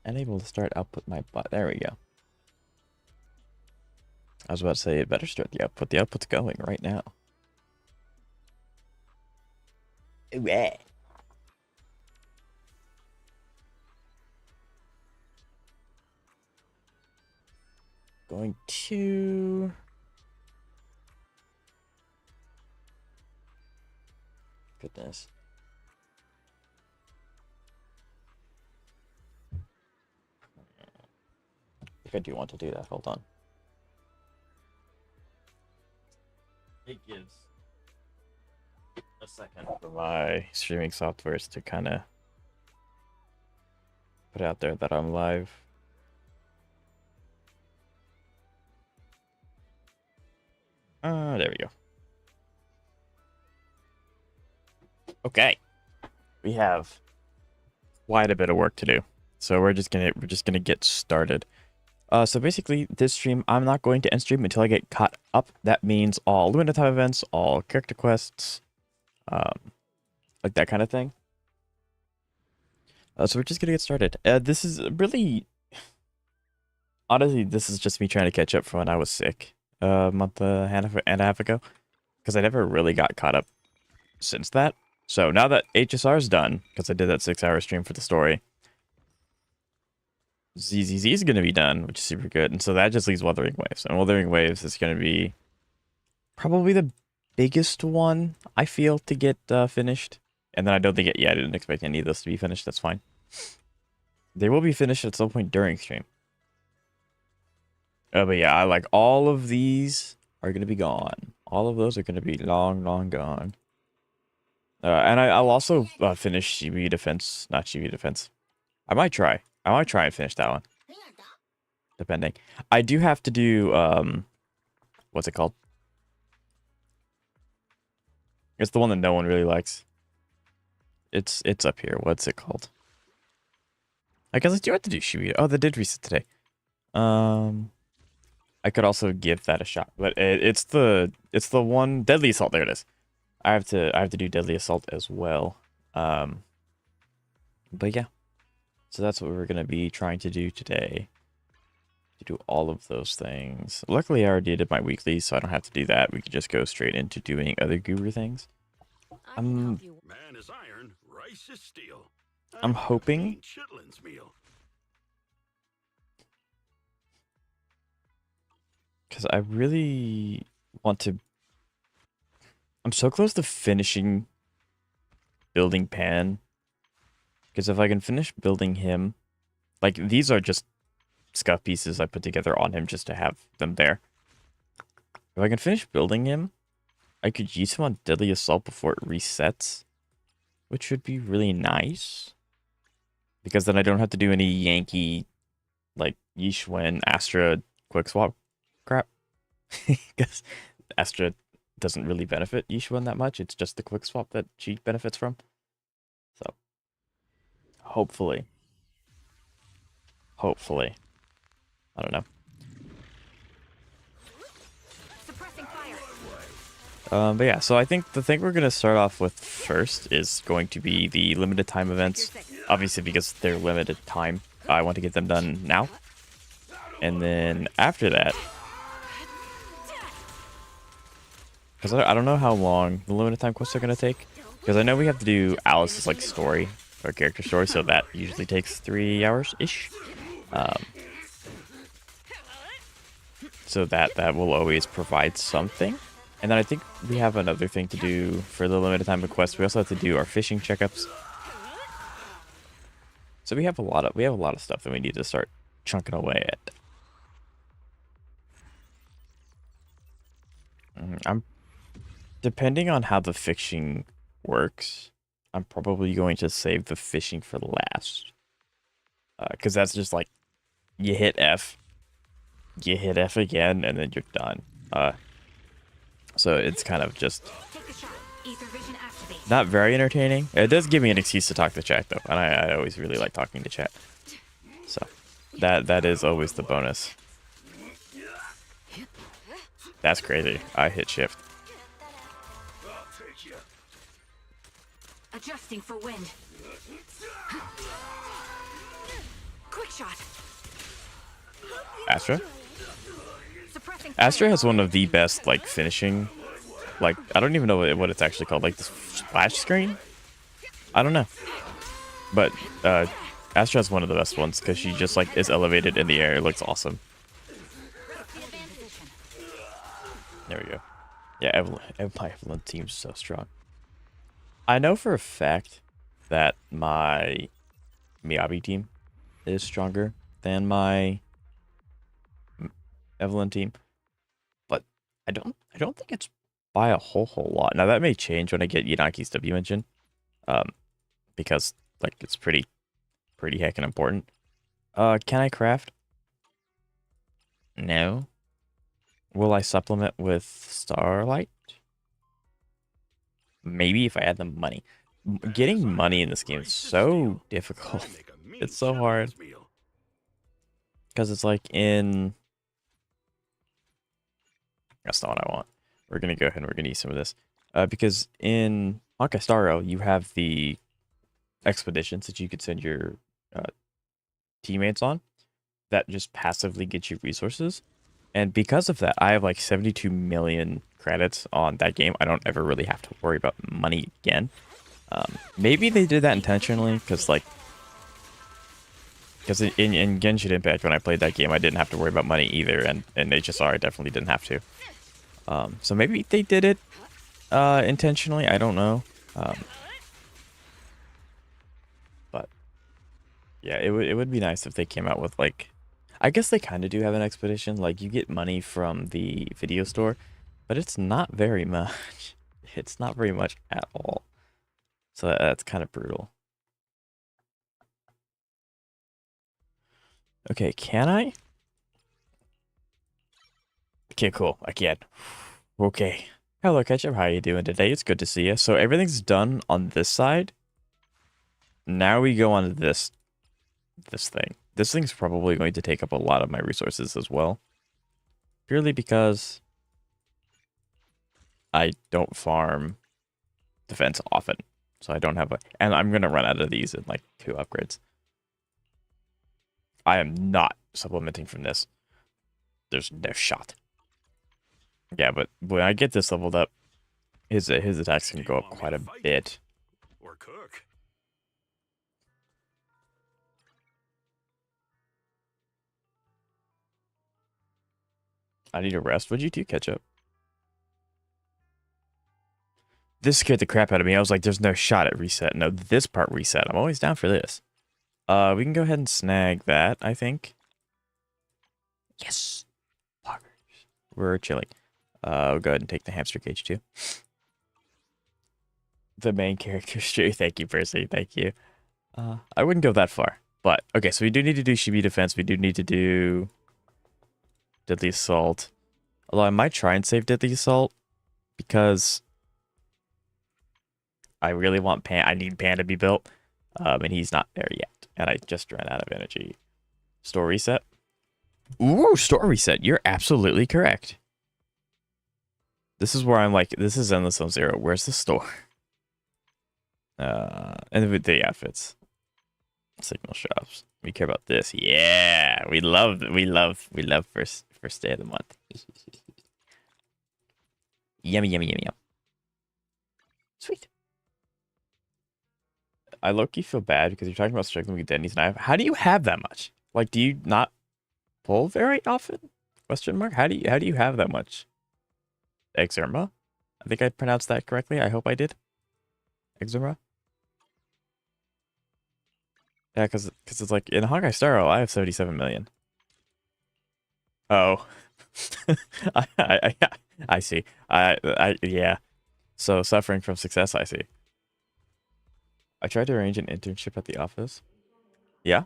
Unable to start output my bot. There we go. I was about to say it better start the output. The output's going right now. Yeah. Going to... Goodness. I think I do want to do that. Hold on. It gives a second for my streaming softwares to kind of put out there that I'm live. There we go. Okay, we have quite a bit of work to do, so we're just gonna get started. So basically, this stream I'm not going to end stream until I get caught up. That means all limited time events, all character quests, like that kind of thing. So we're just gonna get started. This is really, honestly, this is just me trying to catch up from when I was sick a month and a half ago, because I never really got caught up since that. So now that HSR is done, because I did that 6-hour stream for the story, ZZZ is going to be done, which is super good. And so that just leaves Wuthering Waves. And Wuthering Waves is going to be probably the biggest one, I feel, to get finished. And then I don't think I didn't expect any of this to be finished. That's fine. They will be finished at some point during stream. But yeah, like all of these are going to be gone. All of those are going to be long, long gone. And I'll also finish Shibuya Defense, not Shibuya Defense. I might try and finish that one. Depending. I do have to do, what's it called? It's the one that no one really likes. It's up here. What's it called? I guess I do have to do Shibuya. Oh, that did reset today. I could also give that a shot, but it's the one, Deadly Assault. There it is. I have to do Deadly Assault as well. But yeah. So that's what we're going to be trying to do today. To do all of those things. Luckily, I already did my weekly, so I don't have to do that. We could just go straight into doing other guru things. Man is iron, rice is steel. I'm hoping... Because I really want to... I'm so close to finishing building Pan. Because if I can finish building him... Like, these are just scuff pieces I put together on him just to have them there. If I can finish building him, I could use him on Deadly Assault before it resets. Which would be really nice. Because then I don't have to do any Yankee, like, Yishwen, Astra, Quick Swap crap. Because Astra doesn't really benefit Yishwen that much. It's just the Quick Swap that she benefits from. So, hopefully. I don't know. But yeah, so I think the thing we're going to start off with first is going to be the limited time events. Obviously, because they're limited time, I want to get them done now. And then after that, because I don't know how long the limited time quests are going to take. Because I know we have to do Alice's like story, or character story, so that usually takes 3 hours-ish. So that will always provide something. And then I think we have another thing to do for the limited time quest. We also have to do our fishing checkups. So we have a lot of stuff that we need to start chunking away at. I'm depending on how the fishing works, I'm probably going to save the fishing for last. Because that's just like you hit F again, and then you're done. So it's kind of just not very entertaining. It does give me an excuse to talk to chat, though, and I always really like talking to chat. So that is always the bonus. That's crazy. I hit shift. Adjusting for wind. Quick shot. Astra? Astra has one of the best, like, finishing... Like, I don't even know what it's actually called. Like, the splash screen? I don't know. But, Astra has one of the best ones, because she just, like, is elevated in the air. It looks awesome. There we go. Yeah, my Evelyn team's so strong. I know for a fact that my Miyabi team is stronger than my Evelyn team, but I don't think it's by a whole lot. Now that may change when I get Yanaki's W engine, because like it's pretty heckin' important. Can I craft? No. Will I supplement with Starlight? Maybe if I had the money. Getting money in this game is so difficult. It's so hard. Because it's like in... That's not what I want. We're going to go ahead and we're going to eat some of this. Because in Honkai Star Rail, you have the expeditions that you could send your teammates on that just passively get you resources. And because of that, I have like 72 million credits on that game. I don't ever really have to worry about money again. Maybe they did that intentionally because in Genshin Impact, when I played that game, I didn't have to worry about money either. And in HSR, I definitely didn't have to. So maybe they did it intentionally. I don't know. But yeah, it would be nice if they came out with like... I guess they kind of do have an expedition. Like, you get money from the video store, but it's not very much. It's not very much at all. So that's kind of brutal. Okay, can I? Okay, cool. I can. Okay. Hello, Ketchup. How are you doing today? It's good to see you. So everything's done on this side. Now we go on to this thing. This thing's probably going to take up a lot of my resources as well. Purely because I don't farm defense often. So I don't have a... And I'm going to run out of these in like 2 upgrades. I am not supplementing from this. There's no shot. Yeah, but when I get this leveled up, his attacks can go up quite a bit. Or cook. I need a rest. What'd you do, Ketchup? This scared the crap out of me. I was like, there's no shot at reset. No, this part reset. I'm always down for this. We can go ahead and snag that, I think. Yes. Poggers. We're chilling. We'll go ahead and take the hamster cage too. The main character's true. Thank you, Percy. Thank you. I wouldn't go that far. But, okay, so we do need to do Shibi defense. We do need to do Deadly Assault. Although I might try and save Deadly Assault because I really want Pan. I need Pan to be built, and he's not there yet. And I just ran out of energy. Store reset. Ooh, store reset. You're absolutely correct. This is where I'm like, this is Zenless Zone Zero. Where's the store? And the outfits. Signal shops. We care about this. Yeah, we love first day of the month. Yummy, yummy, yummy, yum. Sweet. I low-key feel bad because you're talking about struggling with Denny's knife. How do you have that much? Like, do you not pull very often? Question mark. How do you have that much? Eczema? I think I pronounced that correctly. I hope I did. Eczema? Yeah, because it's like, in Honkai Star Rail, I have 77 million. Oh. I see. Yeah. So, suffering from success, I see. I tried to arrange an internship at the office. Yeah?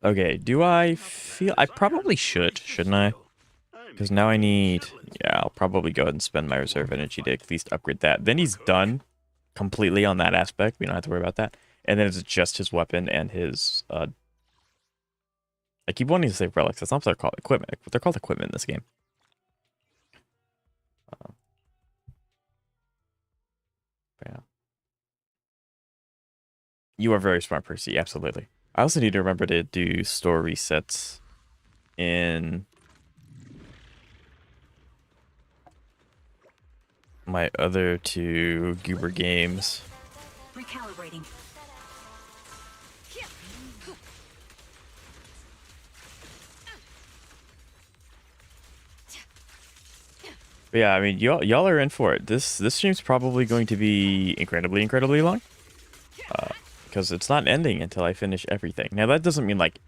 Okay, do I feel... I probably should, shouldn't I? Because now I need... Yeah, I'll probably go ahead and spend my reserve energy to at least upgrade that. Then he's done completely on that aspect. We don't have to worry about that. And then it's just his weapon and his... I keep wanting to say relics. That's not what they're called. Equipment. They're called equipment in this game. Yeah. You are very smart, Percy. Absolutely. I also need to remember to do store resets in my other two Goober games. Recalibrating. But yeah, I mean, y'all are in for it. This stream's probably going to be incredibly long, because it's not ending until I finish everything. Now that doesn't mean like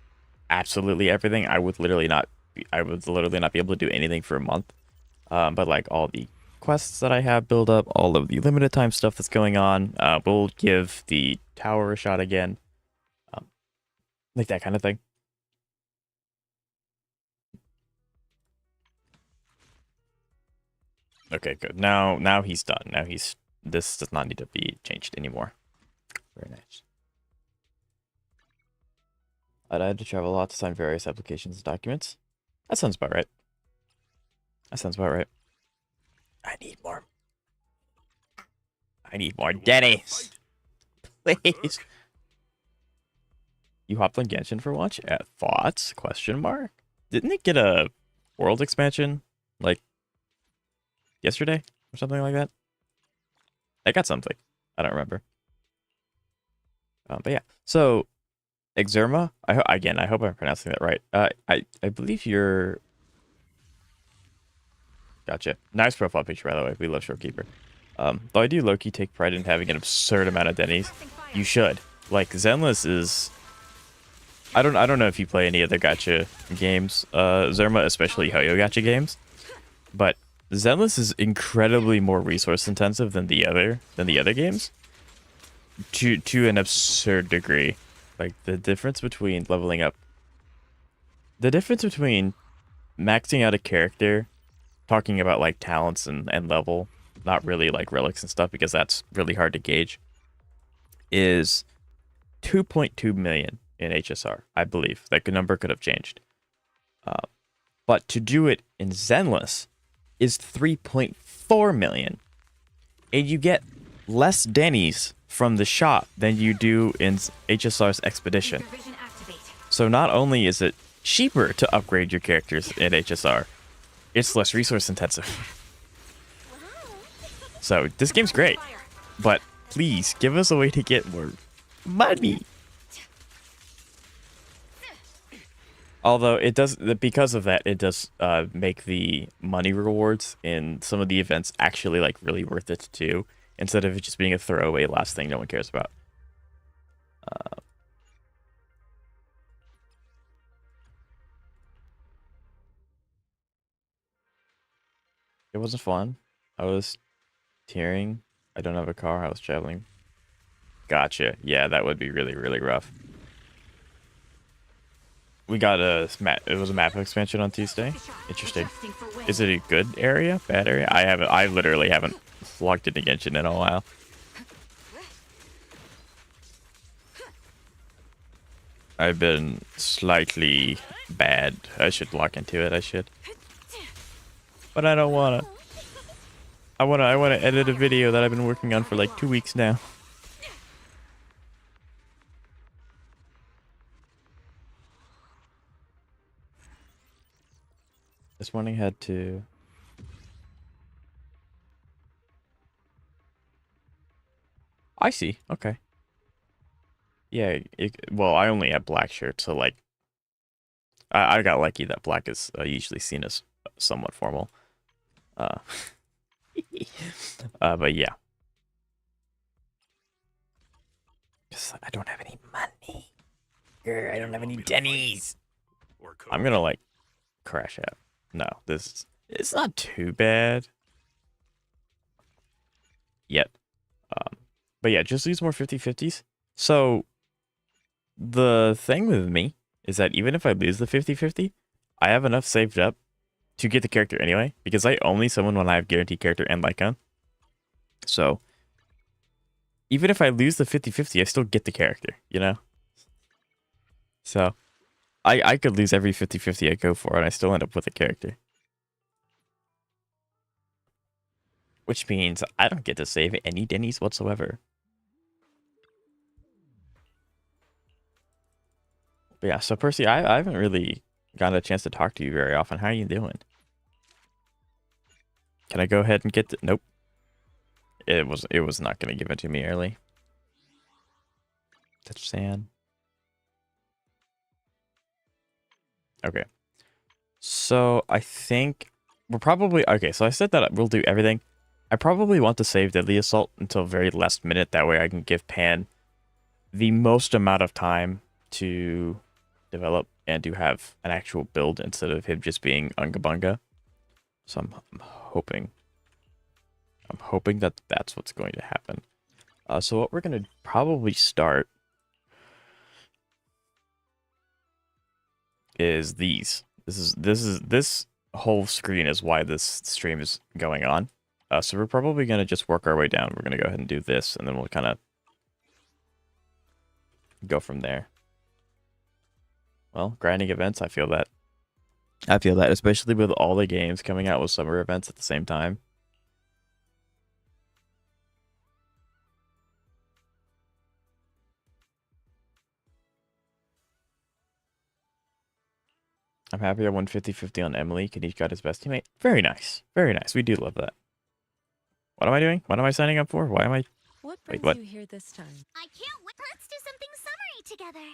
absolutely everything. I would literally not be able to do anything for a month. But like all the quests that I have build up, all of the limited time stuff that's going on, we'll give the tower a shot again, like that kind of thing. Okay, good. Now he's done. This does not need to be changed anymore. Very nice. I had to travel a lot to sign various applications and documents. That sounds about right. I need more. Denny's. Please. You hopped on Genshin for watch? Thoughts? Question mark? Didn't it get a world expansion like yesterday or something like that? I got something. I don't remember. But yeah. So Exerma, I hope I'm pronouncing that right. I believe you're. Gotcha. Nice profile picture, by the way. We love Shortkeeper. Though I do low-key take pride in having an absurd amount of Denny's. You should. Like Zenless is. I don't know if you play any other gacha games, Zerma, especially Hoyo gacha games, but Zenless is incredibly more resource intensive than the other games, to an absurd degree. Like the difference between leveling up, the difference between maxing out a character, talking about like talents and level, not really like relics and stuff because that's really hard to gauge, is 2.2 million in HSR, I believe. That number could have changed. But to do it in Zenless is 3.4 million. And you get less Denny's from the shop than you do in HSR's Expedition. So not only is it cheaper to upgrade your characters in HSR, it's less resource intensive. So this game's great, but please give us a way to get more money. Although it does, because of that, it does make the money rewards in some of the events actually like really worth it too, instead of it just being a throwaway last thing no one cares about. It wasn't fun. I was tearing. I don't have a car. I was traveling. Gotcha. Yeah, that would be really rough. We got it was a map expansion on Tuesday. Interesting. Is it a good area? Bad area? I literally haven't logged into Genshin in a while. I've been slightly bad. I should log into it. I should. But I don't wanna. I wanna edit a video that I've been working on for like 2 weeks now. This morning had to. I see. Okay. Yeah. Well, I only have black shirts, so like, I got lucky that black is usually seen as somewhat formal. But yeah. Cause I don't have any money. I don't have any Denny's. I'm gonna like crash out. No, it's not too bad yet. But yeah, just use more 50/50s. So the thing with me is that even if I lose the 50/50, I have enough saved up to get the character anyway, because I only summon when I have guaranteed character and Lycon. So even if I lose the 50/50, I still get the character, you know? So I could lose every 50/50 I go for and I still end up with a character. Which means I don't get to save any Denny's whatsoever. But yeah, so Percy, I haven't really gotten a chance to talk to you very often. How are you doing? Can I go ahead and get the... Nope. It was not going to give it to me early. Touch sand. Okay. So I think we're probably... Okay, so I said that we'll do everything. I probably want to save Deadly Assault until very last minute. That way I can give Pan the most amount of time to develop and to have an actual build instead of him just being Unga Bunga. So I'm hoping that that's what's going to happen. So what we're going to probably start is these. This whole screen is why this stream is going on. So we're probably going to just work our way down. We're going to go ahead and do this, and then we'll kind of go from there. Well, grinding events, I feel that. Especially with all the games coming out with summer events at the same time. I'm happy I won 50-50 on Emily. Kanish got his best teammate. Very nice. Very nice. We do love that. What am I doing? What am I signing up for? Why am I... What brings you here this time? I can't wait. Let's do something summery together.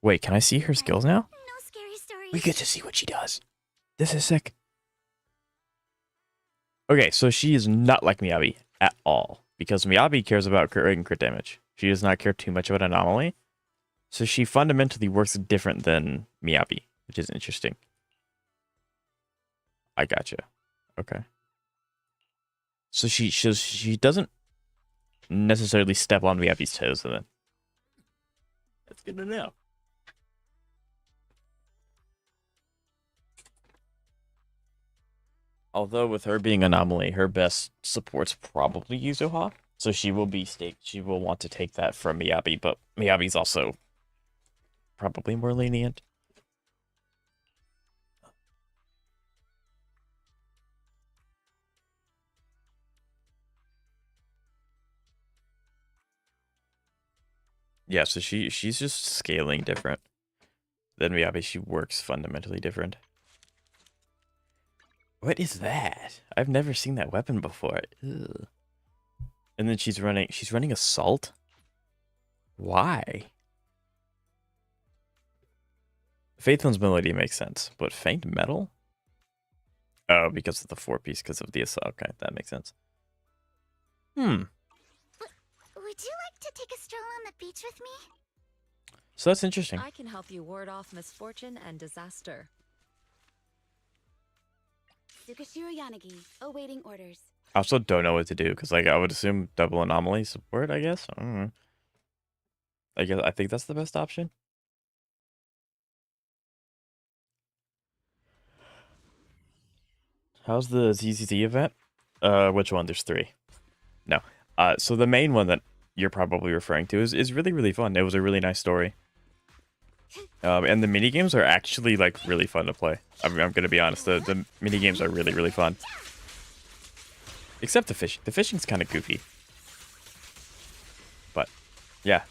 Wait, can I see her skills now? No scary stories. We get to see what she does. This is sick. Okay, so she is not like Miyabi at all. Because Miyabi cares about crit rate and crit damage. She does not care too much about Anomaly. So she fundamentally works different than Miyabi, which is interesting. I gotcha. Okay. So she doesn't necessarily step on Miyabi's toes then. That's good to know. Although with her being Anomaly, her best support's probably Yuzuha. So she will want to take that from Miyabi, but Miyabi's also probably more lenient. Yeah, so she's just scaling different than Miyabi. She works fundamentally different. What is that? I've never seen that weapon before. Ugh. And then she's running Assault? Why? Faithfun's Melody makes sense, but Faint Metal? Oh, because of the 4-piece, because of the Assault. Okay, that makes sense. Would you like to take a stroll on the beach with me? So that's interesting. I can help you ward off misfortune and disaster. Sukashiro Yanagi, awaiting orders. I also don't know what to do, because like I would assume double Anomaly support, I guess. I don't know. I think that's the best option. How's the ZZZ event? Which one? There's 3. No. So the main one that you're probably referring to is really, really fun. It was a really nice story. And the mini games are actually like really fun to play. I'm gonna be honest. The mini games are really, really fun. Except the fishing. The fishing's kind of goofy. But yeah,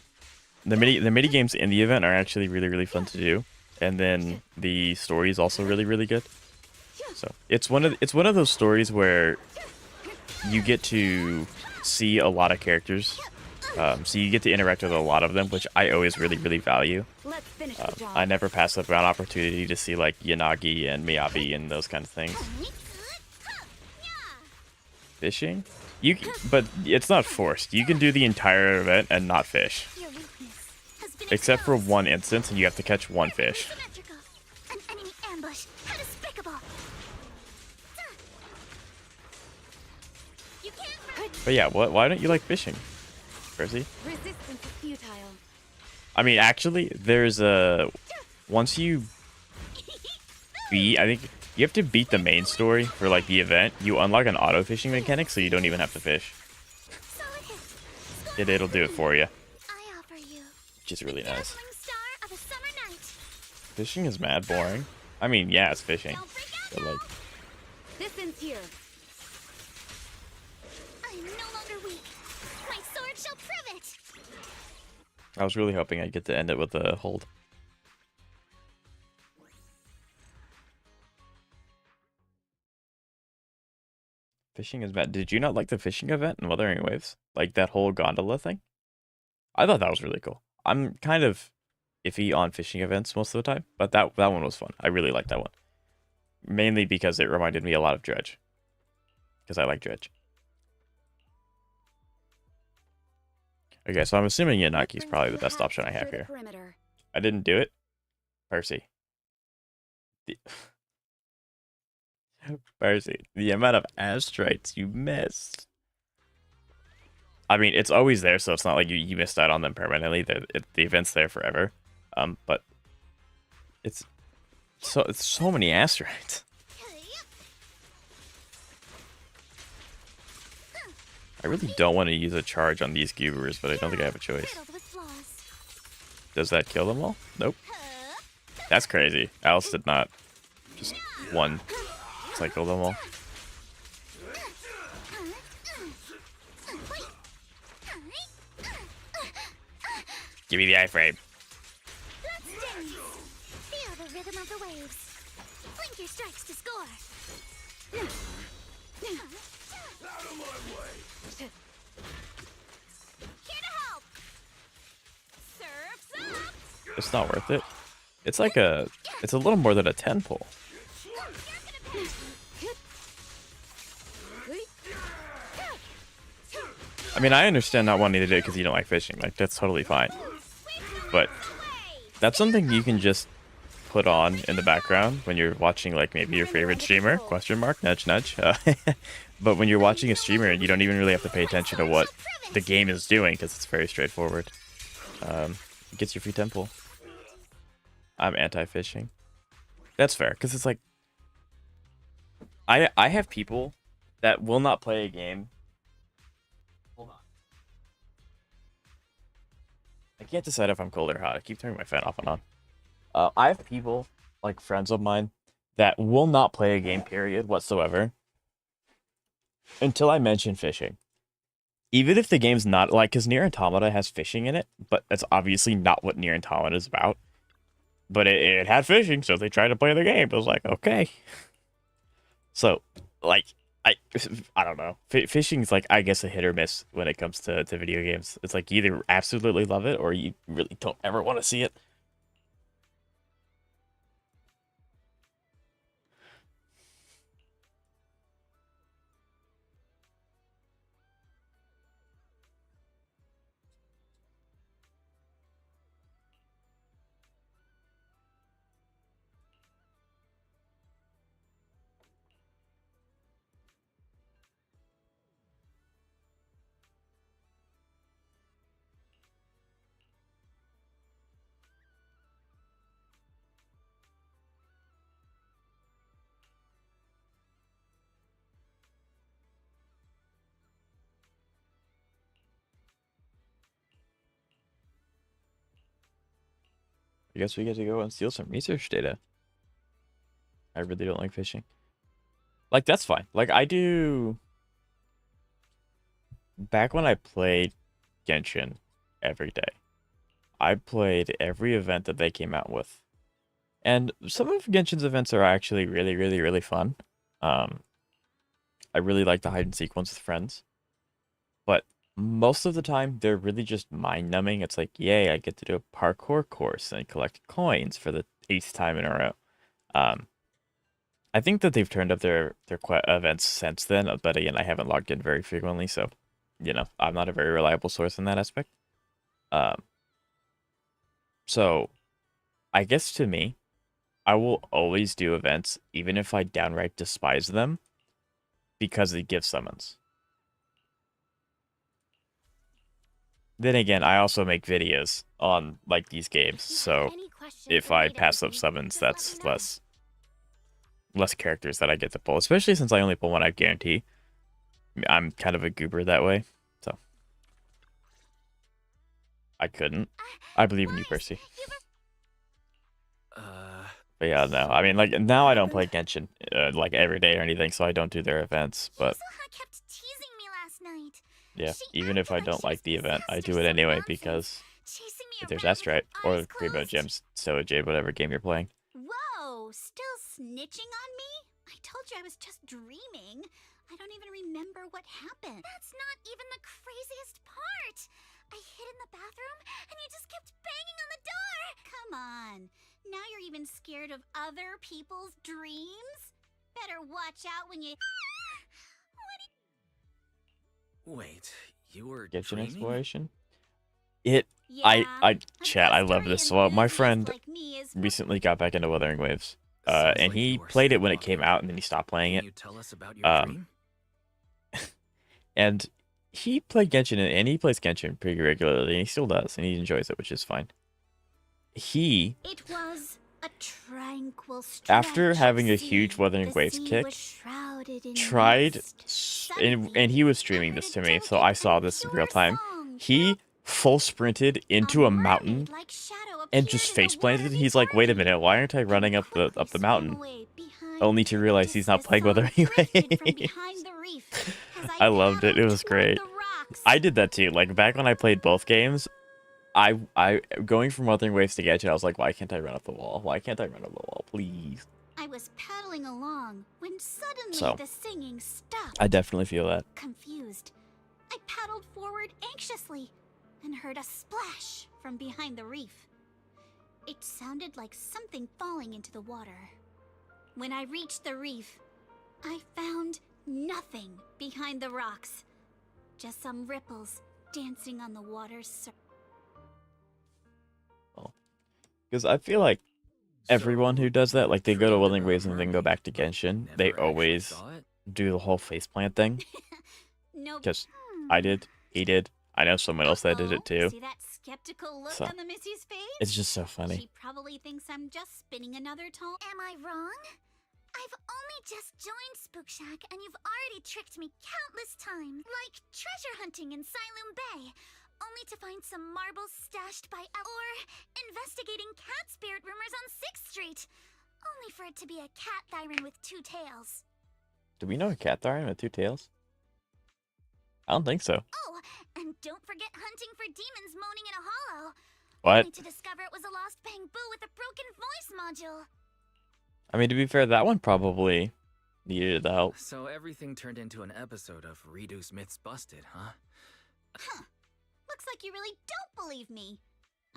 the mini games in the event are actually really, really fun to do. And then the story is also really, really good. So it's one of those stories where you get to see a lot of characters. So you get to interact with a lot of them, which I always really, really value. I never pass up an opportunity to see like Yanagi and Miyabi and those kind of things. Fishing? But it's not forced. You can do the entire event and not fish. Except for one instance, and you have to catch one fish. An enemy ambush. How despicable. You can't. But yeah, why don't you like fishing, Percy? Resistance is futile. I mean, actually, there's once you beat, I think you have to beat the main story for like the event. You unlock an auto fishing mechanic, so you don't even have to fish. It'll do it for you, I offer you. which is really nice. Dazzling star of a summer night. Fishing is mad boring. I mean, yeah, it's fishing, Don't freak out but now. like, This ends here. I am no longer weak. My sword shall prove it. I was really hoping I'd get to end it with a hold. Fishing is bad. Did you not like the fishing event in Wuthering Waves? Like that whole gondola thing? I thought that was really cool. I'm kind of iffy on fishing events most of the time, but that one was fun. I really liked that one. Mainly because it reminded me a lot of Dredge. Because I like Dredge. Okay, so I'm assuming Yanaki is probably the best option I have here. I didn't do it. Percy. Percy, the amount of astrites you missed. I mean, it's always there, so it's not like you missed out on them permanently. The event's there forever. But it's so many astrites. I really don't want to use a charge on these goobers, but I don't think I have a choice. Does that kill them all? Nope. That's crazy. Alice did not just one cycle them all. Give me the iframe. Feel the rhythm of the waves. Blink your strikes to score. Out of my way. Here to help. Surf's up. It's not worth it. It's like it's a little more than a 10 pull. I mean, I understand not wanting to do it because you don't like fishing. Like, that's totally fine. But that's something you can just put on in the background when you're watching, like, maybe your favorite streamer, question mark, nudge, nudge. But when you're watching a streamer, and you don't even really have to pay attention to what the game is doing because it's very straightforward. It gets your free temple. I'm anti-fishing. That's fair, because it's like... I have people that will not play a game. Hold on. I can't decide if I'm cold or hot. I keep turning my fan off and on. I have people, like friends of mine, that will not play a game, period, whatsoever, until I mention fishing. Even if the game's not, like, because Nier Automata has fishing in it, but that's obviously not what Nier Automata is about. But it had fishing, so they tried to play the game. I was like, okay. So, like, I don't know. Fishing's, like, I guess a hit or miss when it comes to video games. It's like you either absolutely love it or you really don't ever want to see it. I guess we get to go and steal some research data. I really don't like fishing. Like, that's fine. Like, I do... Back when I played Genshin every day, I played every event that they came out with. And some of Genshin's events are actually really, really, really fun. I really like the hide and seek ones with friends. But most of the time, they're really just mind-numbing. It's like, yay, I get to do a parkour course and collect coins for the 8th time in a row. I think that they've turned up their events since then, but again, I haven't logged in very frequently, so, you know, I'm not a very reliable source in that aspect. So, I guess to me, I will always do events, even if I downright despise them, because they give summons. Then again, I also make videos on, like, these games, so if I pass up summons, that's less characters that I get to pull, especially since I only pull one I guarantee. I'm kind of a goober that way, so I couldn't. I believe in you, Percy. But yeah, no. I mean, like, now I don't play Genshin, like, every day or anything, so I don't do their events, but... Yuzuha kept teasing me last night. Yeah, She even if I acted like don't she like was the event, I possessed do or it anyway, some because Chasing me if there's around with her Astrite, or eyes Rainbow closed. Gems, Soda Jade, whatever game you're playing. Whoa, still snitching on me? I told you I was just dreaming. I don't even remember what happened. That's not even the craziest part. I hid in the bathroom and you just kept banging on the door. Come on. Now you're even scared of other people's dreams? Better watch out when you... Wait, you were Genshin dreaming? exploration. Yeah, Chat, I love this. Well, my friend recently got back into Wuthering Waves. Sounds And like he you were played it when it came sleepwalking. out, and then he stopped playing Can it. you tell us about your Um, dream? And he played Genshin, and he plays Genshin pretty regularly, and he still does, and he enjoys it, which is fine. He, It was a tranquil after stretch having a of huge sea. Wuthering The Waves sea kick, was shrouded in tried, mist. and Suddenly, he was I streaming heard this a to me, so delicate I saw and this in pure real time. song. He full sprinted into a mountain mermaid-like shadow and appeared just in the face planted. water He's like, "Wait a behind minute, why aren't I and running up quickly the swam mountain?" away behind Only to realize he's not the playing song Wuthering drifted from Waves. behind the reef as I loved it. It paddled was toward great. the rocks. I did that too. Like back when I played both games, I going from Wuthering Waves to Genshin, I was like, why can't I run up the wall? Why can't I run up the wall, please? I was paddling along when suddenly So, the singing stopped. I definitely feel that. Confused, I paddled forward anxiously and heard a splash from behind the reef. It sounded like something falling into the water. When I reached the reef, I found nothing behind the rocks. Just some ripples dancing on the water's surface. Because I feel like everyone who does that, like they go to dreamed Wuthering about Waves a and then go back to mermaid, Genshin, but they never actually always saw it? do the whole faceplant thing. Nope. Because I did, he did, I know someone else that did it too. See that skeptical look So, on the Missy's face? It's just so funny. She probably thinks I'm just spinning another tone. Am I wrong? I've only just joined Spook Shack, and you've already tricked me countless times. Like treasure hunting in Siloam Bay, only to find some marbles stashed by or investigating cat spirit rumors on 6th Street, only for it to be a cat thyron with 2 tails. Do we know a cat thyron with 2 tails? I don't think so. Oh, and don't forget hunting for demons moaning in a hollow. What? Only to discover it was a lost bamboo with a broken voice module. I mean, to be fair, that one probably needed the help. So everything turned into an episode of Reduce Myths Busted, huh? Huh. Looks like you really don't believe me.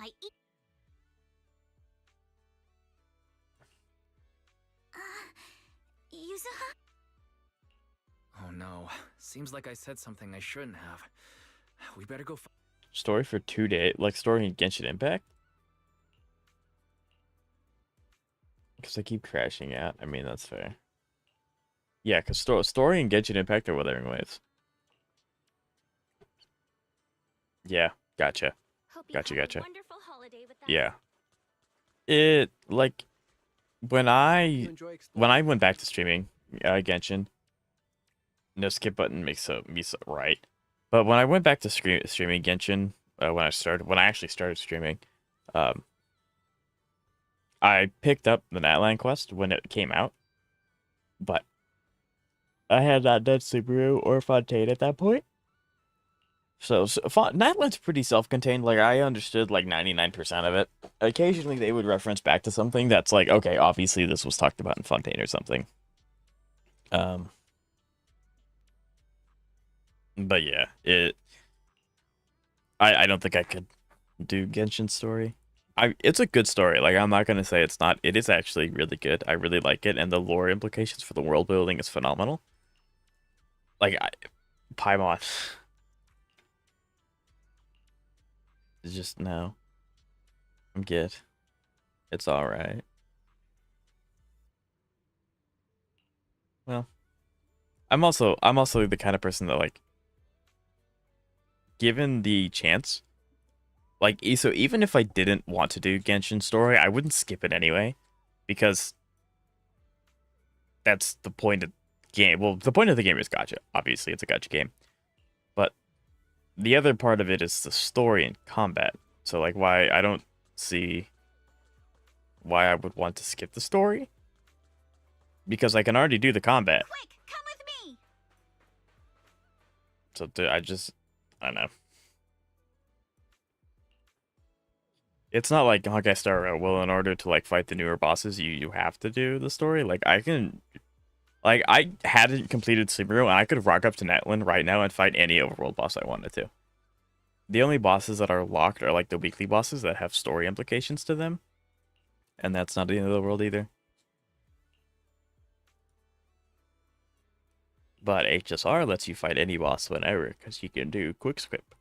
I eat. Yuzuha? Oh no. Seems like I said something I shouldn't have. We better go. Story for 2 days, like story in Genshin Impact? Because I keep crashing out. I mean, that's fair. Yeah, because story and Genshin Impact are Wuthering Waves. Yeah, gotcha. Hope you Gotcha, have gotcha. A wonderful holiday with that. Yeah. It, like, when I went back to streaming Genshin, no skip button makes me so right. But when I went back to streaming Genshin, when I actually started streaming, I picked up the Natlan quest when it came out, but I had not done Subaru or Fontaine at that point. So Natlan's pretty self-contained. Like, I understood like 99% of it. Occasionally they would reference back to something that's like, okay, obviously this was talked about in Fontaine or something. But yeah, I don't think I could do Genshin story. It's a good story. Like, I'm not gonna say it's not. It is actually really good. I really like it, and the lore implications for the world building is phenomenal. Like, Paimon. Just no. I'm good. It's all right. Well, I'm also the kind of person that, like, given the chance, like, so even if I didn't want to do Genshin story, I wouldn't skip it anyway, because that's the point of the game. Well, the point of the game is gacha. Obviously, it's a gacha game, but the other part of it is the story and combat. So, like, why I don't see why I would want to skip the story, because I can already do the combat. Quick, come with me. So I don't know. It's not like Honkai Star Rail. Well, in order to like fight the newer bosses, you have to do the story. Like, I can Like, I hadn't completed Subaru, and I could rock up to Netland right now and fight any overworld boss I wanted to. The only bosses that are locked are, like, the weekly bosses that have story implications to them. And that's not the end of the world either. But HSR lets you fight any boss whenever, because you can do quick skip.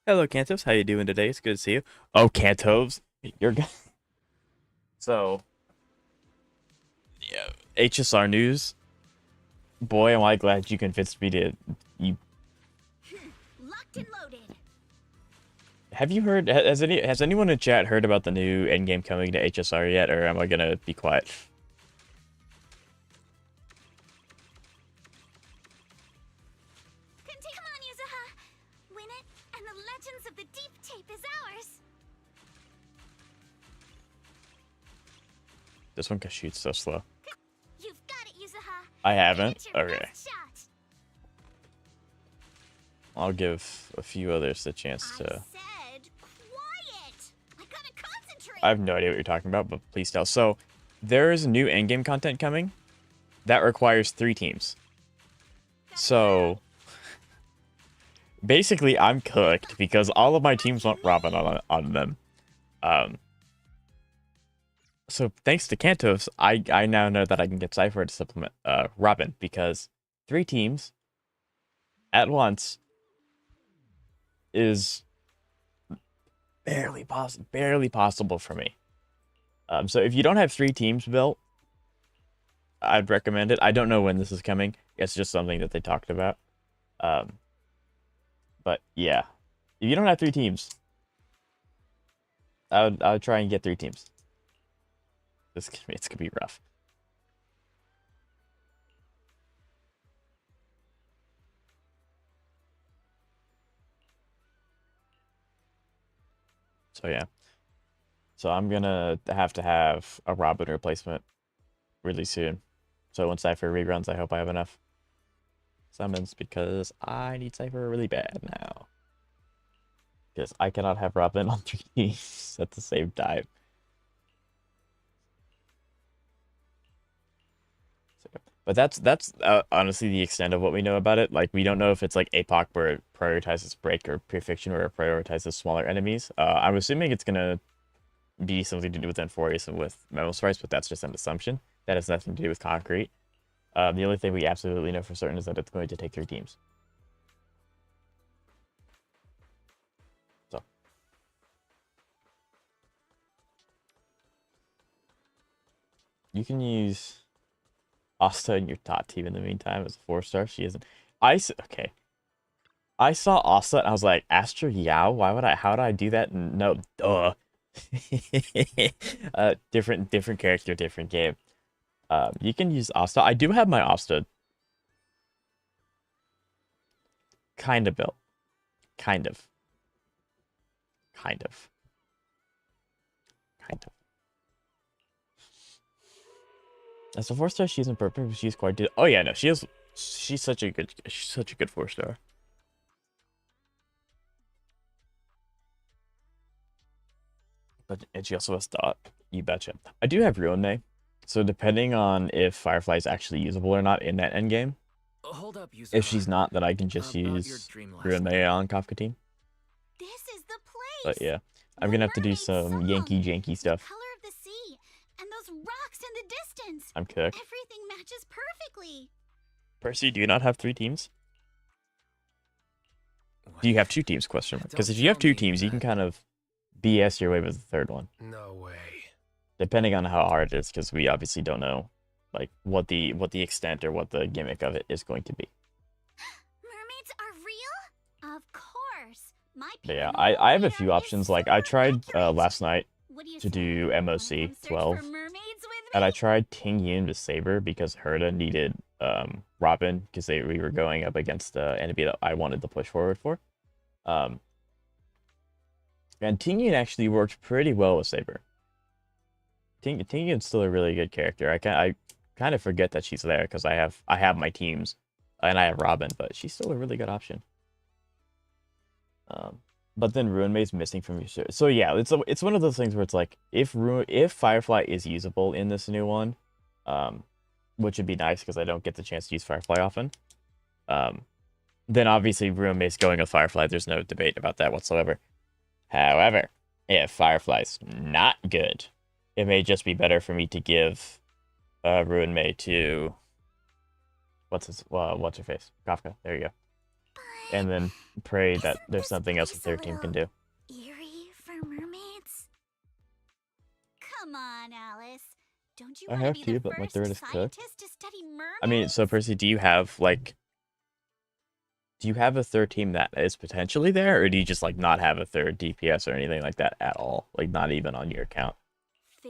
Hello, Cantos. How you doing today? It's good to see you. Oh, Cantos, you're good. So, yeah, HSR news. Boy, am I glad you convinced me to. You Locked and loaded. have you heard? Has anyone in chat heard about the new endgame coming to HSR yet, or am I gonna be quiet? Come on, Yuzuha. Win it, and the Legends of the Deep tape is ours. This one shoots so slow. You've got it, Yuzuha. I haven't. Give it your Okay. best shot. I'll give a few others the chance I to. said quiet. I gotta concentrate. I have no idea what you're talking about, but please tell. So, there is new endgame content coming that requires 3 teams. So, basically, I'm cooked because all of my teams want Robin on them. So thanks to Cantos, I now know that I can get Cypher to supplement Robin, because 3 teams at once is barely possible for me. So if you don't have 3 teams built, I'd recommend it. I don't know when this is coming. It's just something that they talked about. But yeah, if you don't have 3 teams, I would try and get 3 teams. It's gonna be rough. So yeah. So I'm gonna have to have a Robin replacement really soon. So when Cypher reruns, I hope I have enough summons, because I need Cypher really bad now. Because I cannot have Robin on 3 teams at the same time. But that's honestly the extent of what we know about it. Like, we don't know if it's like APOC where it prioritizes break, or Perfection where it prioritizes smaller enemies. I'm assuming it's gonna be something to do with Enforius and with Memosprice, but that's just an assumption. That has nothing to do with concrete. The only thing we absolutely know for certain is that it's going to take 3 teams. So. You can use Asta in your top team in the meantime as a 4-star. She isn't. Okay. I saw Asta and I was like, Astra Yao? Why would I? How would I do that? No, duh. Different character, different game. You can use Asta. I do have my Asta kind of built. Kind of. As a 4-star, she isn't perfect, but she's quite good. Oh yeah, no, she's such a good 4-star. And she also has Dot. You betcha. I do have Ruin May, so depending on if Firefly is actually usable or not in that endgame. Hold up, Yuzuha. If she's not, then I can just use Ruin May on Kafka team. This is the place. But yeah, I'm gonna have to do some Yankee janky stuff. Color of the sea and those rocks in the distance. I'm cooked. Everything matches perfectly. Percy, do you not have 3 teams? Do you have 2 teams? Question mark. Because if you have 2 teams, you can kind of BS your way with the 3rd one. No way. Depending on how hard it is, because we obviously don't know, like, what the extent or what the gimmick of it is going to be. Mermaids are real? Of course. But yeah, I have a few options. Like, I tried last night to do MOC 12, and I tried Ting Yun to Saber because Herda needed Robin, because we were going up against the enemy that I wanted to push forward for. And Ting Yun actually worked pretty well with Saber. Ting Yun's still a really good character. I kind of forget that she's there because I have my teams And I have Robin, but she's still a really good option. But then Ruin May's missing from your so yeah, it's one of those things where it's like if Firefly is usable in this new one, which would be nice because I don't get the chance to use Firefly often. Then obviously Ruin May's going with Firefly. There's no debate about that whatsoever. However, if Firefly's not good, it may just be better for me to give Ruin May to what's her face? Kafka. There you go. And then pray that there's something else that their team can do. Eerie for mermaids? Come on, Alice. Don't you I want to have be two, the but my first third is cooked. scientist to study mermaids? I mean, so Percy, do you have a third team that is potentially there, or do you just like not have a third DPS or anything like that at all? Like not even on your account?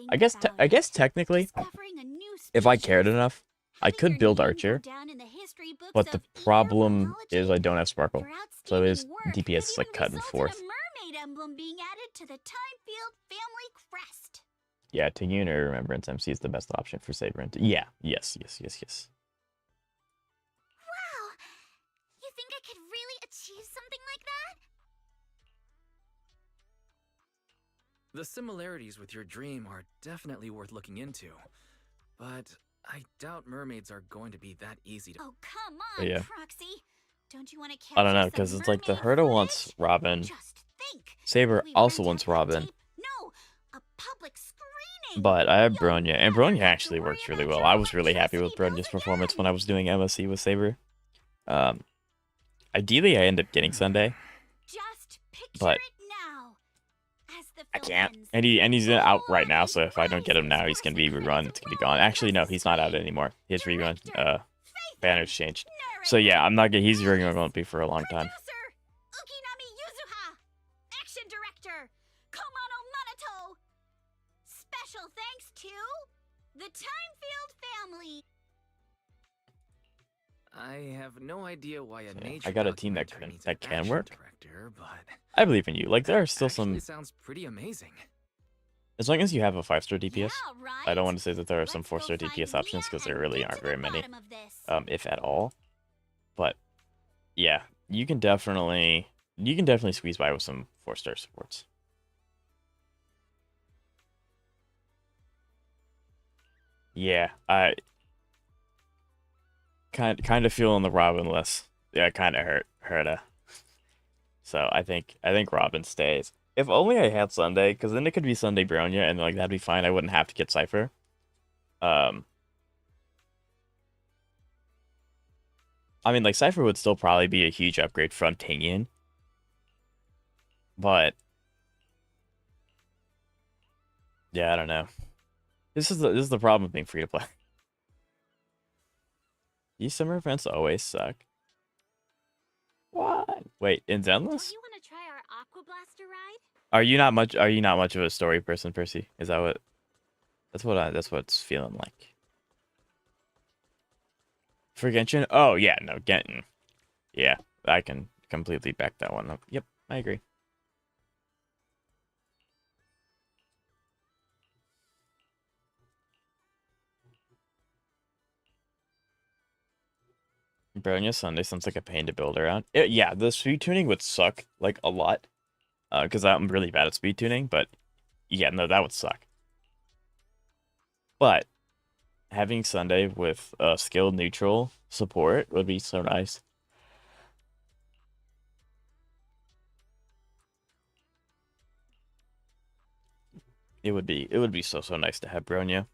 I guess technically, if I cared enough, I could build Archer, but the problem is I don't have Sparkle, so his DPS is like cut in fourth. Mermaid emblem being added to the Timefield family crest. Yeah, Tagune or Remembrance MC is the best option for Saber. Yeah, yes. Wow, you think I could really achieve something like that? The similarities with your dream are definitely worth looking into, but I doubt mermaids are going to be that easy to. Oh, come on, yeah. Proxy. Don't you want to I don't know, because it's like the Herta wants Robin. Saber also wants Robin. No, a public screening. But I have Bronya, and Bronya actually works really well. I was really happy with Bronya's performance when I was doing MSC with Saber. Ideally, I end up getting Sunday, but I can't. And he's out right now, so if I don't get him now, he's gonna be rerun. It's gonna be gone. Actually, no, he's not out anymore. His rerun banner's changed. So yeah, I'm not gonna. He's rerun won't be for a long time. Ukinami Yuzuha, action director, Komano Manato. Special thanks to the Timefield family. I have no idea why a nature. I got a team that can work. Director, but I believe in you. Like there are still some. Sounds pretty amazing. As long as you have a 5-star DPS, Yeah, right? I don't want to say that there are some 4-star DPS options because there really aren't very many, if at all. But yeah, you can definitely squeeze by with some 4-star supports. Yeah, I kind of feeling the Robin less. Yeah, kind of hurta. So I think Robin stays. If only I had Sunday, because then it could be Sunday Bronya, and like that'd be fine. I wouldn't have to get Cypher. I mean, like Cypher would still probably be a huge upgrade from Tingyun, but yeah, I don't know. This is the problem with being free to play. These summer events always suck. What? Wait, in Zenless? Don't you want to try our Aqua Blaster ride? Are you not much of a story person, Percy? Is that what? That's what it's feeling like. For Genshin? Oh yeah, no, Genshin. Yeah, I can completely back that one up. Yep, I agree. Bronya Sunday sounds like a pain to build around. Yeah, the speed tuning would suck like a lot. Because I'm really bad at speed tuning, but yeah, no, that would suck. But having Sunday with skilled neutral support would be so nice. It would be so nice to have Bronya.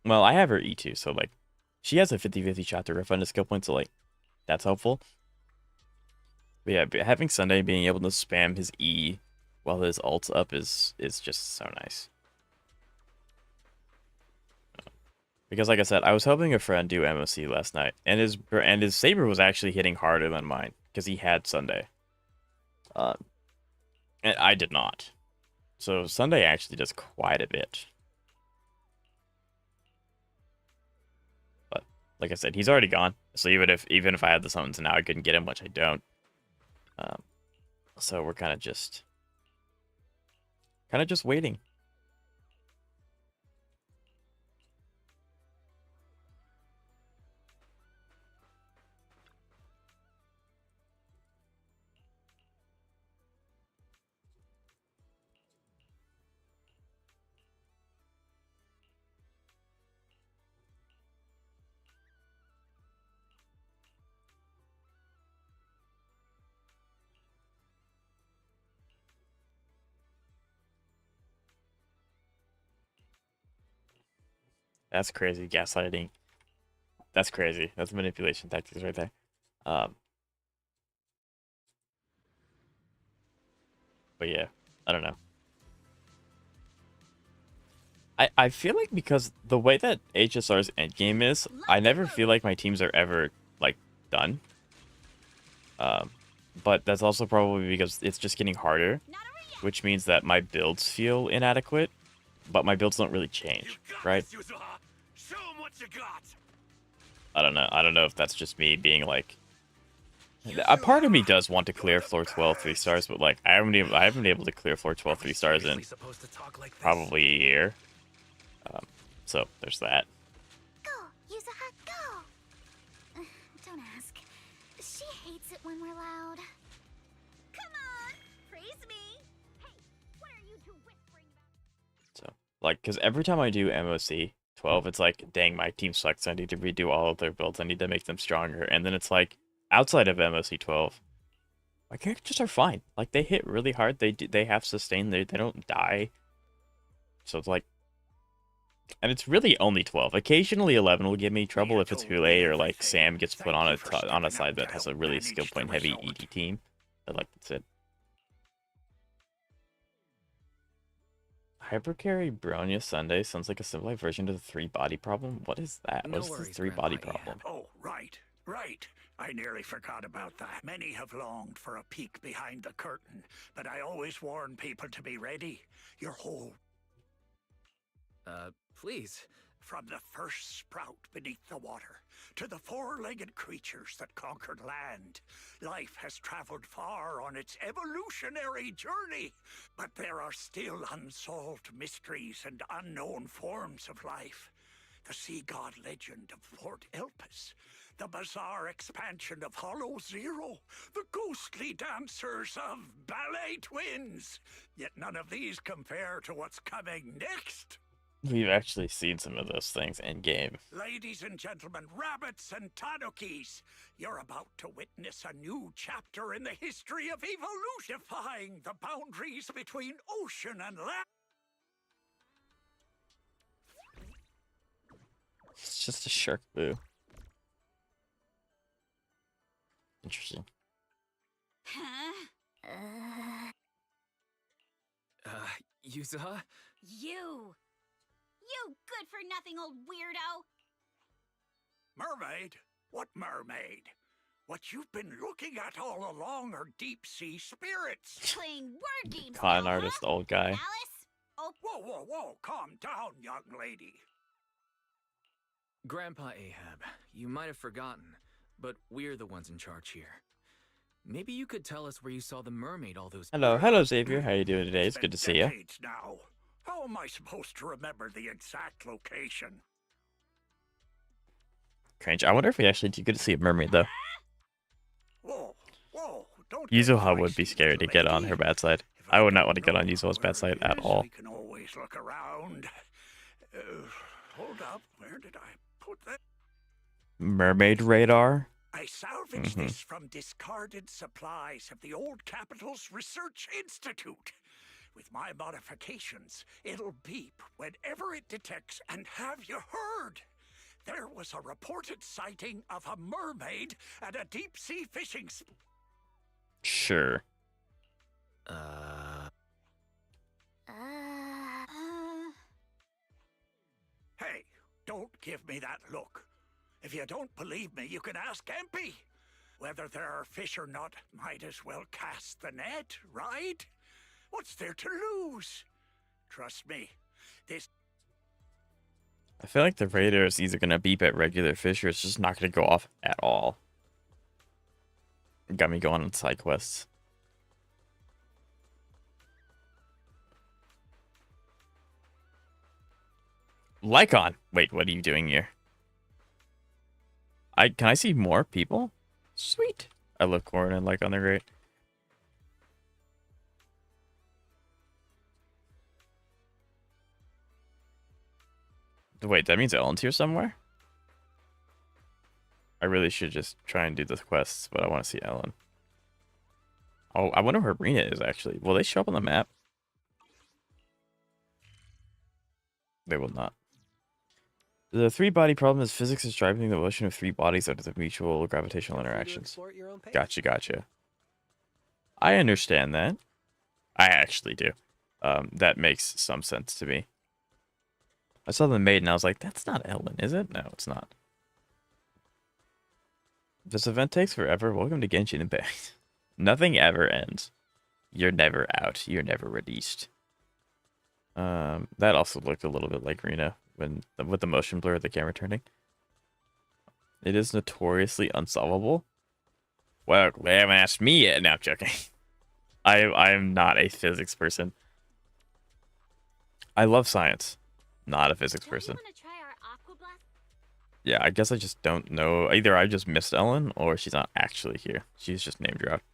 Well, I have her E2, so like she has a 50-50 shot to refund a skill point, so like that's helpful. But yeah, having Sunday being able to spam his E while his ult's up is just so nice. Because like I said, I was helping a friend do MOC last night, and his Saber was actually hitting harder than mine because he had Sunday, and I did not. So Sunday actually does quite a bit. But like I said, he's already gone. So even if I had the summons now, I couldn't get him, which I don't. So we're kind of just waiting. That's crazy. Gaslighting. That's crazy. That's manipulation tactics right there. Um, but yeah, I don't know. I feel like because the way that HSR's endgame is, I never feel like my teams are ever like done. Um, but that's also probably because it's just getting harder, which means that my builds feel inadequate, but my builds don't really change, right? Yuzuha. Show 'em what you got. I don't know. I don't know if that's just me being like. A part of me does want to clear floor 12 3-stars, but like I haven't been able to clear floor 12 3-stars in Supposed to talk like this? probably a year. So there's that. Go, Yuzuha, go! Don't ask. She hates it when we're loud. Come on, praise me. Hey, what are you two whispering about? So like, because every time I do MOC 12, it's like, dang, my team sucks. I need to redo all of their builds. I need to make them stronger. And then it's like, outside of MOC 12, my characters are fine. Like they hit really hard. They have sustain. They don't die. So it's like. And it's really only 12. Occasionally 11 will give me trouble if it's Hule or like Sam gets put on a side that has a really skill point heavy ED team. But like that's it. Hypercarry Bronya Sunday sounds like a simplified version of the 3 body problem. What is that? No What is the worries, 3 body Grandpa problem? Oh, right. I nearly forgot about that. Many have longed for a peek behind the curtain, but I always warn people to be ready. Your whole Please. from the first sprout beneath the water to the four-legged creatures that conquered land. Life has traveled far on its evolutionary journey, but there are still unsolved mysteries and unknown forms of life. The sea god legend of Fort Elpis, the bizarre expansion of Hollow Zero, the ghostly dancers of Ballet Twins. Yet none of these compare to what's coming next. We've actually seen some of those things in game. Ladies and gentlemen, rabbits and tanukis, you're about to witness a new chapter in the history of evolution, defying the boundaries between ocean and land. It's just a shark boo. Interesting. Huh? Yuzuha? You! You good-for-nothing old weirdo! Mermaid? What mermaid? What you've been looking at all along are deep-sea spirits. Playing word games Con now, artist, huh? old guy. Alice? Oh, Whoa, calm down, young lady. Grandpa Ahab, you might have forgotten, but we're the ones in charge here. Maybe you could tell us where you saw the mermaid all those... Hello Xavier. How you doing today? It's good to see you. Decades now. How am I supposed to remember the exact location? Cringe. I wonder if we actually do get to see a mermaid though. Whoa, don't get Yuzuha would be feisty, scared to get on lady. her bad side. If I would not don't want to get on know Yuzuha's where bad side it at is, all. We can always look around. Hold up, where did I put that? Mermaid radar. I salvaged Mhm. this from discarded supplies of the Old Capital's Research Institute. With my modifications, it'll beep whenever it detects, and have you heard? There was a reported sighting of a mermaid at a deep-sea fishing Sure. Hey, don't give me that look. If you don't believe me, you can ask Empy. Whether there are fish or not, might as well cast the net, right? What's there to lose? Trust me, this... I feel like the radar is either gonna beep at regular fish or it's just not gonna go off at all. Got me going on side quests. Lycon! Wait, what are you doing here? Can I see more people? Sweet. I love Corrin and Lycon, they're great. Wait, that means Ellen's here somewhere? I really should just try and do the quests, but I want to see Ellen. Oh, I wonder where Rena is, actually. Will they show up on the map? They will not. The three-body problem is physics is driving the motion of three bodies under the mutual gravitational Feel free to interactions. explore at your own pace. Gotcha. I understand that. I actually do. That makes some sense to me. I saw the maid and I was like, that's not Ellen, is it? No, it's not. This event takes forever. Welcome to Genshin Impact. Nothing ever ends. You're never out. You're never released. That also looked a little bit like Rena when with the motion blur of the camera turning. It is notoriously unsolvable. Well, they haven't asked me yet. No, I'm joking. I'm not a physics person. I love science. Not a physics person. Want to try our aqua blast? Yeah, I guess I just don't know. Either I just missed Ellen or she's not actually here. She's just name dropped.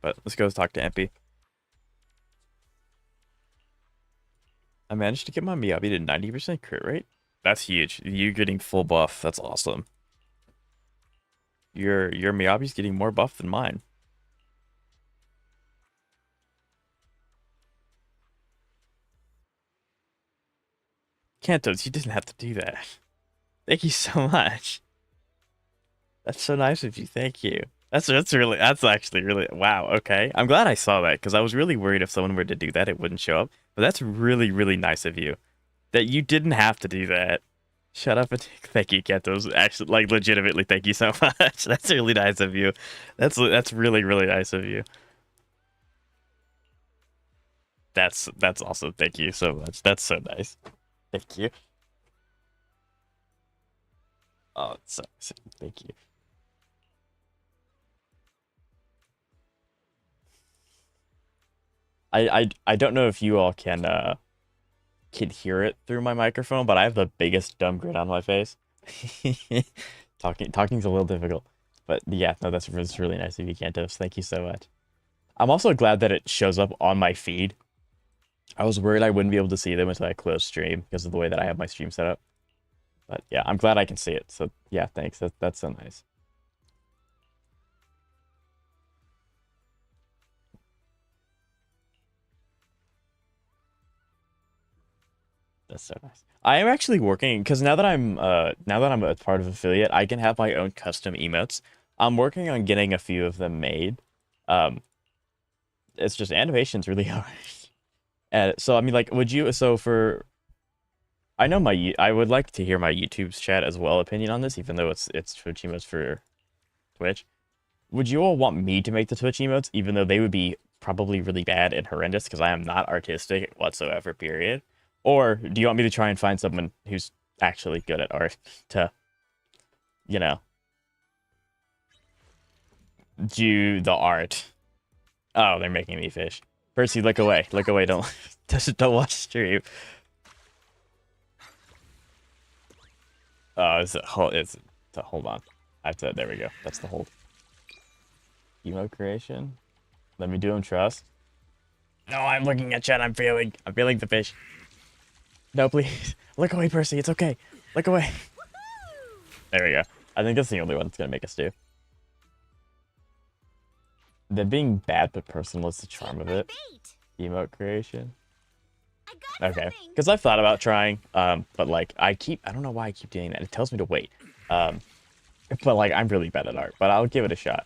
But let's go talk to Empy. I managed to get my Miyabi to 90% crit rate. That's huge. You getting full buff. That's awesome. Your Miyabi's getting more buff than mine. Kantos, you didn't have to do that. Thank you so much. That's so nice of you. Thank you. That's actually really wow. Okay, I'm glad I saw that because I was really worried if someone were to do that, it wouldn't show up. But that's really nice of you. That you didn't have to do that. Shut up and thank you, Kantos. Actually, like legitimately, thank you so much. That's really nice of you. That's really nice of you. That's awesome. Thank you so much. That's so nice. Thank you. Oh, it's so nice. Thank you. I don't know if you all can hear it through my microphone, but I have the biggest dumb grin on my face. Talking's a little difficult, but yeah, no, that's really nice of you, Kantos. Thank you so much. I'm also glad that it shows up on my feed. I was worried I wouldn't be able to see them until I closed stream because of the way that I have my stream set up. But yeah, I'm glad I can see it. So yeah, thanks. That's so nice. That's so nice. I am actually working because now that I'm a part of affiliate, I can have my own custom emotes. I'm working on getting a few of them made. It's just animation's really hard. And so I mean, like, would you? So for, I know I would like to hear my YouTube's chat as well opinion on this, even though it's Twitch emotes for Twitch. Would you all want me to make the Twitch emotes, even though they would be probably really bad and horrendous because I am not artistic whatsoever, period? Or do you want me to try and find someone who's actually good at art to, you know, do the art? Oh, they're making me fish. Percy, look away. Look away. Don't watch stream. Oh, hold on. I have to, there we go. That's the hold. Emo creation. Let me do him trust. No, I'm looking at chat. I'm feeling the fish. No, please. Look away, Percy. It's okay. Look away. There we go. I think that's the only one that's gonna make us do. Them being bad but personal is the charm of it. Emote creation. Okay. Because I've thought about trying, but like I don't know why I keep doing that. It tells me to wait. But like I'm really bad at art, but I'll give it a shot.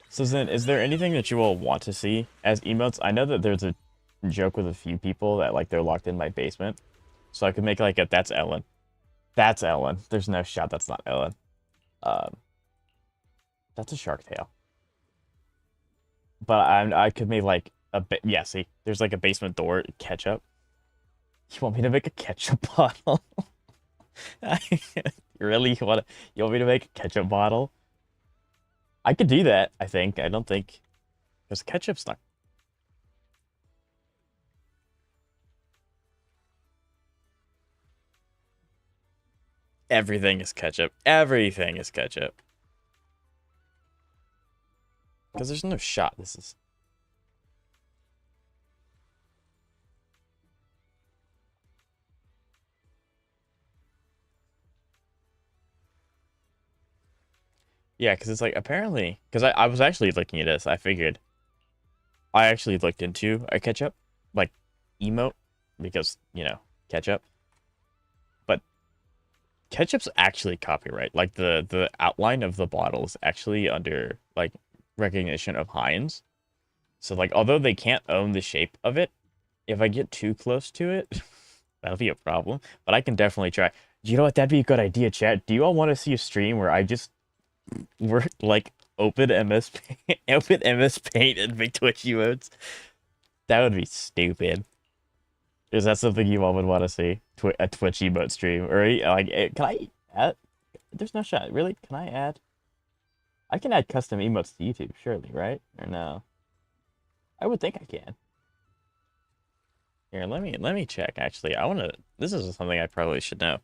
So Zen, is there anything that you all want to see as emotes? I know that there's a joke with a few people that like they're locked in my basement, so I could make like a that's Ellen. That's Ellen. There's no shot that's not Ellen. That's a shark tail. But I could make like a bit. Yeah, see, there's like a basement door ketchup. You want me to make a ketchup bottle? Really? You want me to make a ketchup bottle? I could do that. I think. I don't think because ketchup's not. Everything is ketchup. Everything is ketchup. Because there's no shot. This is. Yeah, because it's like apparently. Because I was actually looking at this. I figured. I actually looked into a ketchup, like emote, because, you know, ketchup. But ketchup's actually copyright. Like the outline of the bottle is actually under like recognition of Heinz. So like although they can't own the shape of it, if I get too close to it, that'll be a problem. But I can definitely try. You know what? That'd be a good idea, chat. Do you all want to see a stream where I just work like open MS Paint, open MS Paint and make Twitch emotes? That would be stupid. Is that something you all would want to see? A Twitch emote stream, or like, can I add? There's no shot. Really? Can I add? I can add custom emotes to YouTube, surely, right? Or no? I would think I can. Here, let me check. Actually, I want to. This is something I probably should know.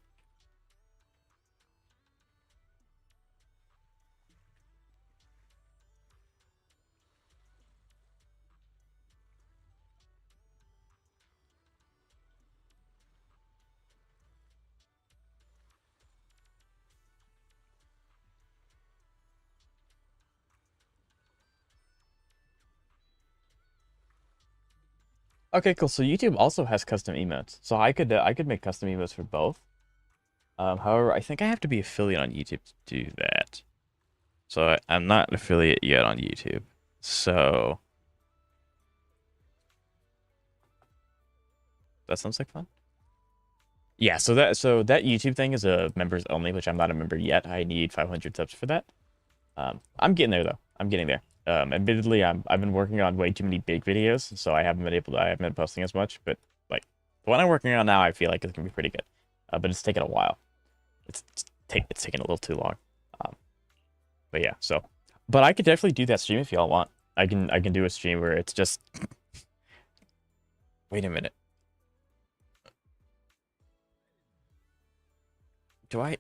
Okay, cool. So YouTube also has custom emotes, so I could make custom emotes for both. However, I think I have to be affiliate on YouTube to do that. So I'm not an affiliate yet on YouTube. So that sounds like fun. Yeah, so that YouTube thing is a members only, which I'm not a member yet. I need 500 subs for that. I'm getting there though. I'm getting there. Admittedly, I've been working on way too many big videos, so I haven't been posting as much. But like the one I'm working on now, I feel like it's gonna be pretty good. But it's taken a while. It's taking a little too long. But yeah, so, but I could definitely do that stream if y'all want. I can do a stream where it's just. Wait a minute. Do I?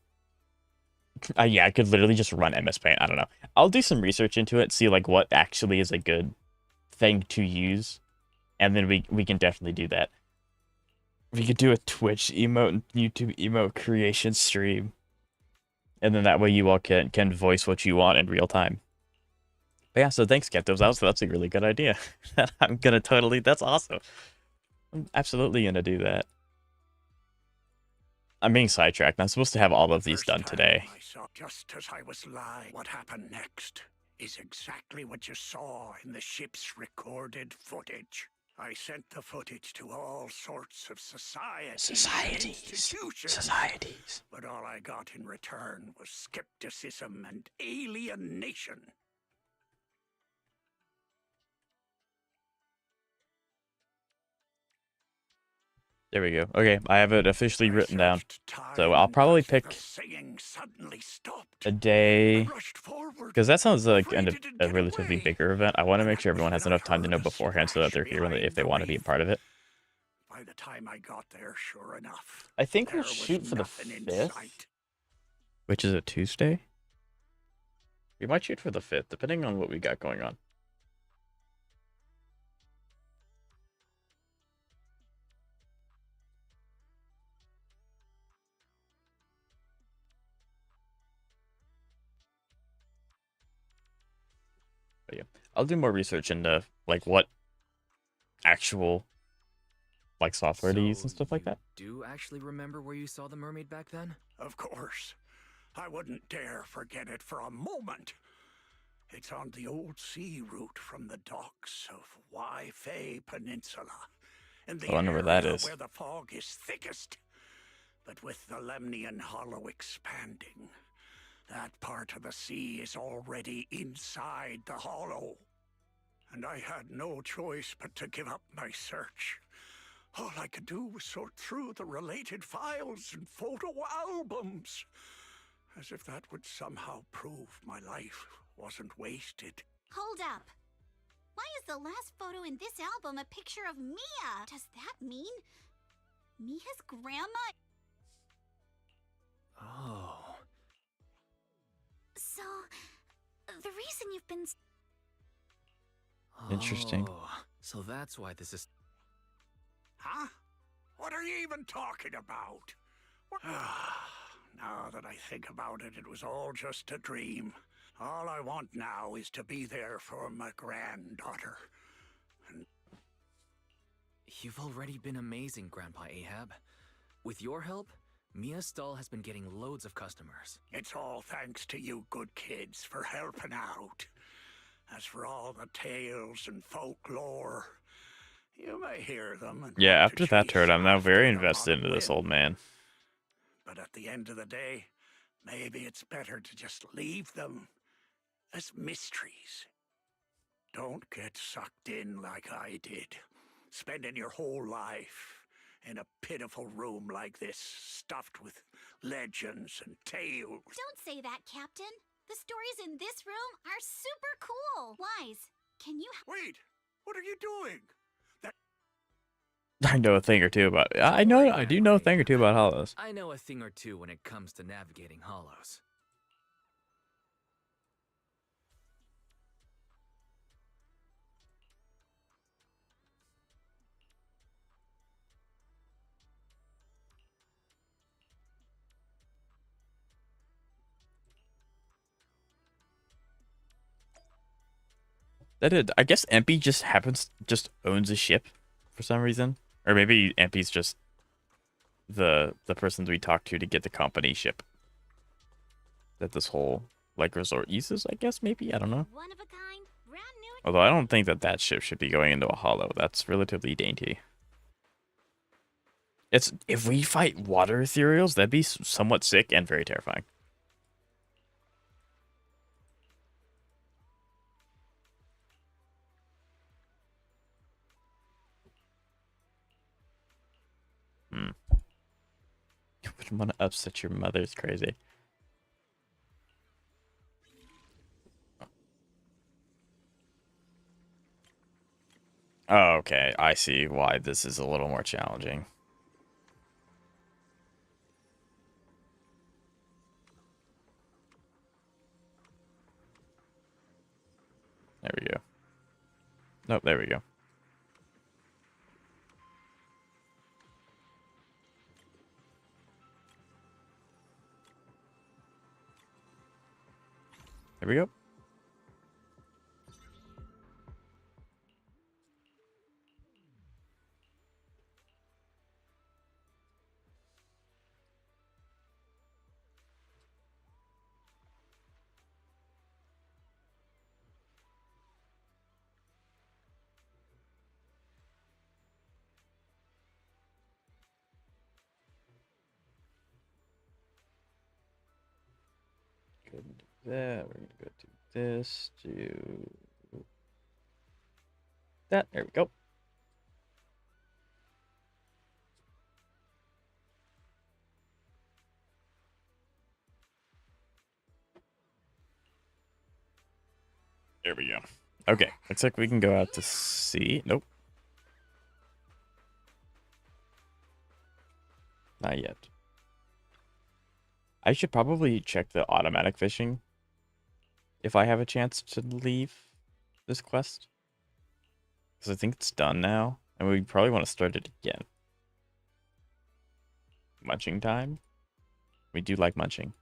Yeah, I could literally just run MS Paint. I don't know. I'll do some research into it, see like what actually is a good thing to use, and then we can definitely do that. We could do a Twitch emote and YouTube emote creation stream, and then that way you all can voice what you want in real time. But yeah, so thanks, Kentos. That's a really good idea. I'm gonna totally. That's awesome. I'm absolutely gonna do that. I'm being sidetracked. I'm supposed to have all of these done today. I saw just as I was lying. What happened next is exactly what you saw in the ship's recorded footage. I sent the footage to all sorts of societies and institutions. But all I got in return was skepticism and alienation. There we go. Okay, I have it officially written down. So I'll probably pick a day, because that sounds like a relatively bigger event. I want to make sure everyone has enough time to know beforehand so that they're here if they want to be a part of it. By the time I got there, sure enough, I think we'll shoot for the 5th, which is a Tuesday. We might shoot for the 5th, depending on what we got going on. But yeah, I'll do more research into like what actual like software to use and stuff like that. Do you actually remember where you saw the mermaid back then? Of course. I wouldn't dare forget it for a moment. It's on the old sea route from the docks of Waifei Peninsula, in the I wonder where that area is. where the fog is thickest. But with the Lemnian Hollow expanding, that part of the sea is already inside the hollow. And I had no choice but to give up my search. All I could do was sort through the related files and photo albums, as if that would somehow prove my life wasn't wasted. Hold up. Why is the last photo in this album a picture of Mia? Does that mean Mia's grandma? Oh. So, the reason you've been... Interesting. Oh, so that's why this is... Huh? What are you even talking about? Now that I think about it, it was all just a dream. All I want now is to be there for my granddaughter. And You've already been amazing, Grandpa Ahab. With your help, Mia's stall has been getting loads of customers. It's all thanks to you good kids for helping out. As for all the tales and folklore, you may hear them and Yeah, want after to that chase turn, I'm now after very them invested on a into this whim. old man. But at the end of the day, maybe it's better to just leave them as mysteries. Don't get sucked in like I did, spending your whole life in a pitiful room like this, stuffed with legends and tales. Don't say that, Captain. The stories in this room are super cool. Wise, can you... Wait, what are you doing? I know a thing or two about. I do know a thing or two about hollows. I know a thing or two when it comes to navigating hollows. I guess Empy just owns a ship for some reason, or maybe Empy's just the person we talked to get the company ship that this whole like resort uses. I guess maybe, I don't know. One of a kind, brand new... Although I don't think that ship should be going into a hollow. That's relatively dainty. It's if we fight water ethereals, that'd be somewhat sick and very terrifying. You wouldn't want to upset your mother. It's crazy. Oh, okay, I see why this is a little more challenging. There we go. Nope, there we go. There we go. Go ahead and do that. We're gonna go do this. Do that. There we go. There we go. Okay, looks like we can go out to sea. Nope. Not yet. I should probably check the automatic fishing if I have a chance to leave this quest. Because I think it's done now, and we probably want to start it again. Munching time? We do like munching.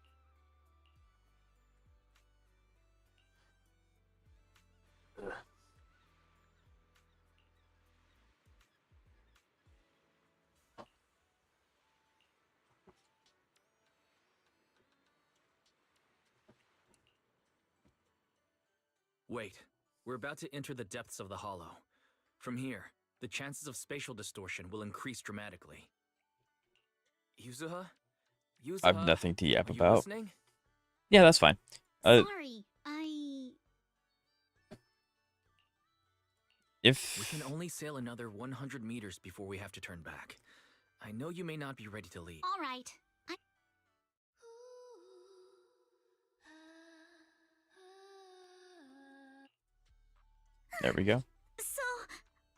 Wait, we're about to enter the depths of the hollow. From here, the chances of spatial distortion will increase dramatically. Yuzuha? I have nothing to yap are you about. listening? Yeah, that's fine. Sorry, We If can only sail another 100 meters before we have to turn back. I know you may not be ready to leave. All right. there we go. So,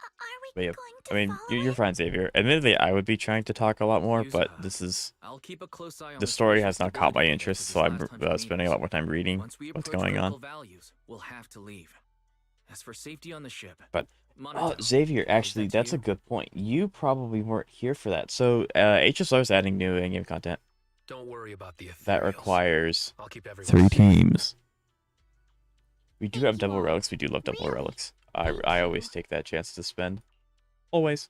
are we But yeah, going to I mean, follow you're it? fine, Xavier. Admittedly, I would be trying to talk a lot more, but Yuzuha, this is I'll keep a close eye on the story spatial has not caught my stability data interest, for so these I'm last 100 spending a lot more time reading Once we what's approach going on. critical values, we'll have to leave. As for safety on the ship, But Monotone, Xavier, leave actually, that to that's a you. good point. You probably weren't here for that. So HSR is adding new in-game content Don't worry about the that ethereals. requires I'll keep everyone 3 safe. teams. We do Thank have you double all. relics. We do love double Really? relics. Thank I you. always take that chance to spend. Always.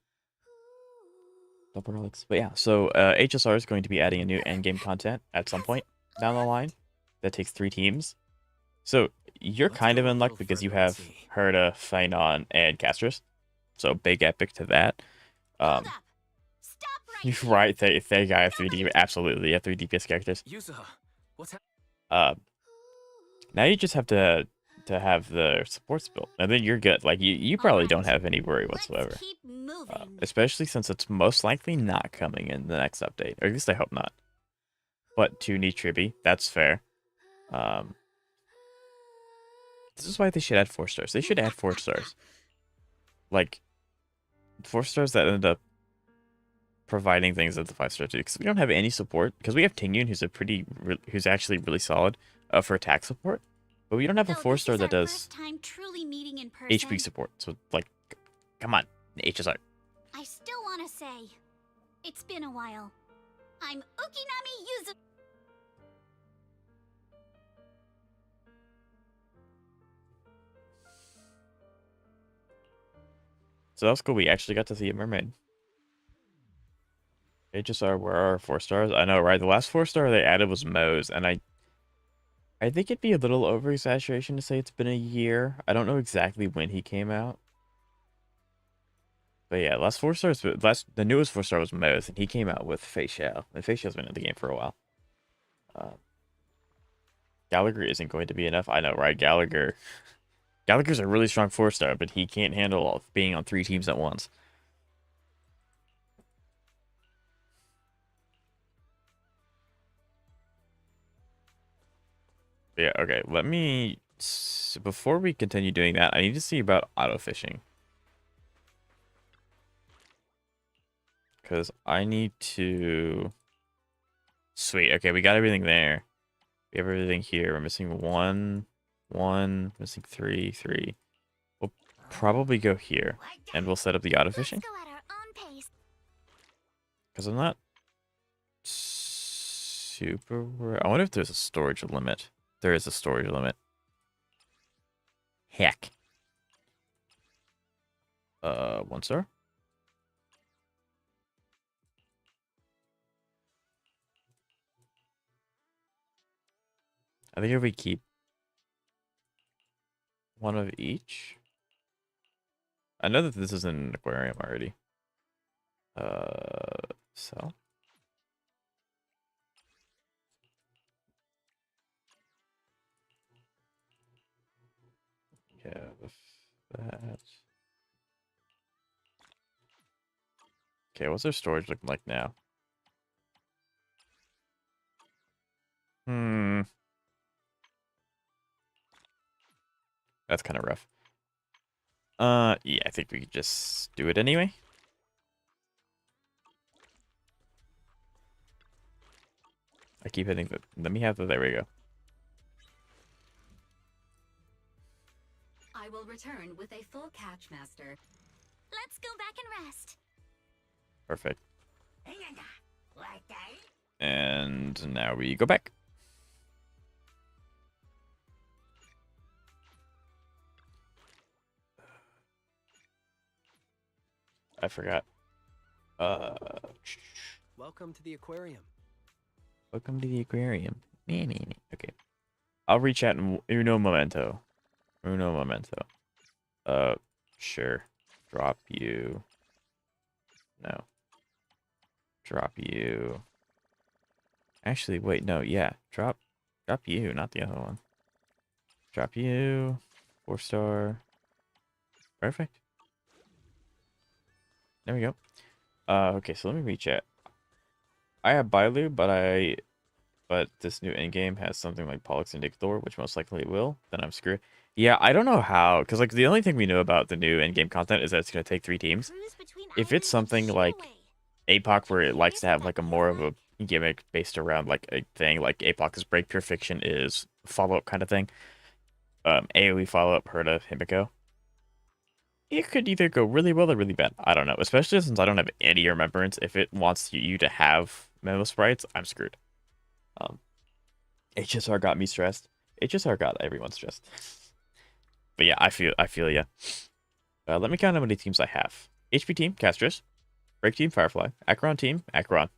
Double relics. But yeah, so HSR is going to be adding a new endgame content at some point down the line that takes 3 teams. So you're Let's kind of go a in luck little because you further and have see. Herta, Phynon, and Castris. So big epic to that. Hold up. Stop right You're here. right. They got 3D. Absolutely, they have 3 DPS characters. Yuzuha, what's happening? Uh, now you just have to have the supports built, and then you're good. Like you probably don't Alright, have any worry Let's whatsoever. keep moving. Especially since it's most likely not coming in the next update, or at least I hope not. But 2 need Tribby, that's fair. This is why they should add 4 stars. They should add 4 stars. Like 4 stars that end up providing things that the 5 stars do. Because we don't have any support. Because we have Tingyun, who's actually really solid for attack support. But we don't have a Though 4 this star is that our does first time truly meeting in person, HP support. So like, come on, HSR. I still want to say, it's been a while. I'm Ukinami Yuzu. So that was cool. We actually got to see a mermaid. HSR, where are our 4 stars? I know, right? The last 4 star they added was Moe's, and I think it'd be a little over exaggeration to say it's been a year. I don't know exactly when he came out. But yeah, last 4 stars, the newest 4 star was Moe's, and he came out with Fei Xiao. And Fei Xiao's been in the game for a while. Gallagher isn't going to be enough. I know, right? Gallagher's a really strong 4 star, but he can't handle all being on 3 teams at once. But yeah, okay. Before we continue doing that, I need to see about auto fishing. Because I need to... Sweet, okay, we got everything there. We have everything here. We're missing 1, missing 3. We'll probably go here, and we'll set up the auto Let's fishing. go at our own pace. Because I'm not super worried. I wonder if there's a storage limit. There is a storage limit. Heck. 1 star? I think if we keep 1 of each. I know that this is in an aquarium already. Sell. Yeah, that. Okay, what's their storage looking like now? That's kind of rough. Yeah, I think we could just do it anyway. I keep hitting the... Let me have the... There we go. I will return with a full catch, Master. Let's go back and rest. Perfect. And now we go back. I forgot. Welcome to the aquarium. Welcome to the aquarium. Okay. I'll reach out in uno momento. Uno momento. Sure. Drop you. No. Drop you. Actually, wait, no, yeah. Drop you, not the other one. Drop you. 4 star. Perfect. There we go. Okay, so let me reach out. I have Bailu, but this new endgame has something like Pollux and Dictator, which most likely it will. Then I'm screwed. Yeah, I don't know how, because like the only thing we know about the new endgame content is that it's gonna take 3 teams. Cruise between If it's islands something and like Shipaway. APOC, where it likes to have Curious like a about more of that? a gimmick based around like a thing, like APOC's Break Pure Fiction is follow-up kind of thing. AoE follow-up Herta Himiko. It could either go really well or really bad. I don't know. Especially since I don't have any remembrance. If it wants you to have memo sprites, I'm screwed. HSR got me stressed. HSR got everyone stressed. But yeah, I feel yeah. Let me count how many teams I have. HP team, Castris. Break team, Firefly. Acheron team, Acheron.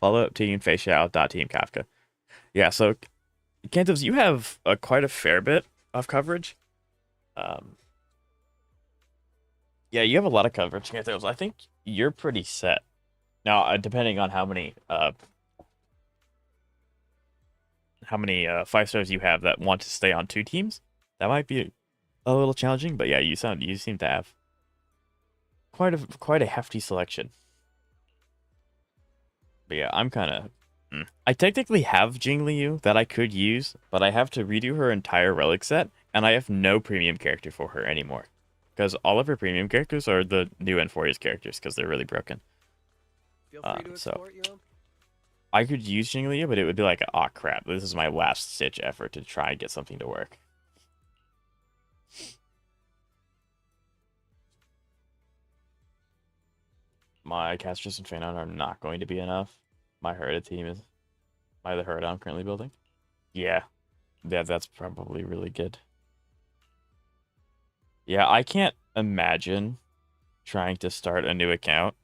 Follow up team, Facial. Dot team, Kafka. Yeah, so Cantos, you have quite a fair bit of coverage. Yeah, you have a lot of coverage, Cantos. I think you're pretty set. Now, depending on how many 5 stars you have that want to stay on 2 teams, that might be a little challenging. But yeah, you seem to have quite a hefty selection. But yeah, I'm kind of. I technically have Jingliu that I could use, but I have to redo her entire relic set, and I have no premium character for her anymore. Because all of her premium characters are the new N4's characters, because they're really broken. Feel free to so explore your own. I could use Jingliu, but it would be like, oh crap, this is my last stitch effort to try and get something to work. My Castris and Phanon are not going to be enough. My Herda team is... the Herda I'm currently building. Yeah, that's probably really good. Yeah, I can't imagine trying to start a new account.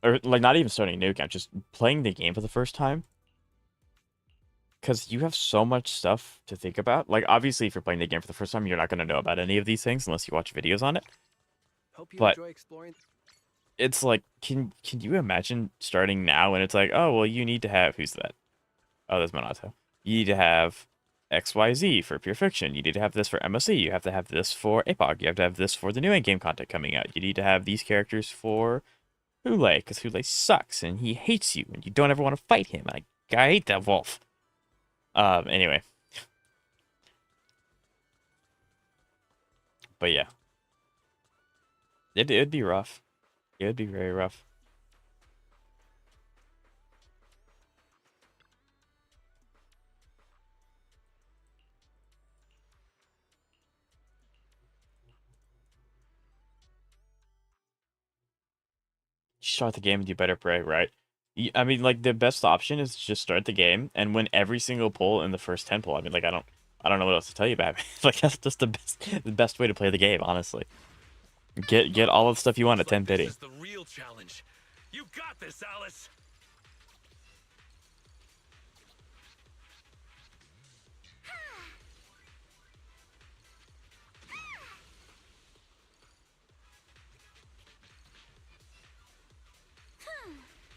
Or, like, not even starting a new account, just playing the game for the first time. Because you have so much stuff to think about. Like, obviously, if you're playing the game for the first time, you're not going to know about any of these things unless you watch videos on it. Hope you But enjoy exploring. it's like, can you imagine starting now and it's like, oh, well, you need to have... Who's that? Oh, that's Monato. You need to have XYZ for Pure Fiction. You need to have this for MSC. You have to have this for APOG. You have to have this for the new in-game content coming out. You need to have these characters for Hule, because Hule sucks and he hates you and you don't ever want to fight him. I hate that wolf. Anyway. But yeah. It'd be rough. It would be very rough. Start the game and you better pray, right? I mean, like, the best option is to just start the game and win every single pull in the first 10 pull. I mean, like, I don't know what else to tell you about. Like, that's just the best way to play the game, honestly. Get all of the stuff you want at 10 pity. This is the real challenge. You got this, Alice.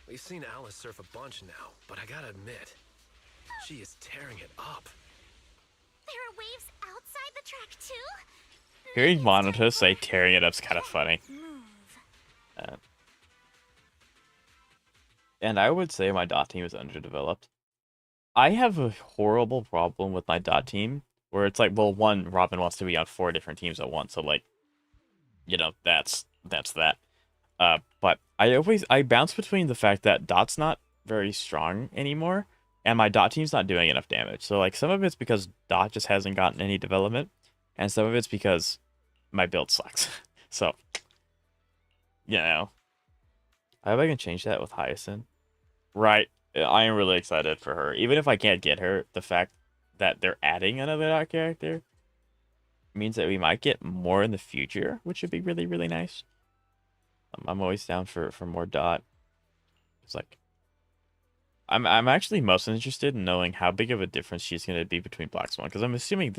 We've seen Alice surf a bunch now, but I gotta admit, she is tearing it up. There are waves outside the track too? Hearing Monato say tearing it up's kind of funny. Move. And I would say my dot team is underdeveloped. I have a horrible problem with my dot team, where it's like, well, one, Robin wants to be on 4 different teams at once, so, like, you know, that's that. But I bounce between the fact that Dot's not very strong anymore, and my Dot team's not doing enough damage. So, like, some of it's because Dot just hasn't gotten any development, and some of it's because my build sucks. So, you know. I hope I can change that with Hyacinth. Right. I am really excited for her. Even if I can't get her, the fact that they're adding another Dot character means that we might get more in the future, which would be really, really nice. I'm always down for more Dot. It's like, I'm actually most interested in knowing how big of a difference she's going to be between Black Swan, because I'm assuming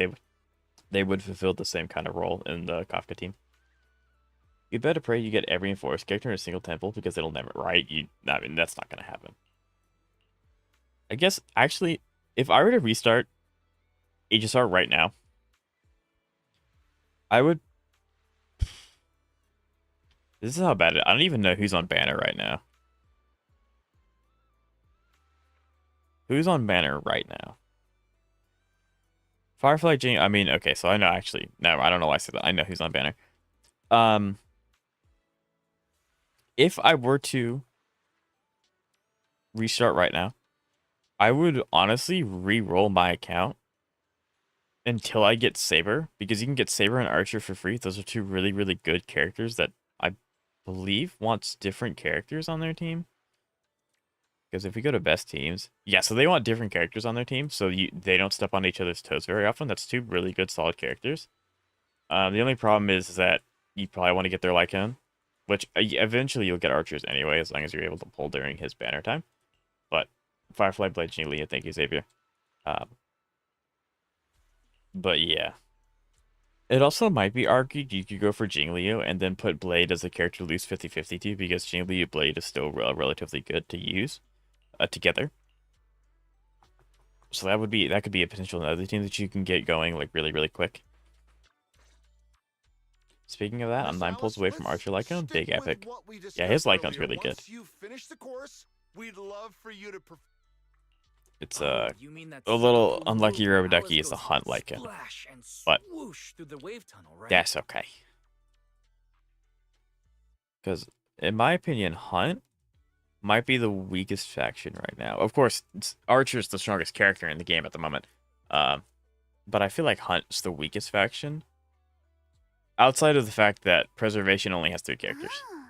they would fulfill the same kind of role in the Kafka team. You better pray you get every enforced character in a single temple, because it'll never, right? I mean, that's not going to happen. I guess, actually, if I were to restart HSR right now, I would... This is how bad I don't even know who's on banner right now. Who's on banner right now? Firefly Jing. I mean, okay, so I know actually. No, I don't know why I said that. I know who's on banner. If I were to restart right now, I would honestly re-roll my account until I get Saber, because you can get Saber and Archer for free. Those are 2 really, really good characters that I believe wants different characters on their team. Because if we go to best teams, yeah, so they want different characters on their team, so they don't step on each other's toes very often. That's 2 really good, solid characters. The only problem is that you probably want to get their Lycan, which eventually you'll get archers anyway, as long as you're able to pull during his banner time. But Firefly Blade Jingli, thank you, Xavier. But yeah. It also might be argued you could go for Jingliu and then put Blade as a character to lose 50-50 to, because Jingliu Blade is still relatively good to use together. So that could be a potential another team that you can get going like really quick. Speaking of that, I'm 9 pulls away from Archer Lycon, big epic. Yeah, his Lycon's really good. Once you finish the course, we'd love for you to It's You mean that a little single unlucky move where Robodeki Alice is the goes Hunt Lycan, splash and but swoosh through the wave tunnel, right? that's okay. Because in my opinion, Hunt might be the weakest faction right now. Of course, Archer's the strongest character in the game at the moment. But I feel like Hunt's the weakest faction. Outside of the fact that Preservation only has 3 characters. Oh,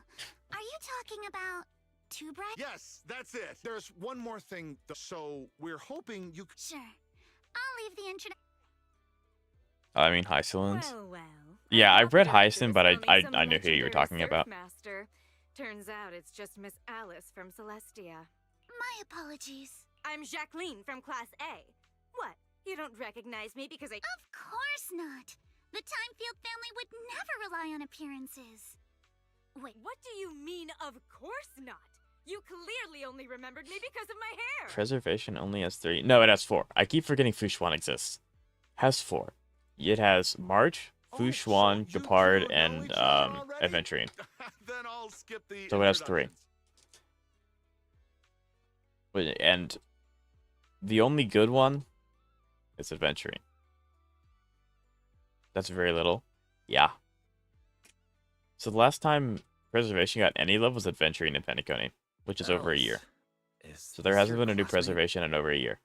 are you talking about two bright? Yes, that's it. There's one more thing, so we're hoping you. Sure. I'll leave the introduction. I mean, Hyacinth. Well. Yeah, I read Hyacinth, Hyacinth, but I knew who you were talking about. Master. Turns out it's just Miss Alice from Celestia. My apologies. I'm Jacqueline from Class A. What? You don't recognize me because I... Of course not. The Timefield family would never rely on appearances. Wait, What do you mean, of course not? You clearly only remembered me because of my hair. Preservation only has 3. No, it has 4. I keep forgetting Fushuan exists. Has 4. It has March, Fushuan, Gepard, and Adventuring. Then I'll skip the So it has 3. introductions. And the only good one is Adventuring. That's very little. Yeah. So the last time Preservation got any love was Adventuring and Penacony, which is over a year. So there hasn't been a new Preservation in over a year.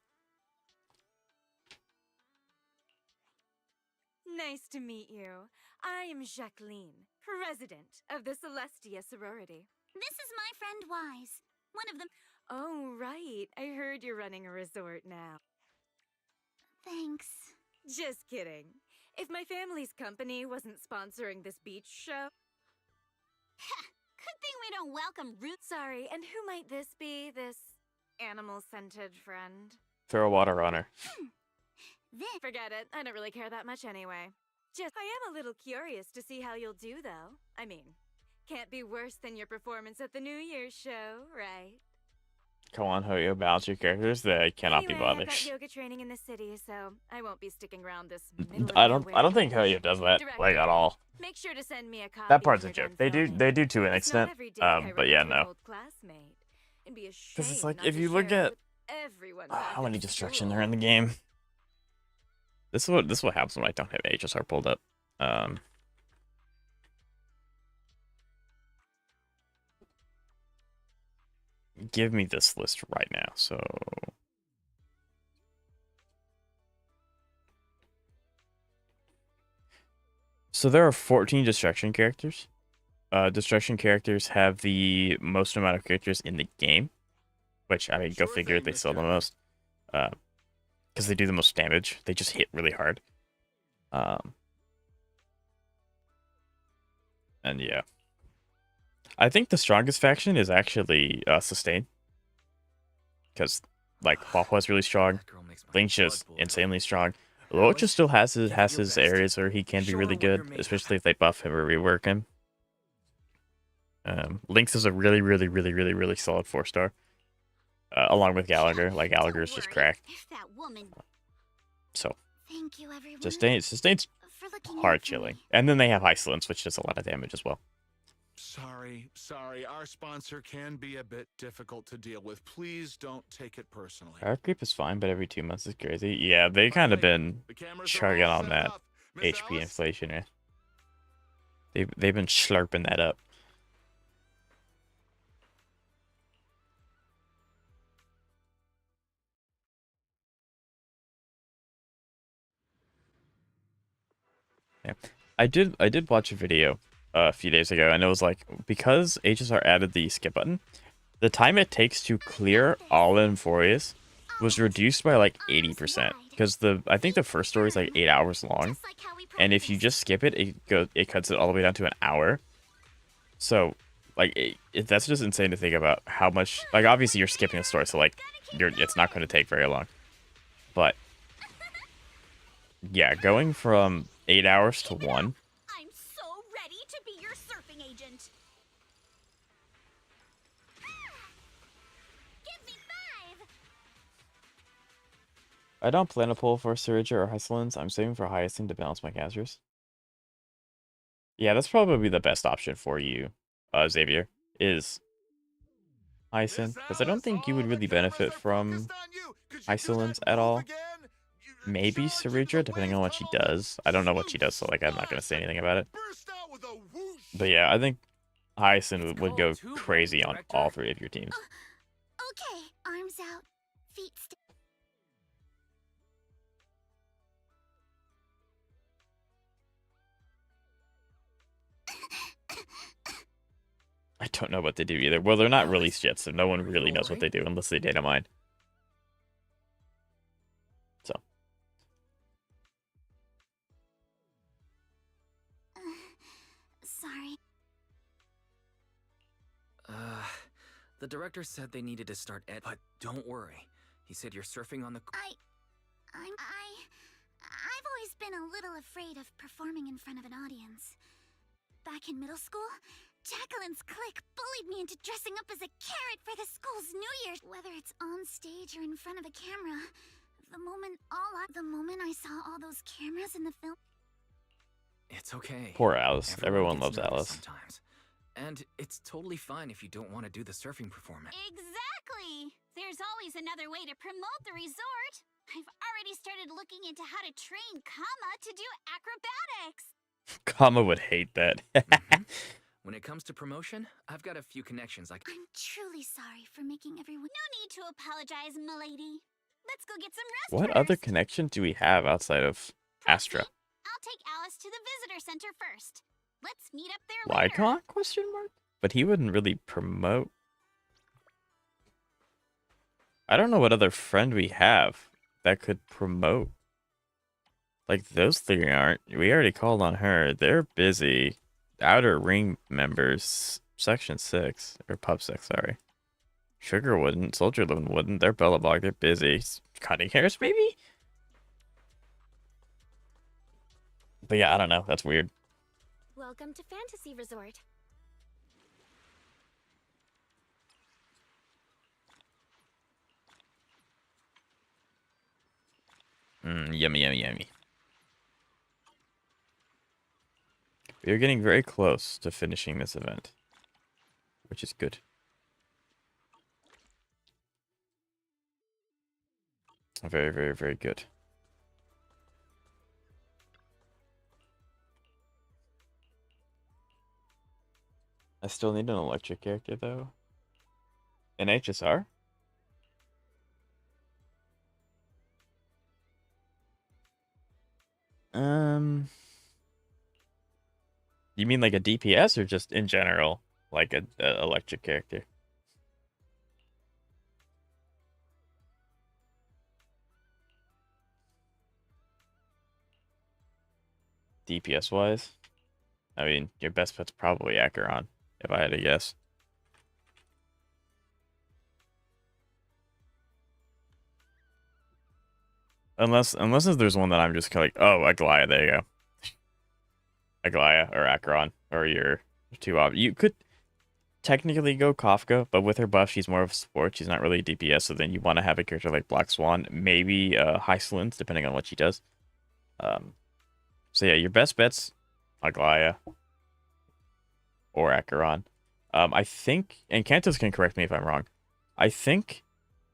Nice to meet you. I am Jacqueline, president of the Celestia sorority. this is my friend Wise. One of them. Oh, right. I heard you're running a resort now. Thanks. Just kidding. If my family's company wasn't sponsoring this beach show... Good thing we don't welcome Root. Sorry, and who might this be, this animal-scented friend? Throw water on her. This. Forget it. I don't really care that much anyway. I am a little curious to see how you'll do, though. I mean, can't be worse than your performance at the New Year's show, right? Come on, Hoyo, balance your characters. They cannot Anyway, be bothered. I've got yoga training in the city, so I won't be sticking around this middle of I nowhere don't think village. Hoyo does that Director, like at all. Make sure to send me a copy. That part's a if you're joke. done They do filming. to an It's not extent. every day I But run yeah, into an no. old classmate. It'd be a Because it's shame like not if to you look share at with everyone how back many at destruction school. there in the game. This is what happens when I don't have HSR pulled up. Give me this list right now. So there are 14 destruction characters. Destruction characters have the most amount of characters in the game, which I mean, go Sure figure, thing, they sell the mister. most. Because they do the most damage. They just hit really hard. And yeah. I think the strongest faction is actually Sustain. Because, like, Waffle is really strong. That girl makes my Link's blood just boil. insanely strong. Alice, Locha still has give it his your best. areas where he can be Show really her what you're good, made of. especially if they buff him or rework him. Lynx is a really solid 4-star. Along with Gallagher. Like, Gallagher is Don't just worry. cracked. If that woman. So, Thank you, everyone. Sustain's for looking hard out for chilling. me. And then they have Isolence, which does a lot of damage as well. Sorry. Our sponsor can be a bit difficult to deal with. Please don't take it personally. Power creep is fine, but every 2 months is crazy. Yeah, they kind of been The cameras are chugging all on set that up. Miss HP Alice? inflation. They've been slurping that up. Yeah, I did watch a video a few days ago, and it was like, because HSR added the skip button, the time it takes to clear all Inforius was reduced by like 80%. Because I think the first story is like 8 hours long, Just like how we and if you practiced. just skip it, it cuts it all the way down to an hour. So like that's just insane to think about how much. Like obviously you're skipping the story, so like it's not going to take very long. But yeah, going from 8 hours to 1. I'm so ready to be your surfing agent. Give me 5. I don't plan to pull for Syringa or Hysselins. I'm saving for Hyacinth to balance my casters. Yeah, that's probably the best option for you, Xavier, is Hyacinth, because I don't think you would really benefit from Hysselins at all. Maybe Syringa, depending on what she does. I don't know what she does, so like I'm not going to say anything about it. But yeah, I think Hyacinth would go crazy on all 3 of your teams. Okay, arms out, feet still. I don't know what they do either. Well, they're not released yet, so no one really knows what they do unless they data mine. So. Sorry. The director said they needed to start but don't worry. He said you're surfing on the... I've always been a little afraid of performing in front of an audience. Back in middle school, Jacqueline's clique bullied me into dressing up as a carrot for the school's New Year's. Whether it's on stage or in front of a camera, the moment I saw all those cameras in the film... It's okay. Poor Alice. Everyone gets loves nervous Alice. Sometimes. And it's totally fine if you don't want to do the surfing performance. Exactly! There's always another way to promote the resort. I've already started looking into how to train Kama to do acrobatics. Kama would hate that. When it comes to promotion, I've got a few connections I can... I'm truly sorry for making everyone... No need to apologize, milady. Let's go get some rest What first. other connection do we have outside of Astra? I'll take Alice to the visitor center first. Let's meet up there later. Lycon? Question mark? But he wouldn't really promote. I don't know what other friend we have that could promote. Like those 3 aren't. We already called on her. They're busy. Outer Ring members, Section 6 or Pub 6, sorry. Sugar wouldn't. Soldier Living wouldn't. They're Bellabog. They're busy. Cutting hairs, maybe. But yeah, I don't know. That's weird. Welcome to Fantasy Resort. Yummy, yummy, yummy. We are getting very close to finishing this event, which is good. Very, very, very good. I still need an electric character, though. An HSR? You mean like a DPS or just in general, like a electric character? DPS wise, I mean, your best bet's probably Acheron, if I had to guess. Unless there's one that I'm just kind of like, oh, Aglaya, there you go. Aglaya or Acheron or your 2 op. You could technically go Kafka, but with her buff, she's more of a support. She's not really DPS, so then you want to have a character like Black Swan, maybe Hyslins, depending on what she does. So yeah, your best bet's Aglaya or Acheron. I think, and Kantos can correct me if I'm wrong, I think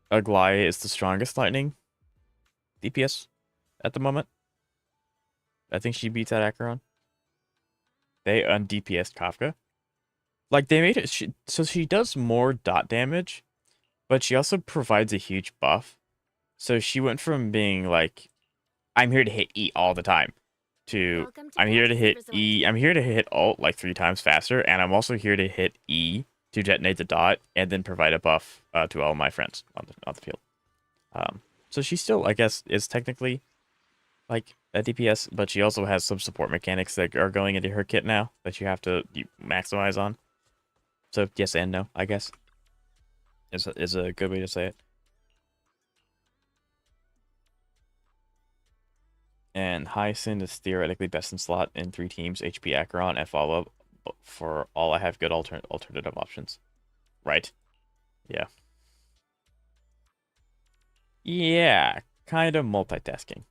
Aglaya is the strongest lightning DPS at the moment. I think she beats out Acheron. They un-DPS'd Kafka. Like, they made it... So she does more dot damage, but she also provides a huge buff. So she went from being like, I'm here to hit E all the time, to I'm here to hit E. I'm here to hit alt like 3 times faster, and I'm also here to hit E to detonate the dot, and then provide a buff to all my friends on the field. So she still, I guess, is technically like a DPS, but she also has some support mechanics that are going into her kit now that you have to maximize on. So yes and no, I guess, is a good way to say it. And Hyacinth is theoretically best in slot in 3 teams, HP Acheron, and follow up for all I have good alternative options. Right? Yeah. Yeah, kind of multitasking.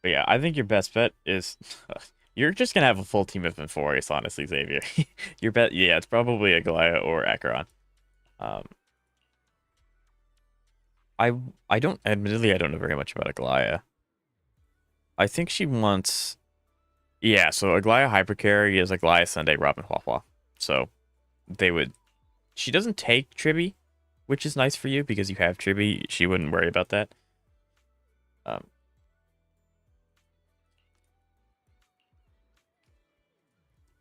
But yeah, I think your best bet is you're just gonna have a full team of Inforius, honestly, Xavier. Your bet, yeah, it's probably a Aglaya or Acheron. Um, I I don't admittedly I don't know very much about Aglaya. I think she wants yeah, so Aglaya Hypercarry is Aglaya Sunday Robin Hua. So they would she doesn't take Tribby, which is nice for you because you have Tribby. She wouldn't worry about that. Um,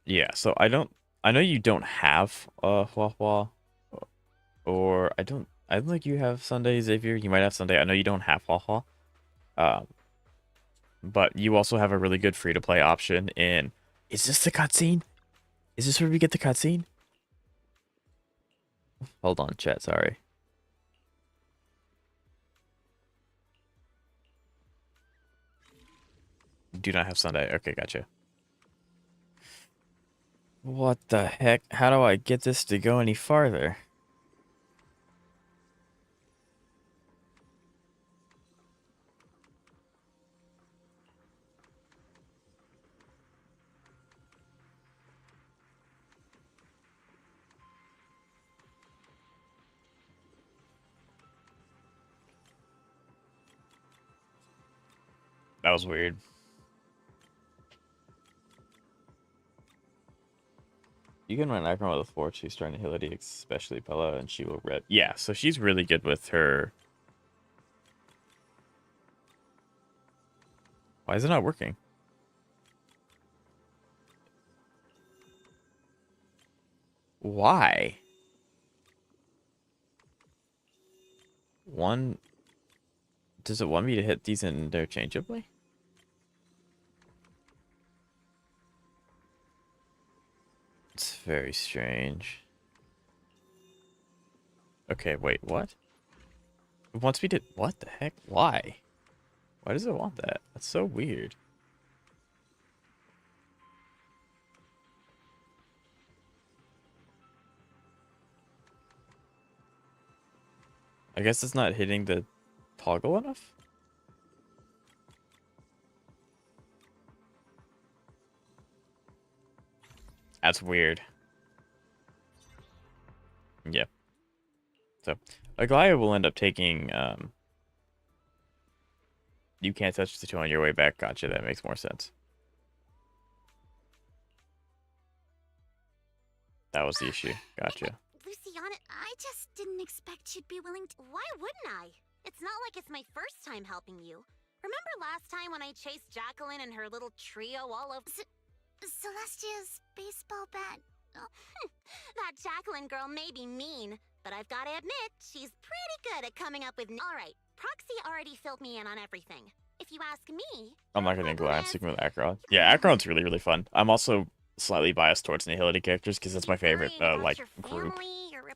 yeah, so I know you don't have Hua, or I don't think you have Sunday, Xavier. You might have Sunday. I know you don't have Hua. Um, but you also have a really good free to play option in. Is this the cutscene? Is this where we get the cutscene? Hold on, chat. Sorry. Do not have Sunday. Okay, gotcha. What the heck? How do I get this to go any farther? That was weird. You can run Acheron with a Forge. She's trying to heal it, especially Bella, and she will red. Yeah, so she's really good with her. Why is it not working? Why? One. Does it want me to hit these interchangeably? It's very strange. Okay, wait, what? It wants me to... What the heck? Why? Why does it want that? That's so weird. I guess it's not hitting the toggle enough? That's weird. Yep. So, Aglaya will end up taking, you can't touch the 2 on your way back. Gotcha, that makes more sense. That was the issue. Gotcha. Luciana, I just didn't expect you'd be willing to. Why wouldn't I? It's not like it's my first time helping you. Remember last time when I chased Jacqueline and her little trio all over... Celestia's baseball bat. Oh. That Jacqueline girl may be mean, but I've got to admit, she's pretty good at coming up with... Alright, Proxy already filled me in on everything. If you ask me... I'm not gonna go. I'm sticking with Acheron. Yeah, Acheron's really, really fun. I'm also slightly biased towards Nihility characters because that's my favorite, like, group.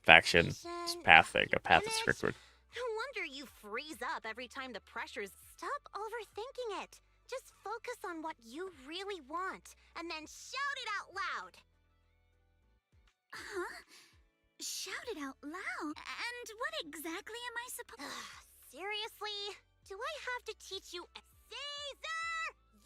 Faction. Path thing. A path is Scriptward. No wonder you freeze up every time the pressure's... Stop overthinking it. Just focus on what you really want, and then shout it out loud. Huh? Shout it out loud? And what exactly am I supposed... Seriously? Do I have to teach you... Caesar!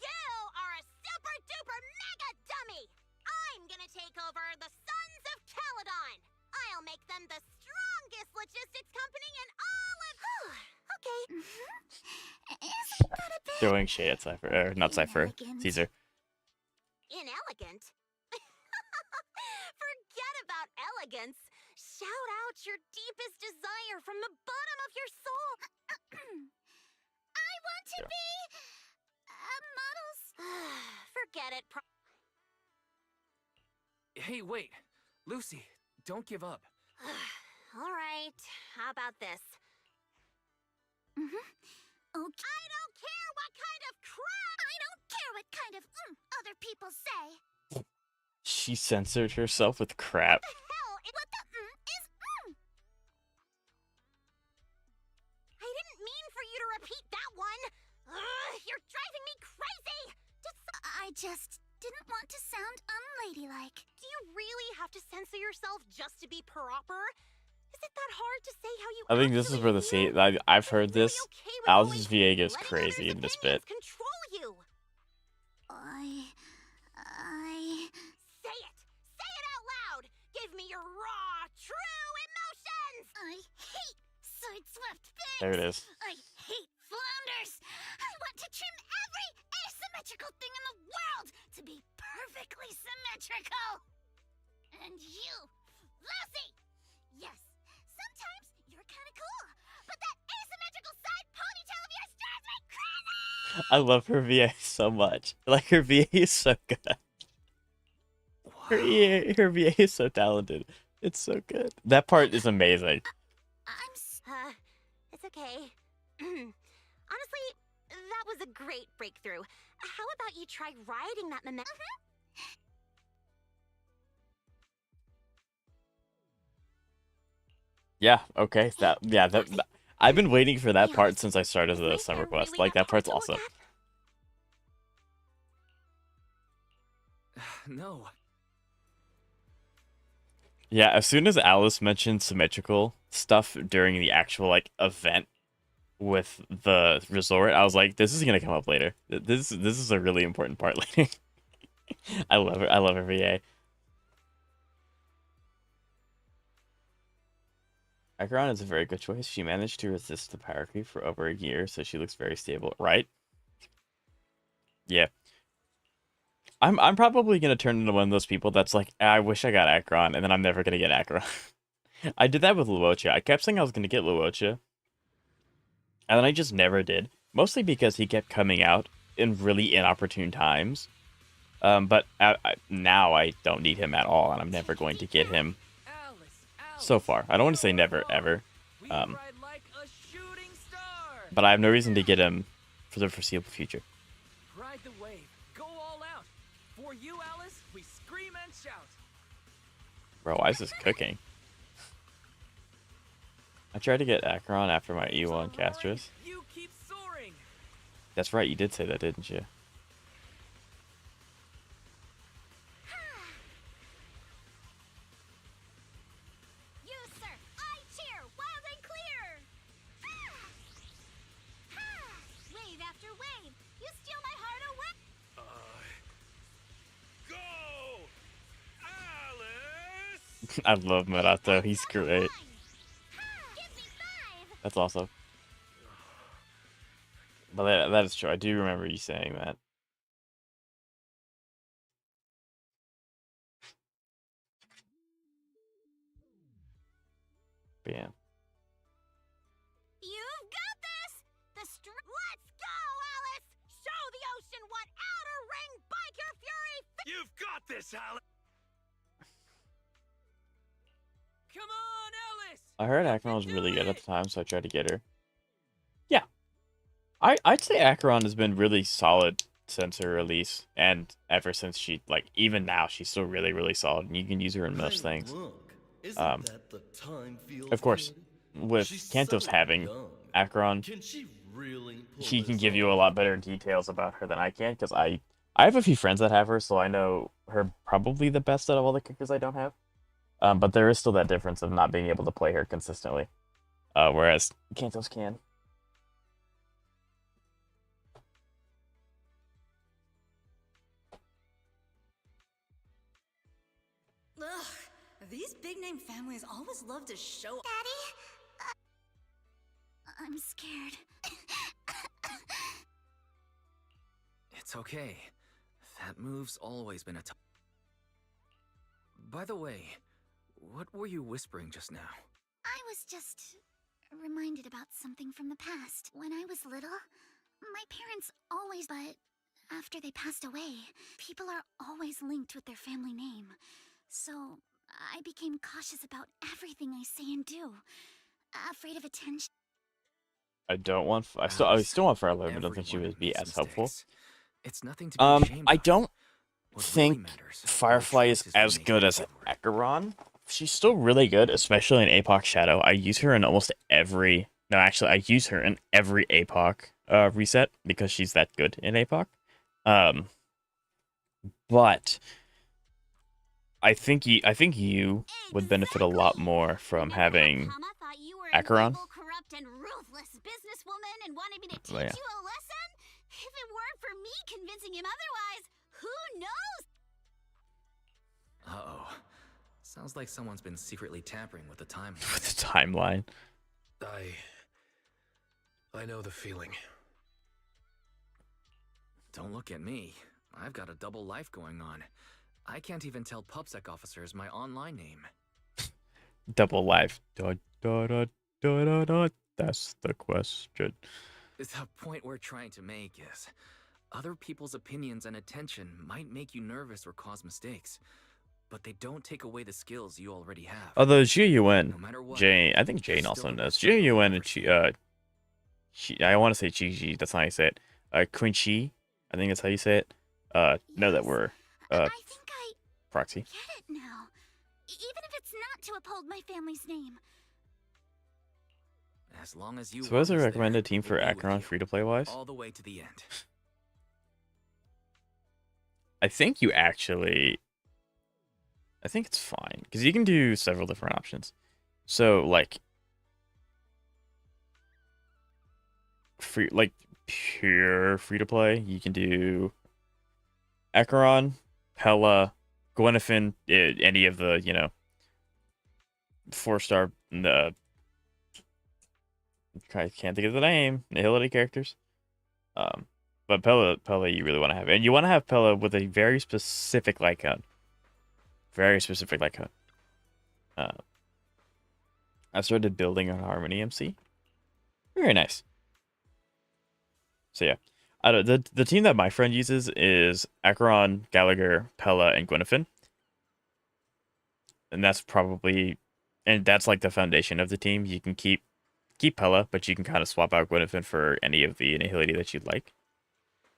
You are a super-duper mega dummy! I'm gonna take over the Sons of Caledon! I'll make them the strongest logistics company in all of... Okay. Isn't that a bit... Throwing shade at Cypher. Or not Cypher. Inelegant. Caesar. Inelegant? Forget about elegance. Shout out your deepest desire from the bottom of your soul. I want to be... models... Forget it. Hey, wait. Lucy, don't give up. All right. How about this? Okay. I don't care what kind of crap... I don't care what kind of other people say. She censored herself with crap. Hell, what the is I didn't mean for you to repeat that one. Ugh, you're driving me crazy. I just didn't want to sound unladylike. Do you really have to censor yourself just to be proper? Is it that hard to say how you I think this is where the feel? I've heard Really this. okay with Alice's always VA goes letting crazy others' in this opinions bit. Control you. Say it. Say it out loud. Give me your raw, true emotions. I hate sideswept things. There it is. I hate flounders. I want to trim every asymmetrical thing in the world to be perfectly symmetrical. And you, Lucy. Yes, sometimes you're kind of cool, but that asymmetrical side ponytail of yours drives me crazy. I love her VA so much. Like, her VA is so good. Her VA is so talented. It's so good. That part is amazing. It's okay. Honestly, that was a great breakthrough. How about you try riding that momentum? Yeah, okay. I've been waiting for that part since I started the summer quest. Like, that part's awesome. No. Yeah, as soon as Alice mentioned symmetrical stuff during the actual, like, event with the resort, I was like, this is gonna come up later. This is a really important part later. I love her. I love her VA. Acheron is a very good choice. She managed to resist the power creep for over a year, so she looks very stable, right? Yeah. I'm probably gonna turn into one of those people that's like, I wish I got Acheron, and then I'm never gonna get Acheron. I did that with Luocha. I kept saying I was gonna get Luocha, and then I just never did. Mostly because he kept coming out in really inopportune times. But now I don't need him at all, and I'm never going to get him. So far, I don't want to say never ever. But I have no reason to get him for the foreseeable future. Ride the wave. Go all out. For you, Alice, we scream and shout. Bro, why is this cooking? I tried to get Acheron after my E1 Castris. You keep soaring. That's right, you did say that, didn't you? You, sir, I cheer, wild and clear. Wave after wave, you steal my heart away. Go! Alice! I love Murato, he's great. That's awesome. But that is true, I do remember you saying that. Bam. You've got this! Let's go, Alice! Show the ocean what outer ring biker fury You've got this, Alice! Come on, Alice! I heard Acheron was really good at the time, so I tried to get her. Yeah. I'd say Acheron has been really solid since her release, and ever since she, like, even now, she's still really, really solid, and you can use her in most things. Of course, with Kantos having Acheron, he can give you a lot better details about her than I can, because I have a few friends that have her, so I know her probably the best out of all the characters I don't have. But there is still that difference of not being able to play her consistently, whereas Kantos can. Ugh, these big-name families always love to show off. Daddy? I'm scared. It's okay. That move's always been a tough. By the way, what were you whispering just now? I was just reminded about something from the past. When I was little, my parents always, but after they passed away, people are always linked with their family name. So I became cautious about everything I say and do. Afraid of attention. I still want Fire Love, but I don't think she would be as helpful. It's nothing to be ashamed of. I don't What really think matters are the Firefly is choices we as make good as afterward. Acheron. She's still really good, especially in APOC Shadow. I use her in almost every. No, actually, I use her in every APOC reset because she's that good in APOC. But I think you would benefit a lot more from Remember how having Kama thought you were an Acheron. evil, corrupt, and ruthless businesswoman and wanted me to teach Oh, yeah. you a lesson? If it weren't for me convincing him otherwise, who knows? Uh-oh. Sounds like someone's been secretly tampering with the timeline. With the timeline. I know the feeling. Don't look at me. I've got a double life going on. I can't even tell PubSec officers my online name. Double life. Da, da, da, da, da, da. That's the question. The point we're trying to make is, other people's opinions and attention might make you nervous or cause mistakes, but they don't take away the skills you already have. Although Jiayuan, No matter what, Jane, I think you're Jane still also the knows. best version Jiayuan of and yourself. I want to say Chi. That's not how you say it. Queen Chi, I think that's how you say it. Know that Yes. we're I think I proxy. get it now. Even if it's not to uphold my family's name. As long as you So what is the want us recommended there, team for we'll be with Acheron you, free to play wise? all the way to the end. I think it's fine because you can do several different options. So like pure free to play, you can do Acheron, Pella, Gwenfin, any of the 4-star. I can't think of the name. Nihility characters. But Pella, you really want to have, and you want to have Pella with a very specific icon. Very specific icon. I started building on Harmony MC. Very nice. So yeah, the team that my friend uses is Acheron, Gallagher, Pella, and Gwenfin. And that's like the foundation of the team. You can keep Pella, but you can kind of swap out Gwenfin for any of the Nihility that you'd like.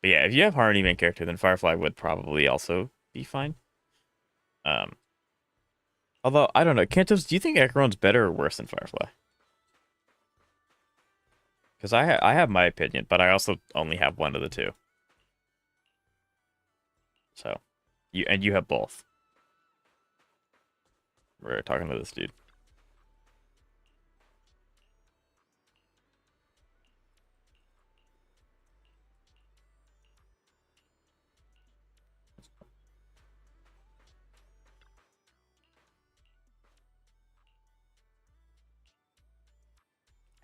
But yeah, if you have Harmony main character, then Firefly would probably also be fine. Although I don't know, Kantos, do you think Acheron's better or worse than Firefly? Because I have my opinion, but I also only have one of the two. So, you have both. We're talking to this dude.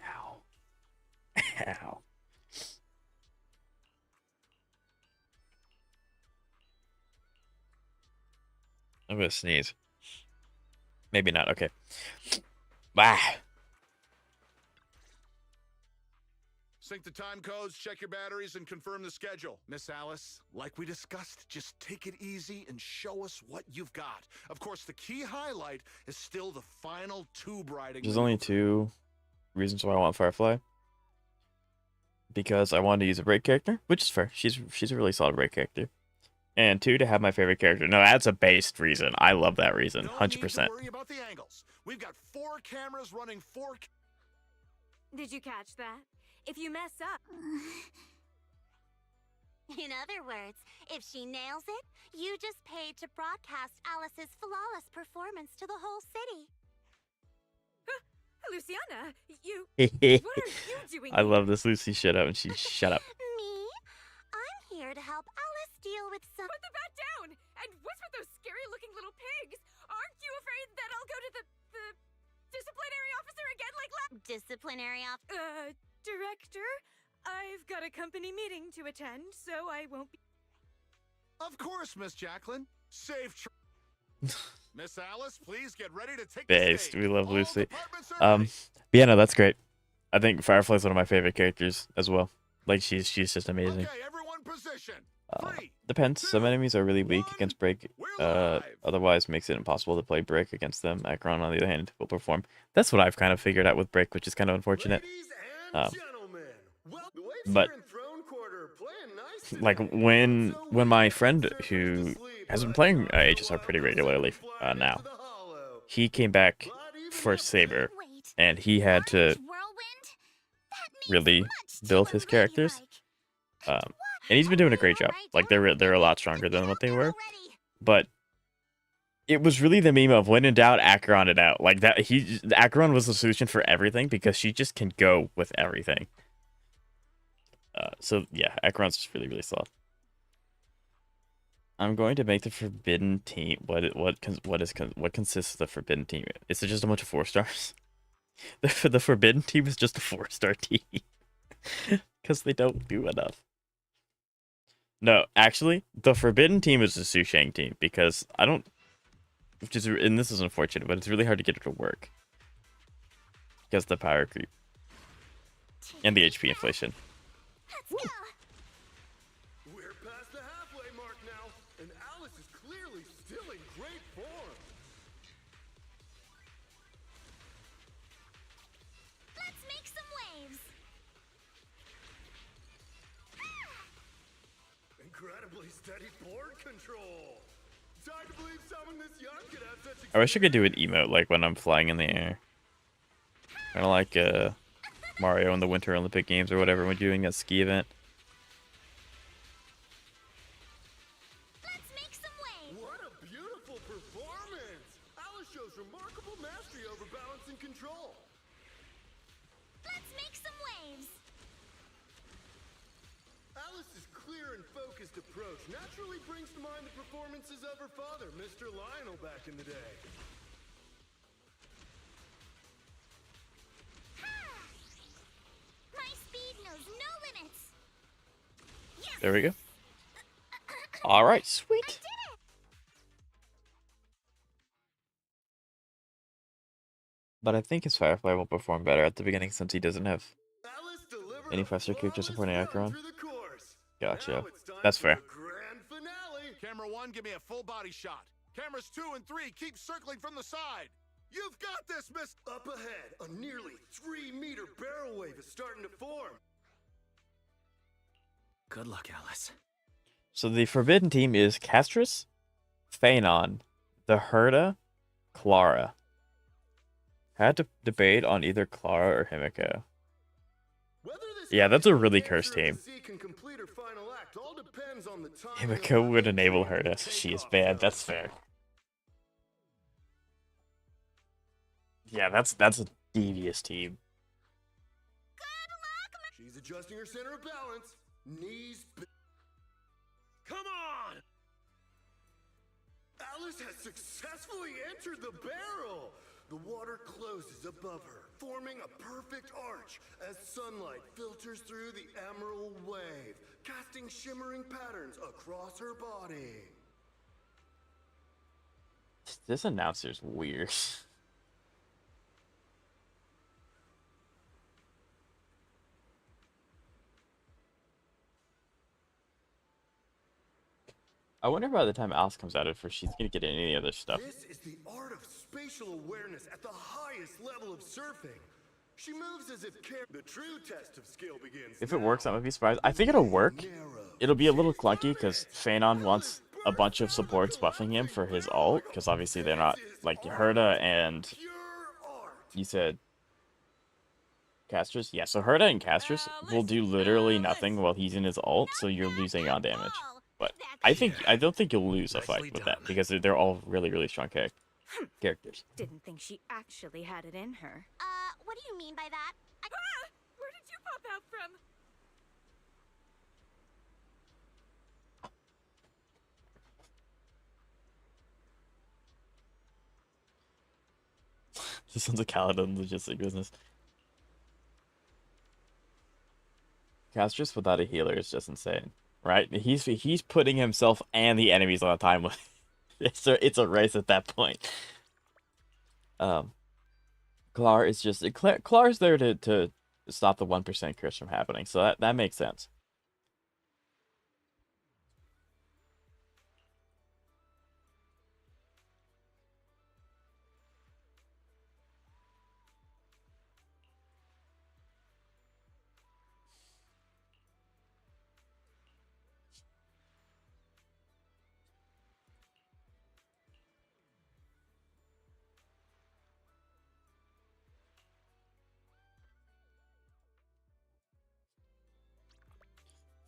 Ow. Ow. I'm gonna sneeze. Maybe not. Okay. Bah. Sync the time codes, check your batteries, and confirm the schedule. Miss Alice, like we discussed, just take it easy and show us what you've got. Of course, the key highlight is still the final tube riding. There's only two reasons why I want Firefly. Because I wanted to use a break character, which is fair. She's a really solid break character. And 2, to have my favorite character. No, that's a based reason. I love that reason. 100%. No need to worry about the angles. We've got 4 cameras running 4. Did you catch that? If you mess up, In other words, if she nails it, you just paid to broadcast Alice's flawless performance to the whole city. Luciana, what are you doing? I love this. Lucy, shut up. And she shut up. Me? I'm here to help Alice deal with some. Put the bat down! And what's with those scary-looking little pigs? Aren't you afraid that I'll go to the disciplinary officer again like last? Disciplinary Director? I've got a company meeting to attend, so I won't be. Of course, Miss Jacqueline. Safe. Miss Alice, please get ready to take Based. the stage. We love All Lucy. departments are ready. But yeah, no, that's great. I think Firefly's one of my favorite characters as well. Like she's just amazing. Okay, everyone position. 3, Depends. Some 2, enemies are really weak 1, against break. we're live. Otherwise makes it impossible to play break against them. Acheron, on the other hand, will perform. That's what I've kind of figured out with break, which is kind of unfortunate. Ladies and gentlemen, well, the waves but- here in Throne Quarter playing nice like when my friend who has been playing HSR pretty regularly now, he came back for Saber, Wait, and he had to Orange Whirlwind? That name's really much too build his characters. unladylike. And he's been doing a great job. Alright, Like alright, they're a lot Vicky, stronger just than get what out they there were. already. But it was really the meme of when in doubt, Acheron it out. Like that, Acheron was the solution for everything because she just can go with everything. So yeah, Acheron's just really really solid. I'm going to make the Forbidden Team. What consists of the Forbidden Team? Is it just a bunch of 4-stars? The Forbidden Team is just a 4-star team because they don't do enough. No, actually, the Forbidden Team is the Sushang team because I don't. Which is, and this is unfortunate, but it's really hard to get it to work because of the power creep and the HP inflation. Let's go. We're past the halfway mark now, and Alice is clearly still in great form. Let's make some waves. Incredibly steady board control. It's hard to believe someone this young could have such. I wish I could do an emote like when I'm flying in the air, kind of like Mario in the Winter Olympic Games or whatever when doing a ski event. Let's make some waves. What a beautiful performance! Alice shows remarkable mastery over balance and control. Let's make some waves. Alice's clear and focused approach naturally brings to mind the performances of her father, Mr. Lionel, back in the day. My speed knows no limits. Yes. There we go. All right, sweet. I did it. But I think his Firefly will perform better at the beginning since he doesn't have Alice delivered any a faster characters supporting flawless run Acheron. through the course. Gotcha. Now it's time That's for fair. the grand finale. Camera 1, give me a full body shot. Cameras 2 and 3, keep circling from the side. You've got this, Miss. Up ahead, a nearly 3-meter barrel wave is starting to form. Good luck, Alice. So the Forbidden Team is Castris, Phanon, the Herda, Clara. Had to debate on either Clara or Himiko. Whether this Yeah, that's a graceful really dancer cursed of the team. sea can complete her final act all depends on the timing of Himiko her would entry enable into Herda, the so she is takeoff bad. zone. That's fair. Yeah, that's a devious team. She's adjusting her center of balance. Knees. Come on! Alice has successfully entered the barrel. The water closes above her, forming a perfect arch as sunlight filters through the emerald wave, casting shimmering patterns across her body. This announcer's weird. I wonder by the time Alice comes out if she's gonna get any other stuff. This is the art of spatial awareness at the highest level of surfing. She moves as if the true test of skill begins. If it works, I'm gonna be surprised. I think it'll work. It'll be a little clunky because Phanon wants a bunch of supports buffing him for his ult, because obviously they're not like Herda and you said Castris. Yeah, so Herda and Castris will do literally nothing while he's in his ult, so you're losing on damage. But I don't think you'll lose a fight with that because they're all really really strong characters. Didn't think she actually had it in her. What do you mean by that? Where did you pop out from? This sounds like Caledon logistic business. Castris without a healer is just insane, right? He's putting himself and the enemies on a time limit. It's a race at that point. Clar is just Clar's there to stop the 1% curse from happening, so that makes sense.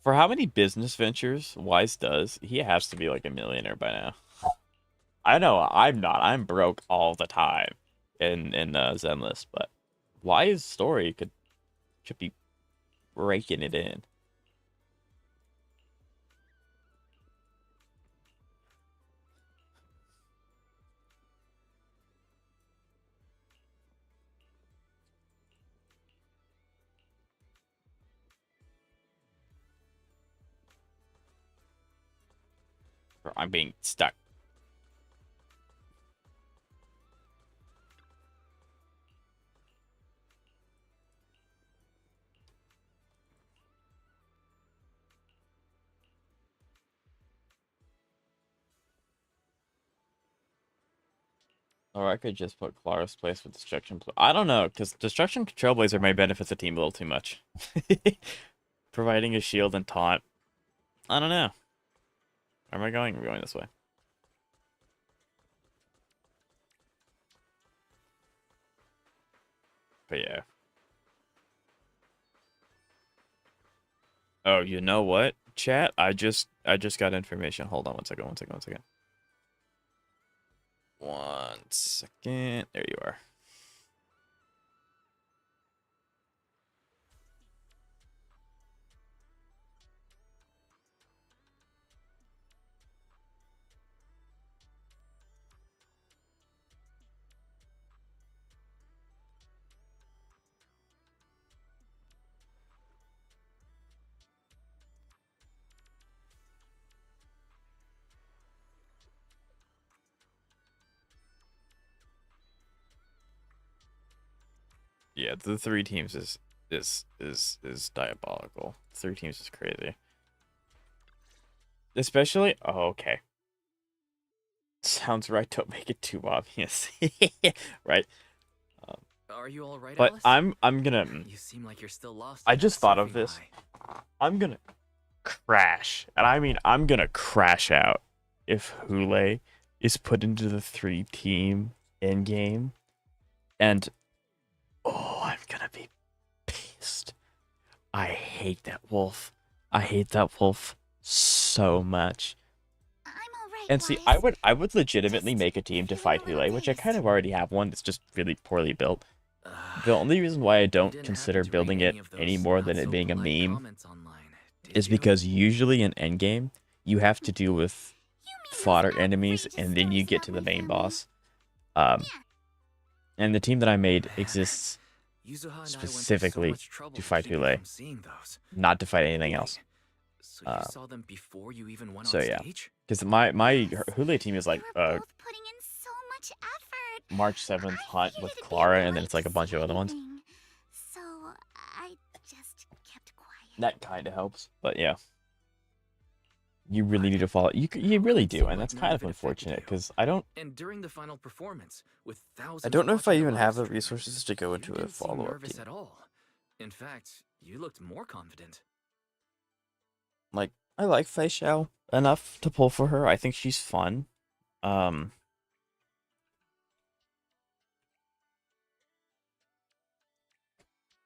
For how many business ventures Wise does, he has to be like a millionaire by now. I know I'm not. I'm broke all the time in Zenless, but Wise story should be breaking it in. Or I'm being stuck. Or I could just put Clara's place with Destruction. I don't know, because Destruction Trailblazer may benefit the team a little too much. Providing a shield and taunt. I don't know. Where am I going? We're going this way. But yeah. Oh, you know what, chat? I just got information. Hold on one second. One second. There you are. Yeah, the 3 teams is diabolical. 3 teams is crazy. Especially, oh, okay. Sounds right. Don't make it too obvious, right? Are you all right, But Alice? I'm gonna. You seem like you're still lost. I in just that thought of surfing this. high. I'm gonna crash, and I mean I'm gonna crash out if Hule is put into the 3-team in game, and oh, I'm gonna be pissed. I hate that wolf. I hate that wolf so much. I'm alright, And see, Wise. I would legitimately Just make a team to feeling fight a little Hule, which I kind dazed. of already have one that's just really poorly built. The only reason why I You don't didn't consider happen to read building it any of any those more than it being a not-so-polite meme comments online, did is you? because usually in endgame, you have to deal with You mean those fodder enemies outrageous and then you stories get about to the my main family? boss. And the team that I made Man, exists Yuzuha and I went through so specifically much trouble to fight keep you Hule, from seeing those. not to fight anything Wait, else. so you saw them before you even went So on yeah, stage? because my Yes. Hule team is We like were both putting in so much effort. March 7th I Hunt figured with it'd be Clara, and then impolite it's like to a bunch say of other ones. anything. So I just kept quiet. That kind of helps, but yeah. You really need to follow. You really do, and that's kind of unfortunate because And during the final performance, with thousands I don't know if I watching even on have live the stream, resources to go you into a didn't seem follow-up nervous team. at all. In fact, you looked more confident. Like, I like Fei Xiao enough to pull for her. I think she's fun.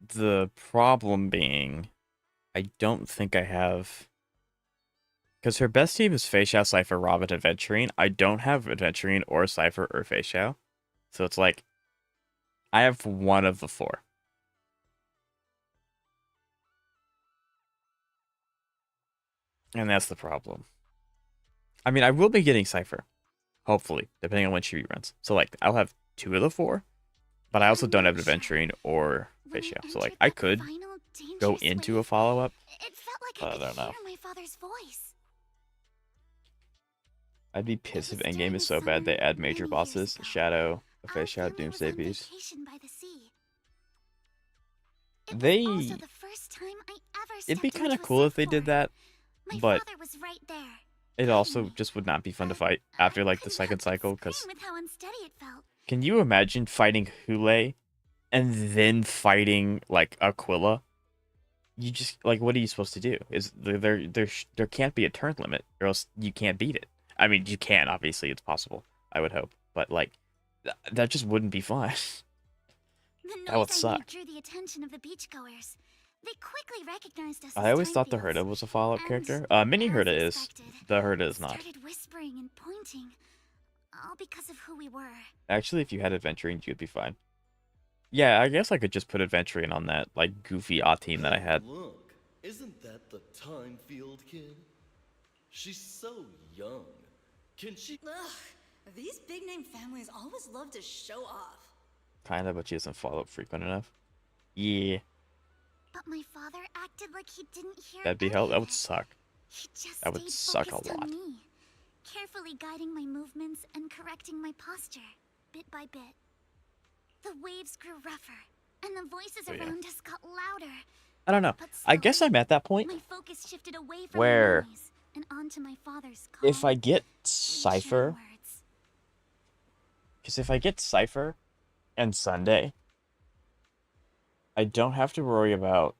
The problem being, I don't think I have, because her best team is Fei Xiao, Cypher, Robin, Adventurine. I don't have Adventurine or Cypher or Fei Xiao, so it's like I have one of the 4. And that's the problem. I mean, I will be getting Cypher, hopefully, depending on when she reruns. So, like, I'll have 2 of the 4, but I also don't have Adventurine or When Fei I Xiao. So, like, entered I that could final go dangerous into a wave, follow-up, it felt like but I I could don't know. hear my father's voice. I'd be pissed if It was Endgame during is the so bad they summer, add major many years bosses, ago. Shadow, Fei Our Xiao, family was Doomsday on Beast. vacation by the sea. It was They, also the first time I ever it'd be stepped kind of onto a cool if they did surfboard. that, My but father was right there. it guiding also me. just would not be fun to But fight after, I like, the couldn't second help but cycle, because scream with how unsteady it felt. can you imagine fighting Hule and then fighting, like, Aquila? You just, like, what are you supposed to do? Is there can't be a turn limit, or else you can't beat it. I mean, you can, obviously, it's possible, I would hope, but, like, that just wouldn't be fun. The That would noise I suck. made drew the attention of the beachgoers. They quickly recognized us I as always thought the Timefields, Herda was a follow-up and, character. Mini as Herda is. expected, The Herda is not. started whispering and pointing, all because of who we were. Actually, if you had Adventuring, you'd be fine. Yeah, I guess I could just put Adventuring on that, like, goofy odd team that I had. Look, isn't that the Timefield kid? She's so young. Can she? Ugh, these big name families always love to show off. Kinda, but she doesn't follow up frequent enough. Yeah, But my father acted like he didn't hear that'd be any hell. of That would it. suck. He just That would stayed suck a focused on lot. me, carefully guiding my movements and correcting my posture, bit by bit. The waves grew rougher, and the voices Oh, yeah. around us got louder. I don't know. But I guess slowly, I'm at that point my focus shifted away from where the noise and onto my father's calm, if I get reassuring Cypher, words. because if I get Cypher and Sunday, I don't have to worry about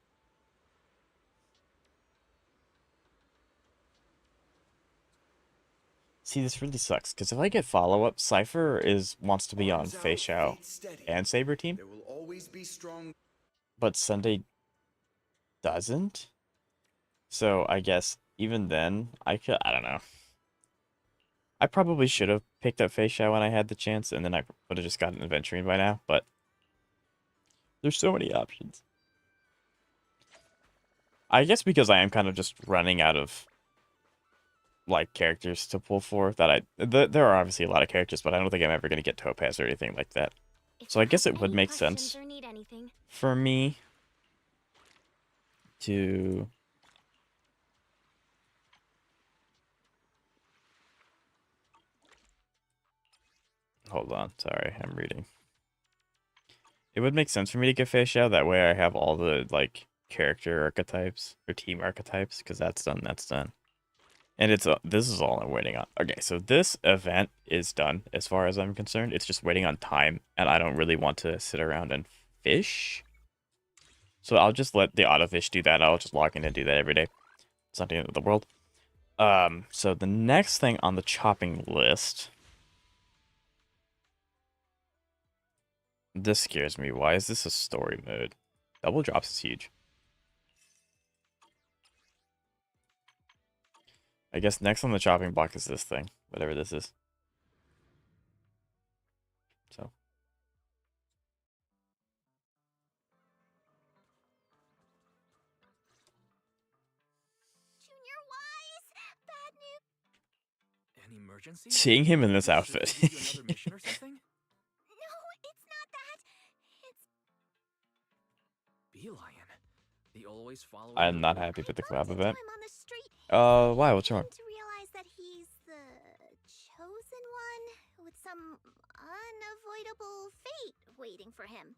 See, this really sucks, because if I get follow-up, Cypher wants to be on Fei Xiao and Saber Team, There will always be strong. but Sunday doesn't. So I guess even then, I don't know. I probably should have picked up Fei Xiao when I had the chance, and then I would have just gotten Adventuring by now, but there's so many options. I guess because I am kind of just running out of like characters to pull for that there are obviously a lot of characters, but I don't think I'm ever going to get Topaz or anything like that. So I guess it would make sense for me to hold on. Sorry, I'm reading. It would make sense for me to get Fei Xiao. That way I have all the like character archetypes or team archetypes, because that's done. That's done. And this is all I'm waiting on. Okay, so this event is done as far as I'm concerned. It's just waiting on time, and I don't really want to sit around and fish. So I'll just let the autofish do that. I'll just log in and do that every day. It's not the end of the world. So the next thing on the chopping list. This scares me. Why is this a story mode? Double drops is huge. I guess next on the chopping block is this thing, whatever this is. So. Junior Wise, bad news. An emergency? Seeing him in this outfit. Should we give you another mission or something? No, it's not that. It's Beelion. The always follower. I'm not happy with the collab bumped into event. him on the street. Why? What's wrong? To realize that he's the chosen one with some unavoidable fate waiting for him.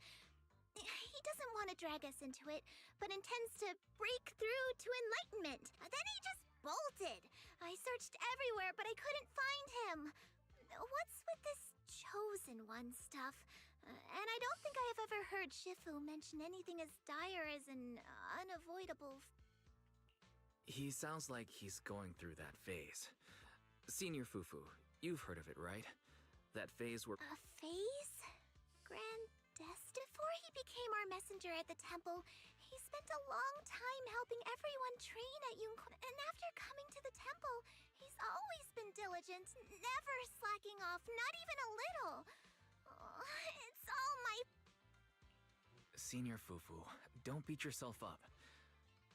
He doesn't want to drag us into it, but intends to break through to enlightenment. Then he just bolted. I searched everywhere, but I couldn't find him. What's with this chosen one stuff? And I don't think I have ever heard Shifu mention anything as dire as an unavoidable. He sounds like he's going through that phase. Senior Fufu, you've heard of it, right? That phase where... A phase? Before he became our messenger at the temple, he spent a long time helping everyone train at Yunko. And after coming to the temple, he's always been diligent, never slacking off, not even a little. It's all my... Senior Fufu, don't beat yourself up.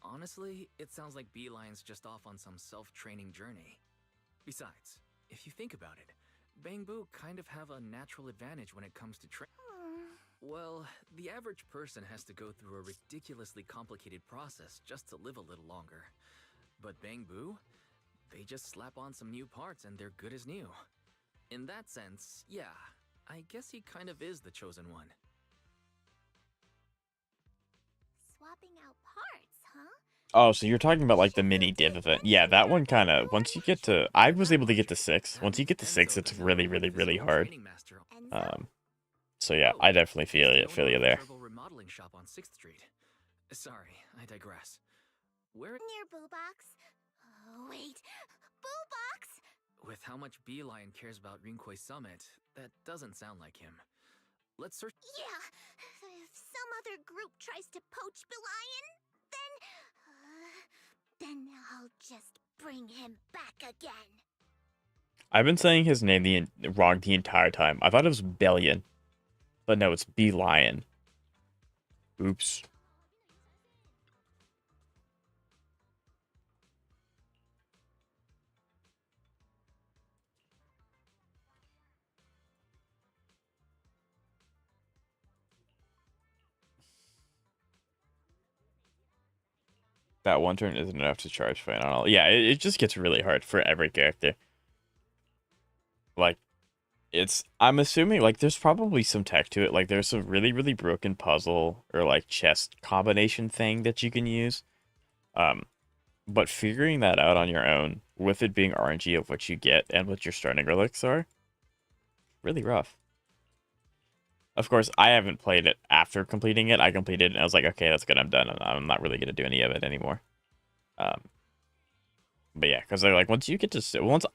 Honestly, it sounds like Beelion's just off on some self-training journey. Besides, if you think about it, Bangbu kind of have a natural advantage when it comes to Well, the average person has to go through a ridiculously complicated process just to live a little longer. But Bangbu, they just slap on some new parts and they're good as new. In that sense, yeah, I guess he kind of is the chosen one. Swapping out parts, huh? Oh, so you're talking about like the mini div event. Yeah, that one kind of, once you get to, I was able to get to 6. Once you get to 6, it's really, really, really hard. So yeah, I definitely feel you there. Remodeling shop on 6th Street. Sorry, I digress. Where Near Boo Box. Oh, wait. Boo Box? With how much Beelion cares about Rinkoi Summit, that doesn't sound like him. Let's search. Yeah. If some other group tries to poach Beelion, Then I'll just bring him back again. I've been saying his name wrong the entire time. I thought it was Bellion. But no, it's B-Lion. Oops. That one turn isn't enough to charge final. Yeah, it just gets really hard for every character. Like, I'm assuming, like, there's probably some tech to it. Like, there's some really, really broken puzzle or, like, chess combination thing that you can use. But figuring that out on your own, with it being RNG of what you get and what your starting relics are, really rough. Of course, I haven't played it after completing it. I completed it and I was like, okay, that's good, I'm done. I'm not really going to do any of it anymore. But yeah, because like once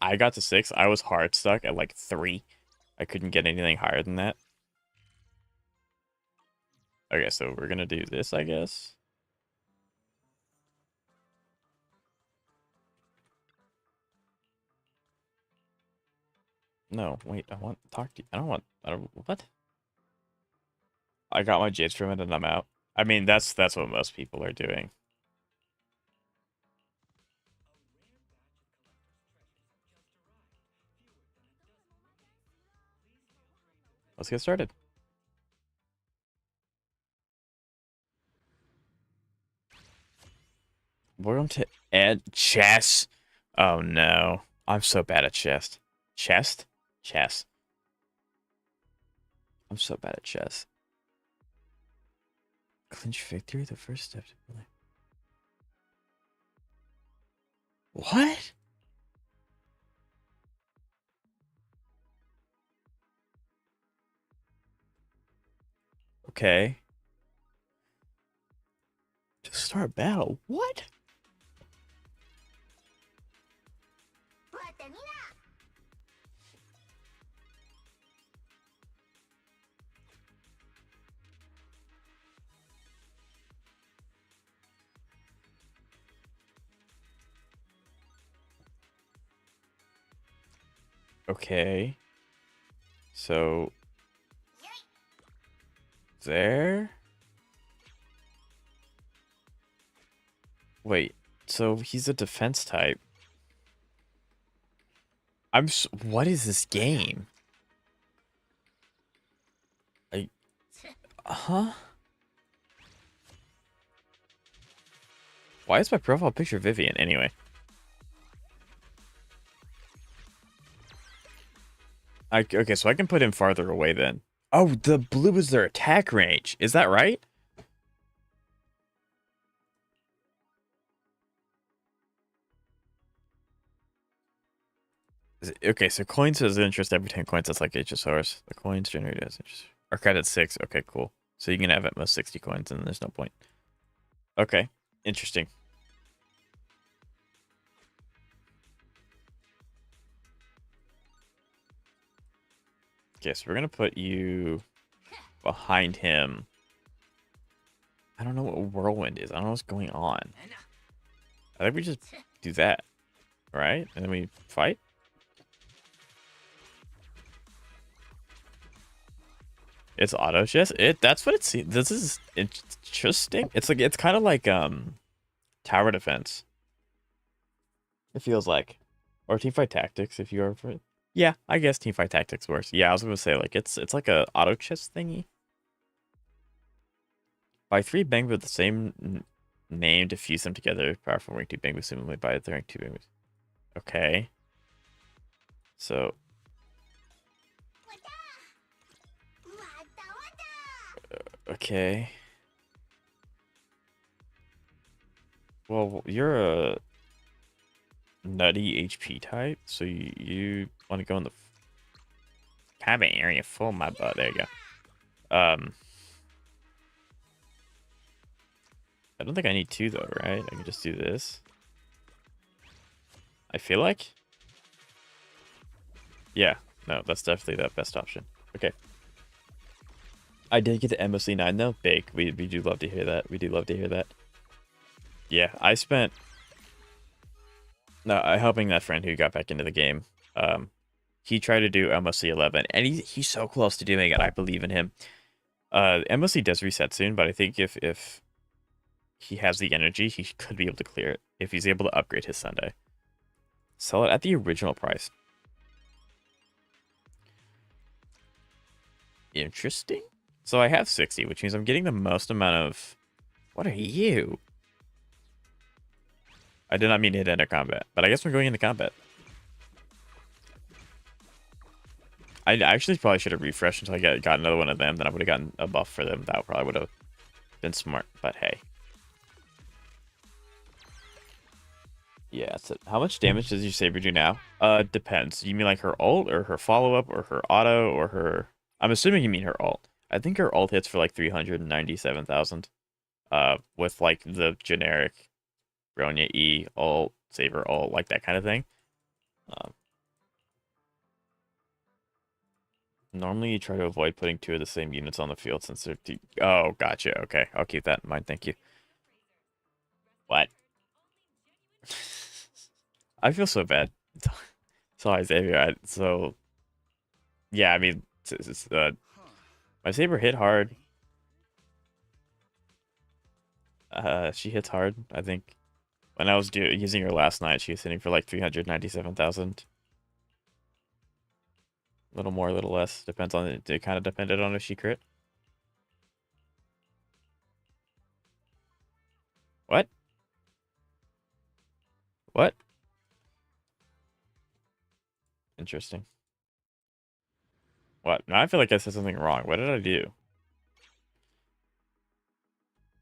I got to 6, I was hard stuck at like 3. I couldn't get anything higher than that. Okay, so we're going to do this, I guess. No, wait, I want to talk to you. I don't, what? I got my Jades from it and I'm out. I mean, that's what most people are doing. Let's get started. We're going to add chess. Oh no. I'm so bad at chess. Chess? Chess. I'm so bad at chess. Clinch victory, the first step to play. What? Okay. Just start battle. What? Okay. So there. Wait. So he's a defense type. What is this game? Huh? Why is my profile picture Vivian anyway? Okay, so I can put him farther away then. Oh, the blue is their attack range. Is that right? Okay, so coins has interest every 10 coins. That's like HSRs. The coins generated as interest. Arcade at 6. Okay, cool. So you can have at most 60 coins and there's no point. Okay, interesting. Okay, so we're going to put you behind him. I don't know what whirlwind is. I don't know what's going on. I think we just do that. Right? And then we fight? It's auto chess. That's what it seems. This is interesting. It's kind of like tower defense. It feels like, or teamfight tactics if you are for it. Yeah, I guess teamfight tactics works. Yeah, I was gonna say like it's like a auto chess thingy. Buy 3 bang with the same name to fuse them together. Powerful rank 2 bang with similarly buy the rank 2 bang. Okay. So. Okay. Well, you're a nutty HP type, so you want to go in the combat area full my butt. There you go. I don't think I need 2 though, right? I can just do this. I feel like. Yeah, no, that's definitely the best option. Okay. I did get to MOC 9 though. Big. We do love to hear that. We do love to hear that. Yeah, I spent No, helping that friend who got back into the game. He tried to do MOC 11, and he's so close to doing it. I believe in him. MOC does reset soon, but I think if he has the energy, he could be able to clear it if he's able to upgrade his Sunday. Sell it at the original price. Interesting. So I have 60, which means I'm getting the most amount of... What are you? I did not mean to hit enter combat, but I guess we're going into combat. I actually probably should have refreshed until I got another one of them. Then I would have gotten a buff for them. That probably would have been smart, but hey. Yeah, that's it. How much damage does your Saber do now? Depends. You mean like her ult, or her follow-up, or her auto, or her... I'm assuming you mean her ult. I think her ult hits for like 397,000. With like the generic Bronya E ult, Saber ult, like that kind of thing. Normally you try to avoid putting two of the same units on the field since they're... Oh, gotcha. Okay, I'll keep that in mind. Thank you. What? I feel so bad. So Xavier. So yeah, I mean, my Saber hit hard. She hits hard. I think when I was using her last night, she was hitting for like 397,000. A little more, a little less. Depends on it. It kind of depended on if she crit. What? What? Interesting. What? Now I feel like I said something wrong. What did I do?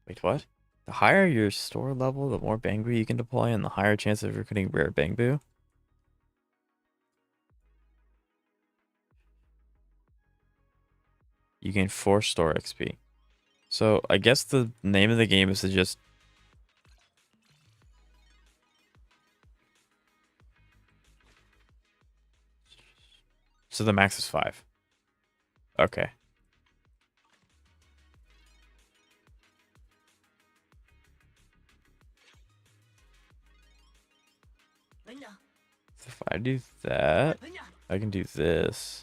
Wait, what? The higher your store level, the more Bangbu you can deploy, and the higher chance of recruiting rare Bangbu. You gain 4 store XP. So I guess the name of the game is to just... So the max is 5. Okay. So if I do that, I can do this.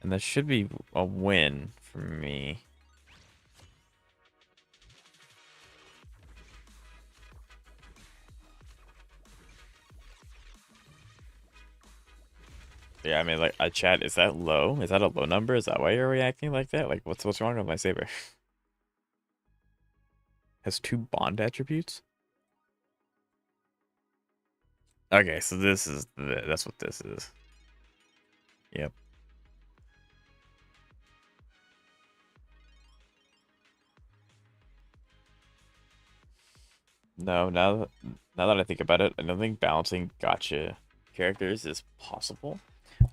And that should be a win for me. Yeah, I mean, like, chat, is that low? Is that a low number? Is that why you're reacting like that? Like, what's wrong with my Saber? Has 2 bond attributes? Okay, so this is... That's what this is. Yep. No, now that I think about it, I don't think balancing gotcha characters is possible.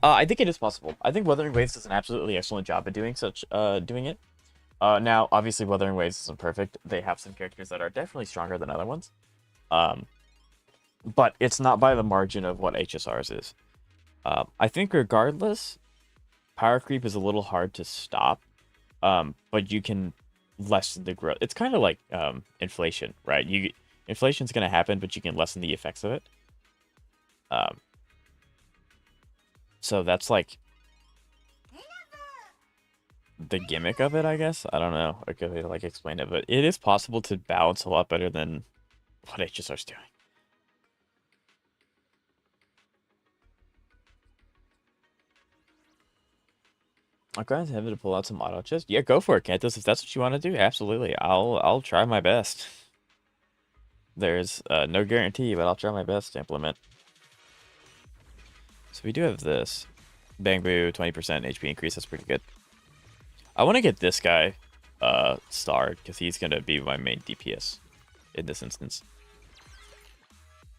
I think it is possible. I think Wuthering Waves does an absolutely excellent job at doing it. Now, obviously, Wuthering Waves isn't perfect. They have some characters that are definitely stronger than other ones. But it's not by the margin of what HSR's is. I think regardless, power creep is a little hard to stop. But you can lessen the growth. It's kind of like inflation, right? Inflation's going to happen, but you can lessen the effects of it. So that's like the gimmick of it, I guess. I don't know. I could like explain it, but it is possible to balance a lot better than what HSR's doing. I'm going to have to pull out some auto chest. Yeah, go for it, Cantus. If that's what you want to do, absolutely. I'll try my best. There's no guarantee, but I'll try my best to implement. So we do have this. Bangbu, 20% HP increase. That's pretty good. I want to get this guy starred because he's going to be my main DPS in this instance.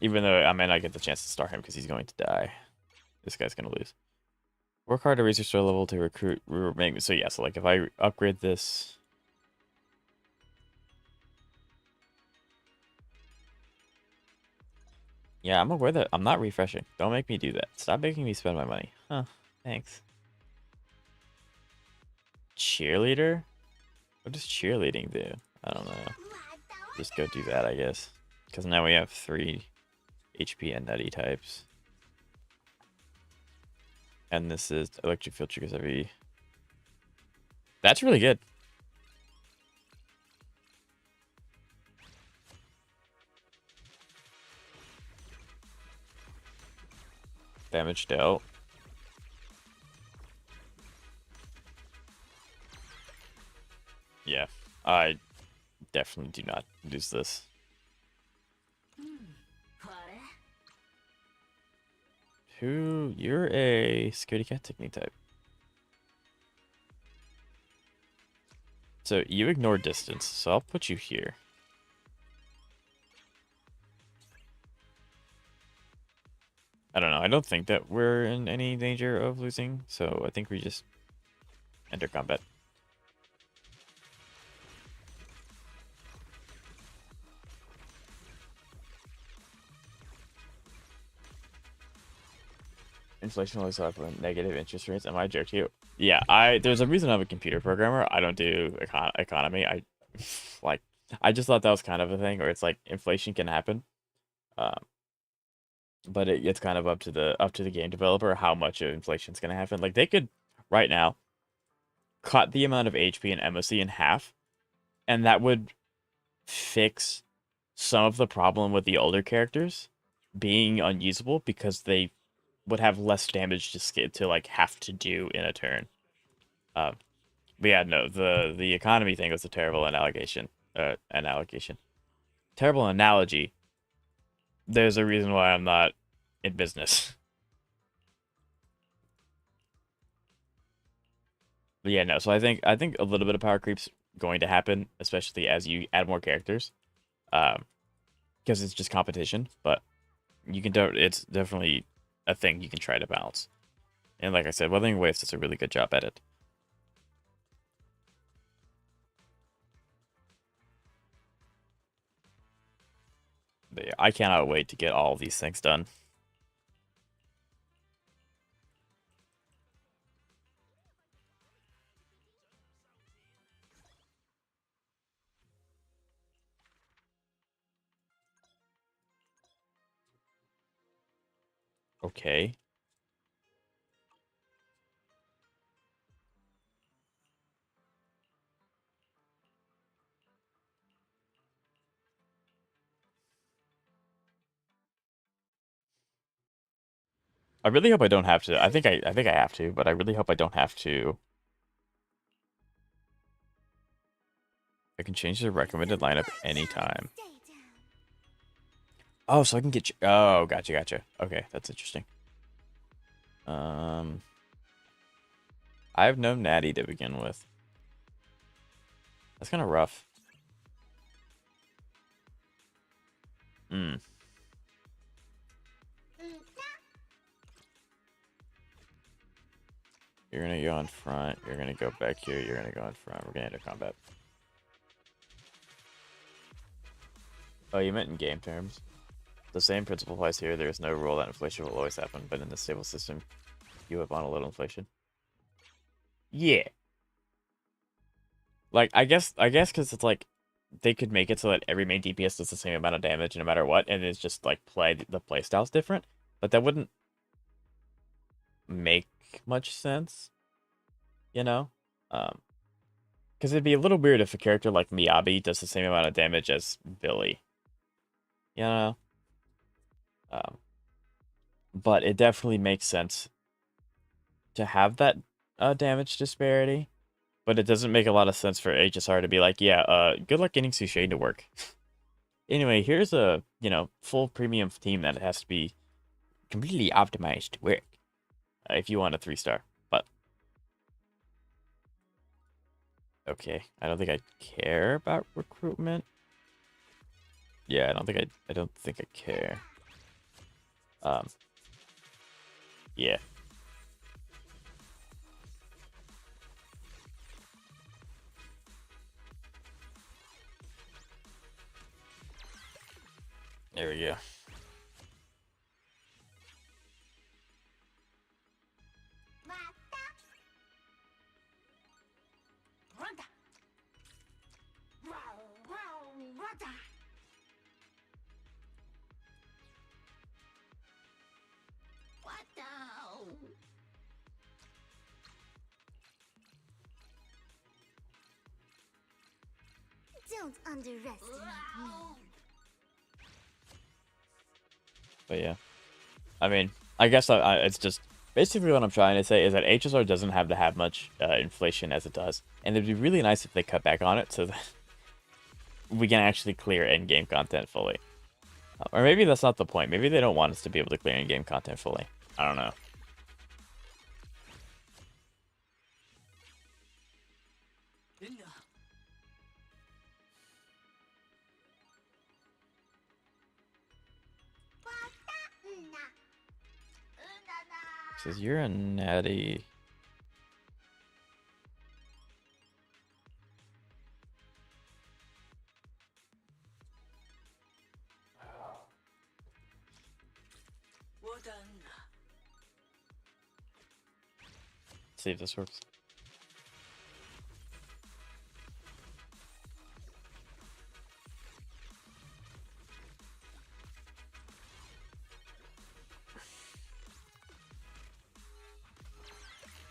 Even though I may not get the chance to star him because he's going to die. This guy's going to lose. Work hard to raise your store level to recruit. So yeah, so like if I upgrade this... Yeah, I'm aware that I'm not refreshing. Don't make me do that. Stop making me spend my money. Huh, thanks. Cheerleader? What does cheerleading do? I don't know. Just go do that, I guess. Because now we have 3 HP and nutty types. And this is electric field triggers every... That's really good. Damage dealt. Yeah, I definitely do not use this. You're a security cat technique type. So you ignore distance, so I'll put you here. I don't know, I don't think that we're in any danger of losing, so I think we just enter combat. Inflation always have negative interest rates. Am I a jerk to you? Yeah, there's a reason I'm a computer programmer. I don't do economy. I just thought that was kind of a thing, or it's like inflation can happen. But it's kind of up to the game developer how much of inflation's gonna happen. Like they could right now cut the amount of HP and MOC in half, and that would fix some of the problem with the older characters being unusable because they would have less damage to like have to do in a turn. But yeah, no, the economy thing was a terrible allegation. Terrible analogy. There's a reason why I'm not in business. But yeah, no. So I think a little bit of power creep's going to happen, especially as you add more characters, because it's just competition. But you can it's definitely a thing you can try to balance. And like I said, Weathering Waves does a really good job at it. But yeah, I cannot wait to get all of these things done. Okay. I really hope I don't have to. I think I have to, but I really hope I don't have to. I can change the recommended lineup anytime. Oh, so I can get you. Oh, gotcha. Okay, that's interesting. I have no natty to begin with. That's kind of rough. Hmm. You're gonna go in front. You're gonna go back here. You're gonna go in front. We're gonna enter combat. Oh, you meant in game terms. The same principle applies here. There is no rule that inflation will always happen, but in the stable system, you have on a little inflation. Yeah. Like, I guess because it's like, they could make it so that every main DPS does the same amount of damage no matter what, and it's just like the playstyle's different. But that wouldn't make much sense, you know? Because it'd be a little weird if a character like Miyabi does the same amount of damage as Billy. You know? But it definitely makes sense to have that damage disparity. But it doesn't make a lot of sense for HSR to be like, yeah, good luck getting Sushane to work. Anyway, here's a, full premium team that has to be completely optimized to work if you want a 3-star. But okay, I don't think I care about recruitment. Yeah, I don't think I care. Yeah. There we go. Don't underestimate me. But yeah, I mean, I guess it's just basically what I'm trying to say is that HSR doesn't have to have much inflation as it does, and it'd be really nice if they cut back on it so that we can actually clear in-game content fully. Or maybe that's not the point. Maybe they don't want us to be able to clear in-game content fully. I don't know. Says you're a natty. See if this works.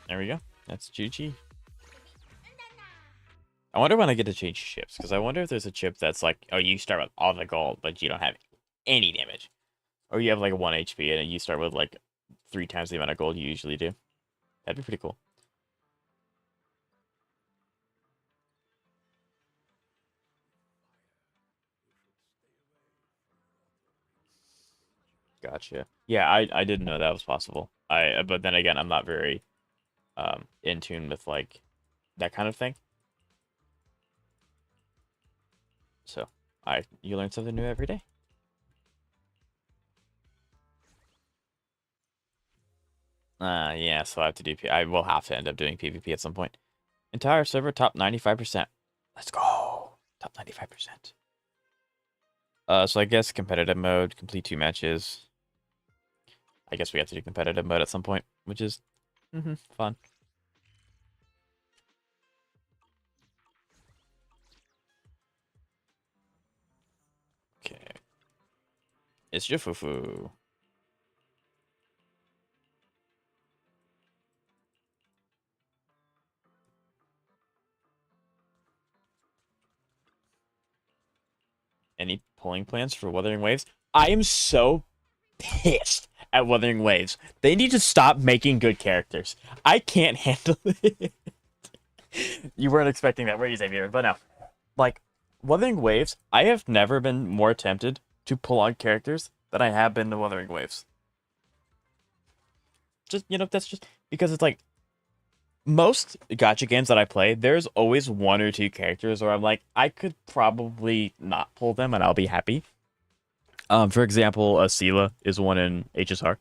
There we go. That's GG. I wonder when I get to change chips, because I wonder if there's a chip that's like, oh, you start with all the gold, but you don't have any damage. Or you have like 1 HP and you start with like 3 times the amount of gold you usually do. That'd be pretty cool. Gotcha. Yeah, I didn't know that was possible. But then again, I'm not very in tune with like that kind of thing. So you learn something new every day. Yeah, so I have to do I will have to end up doing PvP at some point. Entire server top 95%. Let's go. Top 95%. So I guess competitive mode, complete 2 matches. I guess we have to do competitive mode at some point, which is fun. Okay. It's Jifufu. Any pulling plans for Wuthering Waves? I am so pissed at Wuthering Waves. They need to stop making good characters. I can't handle it. You weren't expecting that, were you, Xavier? But no. Like, Wuthering Waves, I have never been more tempted to pull on characters than I have been to Wuthering Waves. Just, that's just because it's like, most gacha games that I play, there's always 1 or 2 characters where I'm like, I could probably not pull them and I'll be happy. For example, Seela is one in HSR.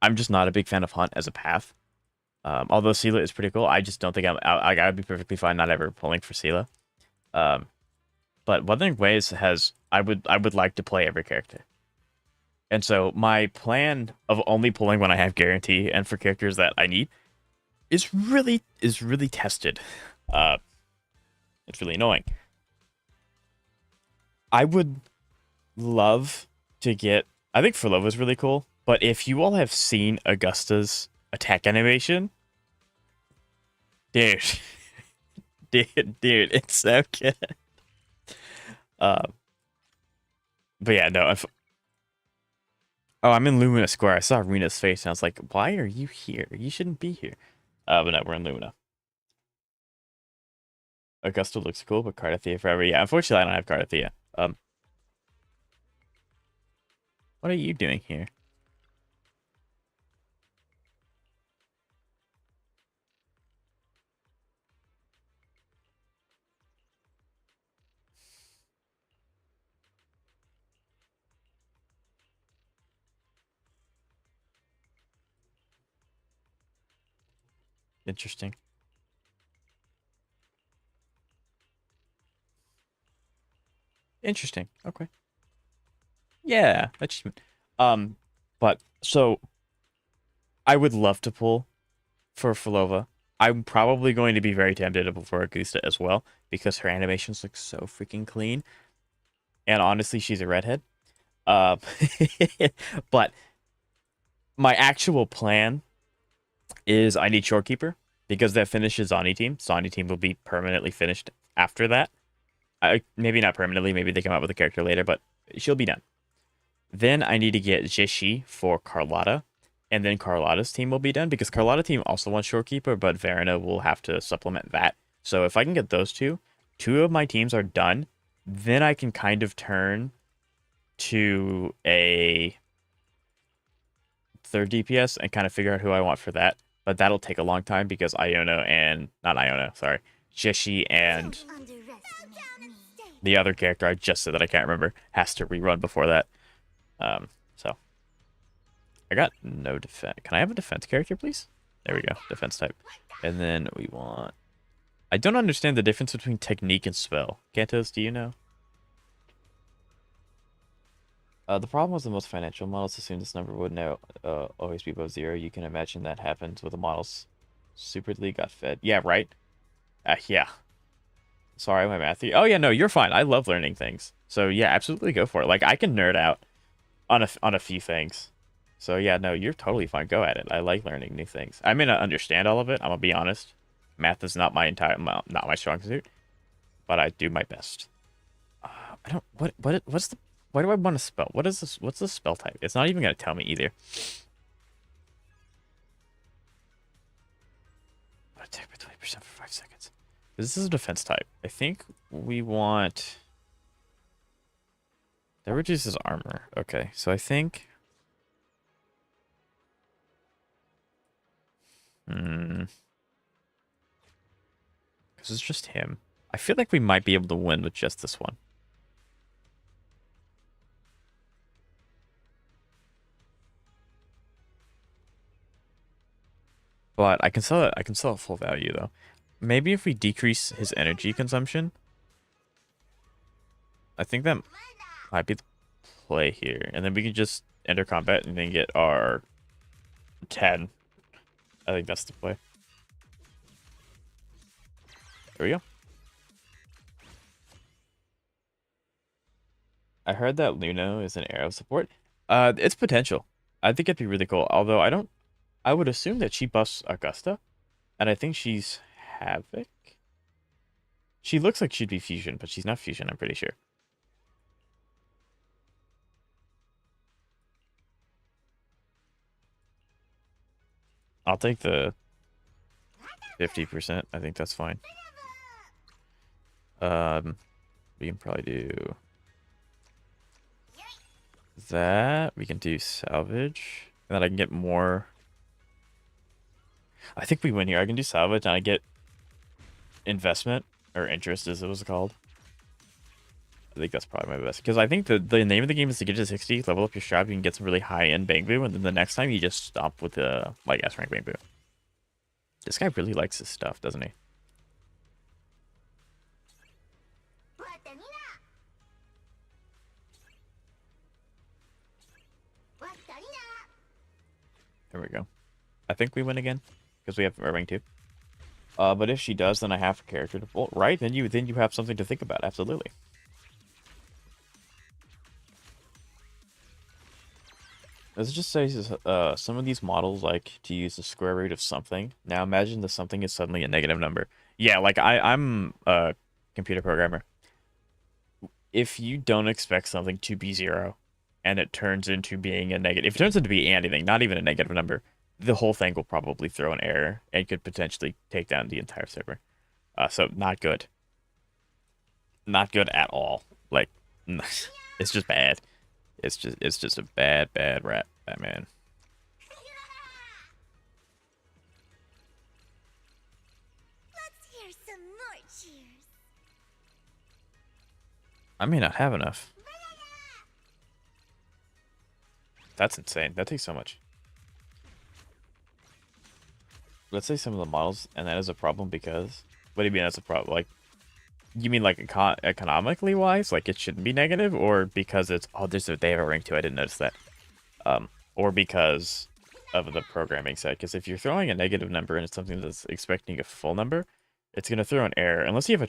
I'm just not a big fan of Hunt as a path. Although Seela is pretty cool, I just don't think I'd be perfectly fine not ever pulling for Seela. But Wuthering Waves I would like to play every character. And so my plan of only pulling when I have guarantee and for characters that I need is really tested. It's really annoying. I would love to get. I think Furlova is really cool, but if you all have seen Augusta's attack animation, dude, it's so good. But yeah, no. I'm in Lumina Square. I saw Rena's face, and I was like, "Why are you here? You shouldn't be here." But no, we're in Lumina. Augusta looks cool, but Cardathea forever. Yeah, unfortunately, I don't have Cardathea. What are you doing here? Interesting. Interesting. Okay. Yeah, achievement. But so I would love to pull for Fulova. I'm probably going to be very tempted for Augusta as well because her animations look so freaking clean. And honestly, she's a redhead. But my actual plan is I need Shorekeeper because that finishes Zani team. Zani team will be permanently finished after that. Maybe not permanently. Maybe they come out with a character later, but she'll be done. Then I need to get Jishi for Carlotta, and then Carlotta's team will be done because Carlotta team also wants Shorekeeper, but Verena will have to supplement that. So if I can get those two of my teams are done, then I can kind of turn to a third DPS and kind of figure out who I want for that. But that'll take a long time because Jishi and the other character I just said that I can't remember has to rerun before that. So I got no defense. Can I have a defense character, please? There we go, defense type. And then we want. I don't understand the difference between technique and spell. Kantos, do you know? The problem was the most financial models assumed this number would now always be above 0. You can imagine that happens with the models superly got fed. Yeah, right? Yeah. Sorry, my mathy. Oh, yeah, no, you're fine. I love learning things. So, yeah, absolutely go for it. Like, I can nerd out on a few things. So, yeah, no, you're totally fine. Go at it. I like learning new things. I may not understand all of it. I'm going to be honest. Math is not my not my strong suit. But I do my best. I don't... What's the... Why do I want to spell? What is this? What's the spell type? It's not even going to tell me either. Attack by 20% for 5 seconds. This is a defense type. I think we want... That reduces armor. Okay, so I think... Because it's just him. I feel like we might be able to win with just this one. But I can sell it. I can sell it full value though. Maybe if we decrease his energy consumption, I think that might be the play here, and then we can just enter combat and then get our 10. I think that's the play. There we go. I heard that Luno is an arrow support. It's potential. I think it'd be really cool. Although I would assume that she buffs Augusta, and I think she's Havoc. She looks like she'd be Fusion, but she's not Fusion, I'm pretty sure. I'll take the 50%. I think that's fine. We can probably do that. We can do salvage, and then I can get more. I think we win here. I can do salvage, and I get investment, or interest as it was called. I think that's probably my best. Because I think the name of the game is to get to 60, level up your strap, you can get some really high-end Bangbu, and then the next time you just stop with the, like, S-rank Bangbu. This guy really likes his stuff, doesn't he? There we go. I think we win again, because we have rank 2. But if she does, then I have a character to pull, right? Then you have something to think about. Absolutely. Let's just say some of these models like to use the square root of something. Now imagine that something is suddenly a negative number. Yeah, like I'm a computer programmer. If you don't expect something to be 0, and it turns into being a negative, if it turns into be anything, not even a negative number, the whole thing will probably throw an error and could potentially take down the entire server. So not good. Not good at all. Like, it's just bad. It's just a bad rap, Batman. Let's hear some more cheers. I may not have enough. That's insane. That takes so much. Let's say some of the models, and that is a problem because... What do you mean that's a problem? Like, you mean like economically wise? Like it shouldn't be negative? Or because it's... Oh, they have a rank 2. I didn't notice that. Or because of the programming side. Because if you're throwing a negative number and it's something that's expecting a full number, it's going to throw an error. Unless you have a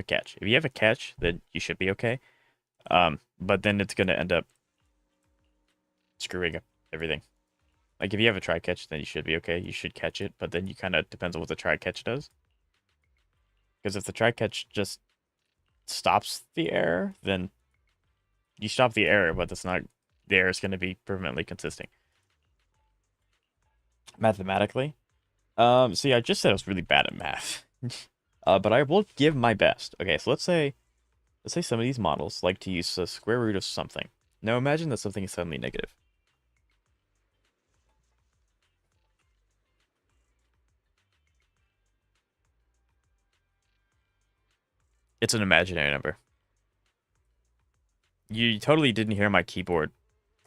catch. If you have a catch, then you should be okay. But then it's going to end up screwing up everything. Like, if you have a try-catch, then you should be okay. You should catch it, but then you kind of depends on what the try-catch does. Because if the try-catch just stops the error, then you stop the error, but that's not, the error is going to be permanently consistent. Mathematically. So yeah, I just said I was really bad at math. But I will give my best. Okay, so let's say some of these models like to use the square root of something. Now imagine that something is suddenly negative. It's an imaginary number. You totally didn't hear my keyboard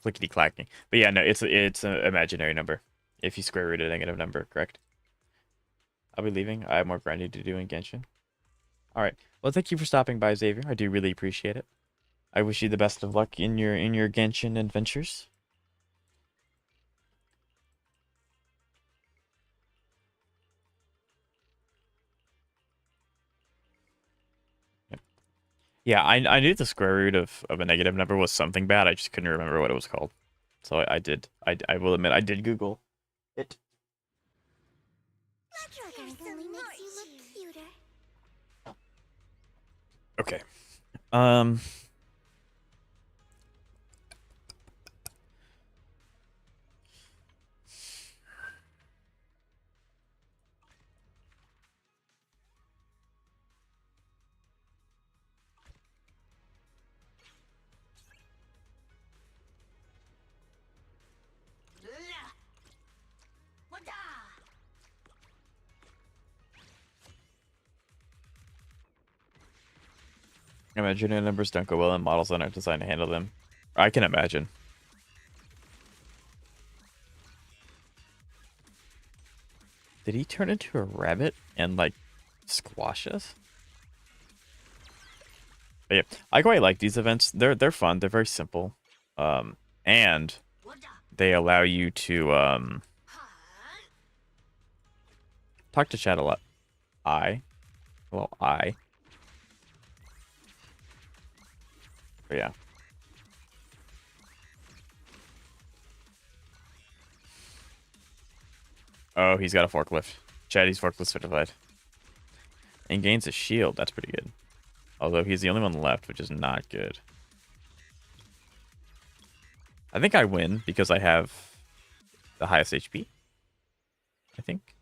clickety clacking. But yeah, no, it's an imaginary number. If you square root a negative number, correct? I'll be leaving. I have more grinding to do in Genshin. Alright. Well, thank you for stopping by, Xavier. I do really appreciate it. I wish you the best of luck in your Genshin adventures. Yep. Yeah, I knew the square root of a negative number was something bad. I just couldn't remember what it was called. So I will admit I did Google it. Only makes you look cuter. Okay. Imaginary numbers don't go well in models that aren't designed to handle them. I can imagine. Did he turn into a rabbit and, like, squash us? But yeah, I quite like these events. They're fun. They're very simple. And they allow you to, talk to chat a lot. Well, but yeah. Oh, he's got a forklift. Chatty's forklift certified. And gains a shield. That's pretty good. Although he's the only one left, which is not good. I think I win because I have the highest HP. I think.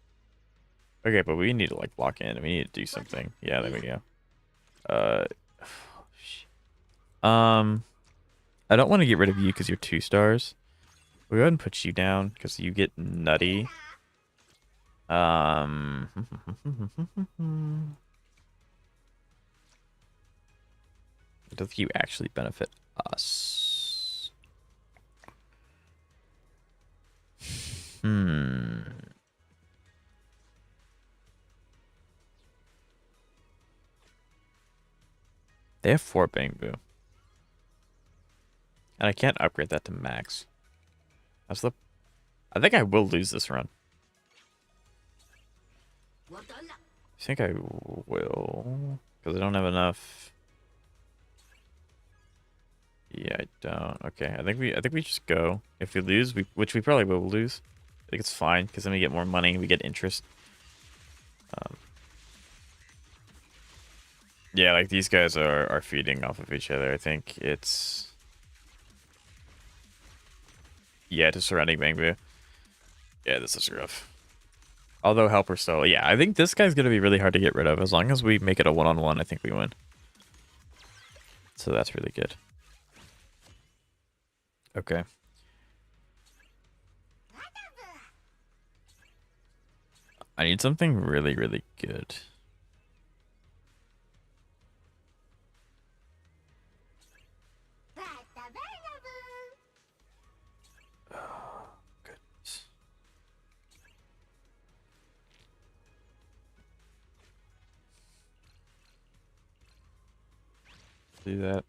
Okay, but we need to, like, lock in. We need to do something. Yeah, there we go. I don't want to get rid of you because you're 2 stars. We'll go ahead and put you down because you get nutty. I don't think you actually benefit us. They have 4 Bangbu. And I can't upgrade that to max. That's the... I think I will lose this run. I think I will. Because I don't have enough... Yeah, I don't. Okay, I think we just go. If we lose, which we probably will lose. I think it's fine, because then we get more money, we get interest. Yeah, like these guys are feeding off of each other. I think it's... Yeah, to surrounding Bangbu. Yeah, this is rough. Although Helper still... Yeah, I think this guy's going to be really hard to get rid of. As long as we make it a one-on-one, I think we win. So that's really good. Okay. I need something really, really good. Do that.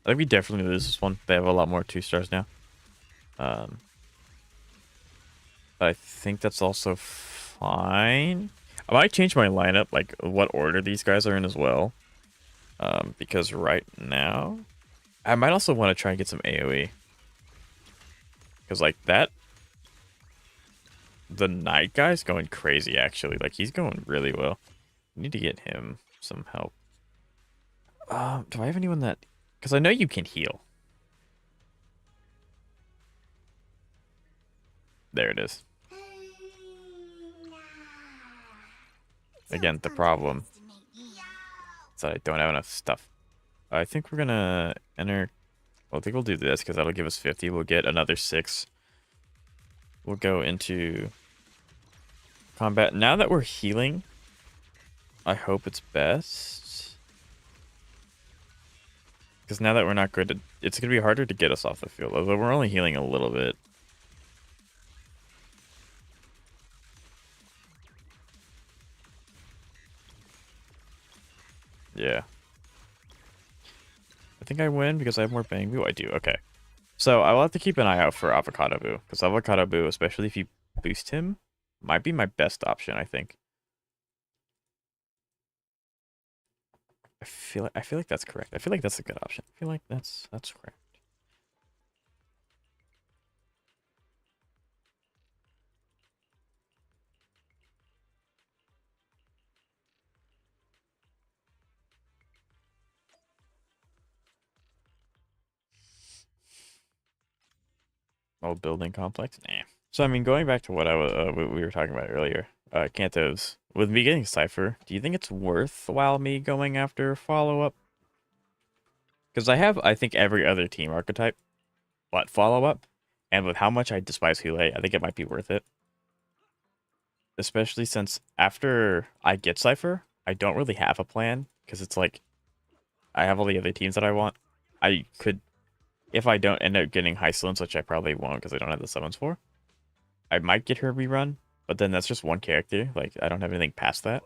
I think we definitely lose this one. They have a lot more 2 stars now. But I think that's also fine. I might change my lineup, like what order these guys are in as well. Because right now, I might also want to try and get some AoE. Because like that the night guy's going crazy, actually. Like, he's going really well. Need to get him some help. Do I have anyone that... Because I know you can heal. There it is. Again, the problem is that I don't have enough stuff. I think we're gonna enter... Well, I think we'll do this because that'll give us 50. We'll get another 6. We'll go into combat. Now that we're healing, I hope it's best. Because now that we're not good, it's going to be harder to get us off the field. Although we're only healing a little bit. Yeah. I think I win because I have more bang. Ooh, I do. Okay. So I will have to keep an eye out for Avocado Boo. Because Avocado Boo, especially if you boost him, might be my best option, I think. I feel like that's correct. I feel like that's a good option. I feel like that's correct. Old building complex? Nah. So I mean, going back to what what we were talking about earlier, Kantos, with me getting Cypher, do you think it's worthwhile me going after follow-up? Because I have, I think, every other team archetype but follow-up, and with how much I despise Hule, I think it might be worth it. Especially since after I get Cypher, I don't really have a plan, because it's like, I have all the other teams that I want. I could, if I don't end up getting High Slums, which I probably won't because I don't have the summons for, I might get her rerun, but then that's just one character. Like, I don't have anything past that.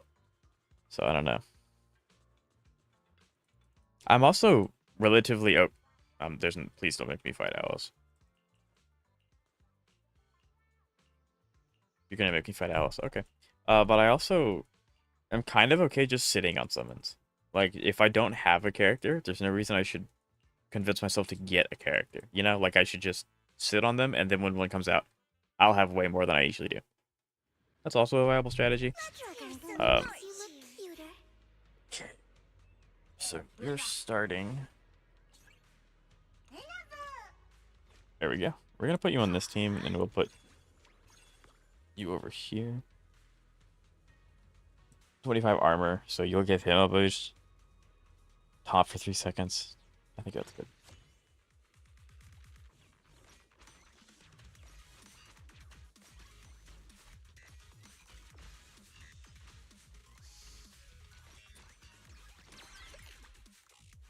So, I don't know. I'm also relatively... Oh, please don't make me fight Alice. You're gonna make me fight Alice. Okay. But I also am kind of okay just sitting on summons. Like, if I don't have a character, there's no reason I should convince myself to get a character. You know? Like, I should just sit on them, and then when one comes out, I'll have way more than I usually do. That's also a viable strategy. Okay. So you're starting. There we go. We're going to put you on this team, and we'll put you over here. 25 armor, so you'll give him a boost. Top for 3 seconds. I think that's good.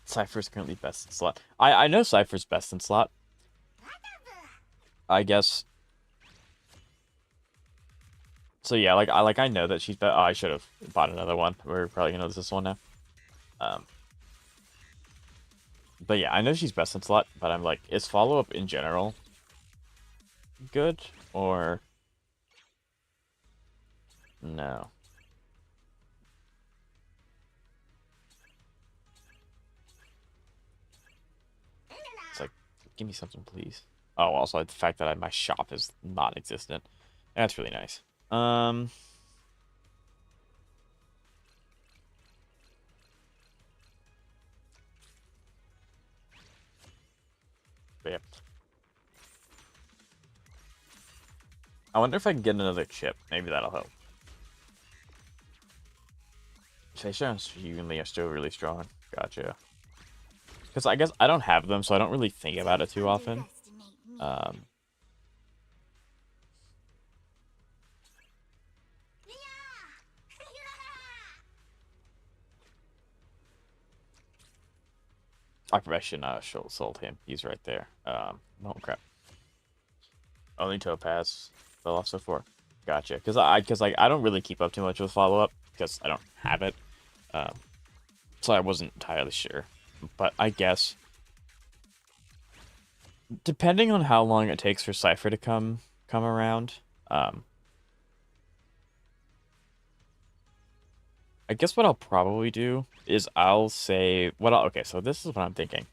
Cypher's currently best in slot. I know Cypher's best in slot. I guess. So yeah, I know that she's I should have bought another one. We're probably gonna use this one now. But yeah, I know she's best in slot, but I'm like, is follow-up in general good or no? It's like, give me something, please. Oh, also the fact that my shop is non-existent. That's really nice. But yeah. I wonder if I can get another chip. Maybe that'll help. Station and Yunli are still really strong. Gotcha. Because I guess I don't have them, so I don't really think about it too often. I probably shouldn't have sold him. He's right there. Oh crap. Only Topaz fell off so far. Gotcha. Because I don't really keep up too much with follow-up because I don't have it. So I wasn't entirely sure. But I guess depending on how long it takes for Cypher to come around, I guess what I'll probably do is I'll save... Okay, so this is what I'm thinking.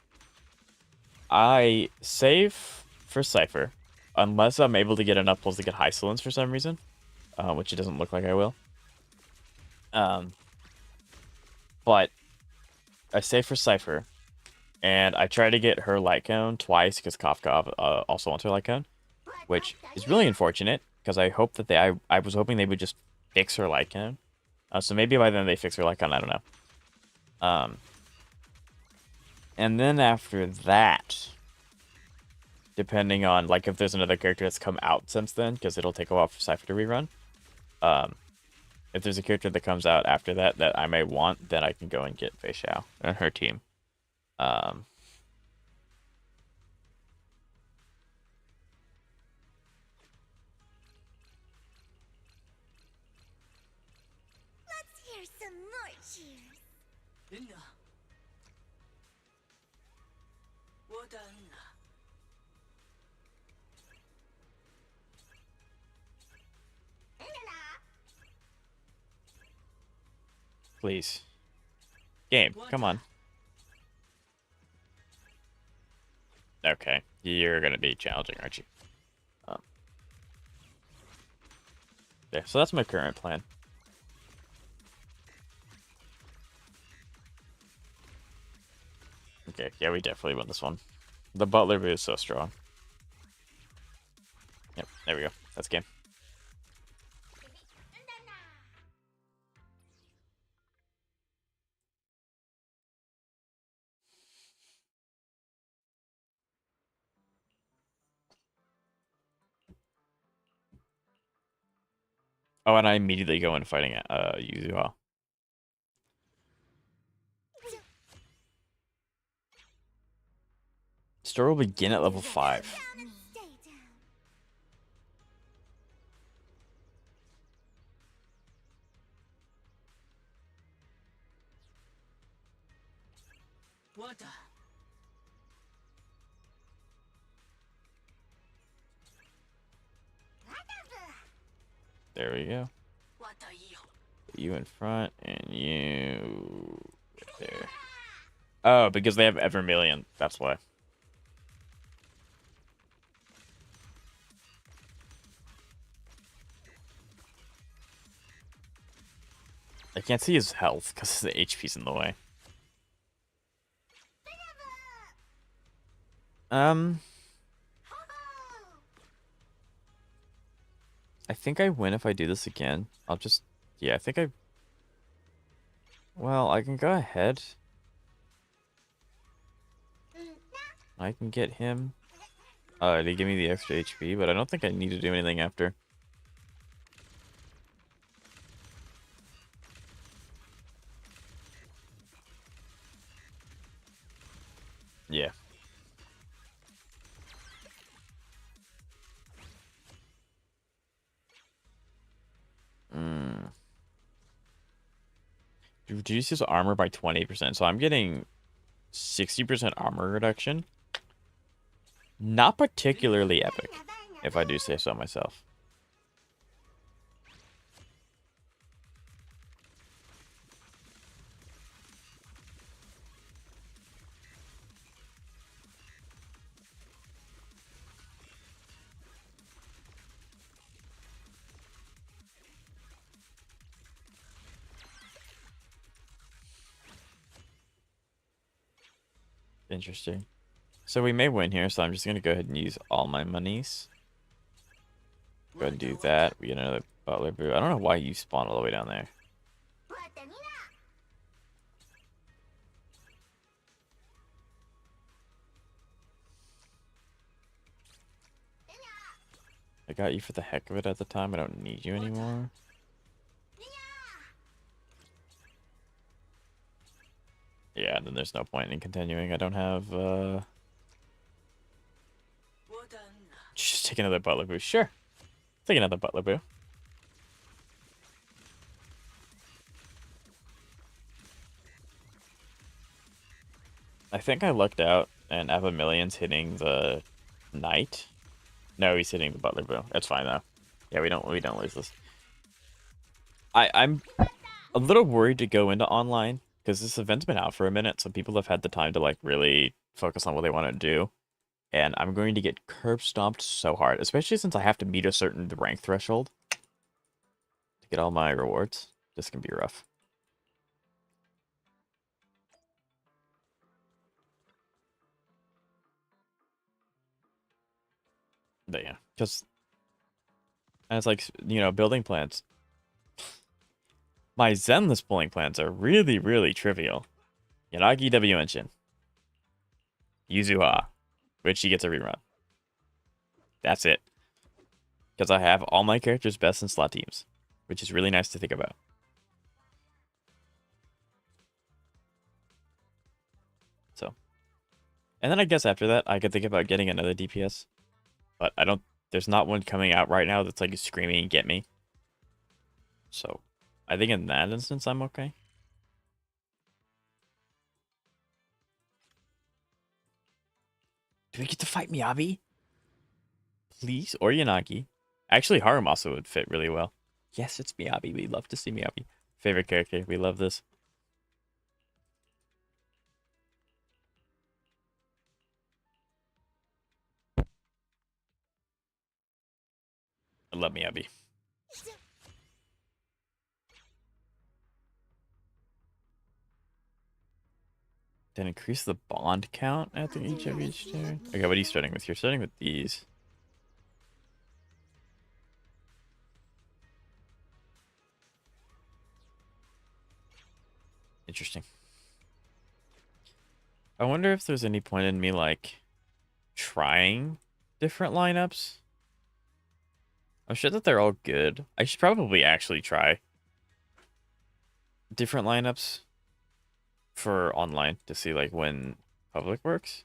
I save for Cypher, unless I'm able to get enough pulls to get High Salons for some reason. which it doesn't look like I will. But I save for Cypher, and I try to get her light cone twice because Kafka also wants her light cone, which is really unfortunate because I hope that I was hoping they would just fix her light cone. So maybe by then they fix her light cone. I don't know. And then after that, depending on like if there's another character that's come out since then, because it'll take a while for Cypher to rerun. If there's a character that comes out after that that I may want, then I can go and get Fei Xiao and her team. Let's hear some more cheers. Please. Game, come on. Okay, you're gonna be challenging, aren't you? There, so that's my current plan. Okay, yeah, we definitely won this one. The Butler Boo is so strong. Yep, there we go. That's game. Oh, and I immediately go into fighting Yuzuha. Store will begin at level 5. There we go. You in front and you right there. Oh, because they have Evermillion. That's why. I can't see his health because the HP's in the way. I think I win if I do this again. I'll just... Yeah, I think I... Well, I can go ahead. I can get him. To give me the extra HP, but I don't think I need to do anything after. Yeah. Reduces armor by 20%, so I'm getting 60% armor reduction. Not particularly epic, if I do say so myself. Interesting. So we may win here, so I'm just going to go ahead and use all my monies. Go ahead and do that. We get another Butler Boo. I don't know why you spawn all the way down there. I got you for the heck of it at the time. I don't need you anymore. Yeah, then there's no point in continuing. I don't have, Just take another Butler Boo. Sure. Take another Butler Boo. I think I lucked out and Avamillion's hitting the Knight. No, he's hitting the Butler Boo. That's fine though. Yeah, we don't lose this. I'm a little worried to go into online because this event's been out for a minute, so people have had the time to like really focus on what they want to do. And I'm going to get curb stomped so hard, especially since I have to meet a certain rank threshold. get all my rewards. This can be rough. But yeah, because it's like, you know, building plans. My Zenless building plans are really, really trivial. Yanagi W Engine. Yuzuha, which she gets a rerun. That's it. Because I have all my characters best in slot teams, which is really nice to think about. So, and then I guess after that, I could think about getting another DPS. But I don't, there's not one coming out right now that's like screaming, get me. So, I think in that instance, I'm okay. Do we get to fight Miyabi? Please? Or Yanagi? Actually, Harumasa would fit really well. Yes, it's Miyabi. We love to see Miyabi. Favorite character. We love this. I love Miyabi. Then increase the bond count at each of each turn. Okay, what are you starting with? You're starting with these. Interesting. I wonder if there's any point in me, like, trying different lineups. I'm sure that they're all good. I should probably actually try different lineups for online to see, like, when public works.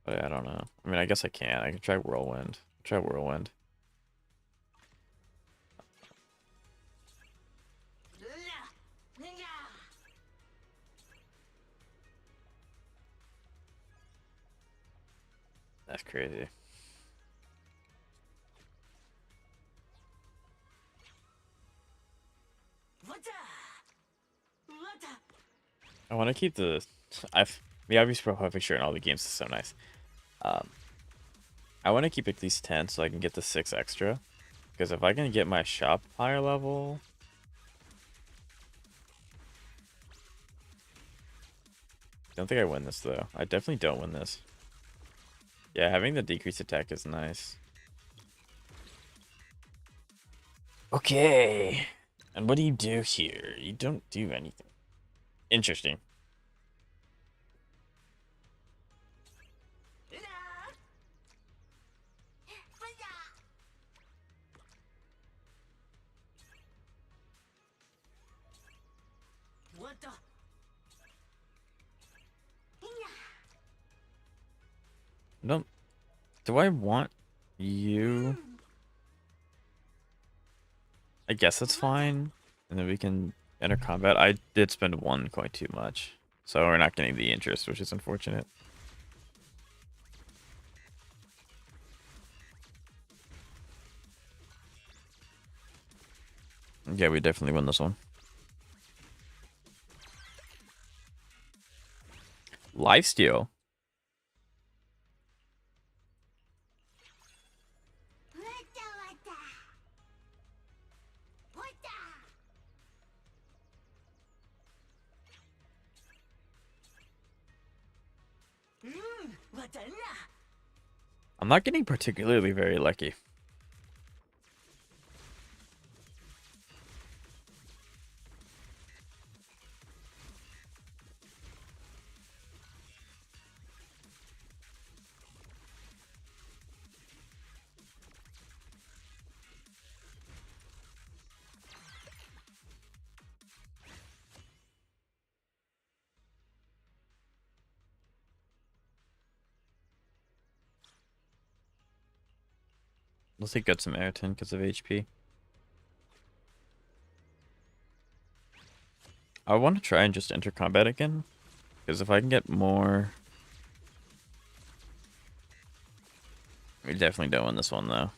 But I don't know. I mean, I guess I can. I can try Whirlwind. Try Whirlwind. That's crazy. I want to keep the... Miyabi's profile picture in all the games is so nice. I want to keep at least 10 so I can get the 6 extra. Because if I can get my shop higher level... Don't think I win this, though. I definitely don't win this. Yeah, having the decreased attack is nice. Okay. And what do you do here? You don't do anything. Interesting. No. Do I want you? I guess that's fine. And then we can enter combat. I did spend 1 coin too much. So we're not getting the interest, which is unfortunate. Yeah, we definitely win this one. Lifesteal. I'm not getting particularly very lucky. Let's take Good Samaritan because of HP. I want to try and just enter combat again. Because if I can get more... We definitely don't win this one, though.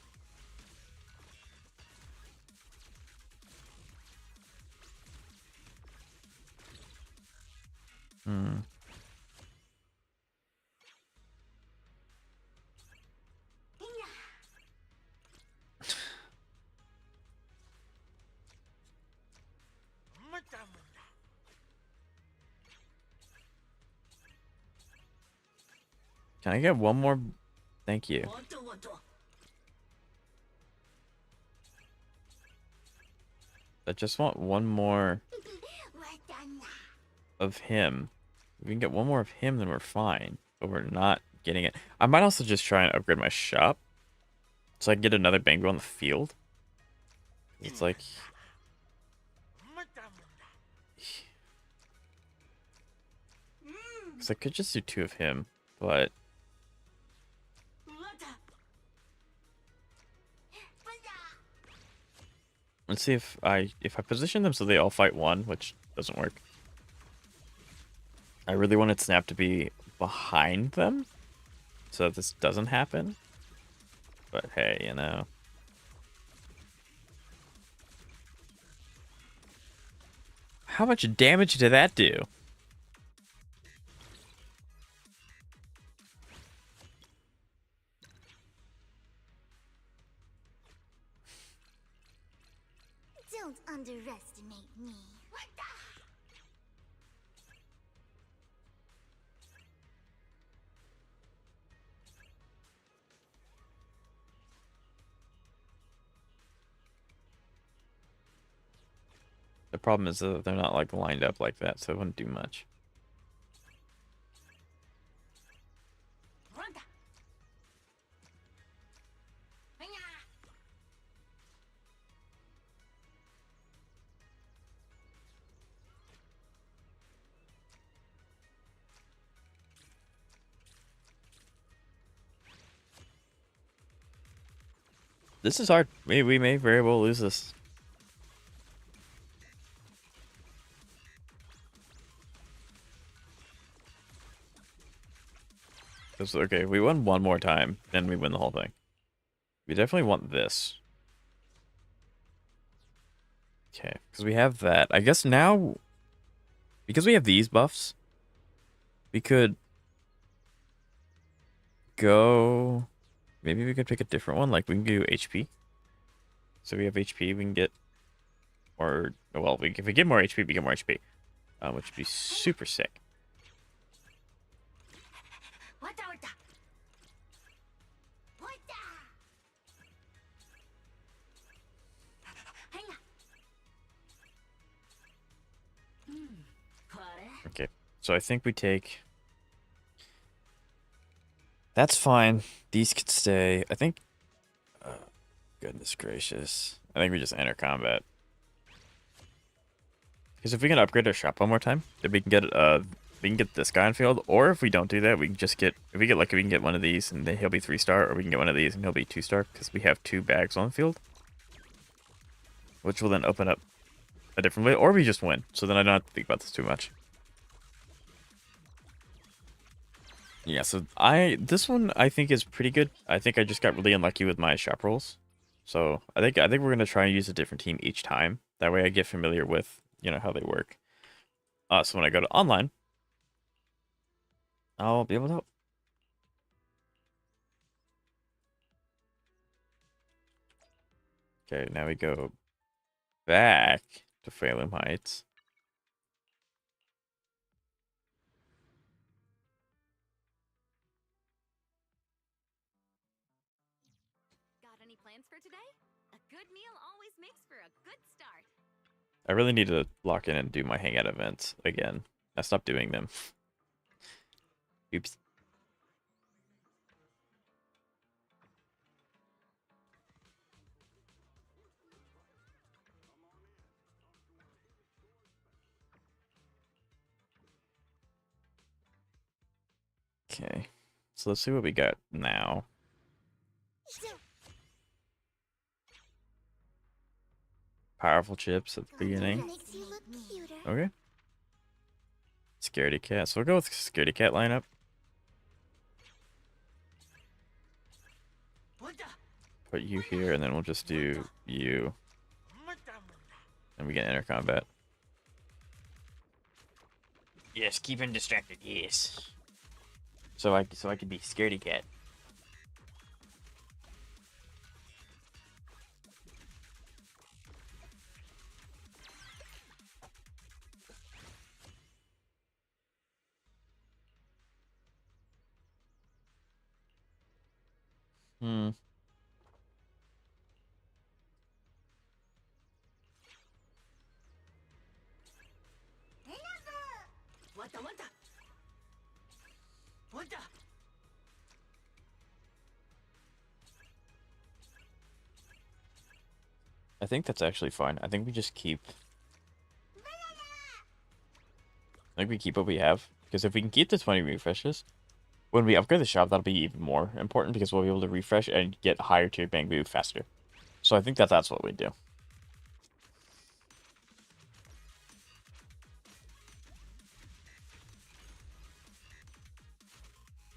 Can I get one more? Thank you. I just want one more of him. If we can get one more of him, then we're fine. But we're not getting it. I might also just try and upgrade my shop, so I can get another Bango on the field. It's like... Because I could just do 2 of him, but... Let's see if I position them so they all fight 1, which doesn't work. I really wanted Snap to be behind them, so that this doesn't happen. But hey, you know. How much damage did that do? Don't underestimate me. The problem is that they're not like lined up like that, so it wouldn't do much. This is hard. We may very well lose this. Okay, we won one more time, then we win the whole thing. We definitely want this. Okay, because we have that. I guess now, because we have these buffs, we could go... Maybe we could pick a different one, like we can do HP. So we have HP, we can get... Or, well, if we get more HP, we get more HP. Which would be super sick. Okay, so I think we take... That's fine. These could stay. I think... goodness gracious. I think we just enter combat. Because if we can upgrade our shop one more time, then we can get this guy on field. Or if we don't do that, we can just get... If we get lucky, we can get one of these and then he'll be 3-star. Or we can get one of these and he'll be 2-star. Because we have 2 bags on the field. Which will then open up a different way. Or we just win. So then I don't have to think about this too much. Yeah, so this one I think is pretty good. I think I just got really unlucky with my shop rolls. So I think we're gonna try and use a different team each time. That way I get familiar with, you know, how they work. So when I go to online, I'll be able to help. Okay, now we go back to Phalum Heights. Got any plans for today? A good meal always makes for a good start. I really need to lock in and do my hangout events again. I stopped doing them. Oops. Okay, so let's see what we got now. Powerful chips at the beginning. Okay. Scaredy cat. So we'll go with scaredy cat lineup. Put you here, and then we'll just do you. And we get enter combat. Yes, keep him distracted. Yes. So I could be scaredy cat. Hmm. I think that's actually fine. I think we just keep. I think we keep what we have, because if we can keep the 20 refreshes, when we upgrade the shop, that'll be even more important because we'll be able to refresh and get higher tier bamboo faster. So I think that that's what we do.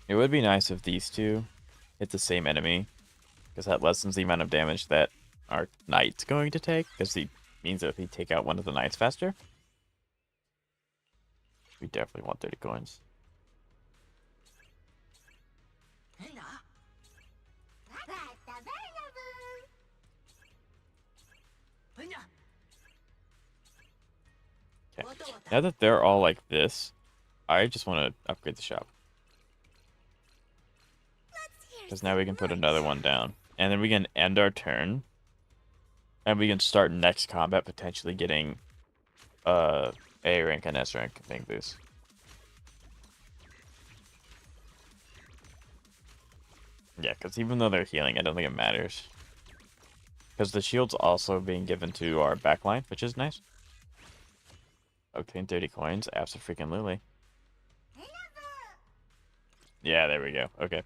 It would be nice if these two hit the same enemy, because that lessens the amount of damage that our knight's going to take, because it means that if we take out one of the knights faster, we definitely want 30 coins. Okay. Now that they're all like this, I just want to upgrade the shop. Because now we can put another one down. And then we can end our turn. And we can start next combat potentially getting A rank and S rank thing boost. Yeah, because even though they're healing, I don't think it matters. Because the shield's also being given to our backline, which is nice. Obtain 30 coins, abso-freaking-lutely. Yeah, there we go. Okay.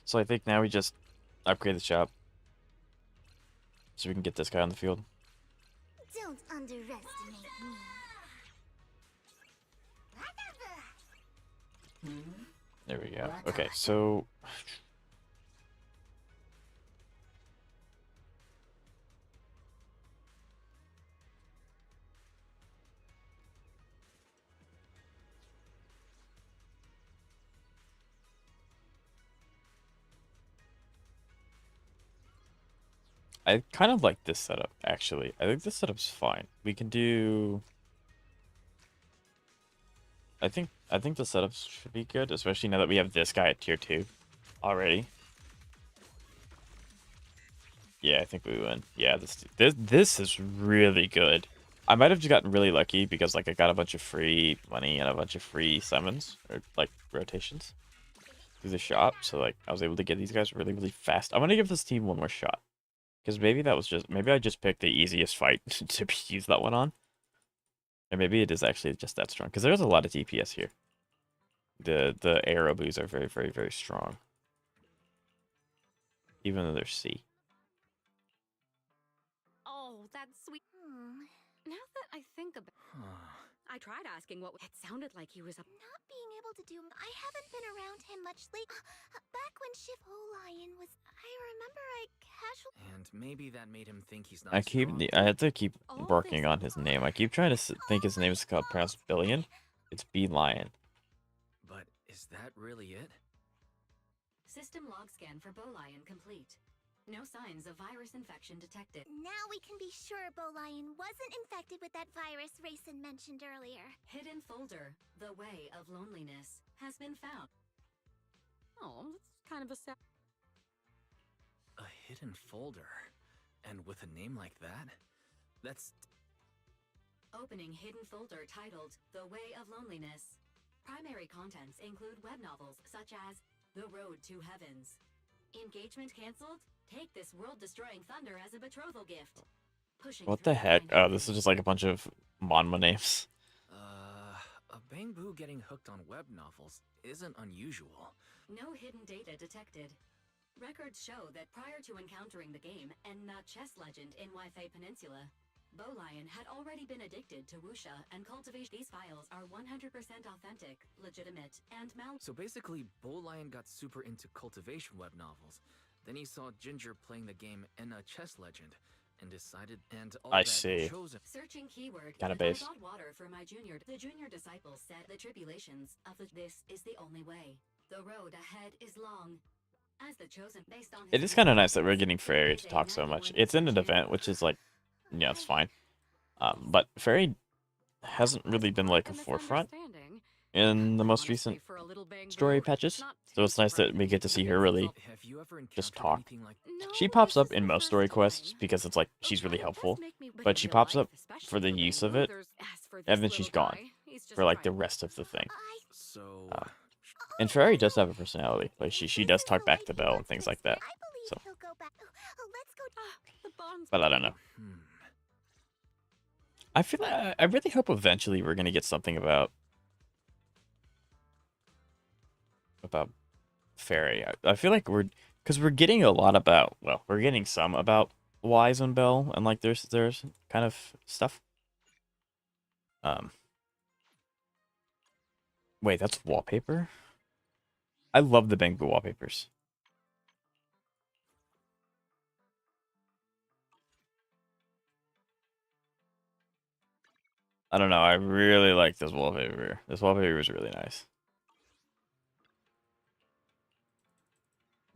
So I think now we just upgrade the shop. So we can get this guy on the field. Don't underestimate me. There we go. Okay, so... I kind of like this setup, actually. I think this setup's fine. We can do... I think the setups should be good, especially now that we have this guy at tier 2 already. Yeah, I think we win. Yeah, this is really good. I might have just gotten really lucky because like I got a bunch of free money and a bunch of free summons or like rotations through the shop, so like I was able to get these guys really, really fast. I'm gonna give this team one more shot. Because maybe I just picked the easiest fight to use that one on. Or maybe it is actually just that strong. Because there's a lot of DPS here. The arrow boos are very, very, very strong. Even though they're C. Oh, that's sweet. Now that I think about I tried asking what it sounded like he was up. Not being able to do. I haven't been around him much lately. Back when Shiv Lion was, I remember I casually. And maybe that made him think he's not I have to keep working on his name. I keep trying to think his name is called pronounced Billion. It's B Lion. But is that really it? System log scan for Bolion complete. No signs of virus infection detected. Now we can be sure Bolion wasn't infected with that virus Rayson mentioned earlier. Hidden folder, The Way of Loneliness, has been found. Oh, that's kind of a sad. A hidden folder? And with a name like that? That's... Opening hidden folder titled The Way of Loneliness. Primary contents include web novels such as The Road to Heavens. Engagement cancelled? Take this world-destroying thunder as a betrothal gift. Pushing What the heck? Oh, this is just like a bunch of Monma names. A Bangbu getting hooked on web novels isn't unusual. No hidden data detected. Records show that prior to encountering the game and the chess legend in Wi-Fi Peninsula, Bolion had already been addicted to wuxia and cultivation. These files are 100% authentic, legitimate, and So basically, Bolion got super into cultivation web novels. Then he saw Ginger playing the game in a chess legend, and decided I see. Searching keyword. Kind of If I base. got water for my the junior disciples said the tribulations of this is the only way. The road ahead is long. As the chosen based on It is kind of nice that we're getting Fairy to talk so much. It's in an event, which is like, yeah, it's fine. But Fairy hasn't really been like a forefront. in the most Honestly, recent for a little bang story boo, patches. not So too it's nice that we get to see her really Have you ever just encountered talk. anything like No, She pops this up is in the most first story quests time. because it's like she's really Although it does helpful, make me- but in she real pops life, up for especially the use of Bamboo, it, there's- as for and this then she's little gone guy, he's just for like the trying- rest of the thing. So, And Ferrari does have a personality. Like she does talk back to Belle and things like that. I believe So, he'll go back. Let's go. The bond's but I don't know. I feel like I really hope eventually we're gonna get something about Fairy. I feel like because we're getting a lot about, well, we're getting some about Wise and Belle and like there's kind of stuff. Wait, that's wallpaper? I love the Bangbu wallpapers. I don't know, I really like this wallpaper. This wallpaper is really nice.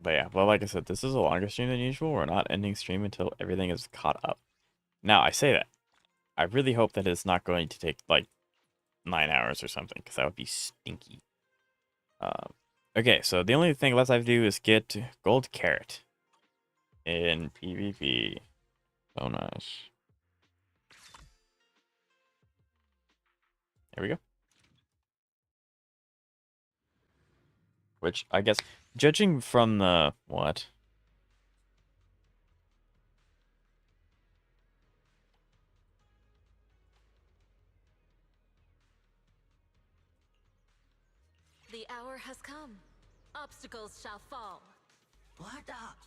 But yeah, well, like I said, this is a longer stream than usual. We're not ending stream until everything is caught up. Now, I say that. I really hope that it's not going to take, like, 9 hours or something, because that would be stinky. Okay, so the only thing left I have to do is get gold carrot in PvP. Oh, nice. There we go. Which, I guess, judging from the... What? The hour has come. Obstacles shall fall. What up?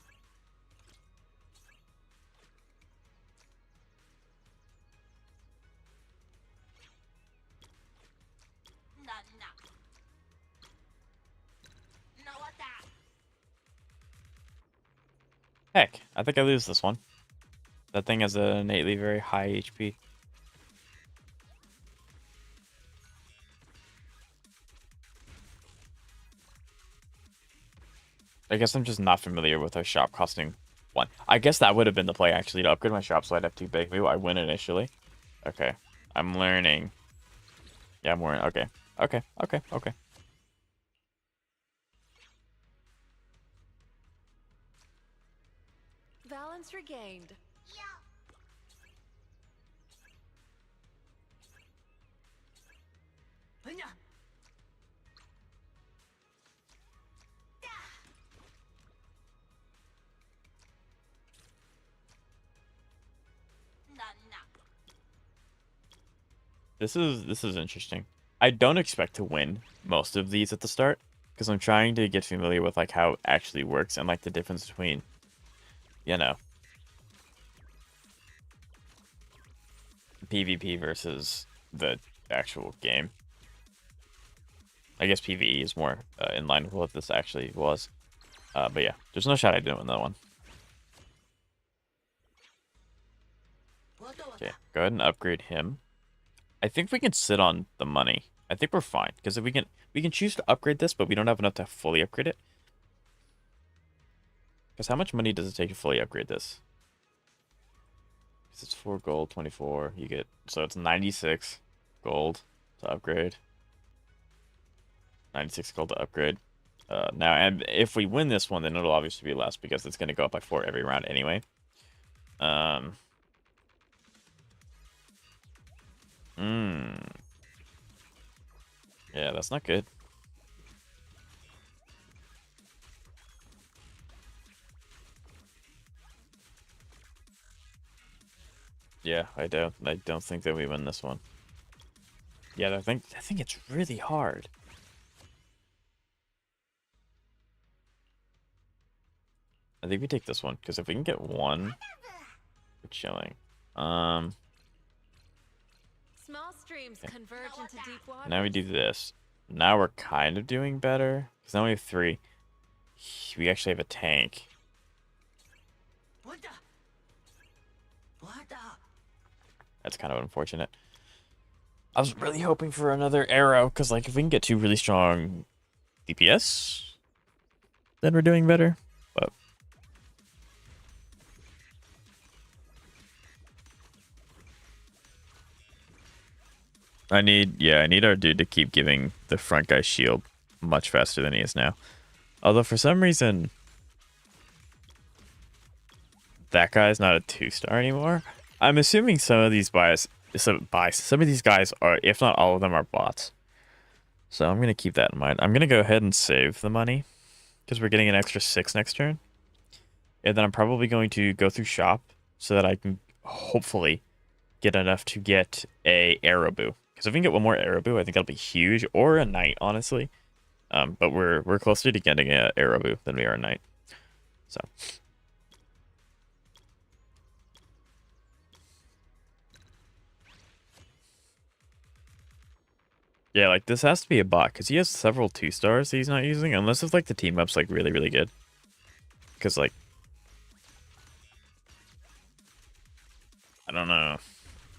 Heck, I think I lose this one. That thing has an innately very high HP. I guess I'm just not familiar with a shop costing 1. I guess that would have been the play, actually, to upgrade my shop so I'd have 2 big. Maybe I win initially. Okay. I'm learning. Yeah, I'm learning. Okay. Okay. Balance regained. This is interesting. I don't expect to win most of these at the start because I'm trying to get familiar with like how it actually works and like the difference between, you know, PvP versus the actual game. I guess PvE is more in line with what this actually was. But yeah, there's no shot I didn't win that one. Okay, go ahead and upgrade him. I think we can sit on the money. I think we're fine because if we can choose to upgrade this, but we don't have enough to fully upgrade it. Because how much money does it take to fully upgrade this? Because it's 4 gold, 24. You get, so it's 96 gold to upgrade. 96 gold to upgrade. Now, and if we win this one, then it'll obviously be less because it's going to go up by 4 every round anyway. Yeah, that's not good. Yeah, I don't think that we win this one. Yeah, I think it's really hard. I think we take this one because if we can get 1, we're chilling. Small streams converge into deep water. Now we do this. Now we're kind of doing better because now we have 3. We actually have a tank. That's kind of unfortunate. I was really hoping for another arrow because, like, if we can get 2 really strong DPS, then we're doing better. But I need our dude to keep giving the front guy shield much faster than he is now. Although for some reason that guy's not a 2-star anymore. I'm assuming some of these some of these guys are, if not all of them, are bots. So I'm gonna keep that in mind. I'm gonna go ahead and save the money because we're getting an extra 6 next turn. And then I'm probably going to go through shop so that I can hopefully get enough to get a Arrowboo. Because if we can get one more Arrowboo, I think that'll be huge. Or a Knight, honestly. But we're closer to getting a Arrowboo than we are a Knight. So. Yeah, like this has to be a bot because he has several 2-stars he's not using. Unless it's like the team up's like really, really good. Because like, I don't know.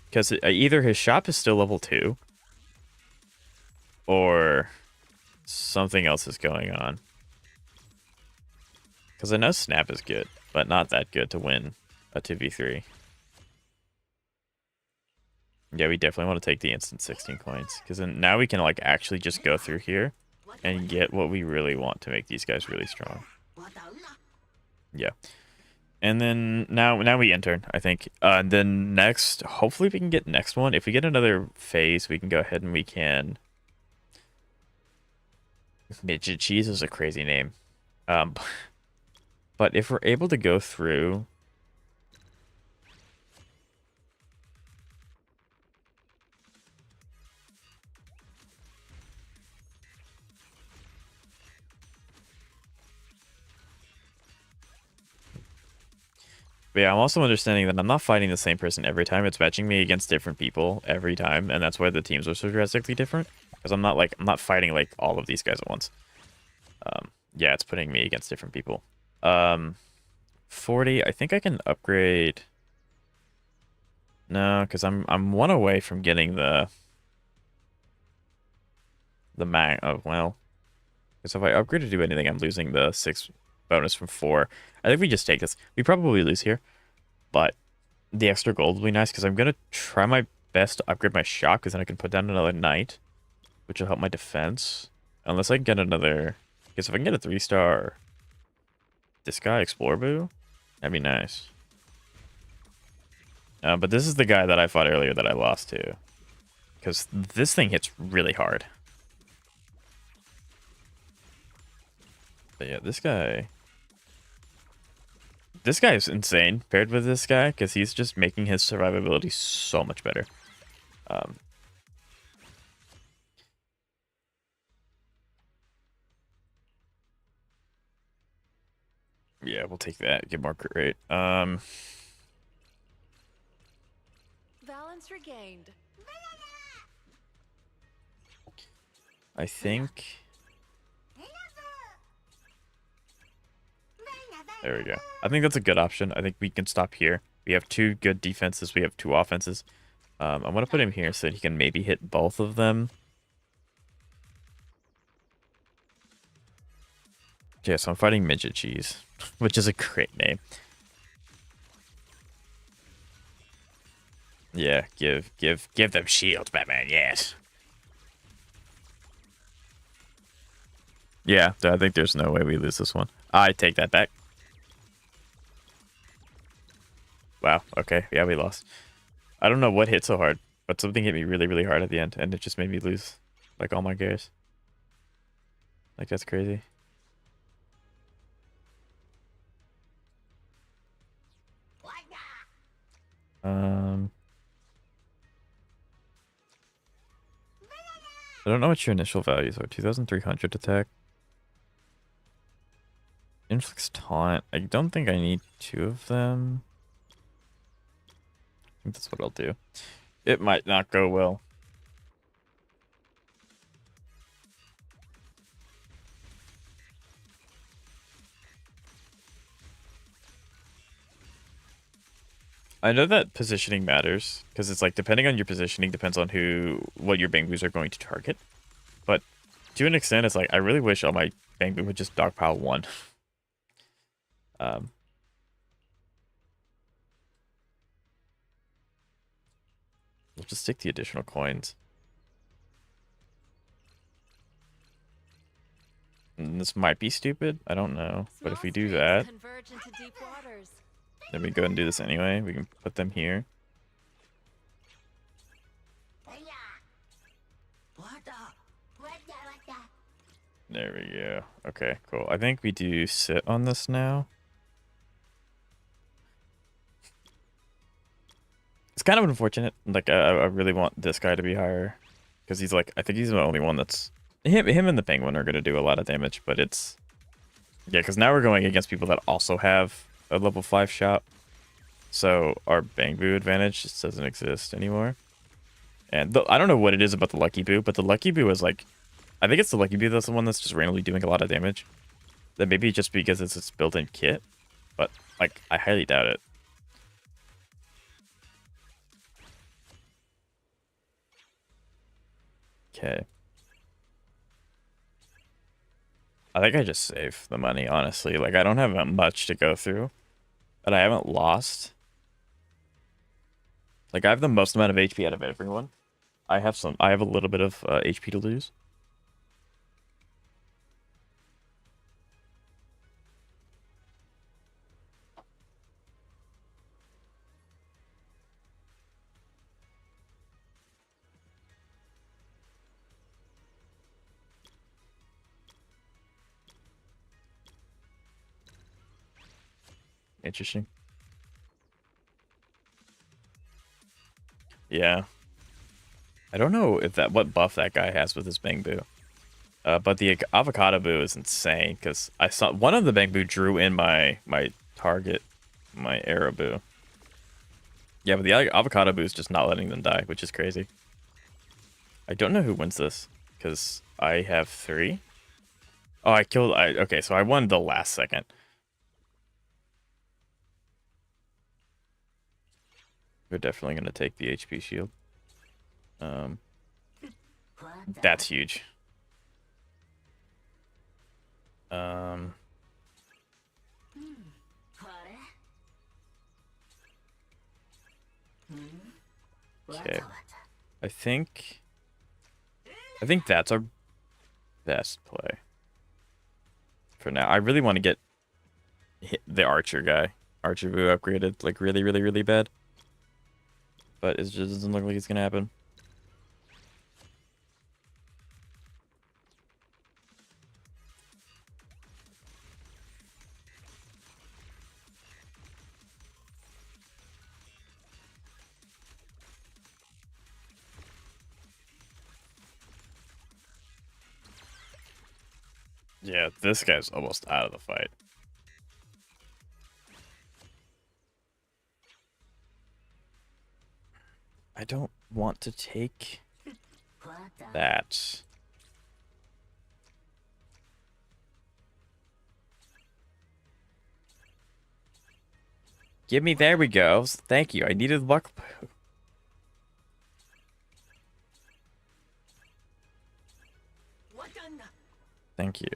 Because either his shop is still level 2 or something else is going on. Because I know Snap is good, but not that good to win a 2v3. Yeah, we definitely want to take the instant 16 coins. Because then now we can like actually just go through here and get what we really want to make these guys really strong. Yeah. And then now we enter, I think. And then next, hopefully we can get next one. If we get another phase, we can go ahead and we can... Midget Cheese is a crazy name. But if we're able to go through... But yeah, I'm also understanding that I'm not fighting the same person every time. It's matching me against different people every time, and that's why the teams are so drastically different. Because I'm not fighting like all of these guys at once. Yeah, it's putting me against different people. 40. I think I can upgrade. No, because I'm one away from getting the mag. Oh well. Because if I upgrade to do anything, I'm losing the 6 bonus from 4. I think we just take this. We probably lose here, but the extra gold will be nice because I'm gonna try my best to upgrade my shop because then I can put down another knight, which will help my defense. Unless I can get another. Because if I can get a 3-star, this guy Explore Boo, that'd be nice. But this is the guy that I fought earlier that I lost to, because this thing hits really hard. But yeah, this guy is insane paired with this guy because he's just making his survivability so much better. Yeah, we'll take that. Get more crit rate. Balance regained. I think. There we go. I think that's a good option. I think we can stop here. We have 2 good defenses. We have 2 offenses. I'm going to put him here so that he can maybe hit both of them. Yeah, so I'm fighting Midget Cheese, which is a great name. Yeah, give them shields, Batman, yes. Yeah, I think there's no way we lose this one. I take that back. Wow, okay, yeah, we lost. I don't know what hit so hard, but something hit me really, really hard at the end, and it just made me lose, like, all my gears. Like, that's crazy. I don't know what your initial values are. 2,300 attack. Inflicts taunt. I don't think I need 2 of them. I think that's what I'll do. It might not go well. I know that positioning matters because it's like depending on your positioning depends on what your Bangbus are going to target. But to an extent, it's like I really wish all my Bangbu would just dogpile 1. We'll just take the additional coins. And this might be stupid. I don't know. But if we do Small that, streams converge into deep waters. then we go and do this anyway. We can put them here. There we go. Okay, cool. I think we do sit on this now. It's kind of unfortunate. Like, I really want this guy to be higher. Because he's like, I think he's the only one that's... Him and the penguin are going to do a lot of damage, but it's... Yeah, because now we're going against people that also have a level 5 shot. So our Bang Boo advantage just doesn't exist anymore. And I don't know what it is about the Lucky Boo, but the Lucky Boo is like... I think it's the Lucky Boo that's the one that's just randomly doing a lot of damage. That maybe just because it's its built-in kit. But, like, I highly doubt it. Okay. I think I just save the money, honestly. Like, I don't have much to go through. But I haven't lost. Like, I have the most amount of HP out of everyone. I have a little bit of HP to lose. Interesting. Yeah. I don't know if what buff that guy has with his Bang Boo. But the Avocado Boo is insane because I saw one of the Bang Boo drew in my target, my Arrow Boo. Yeah, but the Avocado Boo is just not letting them die, which is crazy. I don't know who wins this because I have 3. Oh, okay, so I won the last second. We're definitely gonna take the HP shield. That's huge. Okay. I think that's our best play for now. I really want to get the Archer guy, Archer Boo upgraded like really, really, really bad. But it just doesn't look like it's gonna happen. Yeah, this guy's almost out of the fight. I don't want to take that. Give me, there we go. Thank you. I needed luck. Thank you.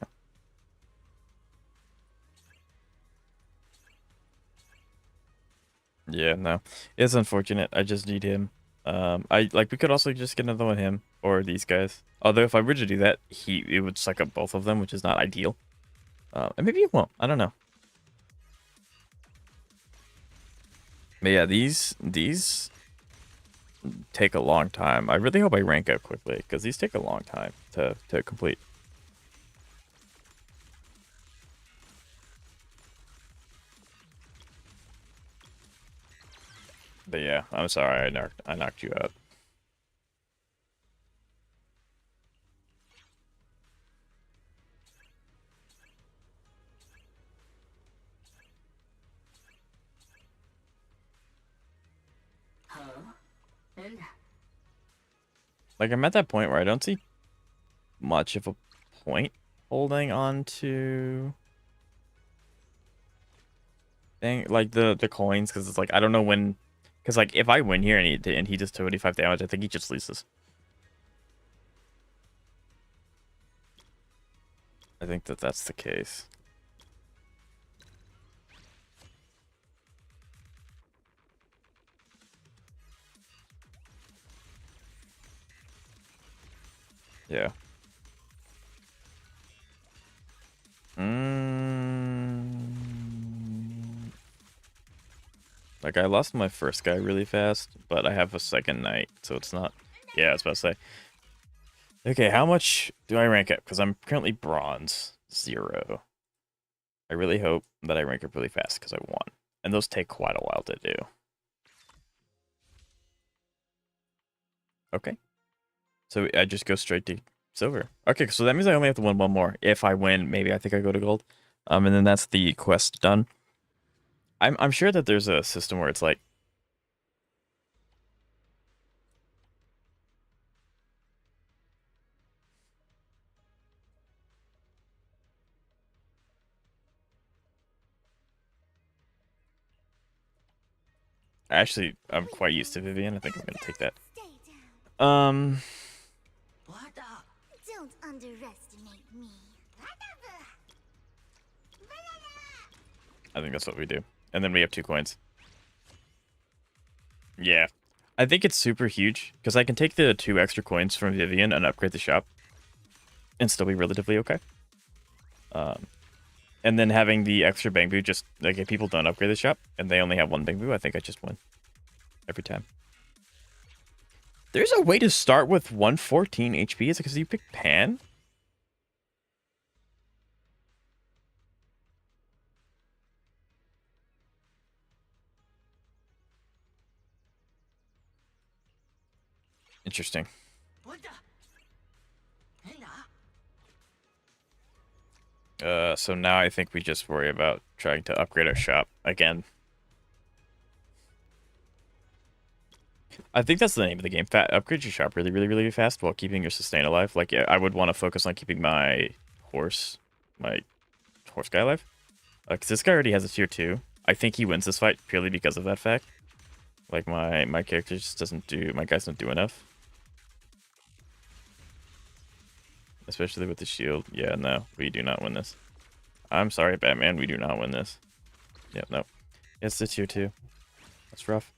Yeah, no. It's unfortunate. I just need him. We could also just get another one him or these guys. Although if I were to do that, it would suck up both of them, which is not ideal. And maybe it won't. I don't know. But yeah, these take a long time. I really hope I rank up quickly because these take a long time to complete. But yeah, I'm sorry I knocked you out. Like, I'm at that point where I don't see much of a point holding on to like the coins, because it's like I don't know when, because like if I win here and he does 25 damage, I think he just loses. I think that's the case. Yeah. Like, I lost my first guy really fast, but I have a second knight, so it's not... Yeah, I was about to say. Okay, how much do I rank up? Because I'm currently bronze 0. I really hope that I rank up really fast, because I want. And those take quite a while to do. Okay. So I just go straight to silver. Okay, so that means I only have to win one more. If I win, maybe I think I go to gold. And then that's the quest done. I'm sure that there's a system where it's like... Actually, I'm quite used to Vivian. I think I'm going to take that. Don't underestimate me. I think that's what we do. And then we have 2 coins. Yeah. I think it's super huge, because I can take the 2 extra coins from Vivian and upgrade the shop. And still be relatively okay. And then having the extra Bangbu, just, like, if people don't upgrade the shop, and they only have 1 Bangbu, I think I just win. Every time. There's a way to start with 114 HP? Is it because you picked Pan? Interesting. So now I think we just worry about trying to upgrade our shop again. I think that's the name of the game. Upgrade your shop really fast while keeping your sustain alive. Like, yeah, I would want to focus on keeping my horse guy alive. Because this guy already has a tier 2. I think he wins this fight purely because of that fact. Like, my character just doesn't do... My guys don't do enough. Especially with the shield. Yeah, no. We do not win this. I'm sorry, Batman. We do not win this. Yeah, no. It's the tier 2. That's rough.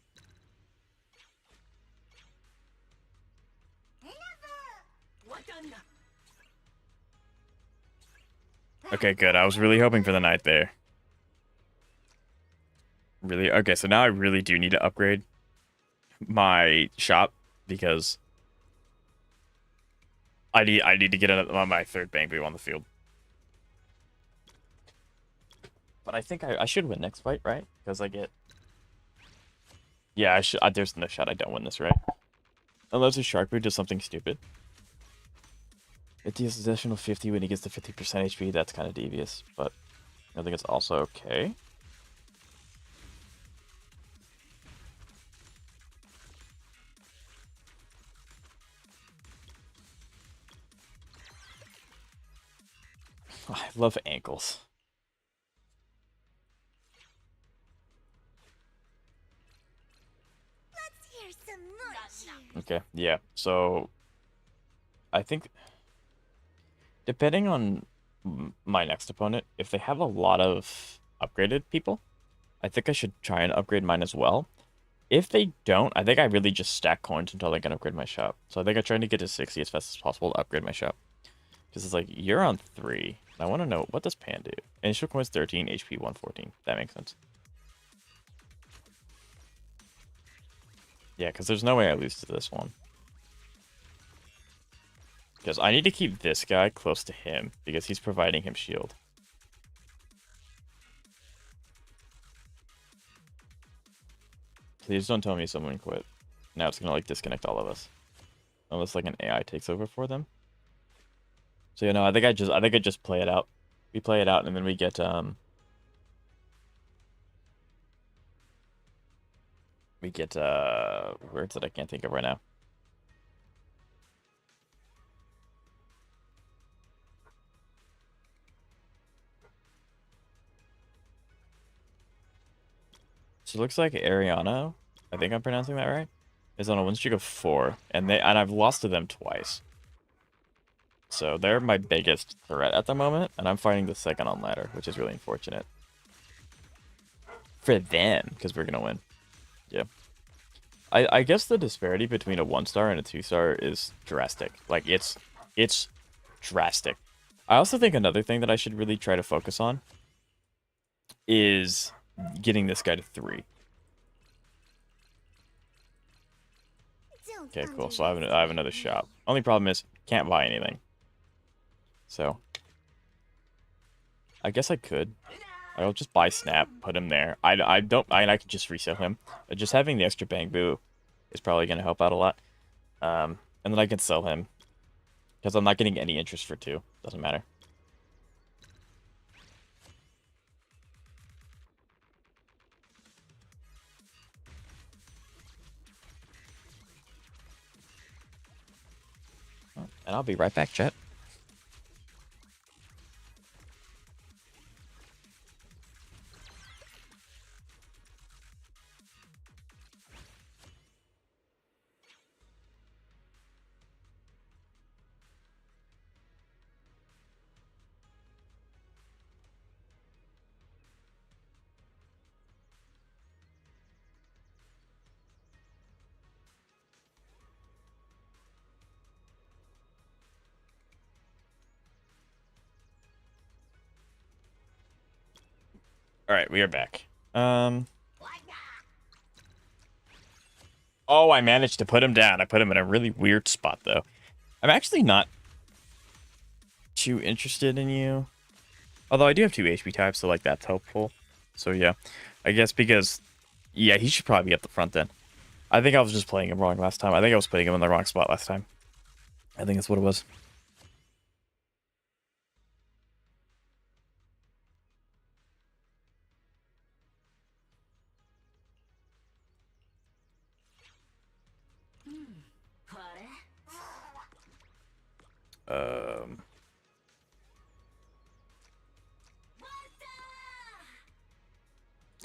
Okay, good. I was really hoping for the knight there. Really? Okay, so now I really do need to upgrade my shop because I need to get on my 3rd Bangbu on the field. But I think I should win next fight, right? Because I get... Yeah, I should. There's no shot I don't win this, right? Unless a Shark Boot does something stupid. It deals additional 50 when he gets to 50% HP. That's kind of devious, but I think it's also okay. I love ankles. Let's hear some more cheers. Okay, yeah. So I think depending on my next opponent, if they have a lot of upgraded people, I think I should try and upgrade mine as well. If they don't, I think I really just stack coins until I can upgrade my shop. So I think I'm trying to get to 60 as fast as possible to upgrade my shop. Because it's like, you're on 3. I want to know, what does Pan do? Initial coins 13, HP 114. That makes sense. Yeah, because there's no way I lose to this one. Because I need to keep this guy close to him, because he's providing him shield. Please don't tell me someone quit. Now it's gonna like disconnect all of us. Unless like an AI takes over for them. So you know, I think I just play it out. We play it out and then we get where is it? I can't think of right now. So it looks like Ariano, I think I'm pronouncing that right, is on a win streak of 4, and I've lost to them twice. So they're my biggest threat at the moment, and I'm fighting the second on ladder, which is really unfortunate. For them, because we're gonna win. Yeah. I guess the disparity between a 1-star and a 2-star is drastic. Like, it's drastic. I also think another thing that I should really try to focus on is getting this guy to 3. Okay, cool. So I have another shop. Only problem is can't buy anything. So I guess I could. I'll just buy Snap, put him there. I could just resell him. But just having the extra bamboo is probably gonna help out a lot. And then I can sell him because I'm not getting any interest for 2. Doesn't matter. And I'll be right back, chat. All right, we are back. Oh, I managed to put him down. I put him in a really weird spot, though. I'm actually not too interested in you. Although I do have 2 HP types, so, like, that's helpful. So, yeah. I guess because... Yeah, he should probably be up the front, then. I think I was just playing him wrong last time. I think I was putting him in the wrong spot last time. I think that's what it was.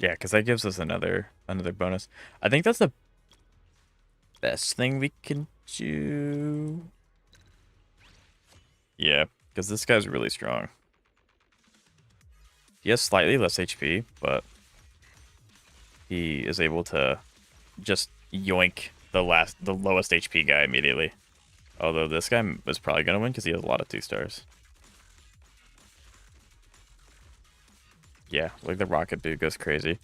Yeah, because that gives us another bonus. I think that's the best thing we can do. Yeah, because this guy's really strong. He has slightly less HP, but he is able to just yoink the lowest HP guy immediately. Although this guy was probably gonna win because he has a lot of 2 stars. Yeah, like the rocket dude goes crazy.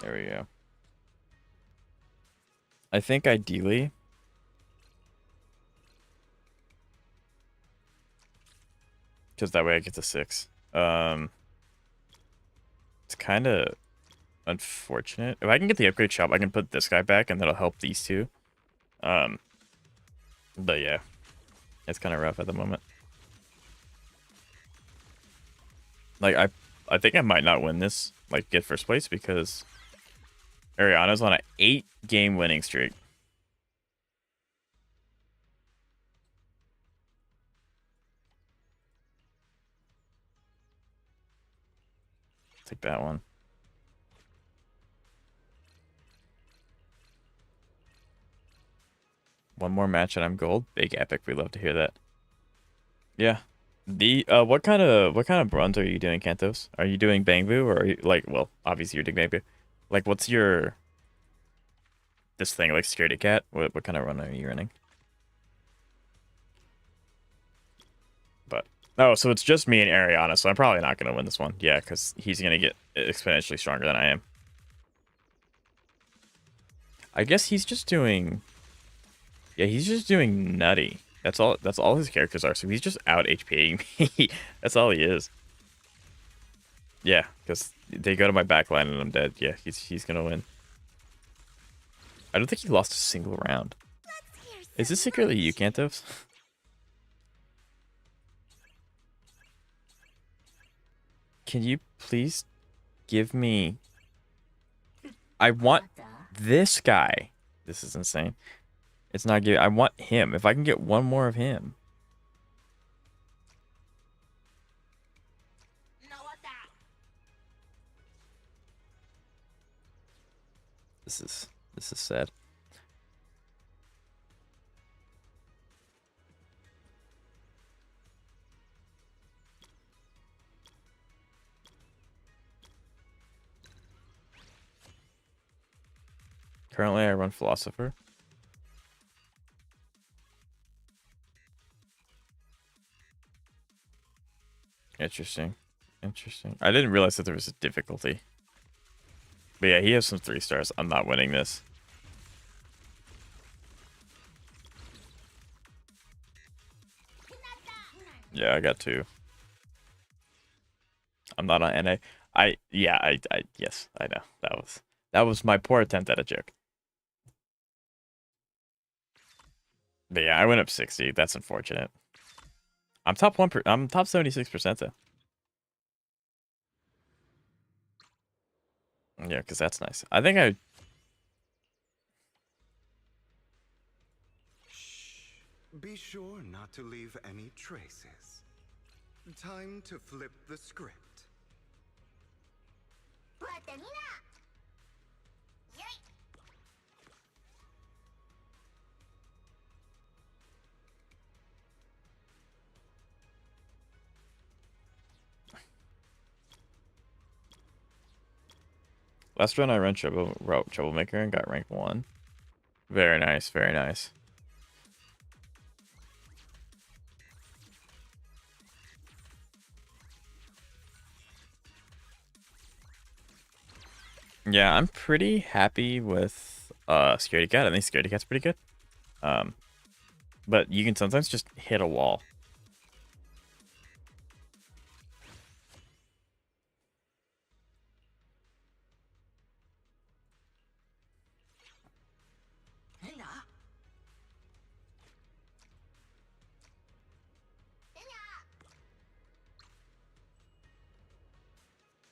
There we go. I think ideally... because that way I get to 6. It's kind of unfortunate. If I can get the upgrade shop, I can put this guy back, and that'll help these 2. But yeah, it's kind of rough at the moment. Like, I think I might not win this, like, get first place, because Ariana's on an 8-game winning streak. Take that one. One more match and I'm gold. Big epic. We love to hear that. Yeah. The what kind of bronze are you doing, Kantos? Are you doing Bangbu or are you, like, well, obviously you're doing Bangbu. Like, what's your this thing, like Scaredy Cat? What kind of run are you running? But oh, so it's just me and Ariana, so I'm probably not gonna win this one. Yeah, because he's gonna get exponentially stronger than I am. I guess he's just doing... Yeah, he's just doing nutty. That's all his characters are, so he's just out HPing me. That's all he is. Yeah, because they go to my backline and I'm dead. Yeah, he's gonna win. I don't think he lost a single round. Is this secretly you, Kantos? Can you please give me... I want this guy. This is insane. It's not giving... I want him. If I can get one more of him. This is sad. Currently, I run Philosopher. Interesting. Interesting. I didn't realize that there was a difficulty. But yeah, he has some 3 stars. I'm not winning this. Yeah, I got 2. I'm not on NA. Yes, I know. That was my poor attempt at a joke. But yeah, I went up 60. That's unfortunate. I'm top 1. I'm top 76% though. Yeah, because that's nice. I think I. Be sure not to leave any traces. Time to flip the script. Last run I ran Troublemaker and got rank 1. Very nice, very nice. Yeah, I'm pretty happy with Scaredy Cat. I think Scaredy Cat's pretty good. But you can sometimes just hit a wall.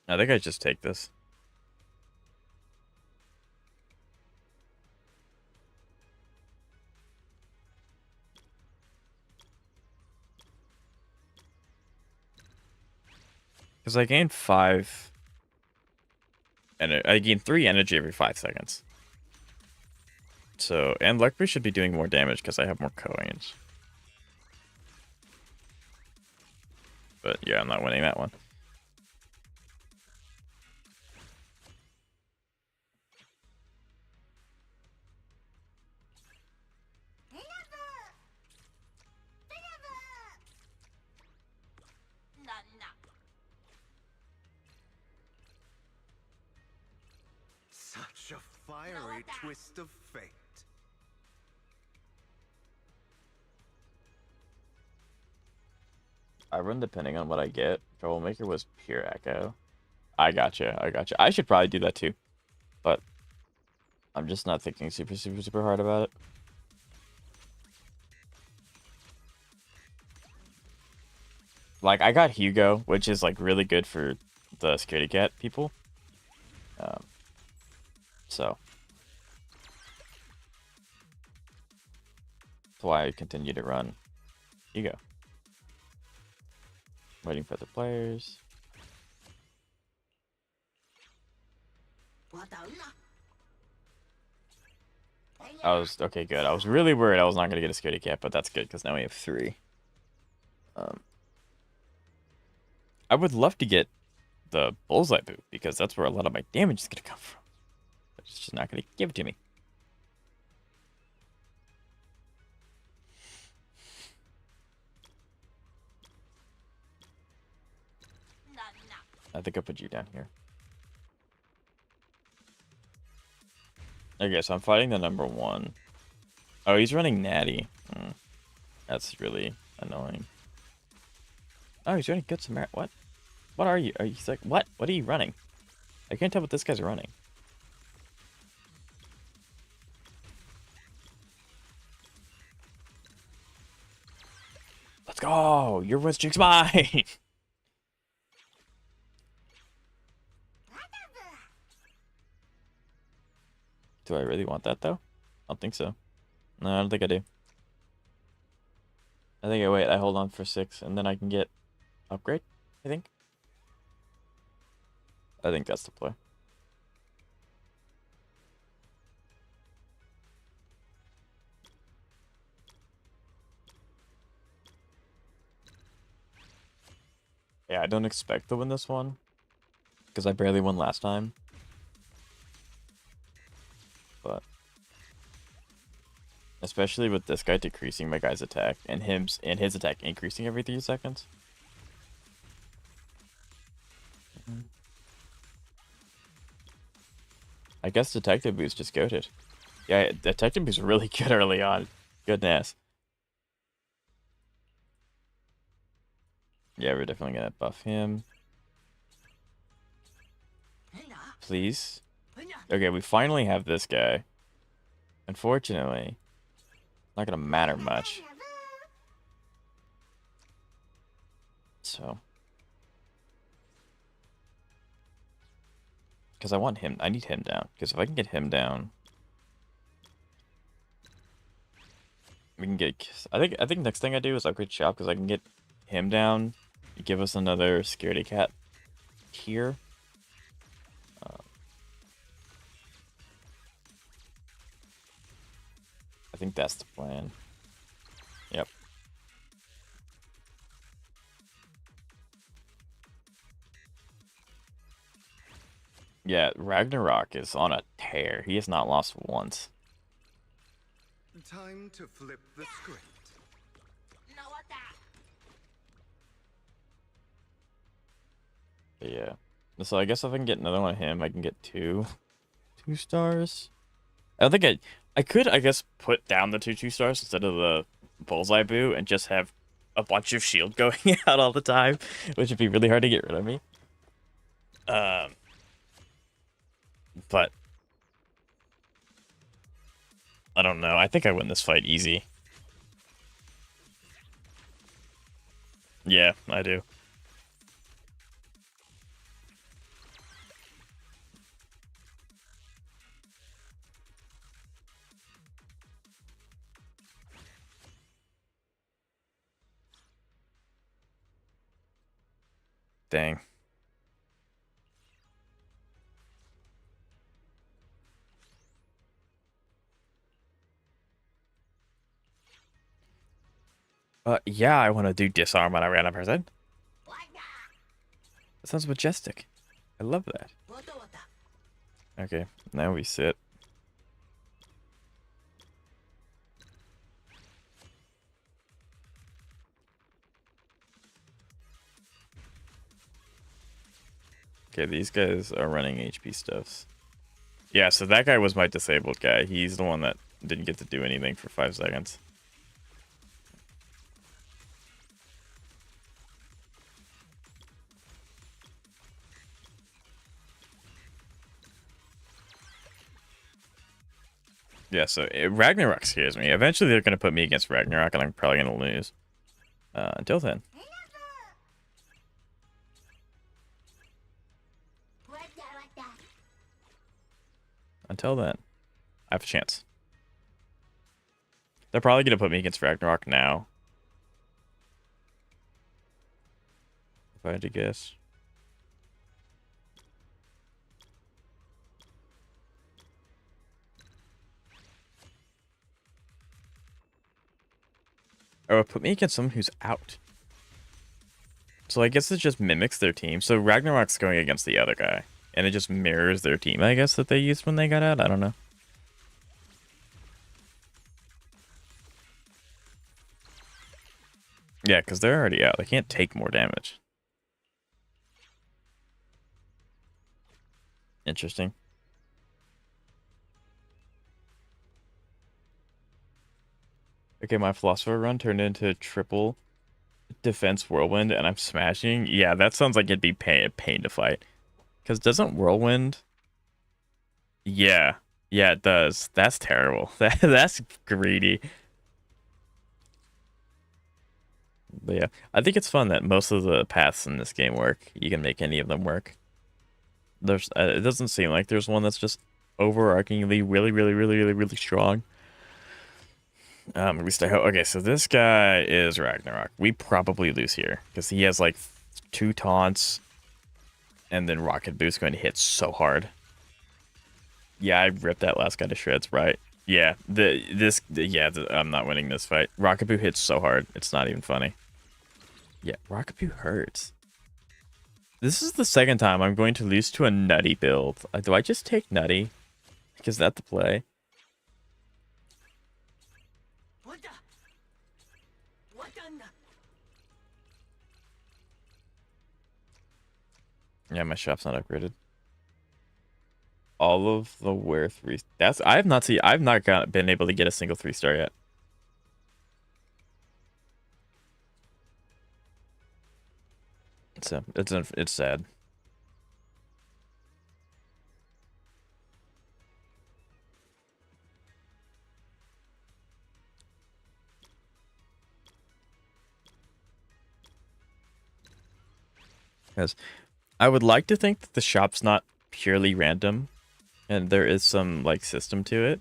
I think I just take this. Because I gain 5... and I gain 3 energy every 5 seconds. So, and Luckberry should be doing more damage because I have more coins. But yeah, I'm not winning that one. Such a fiery twist of fate. I run depending on what I get. Troublemaker was pure echo. I gotcha, I gotcha. I should probably do that too. But I'm just not thinking super hard about it. Like, I got Hugo, which is like really good for the Scaredy Cat people. So that's why I continue to run Hugo. Waiting for the players. I was okay, good. I was really worried I was not gonna get a Scaredy Cat, but that's good because now we have 3. I would love to get the Bullseye boot because that's where a lot of my damage is gonna come from. But it's just not gonna give it to me. I think I'll put you down here. Okay, so I'm fighting the number 1. Oh, he's running Natty. That's really annoying. Oh, he's running Good Samaritan. What? What are you? He's like, what? What are you running? I can't tell what this guy's running. Let's go! Your win streak's mine! Do I really want that, though? I don't think so. No, I don't think I do. I think I wait. I hold on for 6, and then I can get upgrade, I think. I think that's the play. Yeah, I don't expect to win this one. Because I barely won last time. But especially with this guy decreasing my guy's attack and his attack increasing every 3 seconds. I guess Detective Boo's just goated. Yeah, Detective Boo's really good early on. Goodness. Yeah, we're definitely gonna buff him. Please. Okay, we finally have this guy. Unfortunately, not gonna matter much. So. Because I want him. I need him down. Because if I can get him down, we can get. I think next thing I do is upgrade shop because I can get him down. Give us another security cat here. I think that's the plan. Yep. Yeah, Ragnarok is on a tear. He has not lost once. Time to flip the script. But yeah. So I guess if I can get another one of him, I can get two stars. I don't think I could, I guess, put down the two stars instead of the bullseye boo and just have a bunch of shield going out all the time, which would be really hard to get rid of me. But I don't know. I think I win this fight easy. Yeah, I do. Dang. Yeah, I want to do disarm on a random person. That sounds majestic. I love that. Okay, now we sit. Okay, these guys are running HP stuffs. Yeah, so that guy was my disabled guy. He's the one that didn't get to do anything for 5 seconds. Yeah, so Ragnarok scares me. Eventually they're going to put me against Ragnarok and I'm probably going to lose. Until then. Until then, I have a chance. They're probably going to put me against Ragnarok now. If I had to guess. Or put me against someone who's out. So I guess it just mimics their team. So Ragnarok's going against the other guy. And it just mirrors their team, I guess, that they used when they got out. I don't know. Yeah, because they're already out. They can't take more damage. Interesting. Okay, my Philosopher run turned into triple defense whirlwind and I'm smashing. Yeah, that sounds like it'd be pain to fight. Because doesn't whirlwind... Yeah. Yeah, it does. That's terrible. That's greedy. But yeah, I think it's fun that most of the paths in this game work. You can make any of them work. There's it doesn't seem like there's one that's just overarchingly really strong. At least I hope. Okay, so this guy is Ragnarok. We probably lose here because he has like 2 taunts, and then Rocket Boost going to hit so hard. Yeah, I ripped that last guy to shreds, right? Yeah, I'm not winning this fight. Rocket Boo hits so hard, it's not even funny. Yeah, Rocket Boo hurts. This is the second time I'm going to lose to a Nutty build. Do I just take Nutty? Is that the play? Yeah, my shop's not upgraded. All of the where 3. That's I've not been able to get a single 3-star yet. So it's sad. Because I would like to think that the shop's not purely random, and there is some like system to it.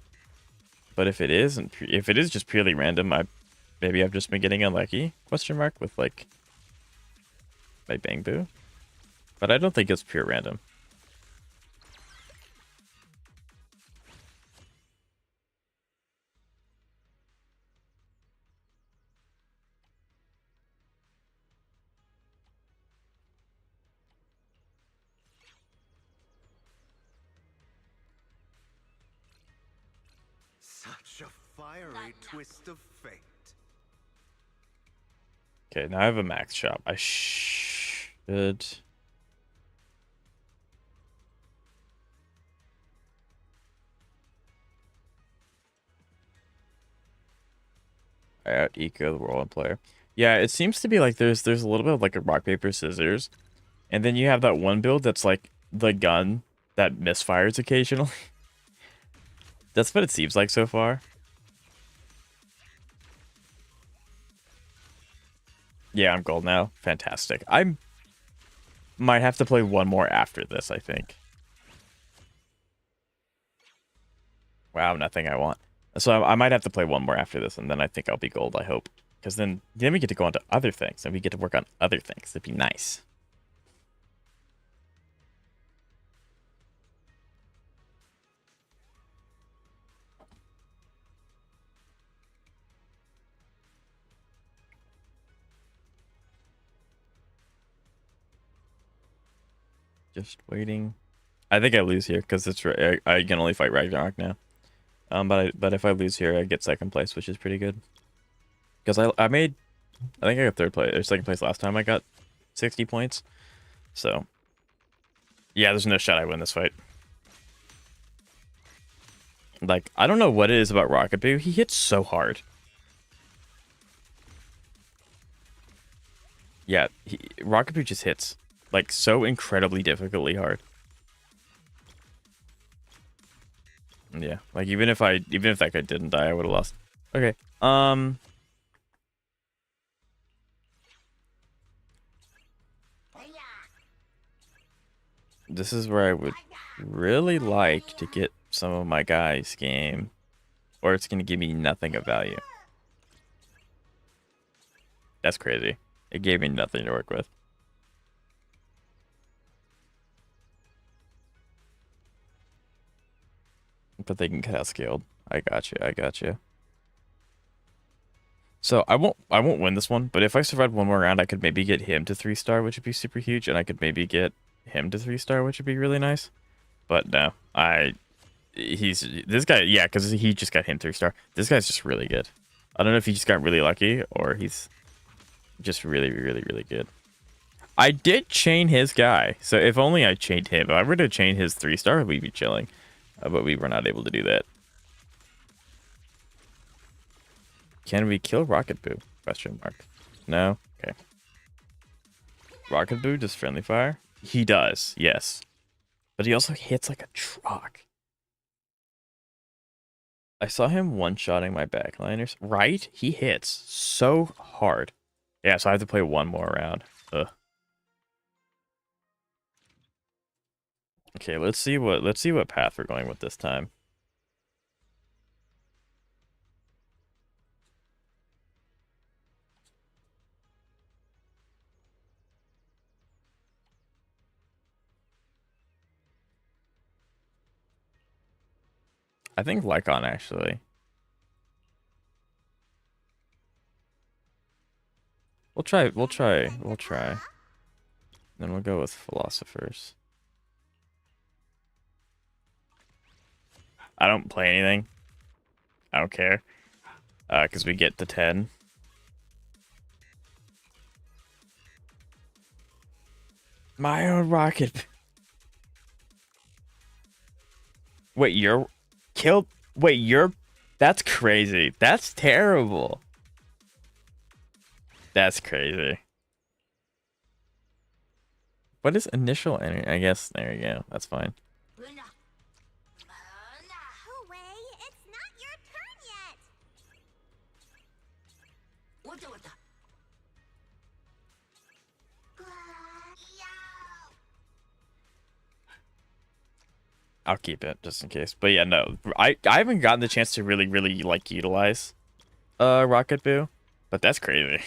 But if it isn't, if it is just purely random, maybe I've just been getting unlucky? Question mark with like my Bang Boo. But I don't think it's pure random. Such a fiery twist of fate. Okay, now I have a max shop. I should... I out eco the whirlwind player. Yeah, it seems to be like there's a little bit of like a rock paper scissors, and then you have that one build that's like the gun that misfires occasionally. That's what it seems like so far. Yeah, I'm gold now. Fantastic. I might have to play one more after this, I think. Wow, nothing I want. So I might have to play one more after this, and then I think I'll be gold, I hope. Because then we get to go on to other things, and we get to work on other things. It'd be nice. Just waiting. I think I lose here, because it's I can only fight Ragnarok now. But if I lose here, I get second place, which is pretty good. Because I think I got third place or second place last time. I got 60 points. So yeah, there's no shot I win this fight. Like, I don't know what it is about Rocket Boo. He hits so hard. Yeah, Rocket Boo just hits like so incredibly difficultly hard. Yeah, like even if that guy didn't die, I would have lost. Okay. This is where I would really like to get some of my guys game, or it's gonna give me nothing of value. That's crazy. It gave me nothing to work with. But they can get outscaled. I got you. I got you. So I won't win this one, but if I survive one more round, I could maybe get him to 3-star, which would be super huge, and I could maybe get him to 3-star, which would be really nice. But no, this guy, yeah, because he just got him 3-star. This guy's just really good. I don't know if he just got really lucky or he's just really, really, really good. I did chain his guy, so if only I chained him. If I were to chain his 3-star, we'd be chilling. But we were not able to do that. Can we kill Rocket Boo? Question mark. No? Okay. Rocket Boo does friendly fire? He does, yes. But he also hits like a truck. I saw him one-shotting my backliners. Right? He hits so hard. Yeah, so I have to play one more round. Ugh. Okay, let's see what path we're going with this time. I think Lycon actually. We'll try. Then we'll go with Philosophers. I don't play anything. I don't care. Because we get the 10. My own rocket. Wait, you're killed. Wait, you're. That's crazy. That's terrible. That's crazy. What is initial energy? I guess there you go. That's fine. Wei, it's not your turn yet. I'll keep it just in case. But yeah, no. I haven't gotten the chance to really like utilize Rocket Boo, but that's crazy.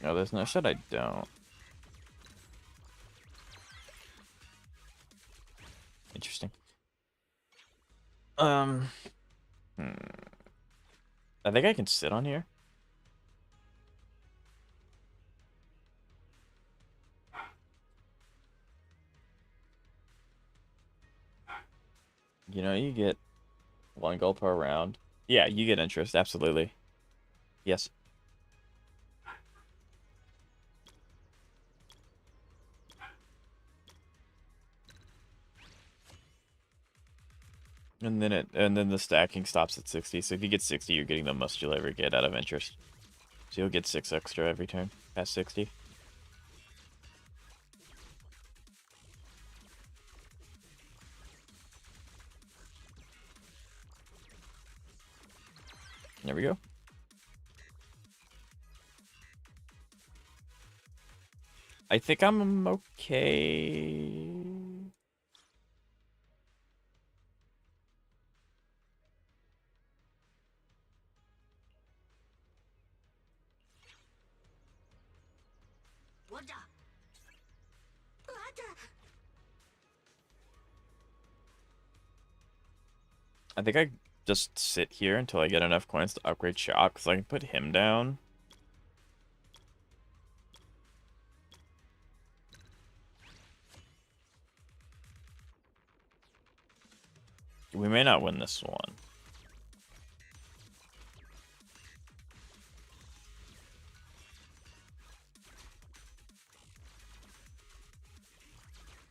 No, there's no shit. I don't. Interesting. I think I can sit on here. You know, you get 1 gold per round. Yeah, you get interest. Absolutely. Yes. And then the stacking stops at 60. So if you get 60, you're getting the most you'll ever get out of interest. So you'll get 6 extra every turn past 60. There we go. I think I'm okay. I think I just sit here until I get enough coins to upgrade Shock, because I can put him down. We may not win this one.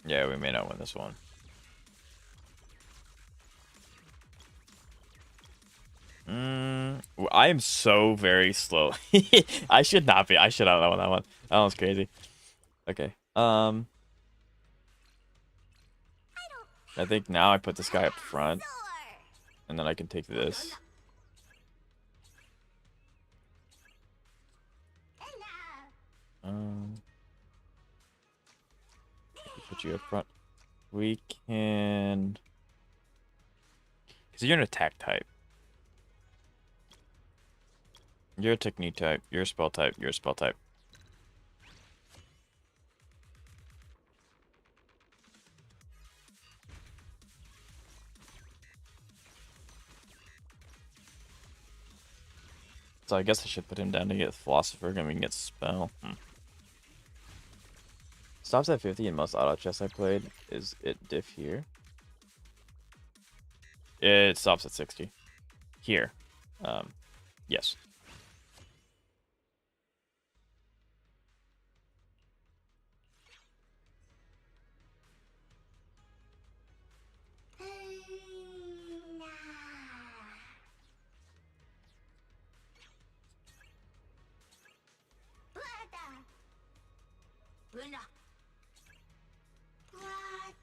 Yeah, we may not win this one. I am so very slow. I should not be. I should not know that one. That one's crazy. Okay. I think now I put this guy up front, and then I can take this. Put you up front. We can, because you're an attack type. You're a technique type. You're a spell type. You're a spell type. So I guess I should put him down to get Philosopher, and we can get Spell. Stops at 50 in most auto chests I played. Is it diff here? It stops at 60. Here. Yes.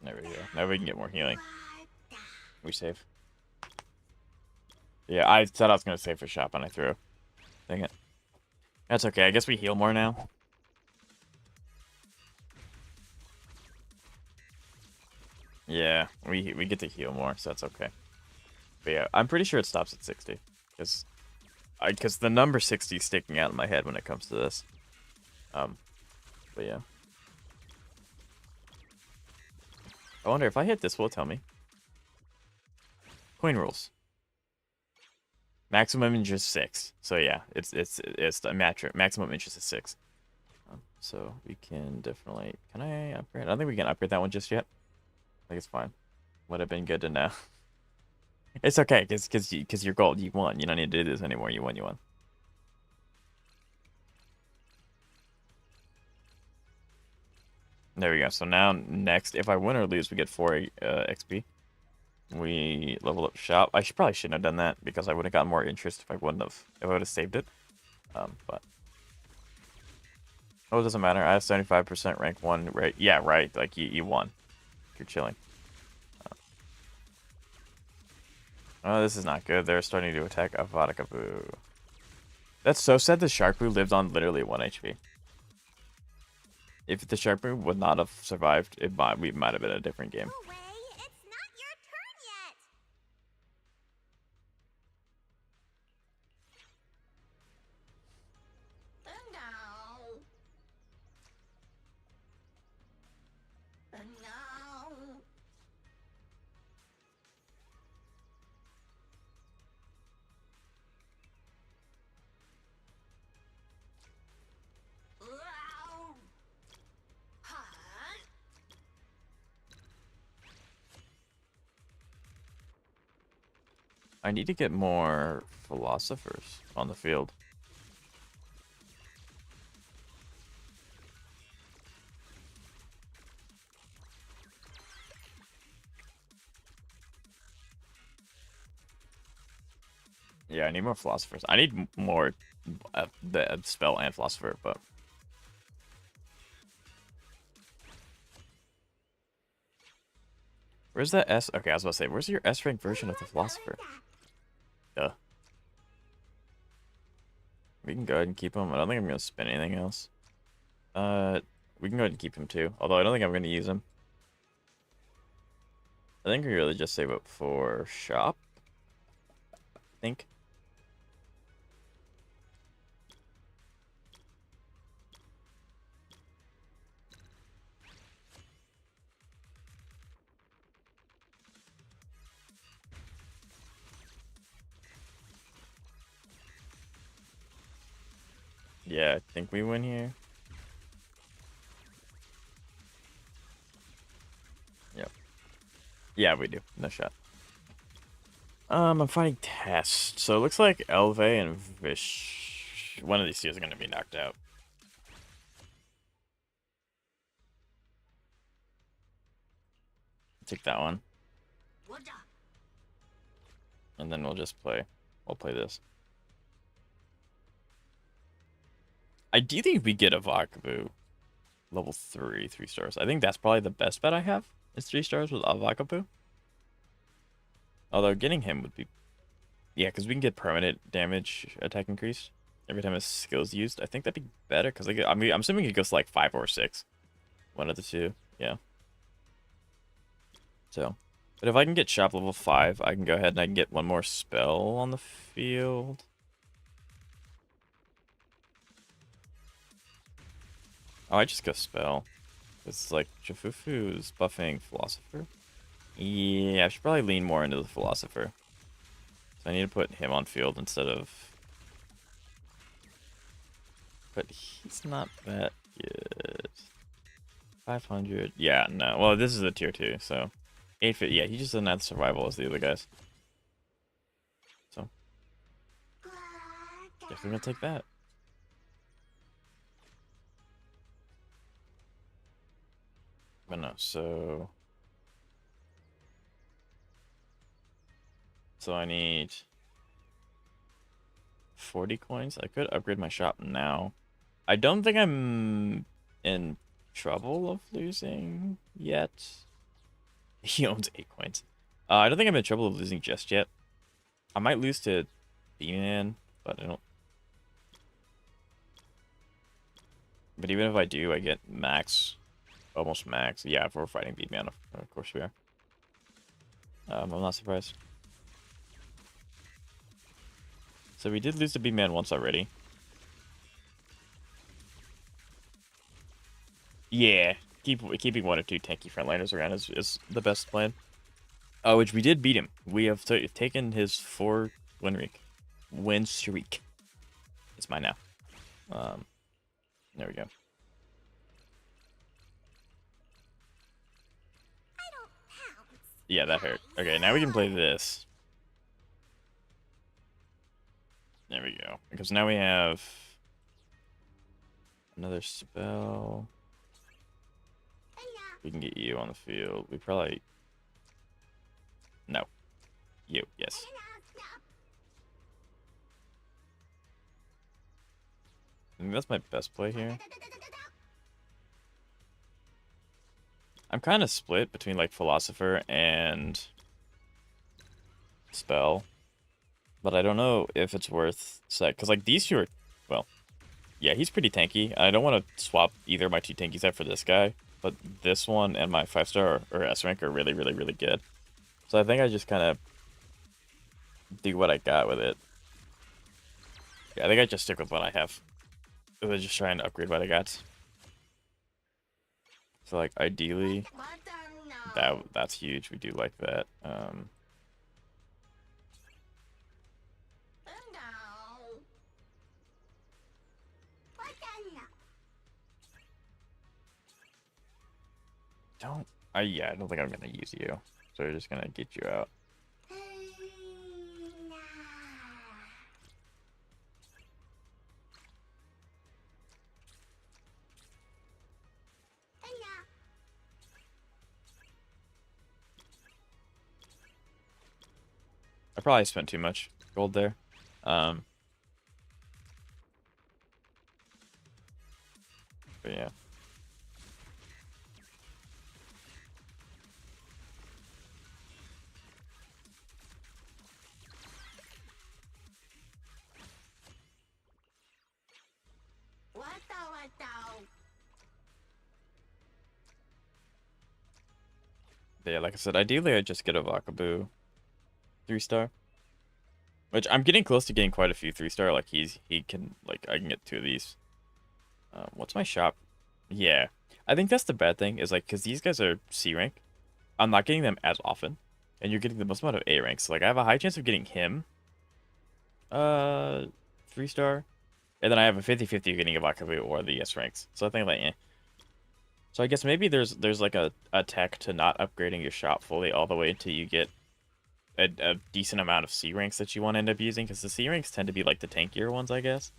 There we go. Now we can get more healing. We save. Yeah, I said I was going to save for shop and I threw. Dang it. That's okay. I guess we heal more now. Yeah, we get to heal more, so that's okay. But yeah, I'm pretty sure it stops at 60. Because the number 60 is sticking out in my head when it comes to this. But yeah. I wonder if I hit this, will it tell me? Coin rules. Maximum interest 6. So yeah, it's the maximum interest is 6. So we can definitely. Can I upgrade? I don't think we can upgrade that one just yet. I think it's fine. Would have been good to know. It's okay, because you're gold. You won. You don't need to do this anymore. You won. You won. There we go. So now next, if I win or lose, we get 4 XP. We level up shop. I probably shouldn't have done that because I would have gotten more interest if I wouldn't have. If I would have saved it. But oh, it doesn't matter. I have 75% rank 1. Right? Yeah, right. Like you won. You're chilling. Oh, this is not good. They're starting to attack Avada Boo. That's so sad the Shark Boo lived on literally 1 HP. If the Shark Boo would not have survived, we might have been a different game. No way, it's not your turn yet. No. I need to get more philosophers on the field. Yeah, I need more philosophers. I need more the spell and philosopher, but where's that S? Okay, I was about to say, where's your S rank version of the philosopher? Duh. We can go ahead and keep him. I don't think I'm gonna spend anything else. We can go ahead and keep him too. Although I don't think I'm gonna use him. I think we really just save up for shop. I think. Yeah, I think we win here. Yep. Yeah, we do. No shot. I'm fighting Test. So it looks like Elve and Vish. One of these two is going to be knocked out. Take that one. And then we'll just play. We'll play this. I do think we get a Vakabu level 3 stars. I think that's probably the best bet I have. Is 3 stars with Avakabu. Although getting him would be... Yeah, because we can get permanent damage attack increase every time his skill's used. I think that'd be better, because I mean, I'm assuming it goes to like 5 or 6. One of the two, yeah. So, but if I can get shop level 5, I can go ahead and I can get one more spell on the field. Oh, I just go spell. It's like Jafufu's buffing philosopher. Yeah, I should probably lean more into the philosopher. So I need to put him on field instead of... But he's not that good. 500. Yeah, no. Well, this is a tier 2, so... 850. Yeah, he just doesn't have survival as the other guys. So... Definitely gonna take that. But no, so I need 40 coins. I could upgrade my shop now. I don't think I'm in trouble of losing yet. He owns 8 coins. I don't think I'm in trouble of losing just yet. I might lose to B-Man, but I don't. But even if I do, I get max. Almost max. Yeah, if we're fighting B-Man, of course we are. I'm not surprised. So we did lose to B-Man once already. Yeah, keeping 1 or 2 tanky frontliners around is the best plan. Which we did beat him. We have taken his 4 win streak. win streak. It's mine now. There we go. Yeah, that hurt. Okay, now we can play this. There we go. Because now we have another spell. We can get you on the field. We probably... No. You, yes. I think that's my best play here. I'm kind of split between like Philosopher and Spell. But I don't know if it's worth set. Because like these two are... Well, yeah, he's pretty tanky. I don't want to swap either of my two tankies out for this guy. But this one and my 5-star or S rank are really, really, really good. So I think I just kind of do what I got with it. Yeah, I think I just stick with what I have. I was just trying to upgrade what I got. So like ideally, that's huge. We do like that. Yeah, I don't think I'm gonna use you. So we're just gonna get you out. I probably spent too much gold there. But yeah. But yeah, like I said, ideally I just get a Vakabu 3-star. Which I'm getting close to getting quite a few 3-star. Like he can, like, I can get 2 of these. What's my shop? Yeah. I think that's the bad thing, is like, because these guys are C rank, I'm not getting them as often. And you're getting the most amount of A ranks. So, like, I have a high chance of getting him 3-star. And then I have a 50-50 of getting a Vakabu or the S ranks. So I think, like, eh. So I guess maybe there's like a tech to not upgrading your shop fully all the way until you get a decent amount of C ranks that you want to end up using, because the C ranks tend to be like the tankier ones, I guess.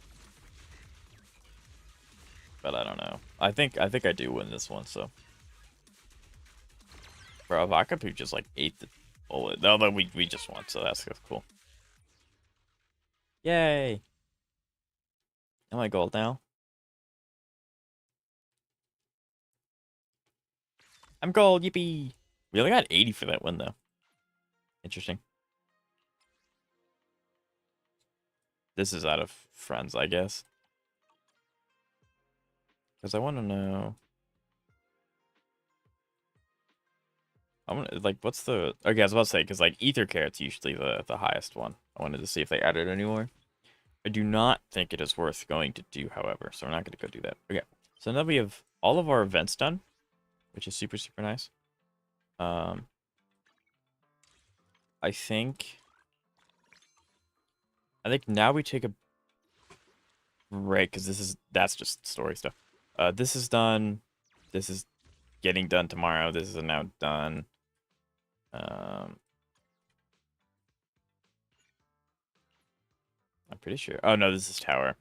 But I don't know. I think I do win this one, so. Bro, Vakapu just like ate the bullet. Although we just won, so that's cool. Yay! Am I gold now? I'm gold, yippee! We only got 80 for that win, though. Interesting. This is out of friends, I guess. Because I want to know... I want like, what's the... Okay, I was about to say, because, like, Ether Carrot's usually the highest one. I wanted to see if they added any more. I do not think it is worth going to do, however, so we're not going to go do that. Okay, so now we have all of our events done, which is super, super nice. I think now we take a break, because that's just story stuff. This is done. This is getting done tomorrow. This is now done. I'm pretty sure. Oh no, this is tower.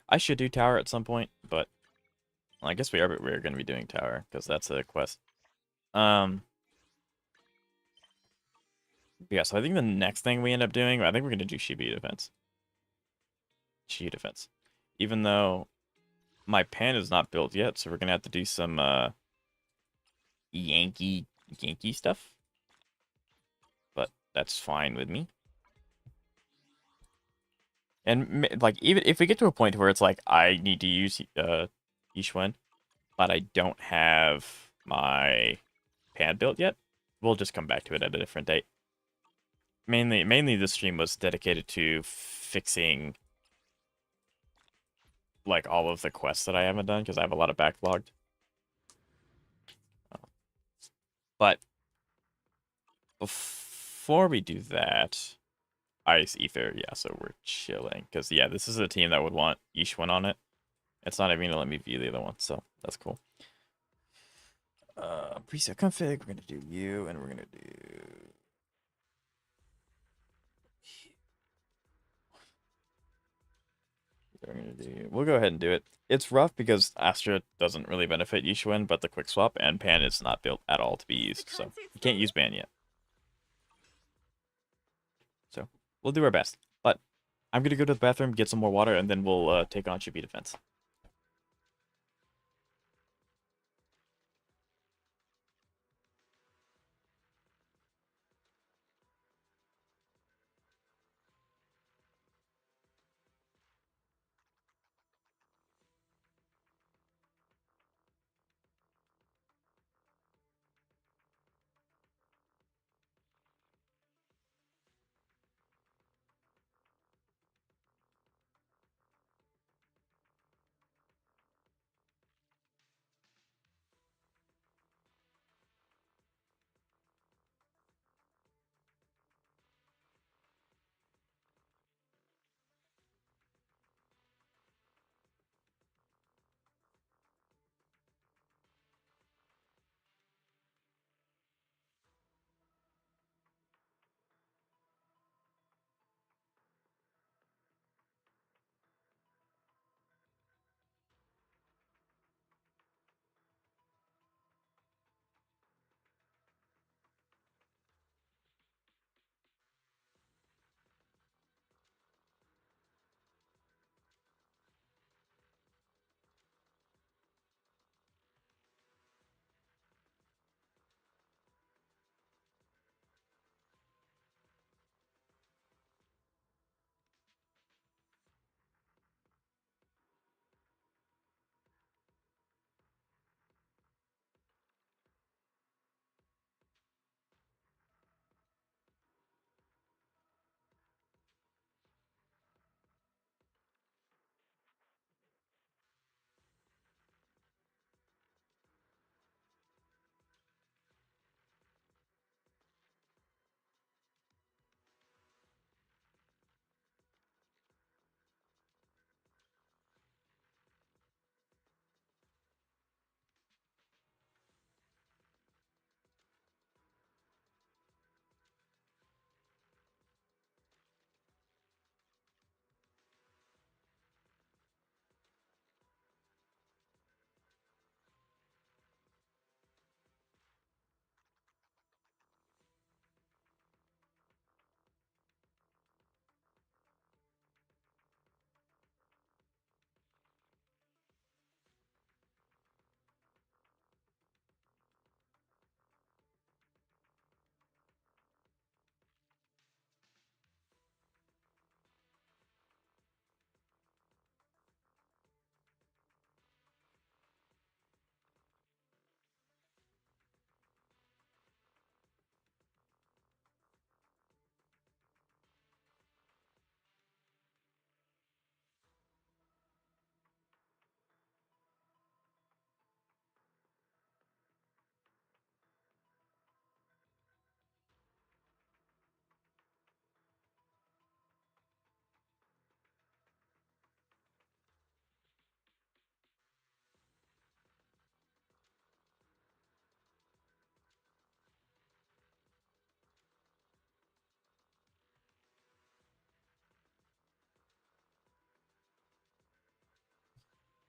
I should do tower at some point, but well, I guess we're going to be doing tower because that's a quest. Yeah, so I think the next thing we end up doing, I think we're going to do Shibuya defense. Shibuya defense. Even though my pan is not built yet, so we're going to have to do some Yankee stuff. But that's fine with me. And like, even if we get to a point where it's like I need to use Yishwen, but I don't have my pan built yet, we'll just come back to it at a different date. Mainly this stream was dedicated to fixing like all of the quests that I haven't done, because I have a lot of backlogged. But before we do that, Ice, Ether. Yeah, so we're chilling. Because, yeah, this is a team that would want Ishwan on it. It's not even going to let me view the other one, so that's cool. Preset config, we're going to do you, and we're going to do... We'll go ahead and do it. It's rough because Astra doesn't really benefit Yishuan, but the quick swap and Pan is not built at all to be used, so you can't use Ban yet. So we'll do our best. But I'm gonna go to the bathroom, get some more water, and then we'll take on Chibi defense.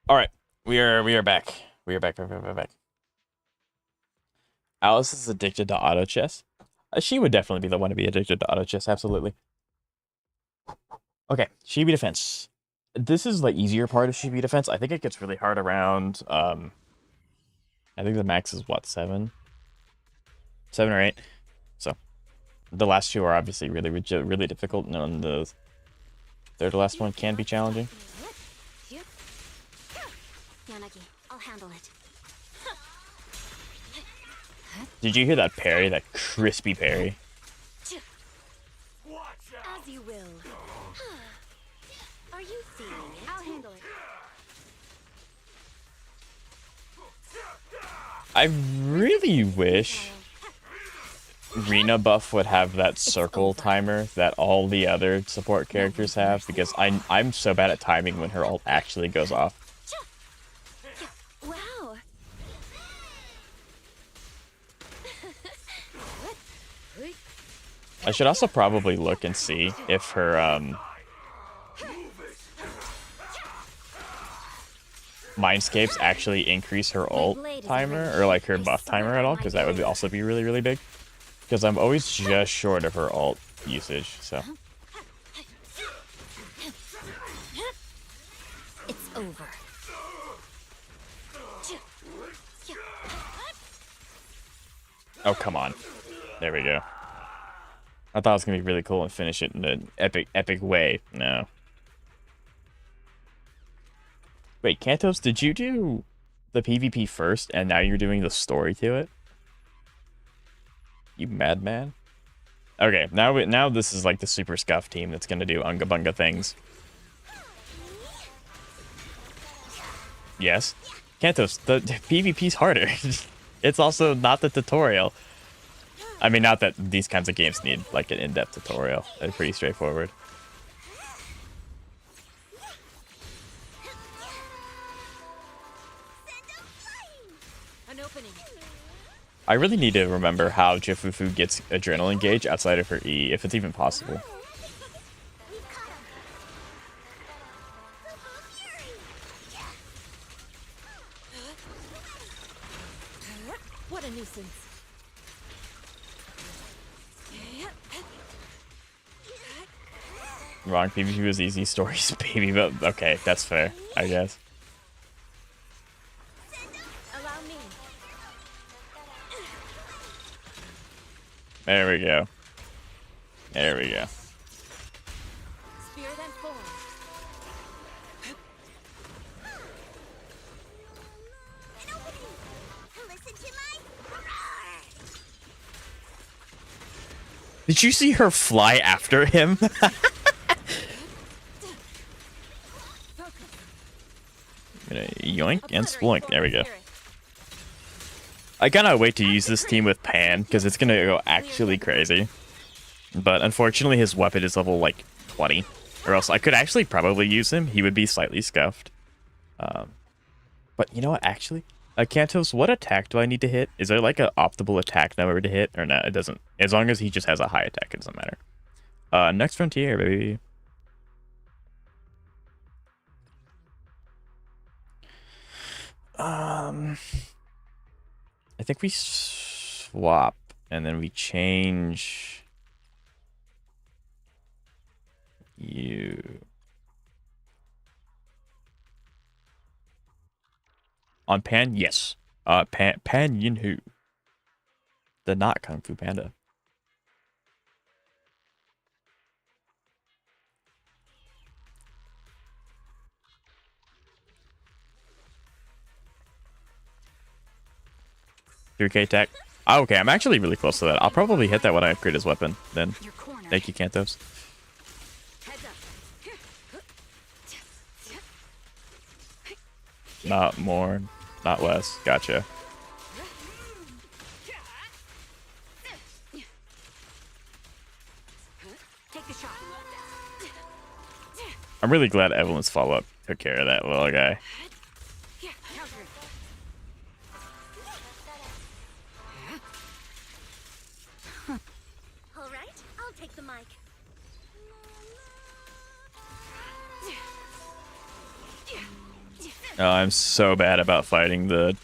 All right, we are back. We are back. Back. Alice is addicted to auto chess. She would definitely be the one to be addicted to auto chess. Absolutely. Okay, Chibi defense. This is the easier part of Chibi defense. I think it gets really hard around. I think the max is what, 7 or 8. So the last two are obviously really difficult, and the third to last one can be challenging. Yanagi, I'll handle it. Did you hear that parry? That crispy parry. As you will. Are you feeling it? I'll handle it. I really wish Rena buff would have that circle timer that all the other support characters have, because I'm so bad at timing when her ult actually goes off. Wow. I should also probably look and see if her Mindscapes actually increase her ult timer or like her buff timer at all, because that would also be really, really big. Because I'm always just short of her ult usage, so. It's over. Oh, come on. There we go. I thought it was going to be really cool and finish it in an epic way. No. Wait, Kantos, did you do the PvP first and now you're doing the story to it? You madman. Okay, now this is like the super scuff team that's going to do unga bunga things. Yes. Kantos, the PvP's harder. It's also not the tutorial. I mean, not that these kinds of games need like an in-depth tutorial. They're pretty straightforward. An opening. I really need to remember how Jifufu gets adrenaline gauge outside of her E, if it's even possible. What a nuisance. Wrong, PvP was easy, stories, baby, but okay, that's fair, I guess. Allow me. There we go. There we go. Spear then form. Listen to my roar. Did you see her fly after him? Yoink and sploink. There we go. I cannot wait to use this team with Pan, because it's gonna go actually crazy. But unfortunately his weapon is level like 20. Or else I could actually probably use him. He would be slightly scuffed. But you know what, actually? Kantos, what attack do I need to hit? Is there like an optimal attack number to hit? Or no, it doesn't. As long as he just has a high attack, it doesn't matter. Next frontier, baby. I think we swap and then we change you on Pan. Yes, Pan Yinhu, the not Kung Fu Panda. $3K tech. Oh, okay, I'm actually really close to that. I'll probably hit that when I upgrade his weapon then. Thank you, Kantos. Not more, not less. Gotcha. I'm really glad Evelyn's follow-up took care of that little guy. Take the mic. Oh, I'm so bad about fighting the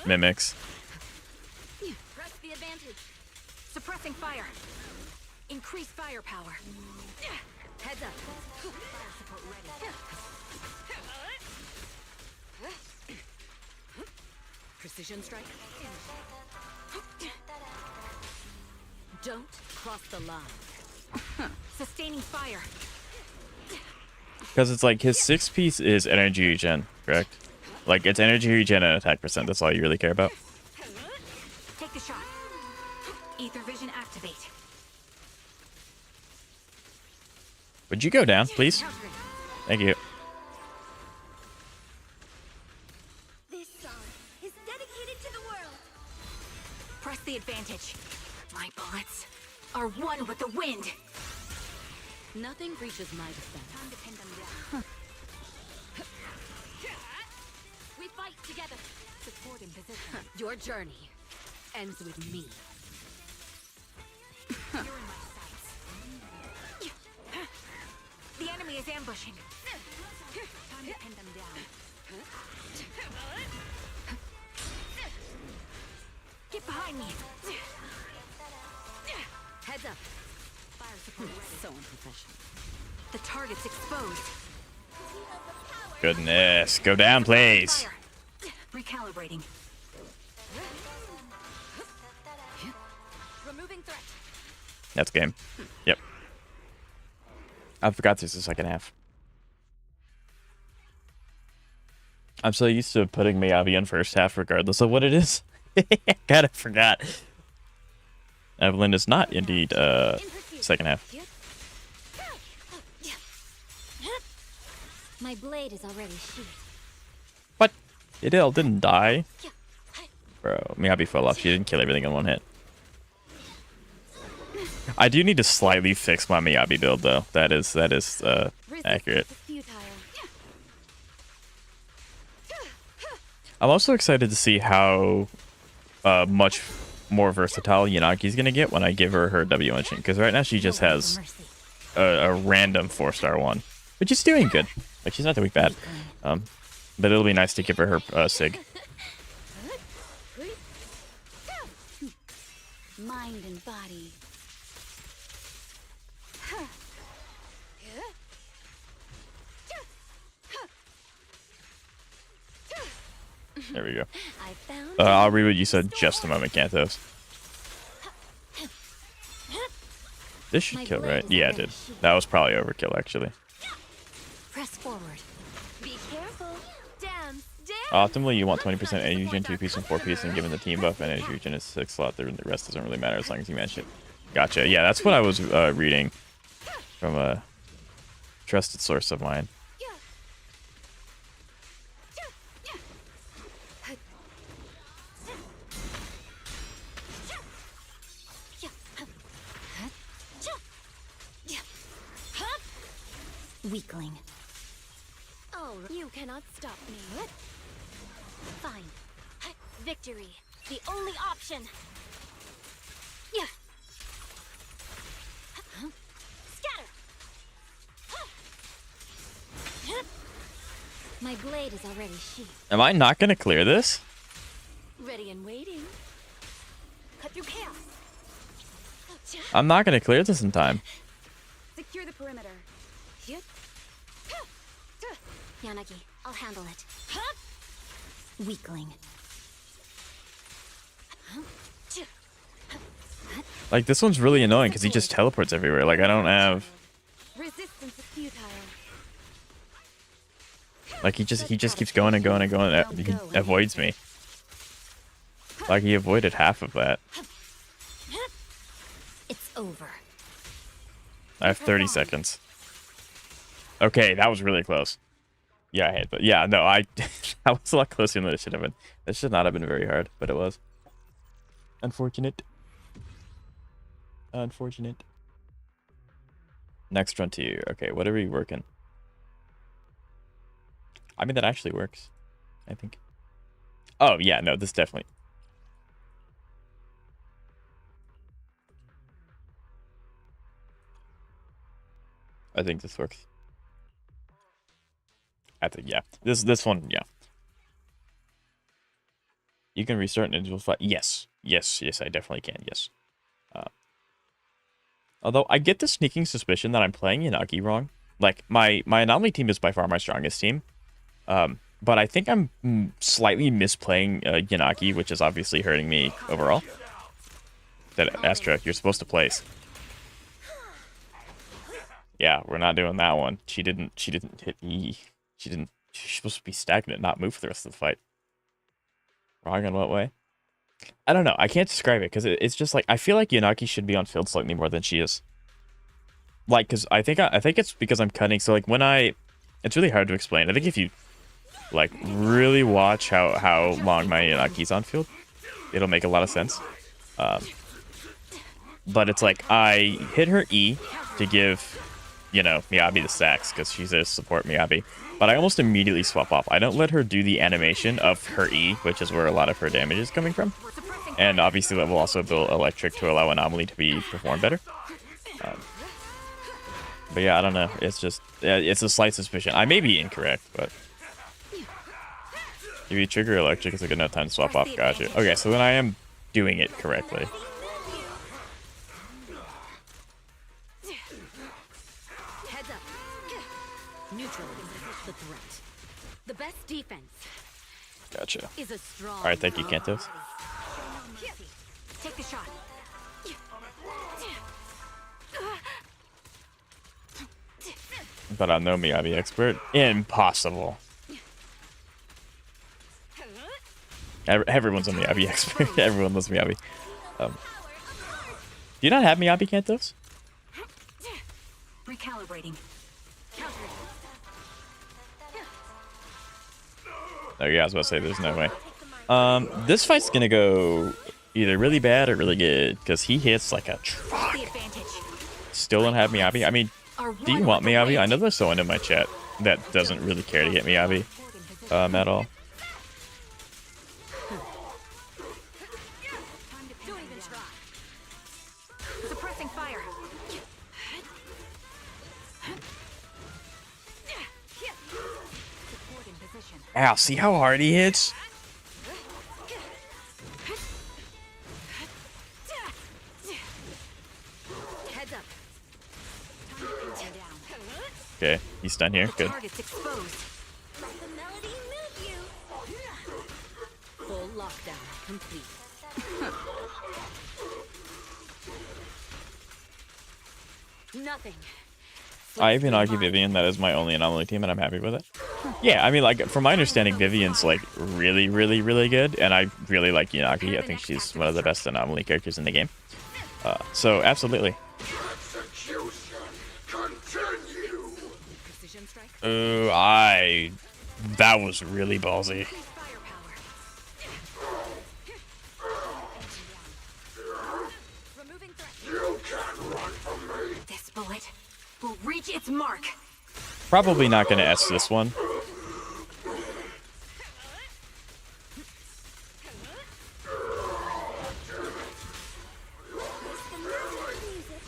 mimics. Press the advantage. Suppressing fire. Increase firepower. Heads up. Fire support ready. Precision strike. Don't cross the line. Sustaining fire. Because it's like his 6-piece is energy regen, correct? Like it's energy regen and attack percent. That's all you really care about. Take the shot. Ether vision activate. Would you go down, please? Thank you. This song is dedicated to the world. Press the advantage. My bullets Nothing reaches my defense. Time to pin them down. We fight together. Support in position. Your journey ends with me. You're in my sights. The enemy is ambushing. Time to pin them down. Get behind me. Heads up. Fire support ready. So unprofessional. The target's exposed. Goodness. Go down, please. Fire. Recalibrating. Removing threat. That's game. Yep. I forgot this is the second half. I'm so used to putting Miyabi in first half regardless of what it is. Kinda forgot. Evelyn is not indeed second half. My blade is already sheathed. What? Idil didn't die. Bro, Miyabi fell off. She didn't kill everything in one hit. I do need to slightly fix my Miyabi build though. That is accurate. I'm also excited to see how much more versatile Yanagi's gonna get when I give her W engine, because right now she just has a random 4-star one, which is doing good. Like, she's not doing bad. But it'll be nice to give her Sig. Mind and body. There we go. I found I'll read what you said just a moment, Cantos. This should kill, right? Yeah, it did. That was probably overkill, actually. press forward. Be careful. Dance, dance. Optimally, you want 20% energy regen, 2-piece, and 4-piece, and given the team buff and energy regen is 6 slot, the rest doesn't really matter as long as you match it. Gotcha. Yeah, that's what I was reading from a trusted source of mine. Weakling. Oh, you cannot stop me. Fine. Victory. The only option. Yeah. Scatter. My blade is already sheathed. Am I not going to clear this? Ready and waiting. Cut through chaos. I'm not going to clear this in time. Secure the perimeter. Yanagi, I'll handle it. Weakling. Like, this one's really annoying because he just teleports everywhere. Like, I don't have... Resistance is futile. Like, he just keeps going and going and going. He avoids me. Like, he avoided half of that. It's over. I have 30 seconds. Okay, that was really close. Yeah, I hate that. Yeah, no, that was a lot closer than it should have been. It should not have been very hard, but it was. Unfortunate. Unfortunate. Next frontier. Okay, what are we working? I mean, that actually works, I think. Oh, yeah, no, this definitely... I think this works. I think, yeah. This one, yeah. You can restart an individual fight. Yes. Yes, I definitely can, yes. Although, I get the sneaking suspicion that I'm playing Yanagi wrong. Like, my anomaly team is by far my strongest team. But I think I'm slightly misplaying Yanagi, which is obviously hurting me overall. That Astra, you're supposed to place. Yeah, we're not doing that one. She didn't hit E. She's supposed to be stagnant, not move for the rest of the fight. Wrong in what way? I don't know. I can't describe it because it's just like I feel like Yanagi should be on field slightly more than she is. Like, because I think it's because I'm cutting. So like it's really hard to explain. I think if you like really watch how long my Yanagi's on field, it'll make a lot of sense. But it's like I hit her E to give you know, Miyabi the stacks because she's there to support Miyabi. But I almost immediately swap off. I don't let her do the animation of her E, which is where a lot of her damage is coming from. And obviously that will also build electric to allow Anomaly to be performed better. But yeah, I don't know. It's just, it's a slight suspicion. I may be incorrect, but if you trigger electric, it's a good enough time to swap off. Gotcha. Okay, so then I am doing it correctly. Heads up. Neutral is the threat. The best defense Gotcha. is a strong. All right, thank you, Kantos. Take the shot. But I'm no Miyabi expert. Impossible. Everyone's a Miyabi expert. Everyone loves Miyabi. Do you not have Miyabi, Kantos? Recalibrating. Oh yeah, I was about to say there's no way. This fight's gonna go either really bad or really good because he hits like a truck. Still don't have Miyabi. I mean, do you want Miyabi? I know there's someone in my chat that doesn't really care to get Miyabi at all. Suppressing fire. Ow, see how hard he hits? Heads up. Okay, he's done here. Good. Target's exposed. Full lockdown complete. Nothing. I even argue Vivian, that is my only Anomaly team, and I'm happy with it. Yeah, I mean, like, from my understanding, Vivian's, like, really, really, really good, and I really like Yanagi. I think she's one of the best Anomaly characters in the game. So, absolutely. That was really ballsy. This bullet will reach its mark. Probably not going to S this one.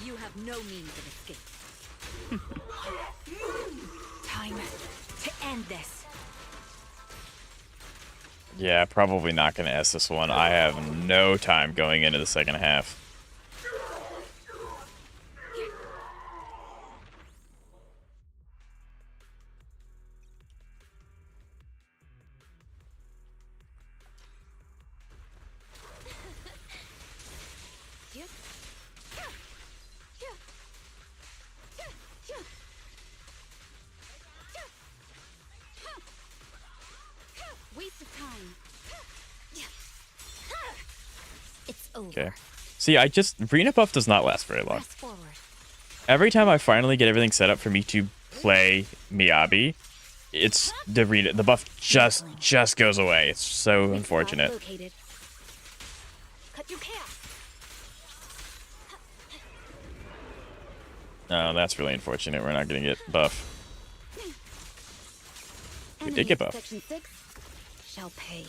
You have no means of escape. Time to end this. Yeah, probably not going to S this one. I have no time going into the second half. Waste of time. It's over. Okay. See, Rena buff does not last very long. Press forward. Every time I finally get everything set up for me to play Miyabi, it's the buff just goes away. It's so unfortunate. Located. Cut your chaos. No, that's really unfortunate. We're not gonna get buff. We did get buff. Section 6 shall pay.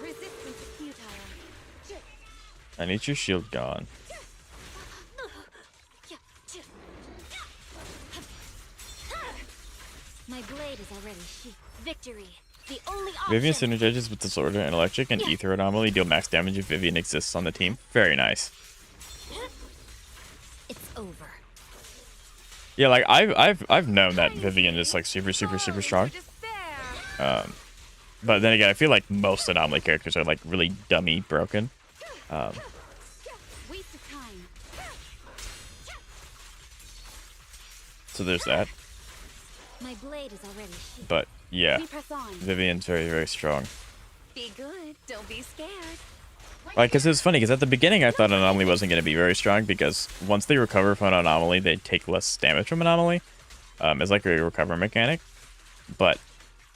Resistance is futile. I need your shield gone. My blade is already sheathed. Victory. The only option. Vivian synergizes with Disorder and Electric and Ether Anomaly deal max damage if Vivian exists on the team. Very nice. It's over. Yeah, like I've known that Vivian is like super strong. But then again, I feel like most Anomaly characters are like really dummy broken. Waste of time. So there's that. My blade is already sheathed. But yeah, We press on. Vivian's very strong. Be good. Don't be scared. Like, because it was funny, because at the beginning I thought Anomaly wasn't going to be very strong, because once they recover from an Anomaly, they take less damage from Anomaly. It's like a recover mechanic. But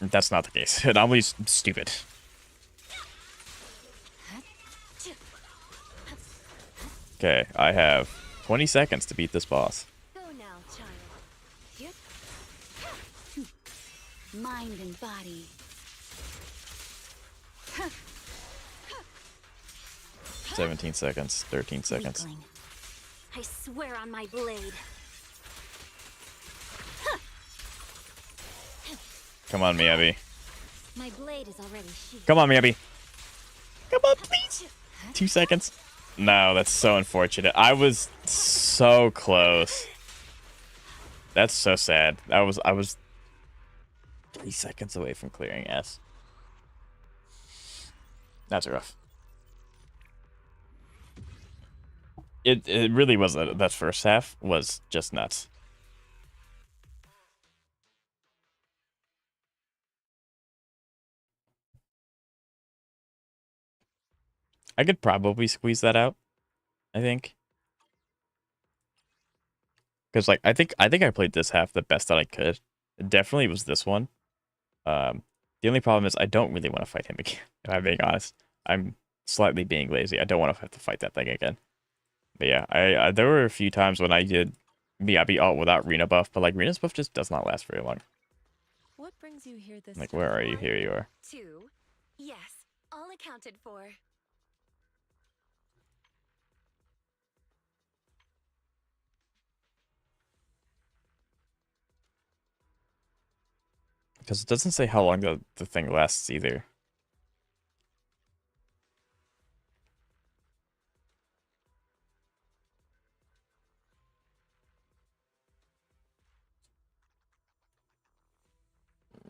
that's not the case. Anomaly's stupid. Okay, I have 20 seconds to beat this boss. Go now, child. Yep. Mind and body. 17 seconds, 13 seconds. Weakling. I swear on my blade. Come on, Miyabi. My blade is already sheathed. Come on, Miyabi. Come on, please. 2 seconds. No, that's so unfortunate. I was so close. That's so sad. I was 3 seconds away from clearing S. That's rough. It really was, that first half was just nuts. I could probably squeeze that out, I think. Because like I think I played this half the best that I could. It definitely was this one. The only problem is I don't really want to fight him again, if I'm being honest. I'm slightly being lazy. I don't want to have to fight that thing again. But yeah, I there were a few times when I did Miyabi ult without Rena buff, but like Rena's buff just does not last very long. What brings you here this Like, time? where are you? Here you are. 2. Yes, all accounted for. Because it doesn't say how long the thing lasts either.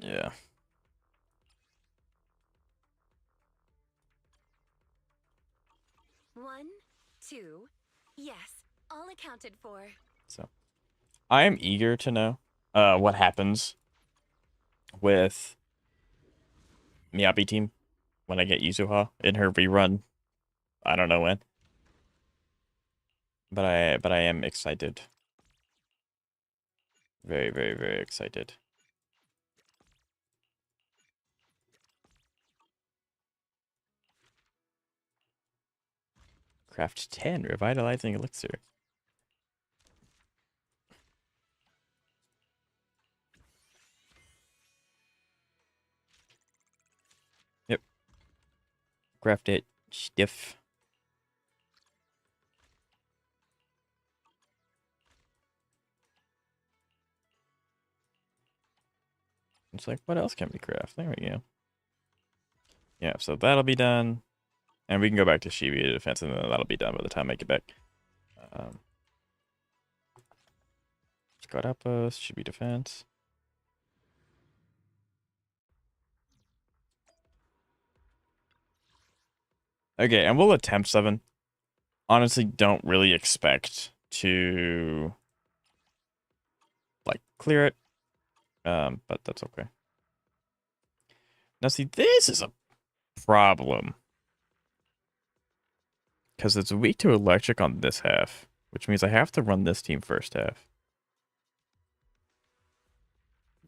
Yeah. One, 2. Yes, all accounted for. So, I am eager to know what happens with Miyabi team when I get Yuzuha in her rerun. I don't know when. But I am excited. Very, very, very excited. Craft 10, revitalizing elixir. Yep. Craft it stiff. It's like, what else can we craft? There we go. Yeah, so that'll be done. And we can go back to Shibuya defense, and then that'll be done by the time I get back. Scout outpost, Shibuya defense. Okay, and we'll attempt 7. Honestly, don't really expect to like clear it. But that's okay. Now see, this is a problem. Because it's weak to electric on this half, which means I have to run this team first half.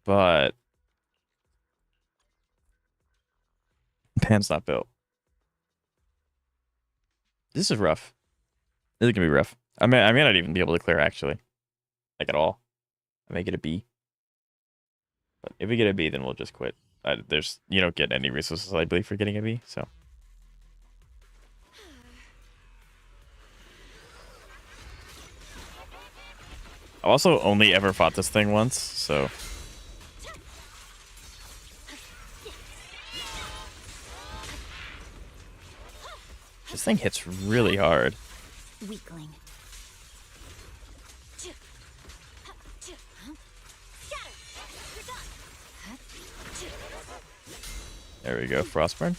But Pan's not built. This is rough. This is gonna be rough. I may not even be able to clear actually, like at all. I may get a B. But if we get a B, then we'll just quit. You don't get any resources, I believe, for getting a B. So. I've also only ever fought this thing once, so. This thing hits really hard. Weakling. There we go, Frostburn.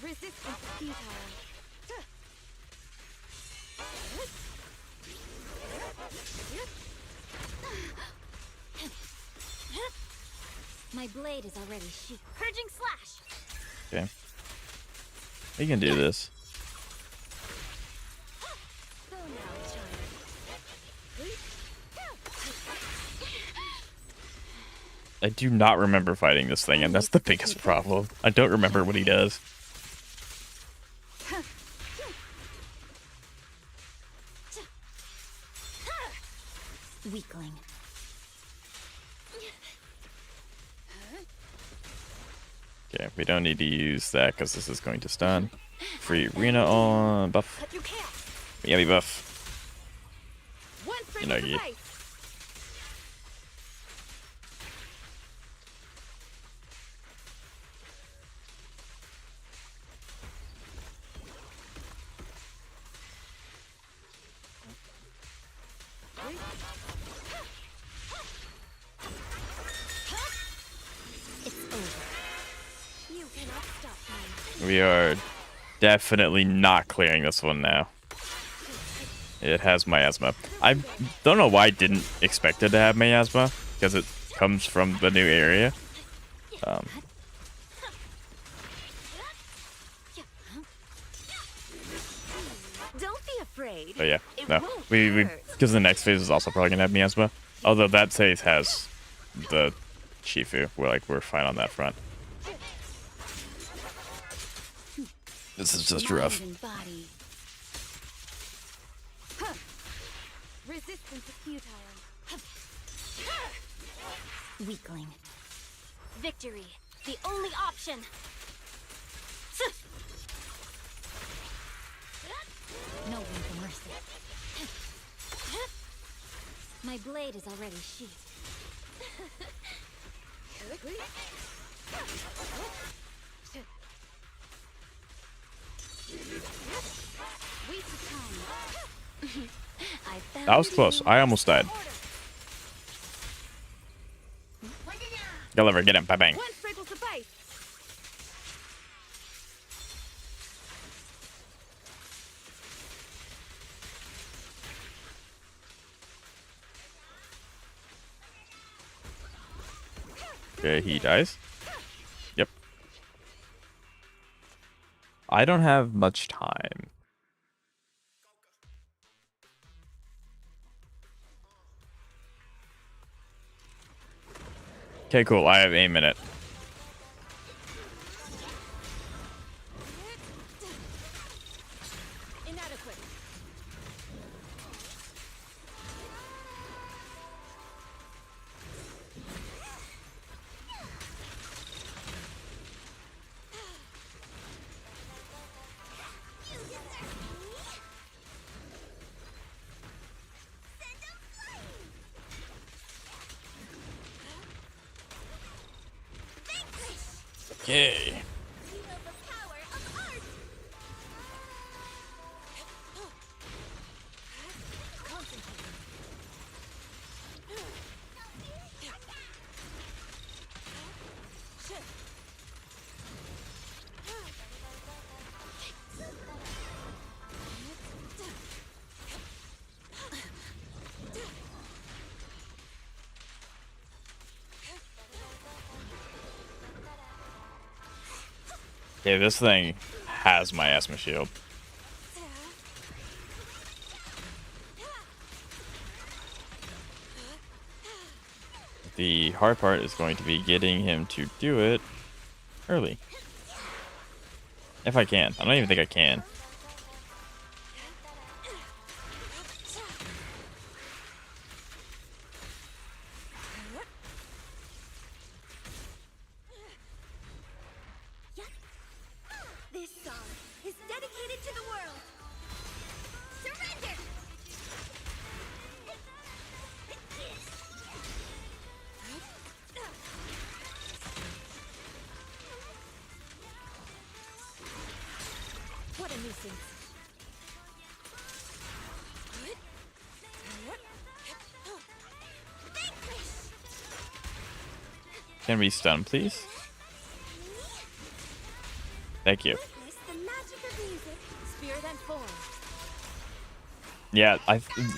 Resistance futile. My blade is already sheathed. Purging slash. Okay. You can do this. Go now, child. I do not remember fighting this thing, and that's the biggest problem. I don't remember what he does. Weakling. Okay, we don't need to use that because this is going to stun. Free arena on buff. Yummy buff. Unagi. We are definitely not clearing this one now. It has miasma. I don't know why I didn't expect it to have miasma, because it comes from the new area. Don't be afraid. But yeah, no. We because the next phase is also probably gonna have miasma. Although that phase has the Shifu. We're fine on that front. This is just rough. Resistance is futile. Weakling. Victory, the only option. No room for mercy. My blade is already sheathed. That was close. I almost died. Gulliver, get him. Bye bang. Okay, he dies. Yep. I don't have much time. Okay, cool. I have a minute. Inadequate. Okay. Okay, this thing has my asthma shield. The hard part is going to be getting him to do it early. If I can. I don't even think I can. This song is dedicated to the world. Surrender! What a nuisance. Can we stun, please? Thank you. Witness the magic of music. Spirit and form. Yeah,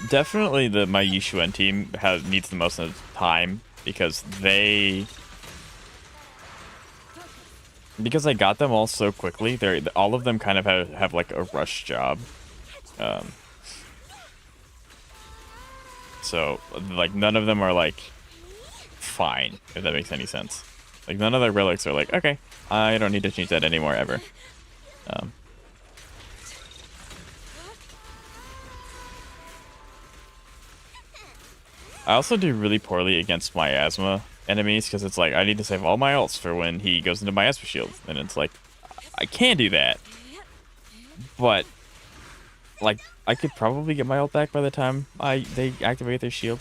definitely my Yishuan team needs the most of the time because I got them all so quickly. All of them kind of have like a rush job. So like none of them are like fine, if that makes any sense. Like none of their relics are like, okay, I don't need to change that anymore ever. I also do really poorly against miasma enemies because it's like I need to save all my ults for when he goes into miasma shield, and it's like I can do that, but like I could probably get my ult back by the time they activate their shield.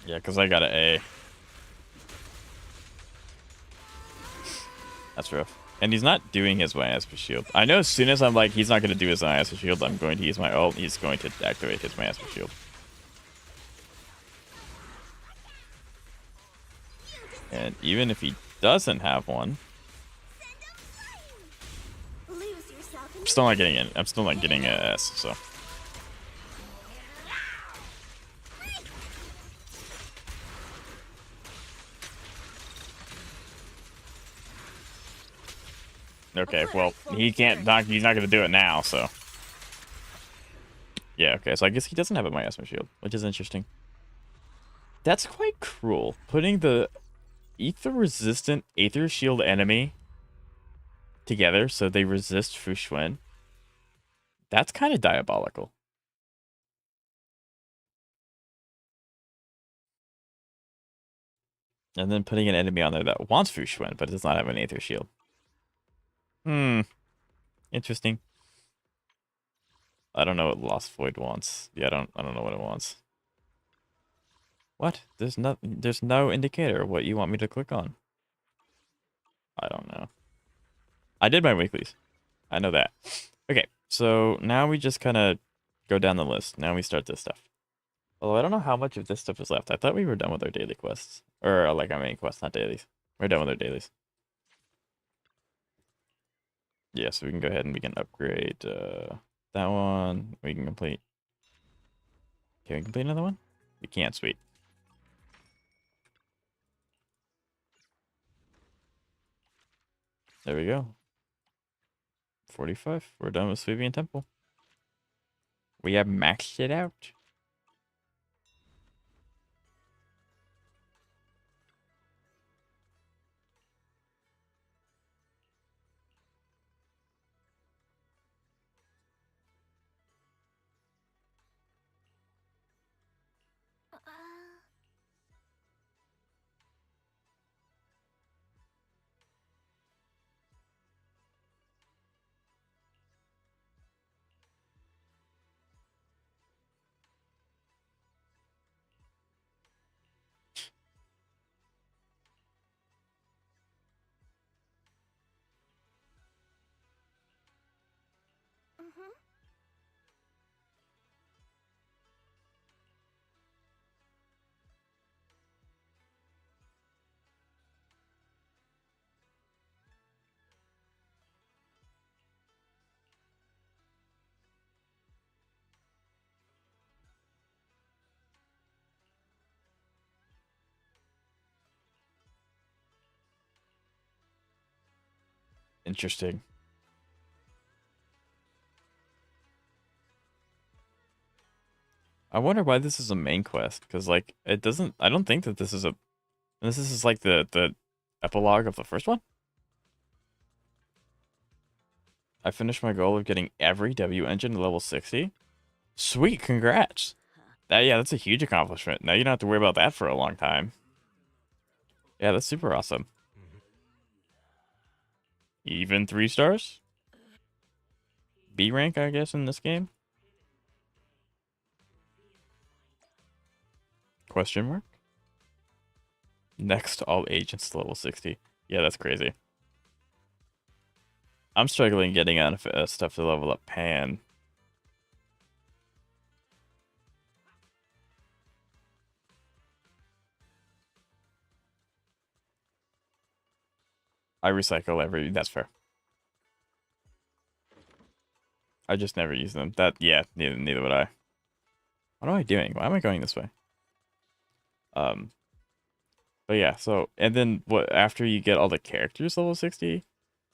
Yeah, because I got an A. That's rough. And he's not doing his miasma shield. I know as soon as I'm like, he's not going to do his miasma shield, I'm going to use my ult. He's going to activate his miasma shield. And even if he doesn't have one, I'm still not getting it. I'm still not getting a S, so. Okay, well, he's not going to do it now, so. Yeah, okay, so I guess he doesn't have a miasma shield, which is interesting. That's quite cruel. Putting the ether-resistant Aether Shield enemy together so they resist Fushuen. That's kind of diabolical. And then putting an enemy on there that wants Fushuen, but does not have an Aether Shield. Interesting. I don't know what Lost Void wants. Yeah, I don't know what it wants. What? There's no indicator of what you want me to click on. I don't know. I did my weeklies. I know that. Okay, so now we just kind of go down the list. Now we start this stuff. Although I don't know how much of this stuff is left. I thought we were done with our daily quests. Or like our main quests, not dailies. We're done with our dailies. Yeah, so we can go ahead and we can upgrade that one. We can complete. Can we complete another one? We can't, sweet. There we go. 45. We're done with Sweevian Temple. We have maxed it out. Interesting. I wonder why this is a main quest, because like it doesn't. I don't think that this is a. This is like the epilogue of the first one. I finished my goal of getting every W engine to level 60. Sweet, congrats. Yeah, that's a huge accomplishment. Now you don't have to worry about that for a long time. Yeah, that's super awesome. Even 3 stars? B rank, I guess, in this game? Question mark? Next, all agents to level 60. Yeah, that's crazy. I'm struggling getting on stuff to level up Pan. I recycle every... That's fair. I just never use them. Yeah, neither would I. What am I doing? Why am I going this way? But yeah, so... And then, what, after you get all the characters level 60?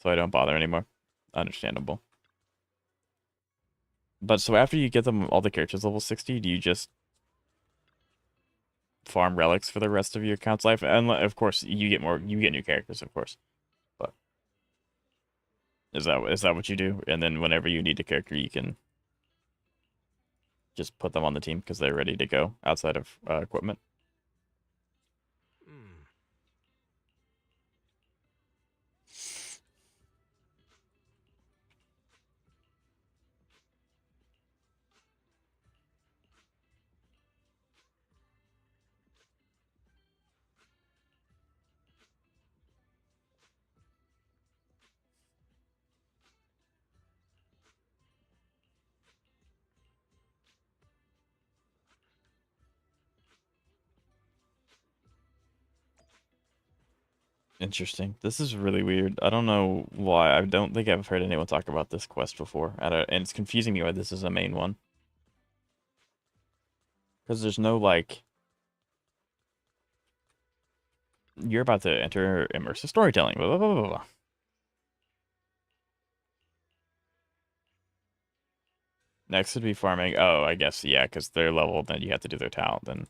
So I don't bother anymore. Understandable. But so after you get them all the characters level 60, do you just farm relics for the rest of your account's life? And of course, you get new characters, of course. But is that what you do? And then whenever you need a character, you can just put them on the team because they're ready to go outside of equipment. Interesting. This is really weird. I don't know why. I don't think I've heard anyone talk about this quest before. And it's confusing me why this is a main one. Because there's no, like... You're about to enter immersive storytelling. Blah, blah, blah, blah, blah. Next would be farming. Oh, I guess, yeah, because they're leveled, then you have to do their talent, then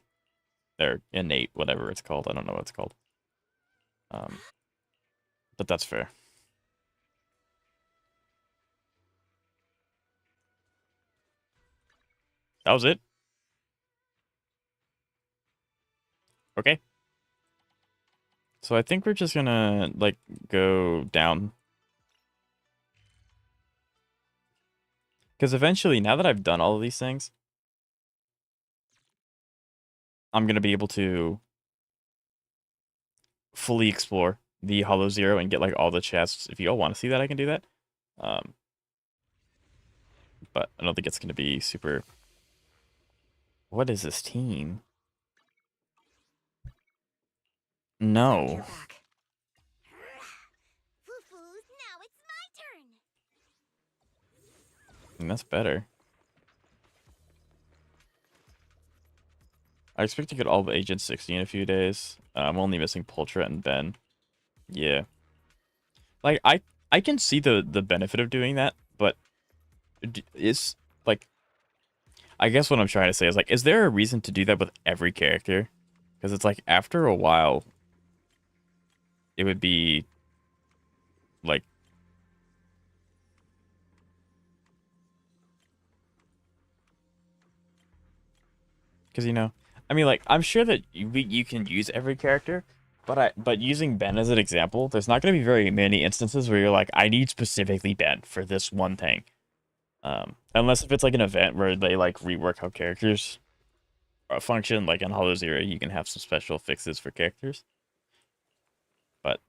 they're innate, whatever it's called. I don't know what it's called. But that's fair. That was it? Okay. So I think we're just gonna, like, go down. Because eventually, now that I've done all of these things, I'm gonna be able to fully explore the Hollow Zero and get, like, all the chests. If you all want to see that, I can do that. But I don't think it's gonna be super... What is this team? No. Foo-foos, now it's my turn. And that's better. I expect to get all the Agent 60 in a few days. I'm only missing Poltra and Ben. Yeah. Like, I can see the benefit of doing that, but it's, like... I guess what I'm trying to say is, like, is there a reason to do that with every character? Because it's like, after a while, it would be, like... Because, you know, I mean, like, I'm sure that you can use every character, but using Ben as an example, there's not going to be very many instances where you're like, I need specifically Ben for this one thing. Unless if it's like an event where they like rework how characters function, like in Hollow Zero, you can have some special fixes for characters. But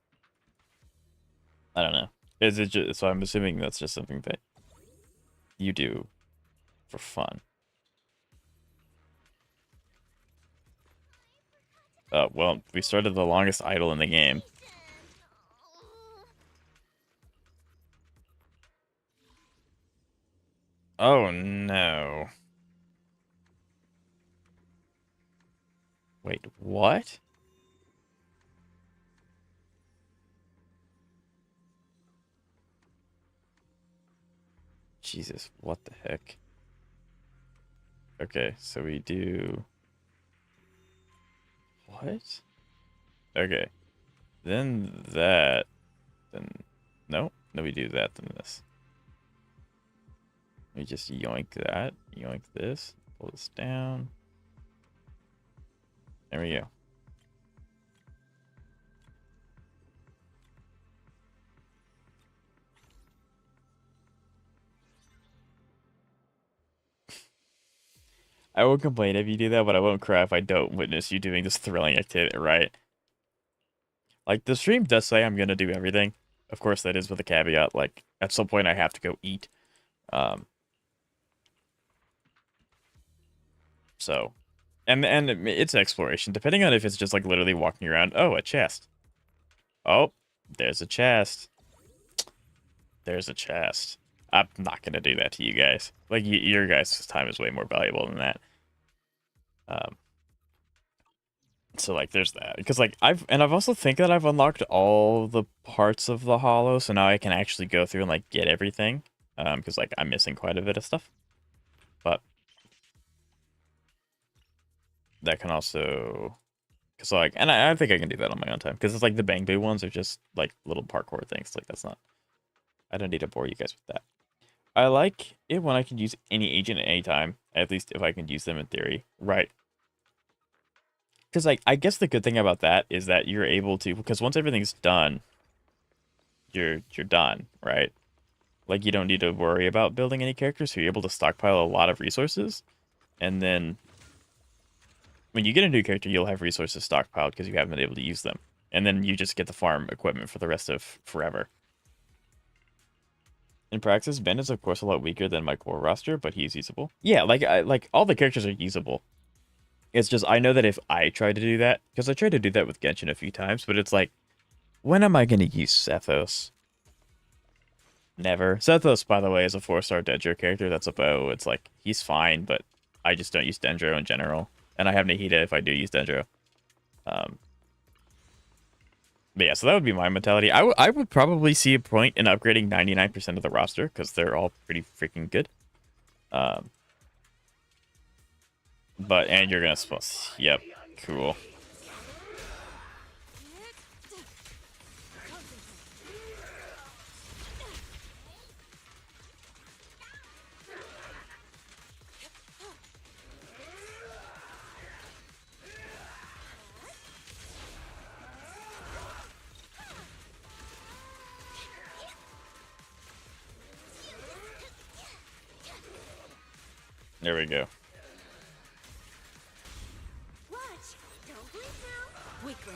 I don't know. Is it just, so I'm assuming that's just something that you do for fun. Well, we started the longest idle in the game. Oh no. Wait, what? Jesus, what the heck? Okay, so we do... What? Okay. Then that... Then... No? No, we do that, then this. We just yoink that, yoink this, pull this down. There we go. I won't complain if you do that, but I won't cry if I don't witness you doing this thrilling activity, right? Like, the stream does say I'm gonna do everything. Of course, that is with a caveat, like, at some point I have to go eat. So, and it's exploration, depending on if it's just, like, literally walking around. Oh, a chest. Oh, There's a chest. There's a chest. I'm not gonna do that to you guys. Like, your guys' time is way more valuable than that. So like, there's that. Because like, I've also think that I've unlocked all the parts of the hollow, so now I can actually go through and like get everything. Because like, I'm missing quite a bit of stuff. But that can also, because like, and I think I can do that on my own time. Because it's like the Bang Boo ones are just like little parkour things. Like, that's not. I don't need to bore you guys with that. I like it when I can use any agent at any time. At least if I can use them in theory. Right. Because like, I guess the good thing about that is that you're able to, because once everything's done, you're done, right? Like, you don't need to worry about building any characters, so you're able to stockpile a lot of resources, and then when you get a new character, you'll have resources stockpiled because you haven't been able to use them, and then you just get the farm equipment for the rest of forever. In practice, Ben is of course a lot weaker than my core roster, but he's usable. Yeah, like all the characters are usable. It's just, I know that if I try to do that, because I tried to do that with Genshin a few times, but it's like, when am I going to use Sethos? Never. Sethos, by the way, is a 4-star Dendro character that's a bow. It's like, he's fine, but I just don't use Dendro in general. And I have Nahida if I do use Dendro. But yeah, so that would be my mentality. I would probably see a point in upgrading 99% of the roster, because they're all pretty freaking good. But, and you're going to... Yep, cool. There we go. Watch. Don't blink now. Weakling.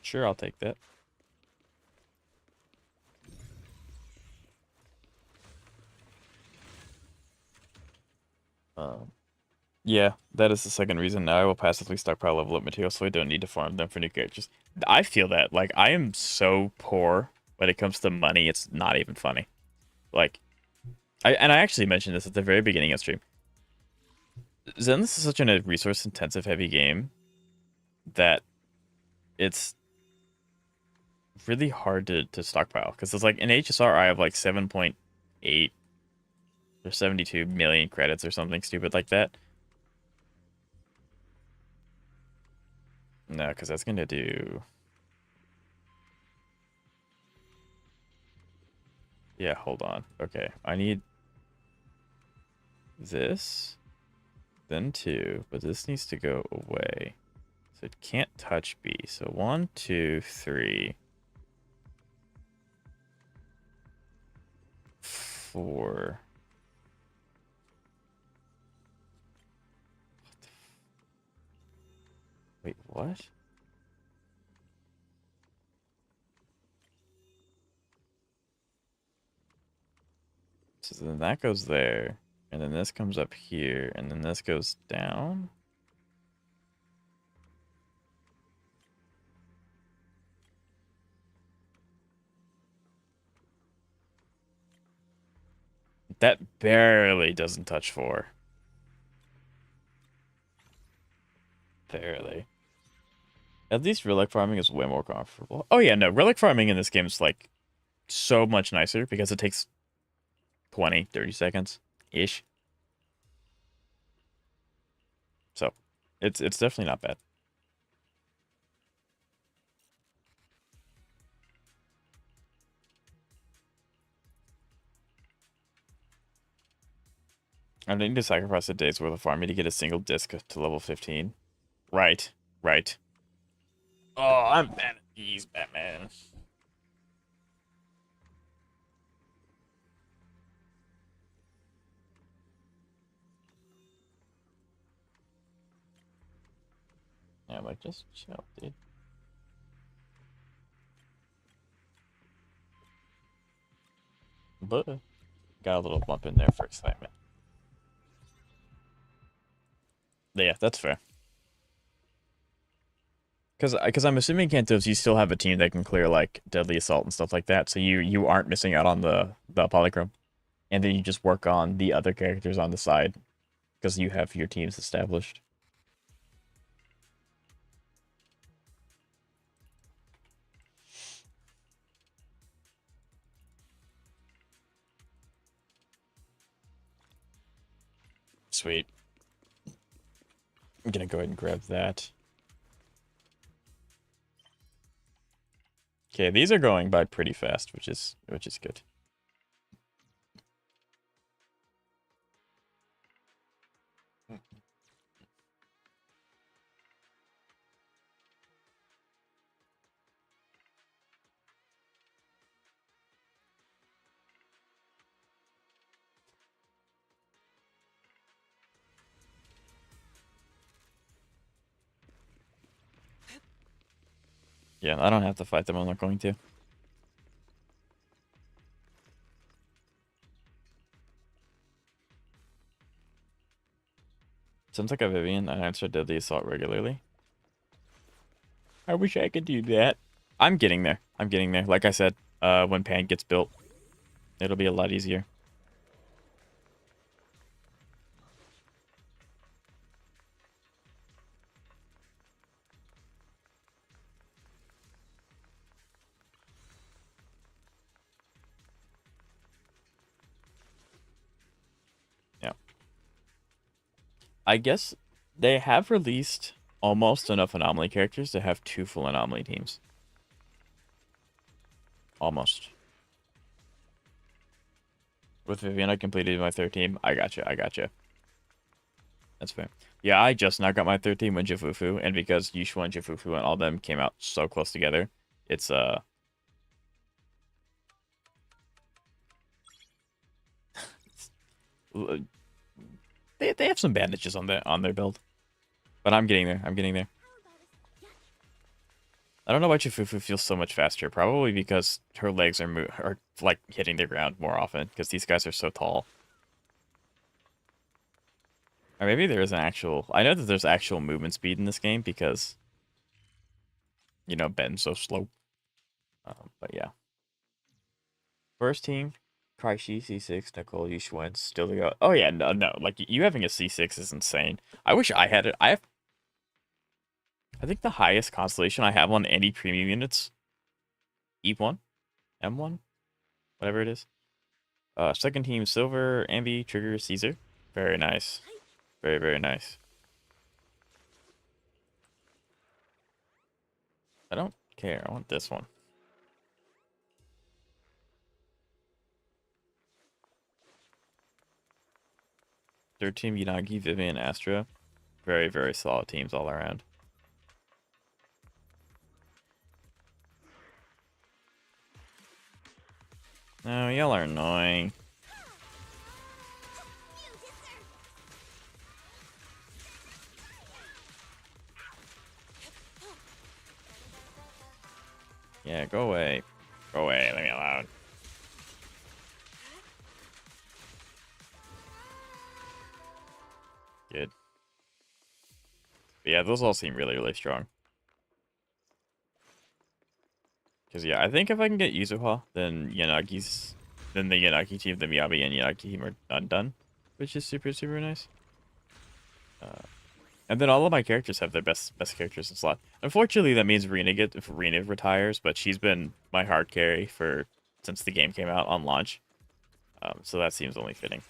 Sure, I'll take that. Yeah, that is the second reason. Now I will passively stockpile level up materials so I don't need to farm them for new characters. I feel that. Like, I am so poor when it comes to money, it's not even funny. Like, I actually mentioned this at the very beginning of stream. Zenless is such a resource-intensive heavy game that it's really hard to stockpile. Because it's like, in HSR, I have like 7.8 or 72 million credits or something stupid like that. No, because that's going to do... Yeah, hold on. Okay, I need this, then 2, but this needs to go away. So it can't touch B. So 1, 2, 3, 4. Wait, what? So then that goes there, and then this comes up here, and then this goes down. That barely doesn't touch 4. Barely. At least relic farming is way more comfortable. Oh yeah, no, relic farming in this game is like so much nicer because it takes 20, 30 seconds-ish. So, it's definitely not bad. I need to sacrifice a day's worth of farming to get a single disc to level 15. Right, right. Oh, I'm bad at these, Batman. Yeah, like, just chill, dude. But got a little bump in there for excitement. Yeah, that's fair. Because I'm assuming Kantos, you still have a team that can clear like Deadly Assault and stuff like that, so you aren't missing out on the polychrome, and then you just work on the other characters on the side because you have your teams established. Sweet. I'm gonna go ahead and grab that. Okay, these are going by pretty fast, which is good. Yeah, I don't have to fight them. I'm not going to. Sounds like a Vivian. I answer Deadly Assault regularly. I wish I could do that. I'm getting there. I'm getting there. Like I said, when Pan gets built, it'll be a lot easier. Yeah. I guess they have released almost enough anomaly characters to have 2 full anomaly teams. Almost. With Vivian, I completed my 3rd team. I gotcha. I gotcha. That's fair. Yeah, I just now got my 3rd team with Jifufu, and because Yushu and Jifufu and all them came out so close together, it's they have some bandages on their build. But I'm getting there. I'm getting there. I don't know why Chifufu feels so much faster. Probably because her legs are like hitting the ground more often because these guys are so tall. Or maybe there is an actual... I know that there's actual movement speed in this game because, you know, Ben's so slow. But yeah. First team, Kraishi, C6, Nicole, Yushuen, still to go. Oh yeah, no. Like, you having a C6 is insane. I wish I had it. I think the highest constellation I have on any premium units, E1, M1, whatever it is. Second team, Silver, Ambi, Trigger, Caesar. Very nice. Very, very nice. I don't care. I want this one. Third team, Yanagi, Vivian, Astra. Very, very solid teams all around. No, y'all are annoying. Yeah, go away. Go away, leave me alone. Good. But yeah, those all seem really, really strong. Because, yeah, I think if I can get Yuzuha, then the Yanagi team, the Miyabi and Yanagi team are undone. Which is super, super nice. And then all of my characters have their best characters in slot. Unfortunately, that means Rena retires, but she's been my hard carry since the game came out on launch. So that seems only fitting.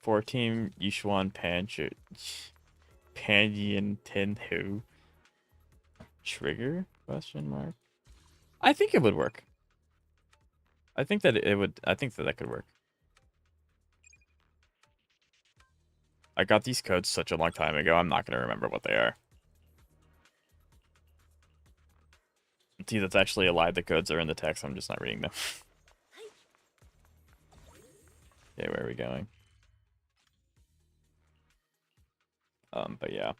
4 team Yushuan Pandian Tenhu Trigger? Question mark. I think it would work. I think that it would. I think that could work. I got these codes such a long time ago, I'm not going to remember what they are. See, that's actually a lie. The codes are in the text, I'm just not reading them. Okay, where are we going? But yeah.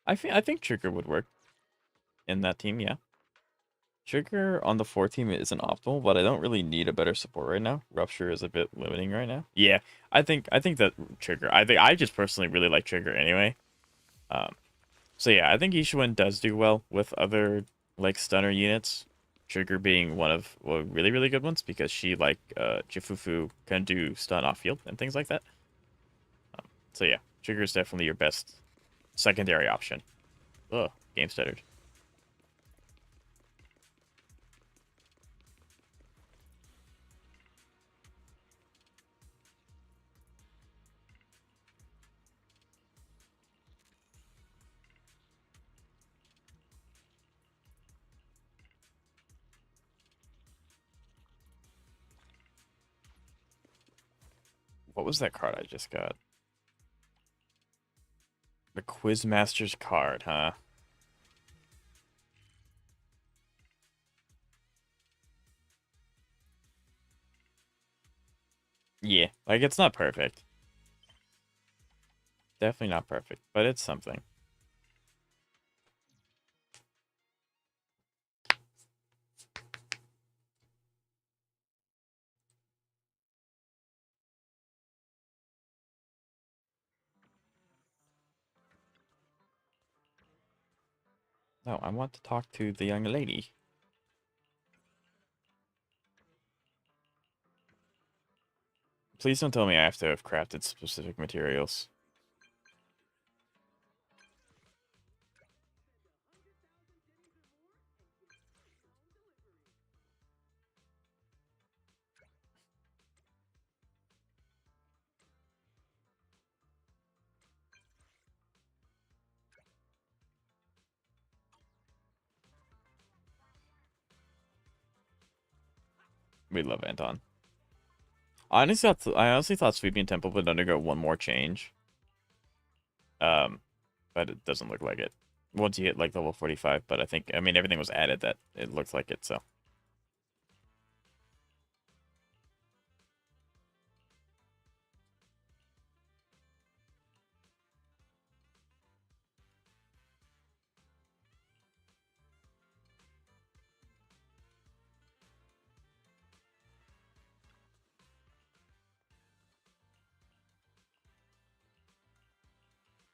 I think Trigger would work in that team, yeah. Trigger on the 4 team isn't optimal, but I don't really need a better support right now. Rupture is a bit limiting right now. Yeah, I think that Trigger. I just personally really like Trigger anyway. So yeah, I think Ishuin does do well with other like stunner units. Trigger being one of really really good ones because she like Jifufu can do stun off field and things like that. So yeah, Trigger is definitely your best secondary option. Ugh, game stuttered. What was that card I just got? The Quizmaster's card, huh? Yeah, like it's not perfect. Definitely not perfect, but it's something. No, I want to talk to the young lady. Please don't tell me I have to have crafted specific materials. We love Anton. I honestly thought Sweeping Temple would undergo one more change. But it doesn't look like it. Once you hit like level 45, but I mean everything was added that it looks like it, so.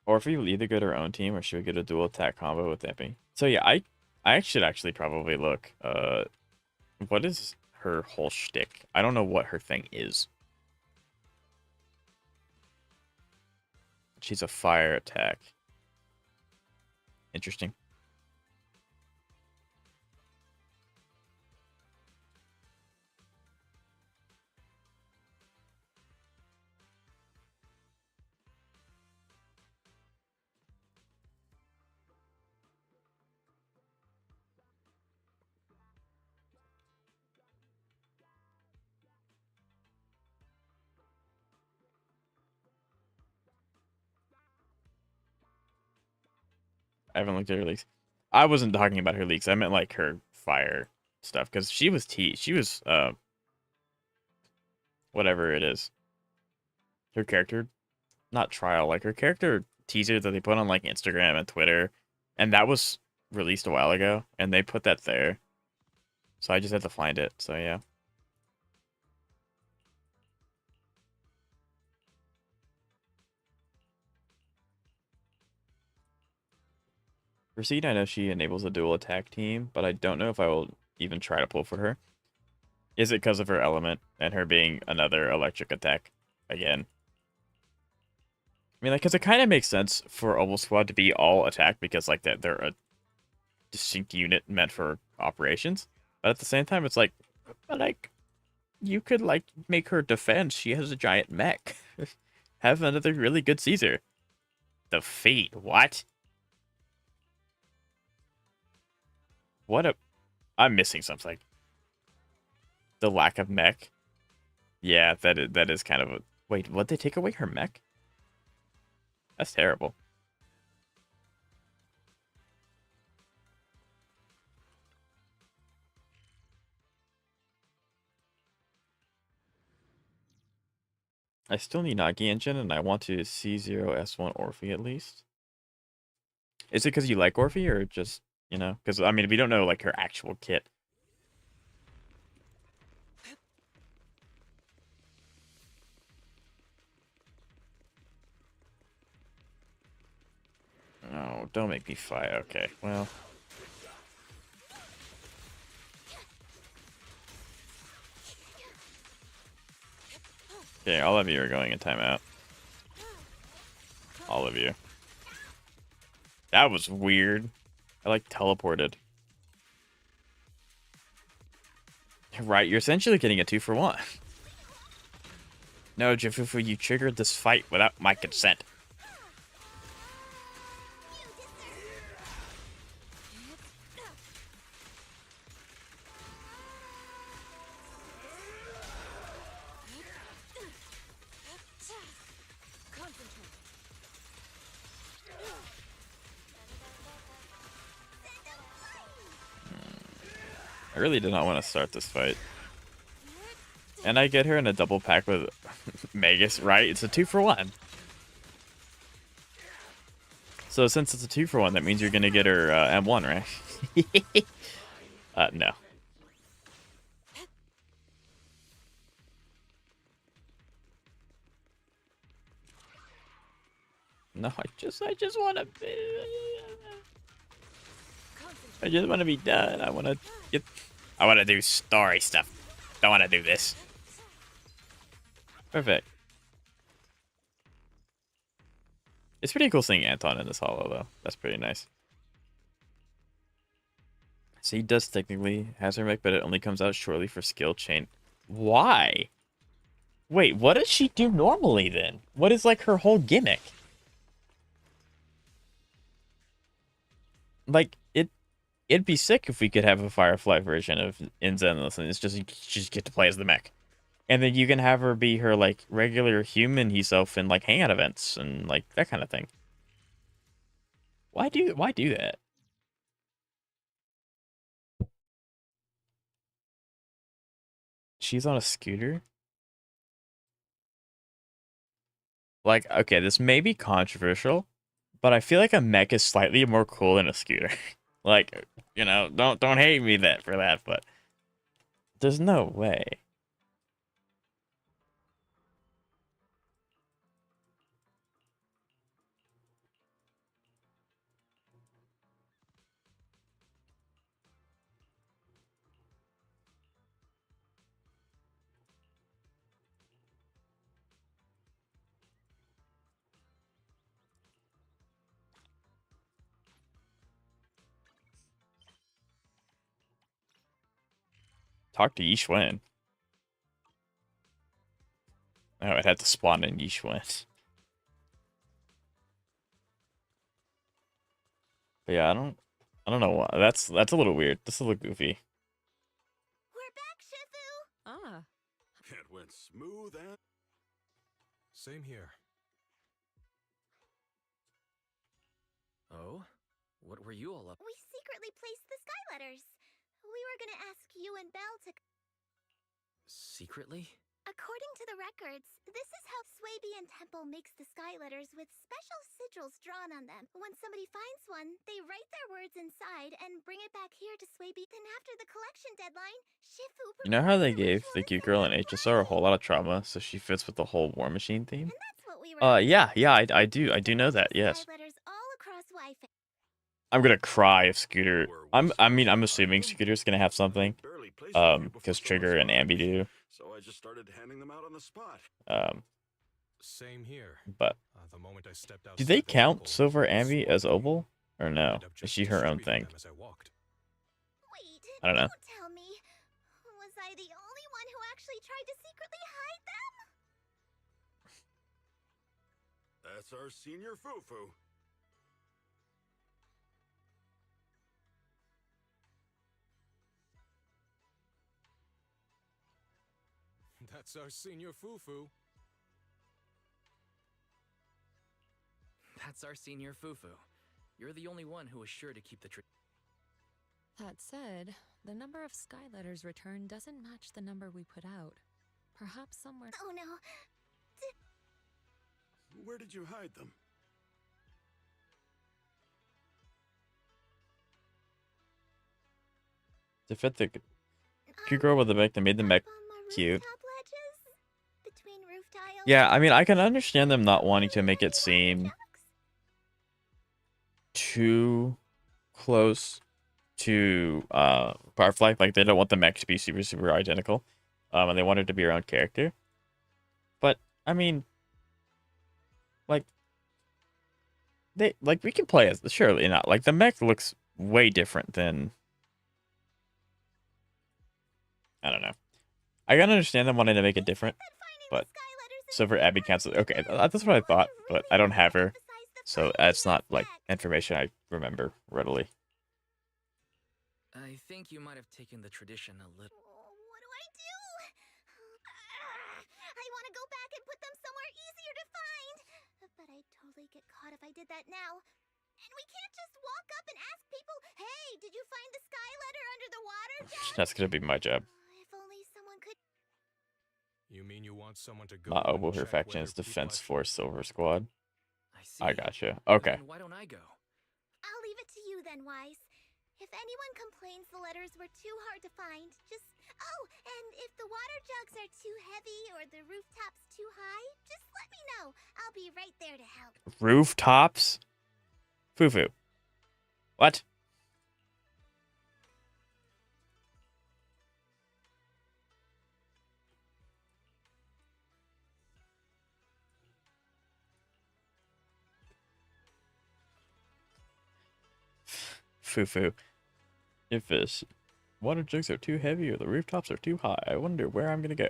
Or if we will either go to our own team or should we get a dual attack combo with Epi? So yeah, I should actually probably look. What is her whole shtick? I don't know what her thing is. She's a fire attack. Interesting. I haven't looked at her leaks. I wasn't talking about her leaks. I meant like her fire stuff because she was whatever it is. Her character, not trial, like her character teaser that they put on like Instagram and Twitter, and that was released a while ago, and they put that there. So I just had to find it. So yeah. For Seed, I know she enables a dual attack team, but I don't know if I will even try to pull for her. Is it because of her element and her being another electric attack again? I mean, like, because it kind of makes sense for Oval Squad to be all attack because, like, they're a distinct unit meant for operations. But at the same time, it's like, but, like, you could, like, make her defend. She has a giant mech. Have another really good Caesar. The Fate, what? What a... I'm missing something. The lack of mech. Yeah, that is kind of a... Wait, what? They take away her mech? That's terrible. I still need Nagi Engine, and I want to C0 S1 Orphe at least. Is it because you like Orphe, or just, you know? Because, I mean, we don't know, like, her actual kit. don't make me fight. Okay, well. Okay, all of you are going in timeout. All of you. That was weird. I like teleported. Right, you're essentially getting a 2-for-1. No, Jifufu, you triggered this fight without my consent. I really did not want to start this fight. And I get her in a double pack with Magus, right? It's a 2-for-1. So since it's a 2-for-1, that means you're going to get her M1, right? No. No, I just want to be... I just want to be done. I want to do story stuff. Don't want to do this. Perfect. It's pretty cool seeing Anton in this hollow, though. That's pretty nice. So he does technically has her mech, but it only comes out shortly for skill chain. Why? Wait, what does she do normally then? What is like her whole gimmick? Like it'd be sick if we could have a Firefly version of in Zenless, and it's just you just get to play as the mech. And then you can have her be her like regular human self in like hangout events and like that kind of thing. Why do that? She's on a scooter? Like, okay, this may be controversial, but I feel like a mech is slightly more cool than a scooter. Like, you know, don't hate me for that, but there's no way. Talk to Yishwen. Oh, it had to spawn in Yishwen. But yeah, I don't know why. That's a little weird. That's a little goofy. We're back, Shifu! Ah. It went smooth and... Same here. Oh? What were you all up? We secretly placed the sky letters. We were gonna ask you and Belle to... Secretly? According to the records, this is how Swabian Temple makes the sky letters with special sigils drawn on them. When somebody finds one, they write their words inside and bring it back here to Swabi. Then after the collection deadline, Shifu... You know how they gave the cute girl in HSR a whole lot of trauma, so she fits with the whole War Machine theme? And that's what we were... Yeah, I do know that, yes. Sky letters all across Wi-Fi. I'm gonna cry if Scooter... I'm assuming Scooter's gonna have something. Because Trigger and Ambi do. So I just started handing them out on the spot. Same here. But The moment I stepped do they outside the count temple, Silver Ambi as Opal? Or no? ended up Is just she her own distributing thing? them as I walked. Wait, I don't know. Don't tell me. Was I the only one who actually tried to secretly hide them? That's our senior Fufu. That's our senior Fufu. That's our senior Fufu. You're the only one who was sure to keep the That said, the number of sky letters returned doesn't match the number we put out. Perhaps somewhere... Oh no. Where did you hide them? To fit the cute girl with the mech, they made the mech Up on the cute. rooftop ledges? Between roof tiles? Yeah, I mean, I can understand them not wanting to make it seem too close to Firefly. Like they don't want the mech to be super identical, and they want it to be her own character. But I mean, like we can play as surely not. Like the mech looks way different than I don't know. I gotta understand them wanting to make it different, but so for Abby cancel. Okay, that's what I thought, but I don't have her, so that's not like information I remember readily. I think you might have taken the tradition a little. What do I do? I want to go back and put them somewhere easier to find. But I'd totally get caught if I did that now. And we can't just walk up and ask people, hey, did you find the sky letter under the water jug? That's gonna be my job. If only someone could. You mean you want someone to go Not and Obo her check faction whether is Defense people Force Silver Squad. I see. I gotcha. Okay. Then why don't I go? I'll leave it to you then, Wise. If anyone complains the letters were too hard to find, just... Oh, and if the water jugs are too heavy or the rooftops too high, just let me know. I'll be right there to help. Rooftops? Fufu. What? Fufu. If this water jugs are too heavy or the rooftops are too high, I wonder where I'm gonna go.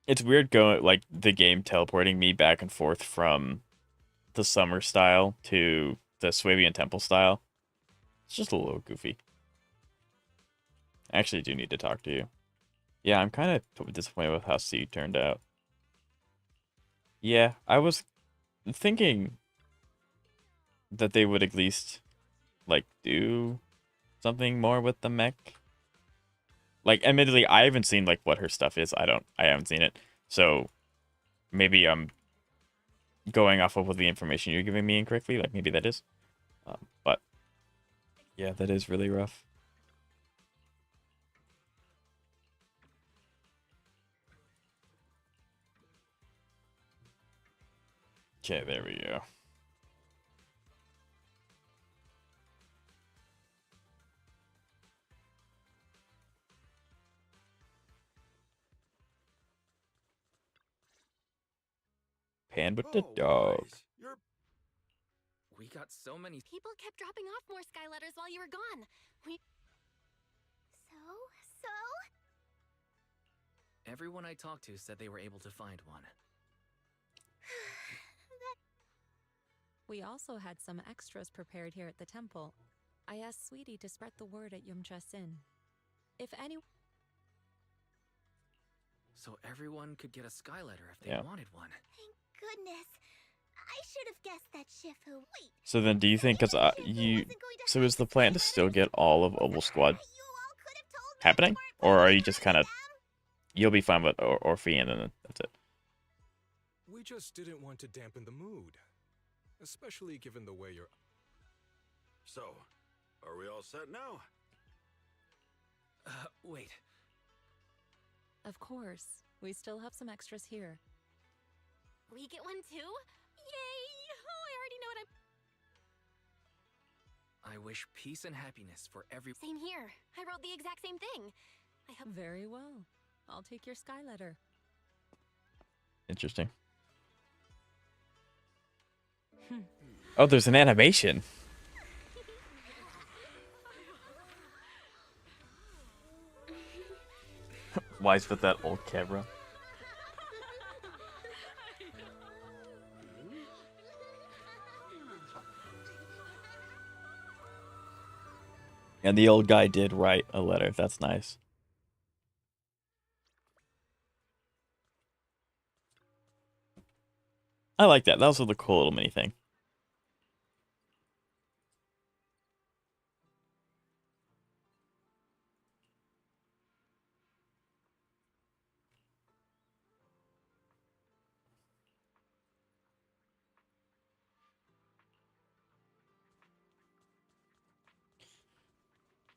It's weird going like the game teleporting me back and forth from the summer style to the Swabian temple style. It's just a little goofy. I actually do need to talk to you. Yeah, I'm kind of disappointed with how C turned out. Yeah, I was thinking that they would at least like do something more with the mech. Like, admittedly, I haven't seen like what her stuff is. I haven't seen it. So maybe I'm going off of what the information you're giving me incorrectly. Like maybe that is. But yeah, that is really rough. Okay, there we go. Pan with the dog. We got so many. People kept dropping off more sky letters while you were gone. So? Everyone I talked to said they were able to find one. We also had some extras prepared here at the temple. I asked Sweetie to spread the word at Yumcha Sin. If any... So everyone could get a sky letter if they Yeah. wanted one. Thank goodness. I should have guessed that Shifu. Wait. So then, do you think because so is the plan to still get all of Oval Squad happening, or are you just kind of you'll be fine with Orphe and then that's it? We just didn't want to dampen the mood. Especially given the way you're... So, are we all set now? Wait. Of course. We still have some extras here. We get one too? Yay! Oh, I already know what I wish peace and happiness for every... Same here. I wrote the exact same thing. I hope... Very well. I'll take your sky letter. Interesting. Oh, there's an animation. Wise with that old camera. And the old guy did write a letter. That's nice. I like that. That was a cool little mini thing.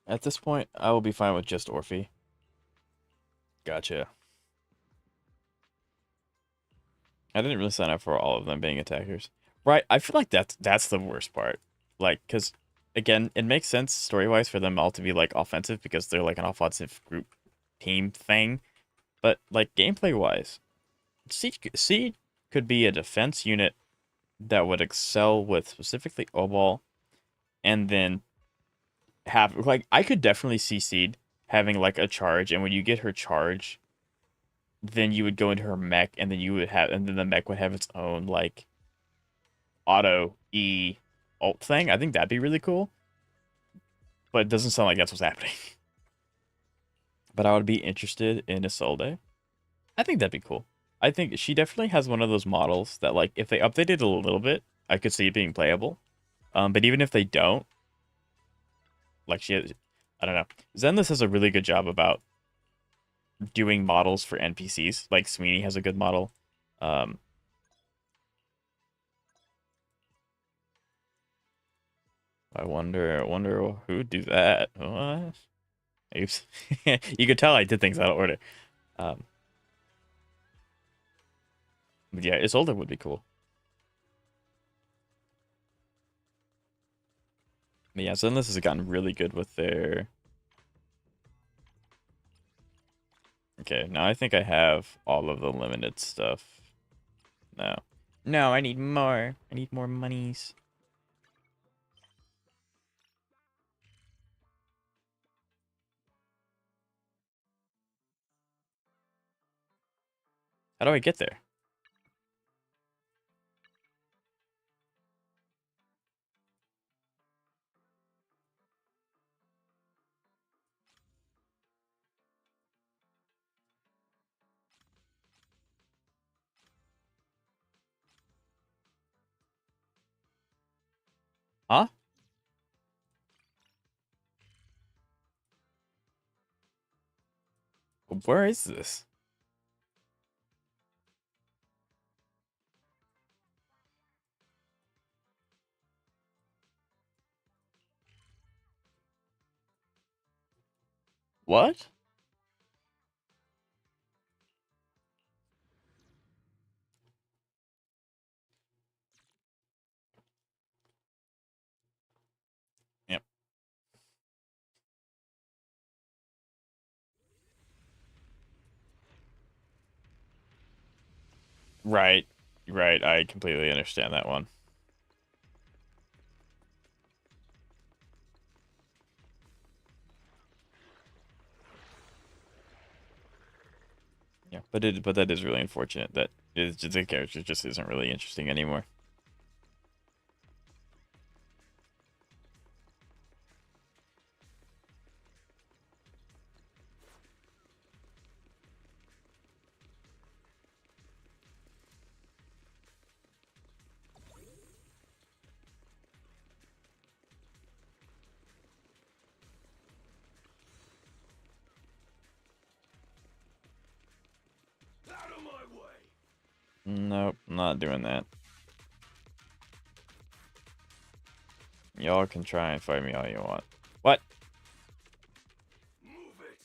At this point, I will be fine with just Orphe. Gotcha. I didn't really sign up for all of them being attackers. Right, I feel like that's the worst part. Like, because, again, it makes sense story-wise for them all to be, like, offensive because they're, like, an offensive group team thing. But, like, gameplay-wise, Seed could be a defense unit that would excel with specifically Obol, and then have, like, I could definitely see Seed having, like, a charge, and when you get her charge, then you would go into her mech, and then the mech would have its own, like, auto E ult thing. I think that'd be really cool. But it doesn't sound like that's what's happening. But I would be interested in Isolde. I think that'd be cool. I think she definitely has one of those models that, like, if they update it a little bit, I could see it being playable. But even if they don't, like, I don't know. Zenless has a really good job about doing models for NPCs. Like, Sweeney has a good model. I wonder who'd do that. What? Oops. You could tell I did things out of order. But yeah, Isolde would be cool. But yeah, Zenless has gotten really good with their... Okay, now I think I have all of the limited stuff. No. No, I need more. I need more monies. How do I get there? Huh? Where is this? What? Yep. Right. Right. I completely understand that one. Yeah, but that is really unfortunate that the character just isn't really interesting anymore. Out of my way. Nope, not doing that. Y'all can try and fight me all you want. What? Move it.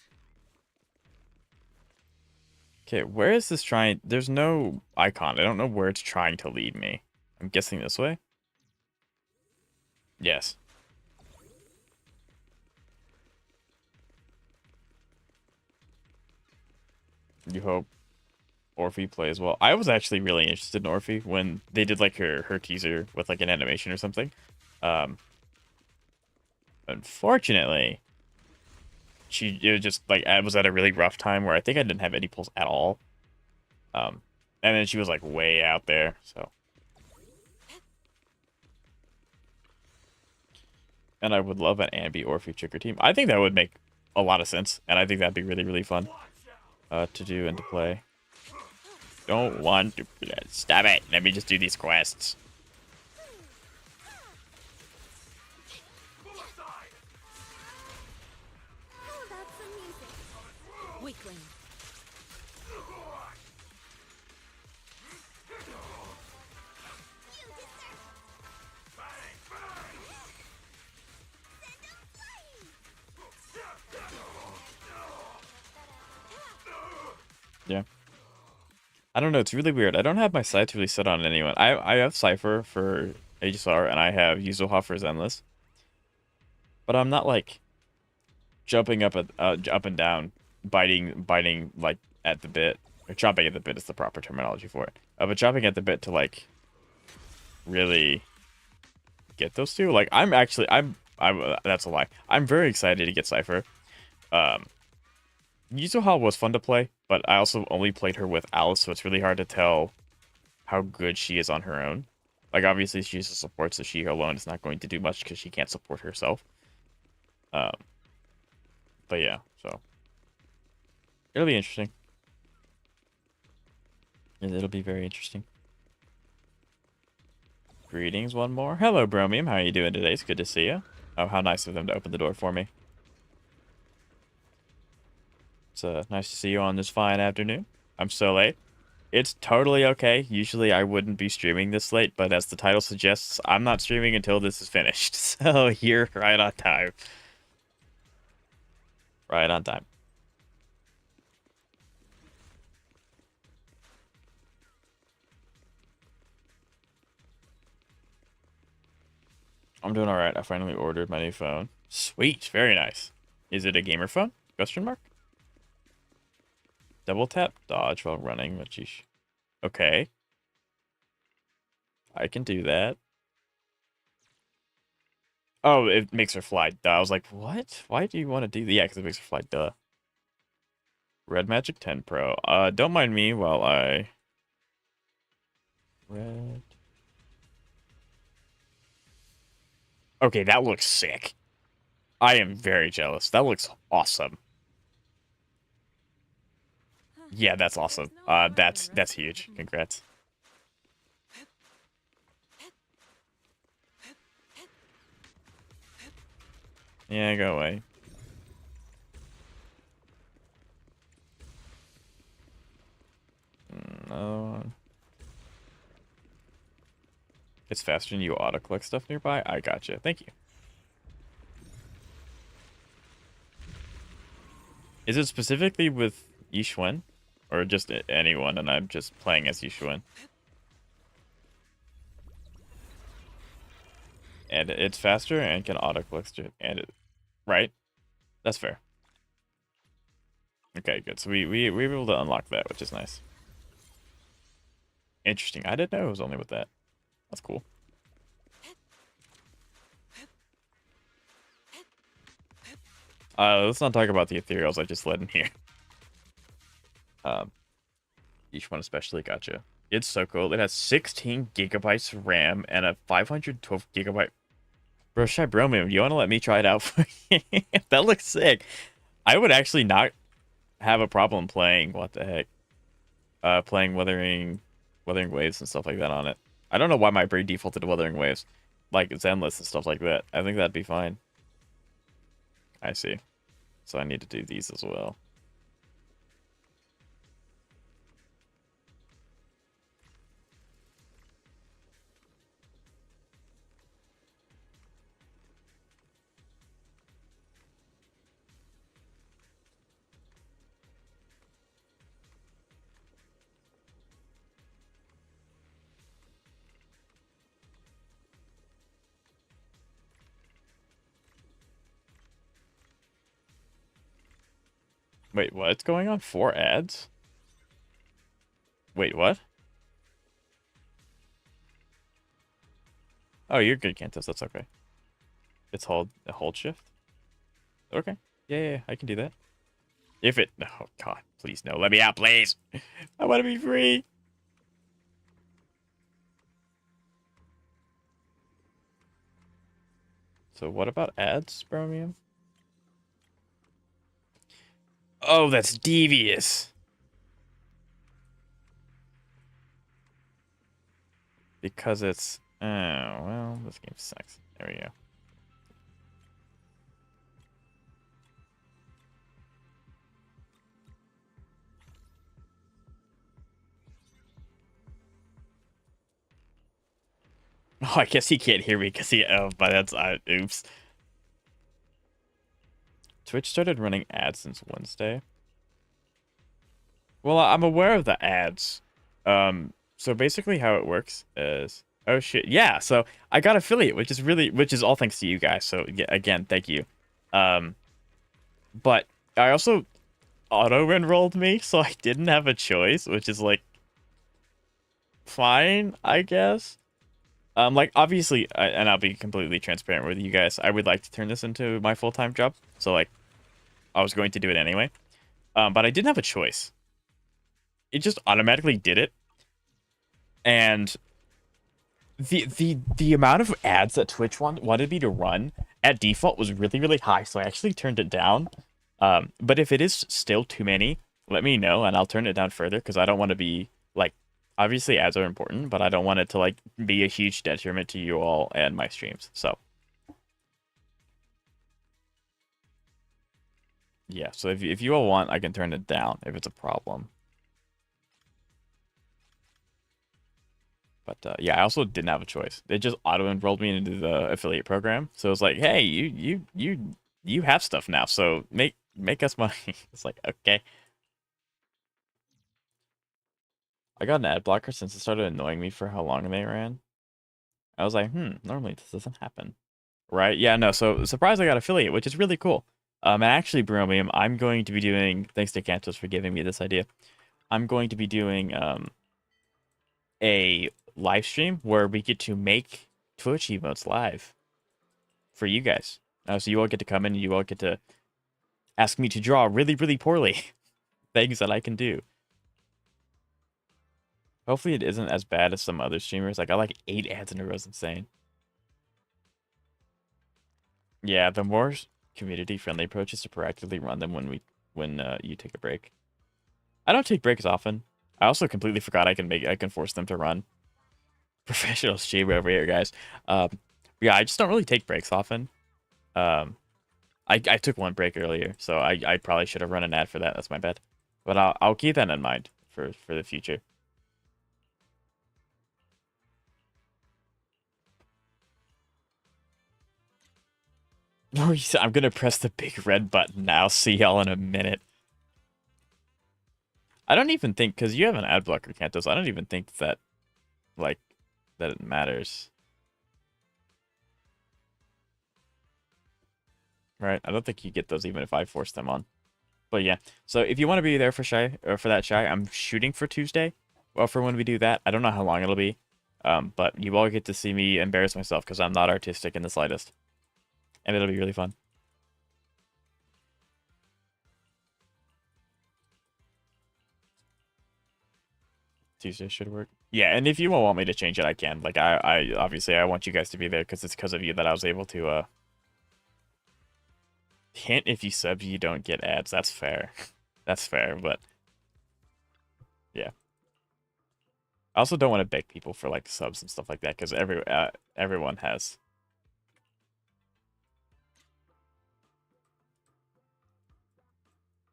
Okay, where is this trying? There's no icon. I don't know where it's trying to lead me. I'm guessing this way? Yes. You hope Orphe plays well. I was actually really interested in Orphe when they did like her teaser with like an animation or something. Unfortunately, it was just like I was at a really rough time where I think I didn't have any pulls at all. And then she was like way out there, so. And I would love an Ambi Orphe Trigger team. I think that would make a lot of sense, and I think that'd be really, really fun to do and to play. Don't want to... Stop it. Let me just do these quests. Oh, that's amusing. Weakling. You deserve... Send him flying! Yeah. I don't know. It's really weird. I don't have my sights really set on anyone. I have Cypher for HSR and I have Yuzuha for Zenless, but I'm not like jumping up and down, biting like at the bit. Or chomping at the bit is the proper terminology for it. But chomping at the bit to like really get those two. Like I'm that's a lie. I'm very excited to get Cypher. Yuzuha was fun to play, but I also only played her with Alice, so it's really hard to tell how good she is on her own. Like, obviously, she's a support, so she alone is not going to do much because she can't support herself. But yeah, so. It'll be interesting. It'll be very interesting. Greetings, one more. Hello, Bromium. How are you doing today? It's good to see you. Oh, how nice of them to open the door for me. It's nice to see you on this fine afternoon. I'm so late. It's totally okay. Usually I wouldn't be streaming this late, but as the title suggests, I'm not streaming until this is finished. So you're right on time. Right on time. I'm doing alright. I finally ordered my new phone. Sweet. Very nice. Is it a gamer phone? Question mark? Double tap dodge while running, which is okay. I can do that. Oh, it makes her fly. Duh. I was like, what? Why do you want to do that? Yeah, because it makes her fly. Duh. Red Magic 10 Pro. Don't mind me while I... Red... Okay, that looks sick. I am very jealous. That looks awesome. Yeah, that's awesome. That's huge. Congrats. Yeah, go away. No. It's faster than you auto-collect stuff nearby? I gotcha. Thank you. Is it specifically with Yixuan? Or just anyone and I'm just playing as Yixuan? And it's faster and can auto-collect and it... Right? That's fair. Okay, good. So we were able to unlock that, which is nice. Interesting. I didn't know it was only with that. That's cool. Let's not talk about the ethereals I just let in here. Each one especially, gotcha. It's so cool. It has 16 gigabytes RAM and a 512 gigabyte. Bro, Shy Bromium, you want to let me try it out for you? That looks sick. I would actually not have a problem playing, what the heck? Playing Wuthering Waves and stuff like that on it. I don't know why my brain defaulted to Wuthering Waves. Like Zenless and stuff like that. I think that'd be fine. I see. So I need to do these as well. Wait, what's going on? 4 ads? Wait, what? Oh, you're good, Cantos. That's okay. It's hold shift? Okay. Yeah, I can do that. If it... Oh, God. Please, no. Let me out, please. I want to be free. So what about ads, Bromium? Oh, that's devious. Because it's... Oh, well, this game sucks. There we go. Oh, I guess he can't hear me because he... Oh, but that's... oops. Twitch started running ads since Wednesday. Well, I'm aware of the ads. So basically how it works is, oh shit, yeah. So I got affiliate, which is all thanks to you guys. So yeah, again, thank you. Um, but I also auto enrolled me, so I didn't have a choice, which is like fine, I guess. Like obviously, and I'll be completely transparent with you guys. I would like to turn this into my full-time job, so like I was going to do it anyway. But I didn't have a choice. It just automatically did it, and the amount of ads that Twitch wanted me to run at default was really high, so I actually turned it down. But if it is still too many, let me know and I'll turn it down further because I don't want to be like, obviously ads are important, but I don't want it to like be a huge detriment to you all and my streams. So yeah, so if you all want, I can turn it down if it's a problem. But yeah, I also didn't have a choice. They just auto enrolled me into the affiliate program. So it's like, hey, you have stuff now, so make us money. It's like, okay. I got an ad blocker since it started annoying me for how long they ran. I was like, normally this doesn't happen. Right? Yeah, no, so surprise I got affiliate, which is really cool. And actually, Bromium, I'm going to be doing, thanks to Cantos for giving me this idea, I'm going to be doing a live stream where we get to make Twitch emotes live for you guys. So you all get to come in and you all get to ask me to draw really poorly things that I can do. Hopefully it isn't as bad as some other streamers. Like, I like 8 ads in a row is insane. Yeah, the more community-friendly approach is to proactively run them when you take a break. I don't take breaks often. I also completely forgot I can force them to run. Professional streamer over here, guys. Yeah, I just don't really take breaks often. I took one break earlier, so I probably should have run an ad for that. That's my bad. But I'll keep that in mind for the future. Oh, I'm gonna press the big red button now. See y'all in a minute. I don't even think, because you have an ad blocker, Cantos, I don't even think that, like, that it matters. Right? I don't think you get those even if I force them on. But yeah, so if you want to be there for Shy, or for that Shy, I'm shooting for Tuesday. Well, for when we do that, I don't know how long it'll be. But you all get to see me embarrass myself because I'm not artistic in the slightest. And it'll be really fun. Tuesday should work. Yeah, and if you want me to change it, I can. Like, I obviously, I want you guys to be there because it's because of you that I was able to, hint, if you sub, you don't get ads. That's fair. That's fair, but yeah. I also don't want to beg people for, like, subs and stuff like that because everyone has.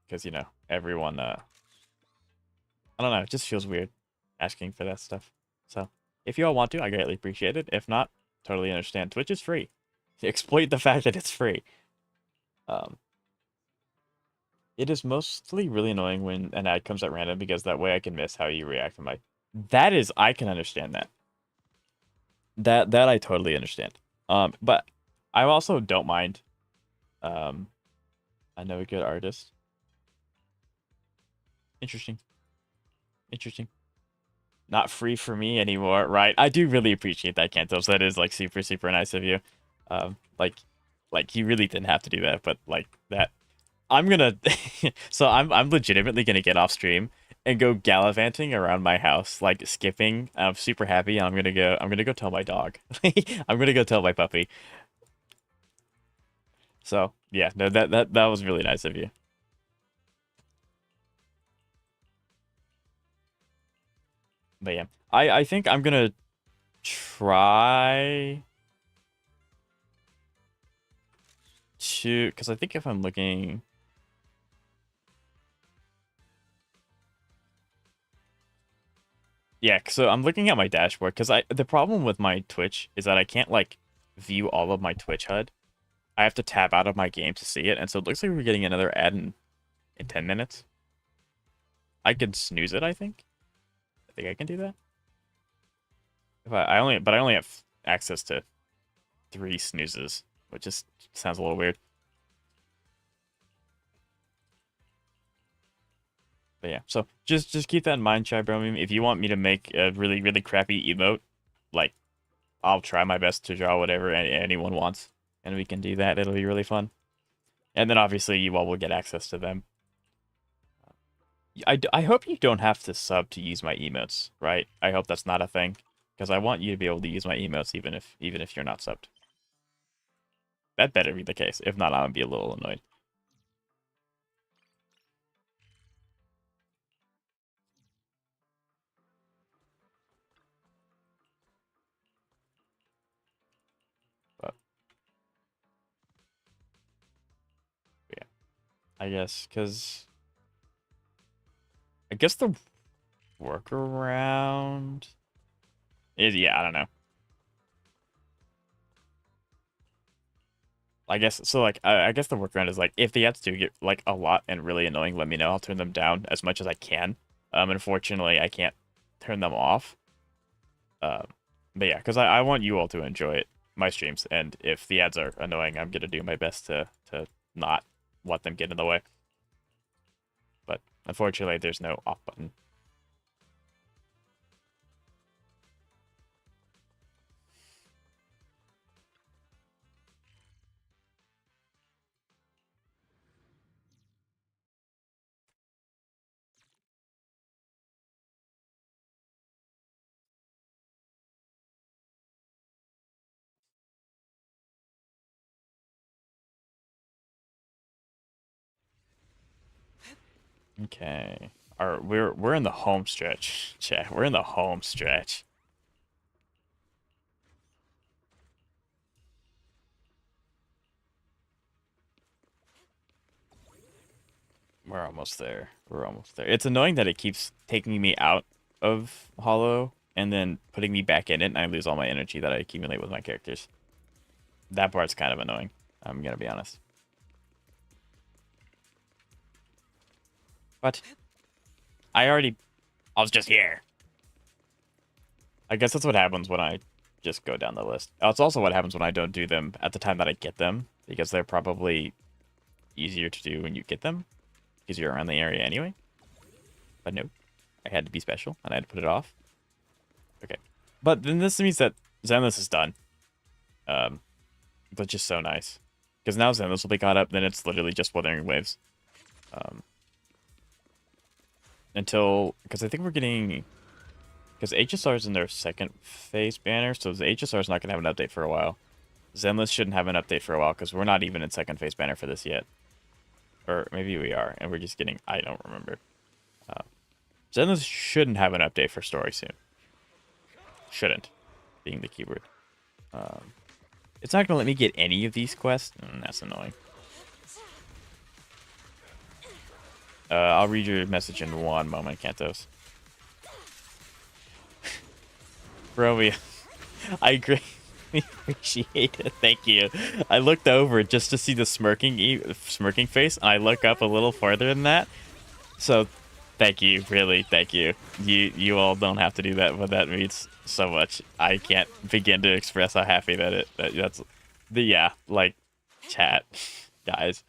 Because, you know, everyone, I don't know, it just feels weird asking for that stuff. So, if you all want to, I greatly appreciate it. If not, totally understand. Twitch is free. Exploit the fact that it's free. It is mostly really annoying when an ad comes at random because that way I can miss how you react to my... That is, I can understand that. That I totally understand. But I also don't mind. I know a good artist. Interesting. Interesting. Not free for me anymore, right? I do really appreciate that, Cantos. That is, like, super nice of you. Like you really didn't have to do that, but, like, that... I'm gonna... So I'm legitimately gonna get off stream and go gallivanting around my house, like, skipping. I'm super happy, and I'm gonna go tell my dog. I'm gonna go tell my puppy. So, yeah, no, that was really nice of you. But yeah, I think I'm gonna try to, because I think if I'm looking, yeah, so I'm looking at my dashboard because the problem with my Twitch is that I can't, like, view all of my Twitch HUD. I have to tab out of my game to see it, and so it looks like we're getting another ad in 10 minutes. I could snooze it, I think think I can do that? If I only have access to 3 snoozes, which just sounds a little weird. But yeah, so just keep that in mind, Chai Bromine. If you want me to make a really, really crappy emote, like, I'll try my best to draw whatever anyone wants, and we can do that. It'll be really fun. And then obviously you all will get access to them. I hope you don't have to sub to use my emotes, right? I hope that's not a thing, because I want you to be able to use my emotes even if you're not subbed. That better be the case. If not, I'm gonna be a little annoyed. But yeah, I guess the workaround is, yeah, I don't know. I guess so. Like, I guess the workaround is like, if the ads do get like a lot and really annoying, let me know. I'll turn them down as much as I can. Unfortunately, I can't turn them off. But yeah, because I want you all to enjoy it, my streams, and if the ads are annoying, I'm gonna do my best to not let them get in the way. But unfortunately, there's no off button. Okay. We're in the home stretch, chat. We're in the home stretch. We're almost there. We're almost there. It's annoying that it keeps taking me out of Hollow and then putting me back in it, and I lose all my energy that I accumulate with my characters. That part's kind of annoying. I'm gonna be honest. But I was just here. I guess that's what happens when I just go down the list. It's also what happens when I don't do them at the time that I get them, because they're probably easier to do when you get them, because you're around the area anyway. But no, I had to be special, and I had to put it off. Okay. But then this means that Zenless is done. Which is so nice. Because now Zenless will be caught up, then it's literally just Wuthering Waves. Because I think we're getting... Because HSR's in their second phase banner, so the HSR's not going to have an update for a while. Zenless shouldn't have an update for a while, because we're not even in second phase banner for this yet. Or maybe we are, and we're just getting... I don't remember. Zenless shouldn't have an update for story soon. Shouldn't, being the keyword. It's not going to let me get any of these quests. That's annoying. I'll read your message in one moment, Kantos. Bro, I greatly appreciate it. Thank you. I looked over just to see the smirking face, and I look up a little further than that. So, thank you, really, thank you. You all don't have to do that, but that means so much. I can't begin to express how happy that's the, yeah, like, chat, guys.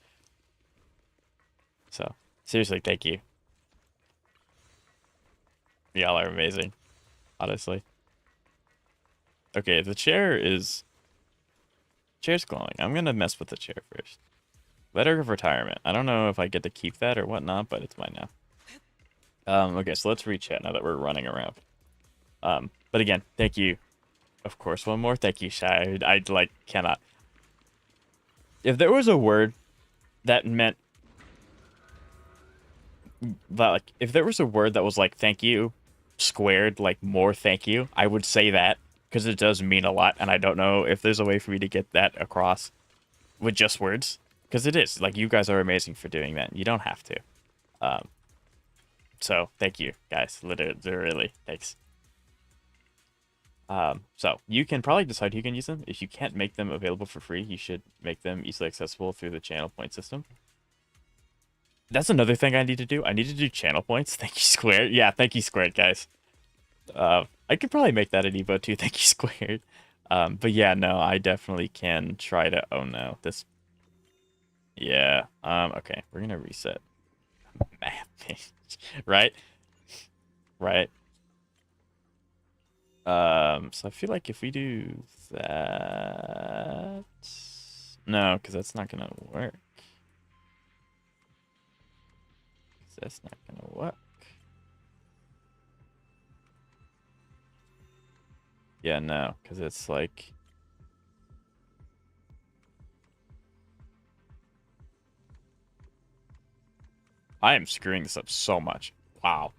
So, seriously, thank you. Y'all are amazing, honestly. Okay, the chair's glowing. I'm gonna mess with the chair first. Letter of retirement. I don't know if I get to keep that or whatnot, but it's mine now. Okay, so let's re-chat now that we're running around. But again, thank you. Of course, one more. Thank you, Shy. I like, cannot. If there was a word that meant... like, if there was a word that was like, thank you, squared, like, more thank you, I would say that. Because it does mean a lot, and I don't know if there's a way for me to get that across with just words. Because it is. Like, you guys are amazing for doing that. You don't have to. So, thank you, guys. Literally, thanks. So, you can probably decide who can use them. If you can't make them available for free, you should make them easily accessible through the channel point system. That's another thing I need to do. I need to do channel points. Thank you, Squared. Yeah, thank you, Squared, guys. I could probably make that an Evo too. Thank you, Squared. But yeah, no, I definitely can try to. Oh no, this. Yeah. Okay, we're gonna reset. Right. Right. So I feel like if we do that, no, because that's not gonna work. 'Cause that's not gonna work. Yeah, no, because it's like. I am screwing this up so much. Wow.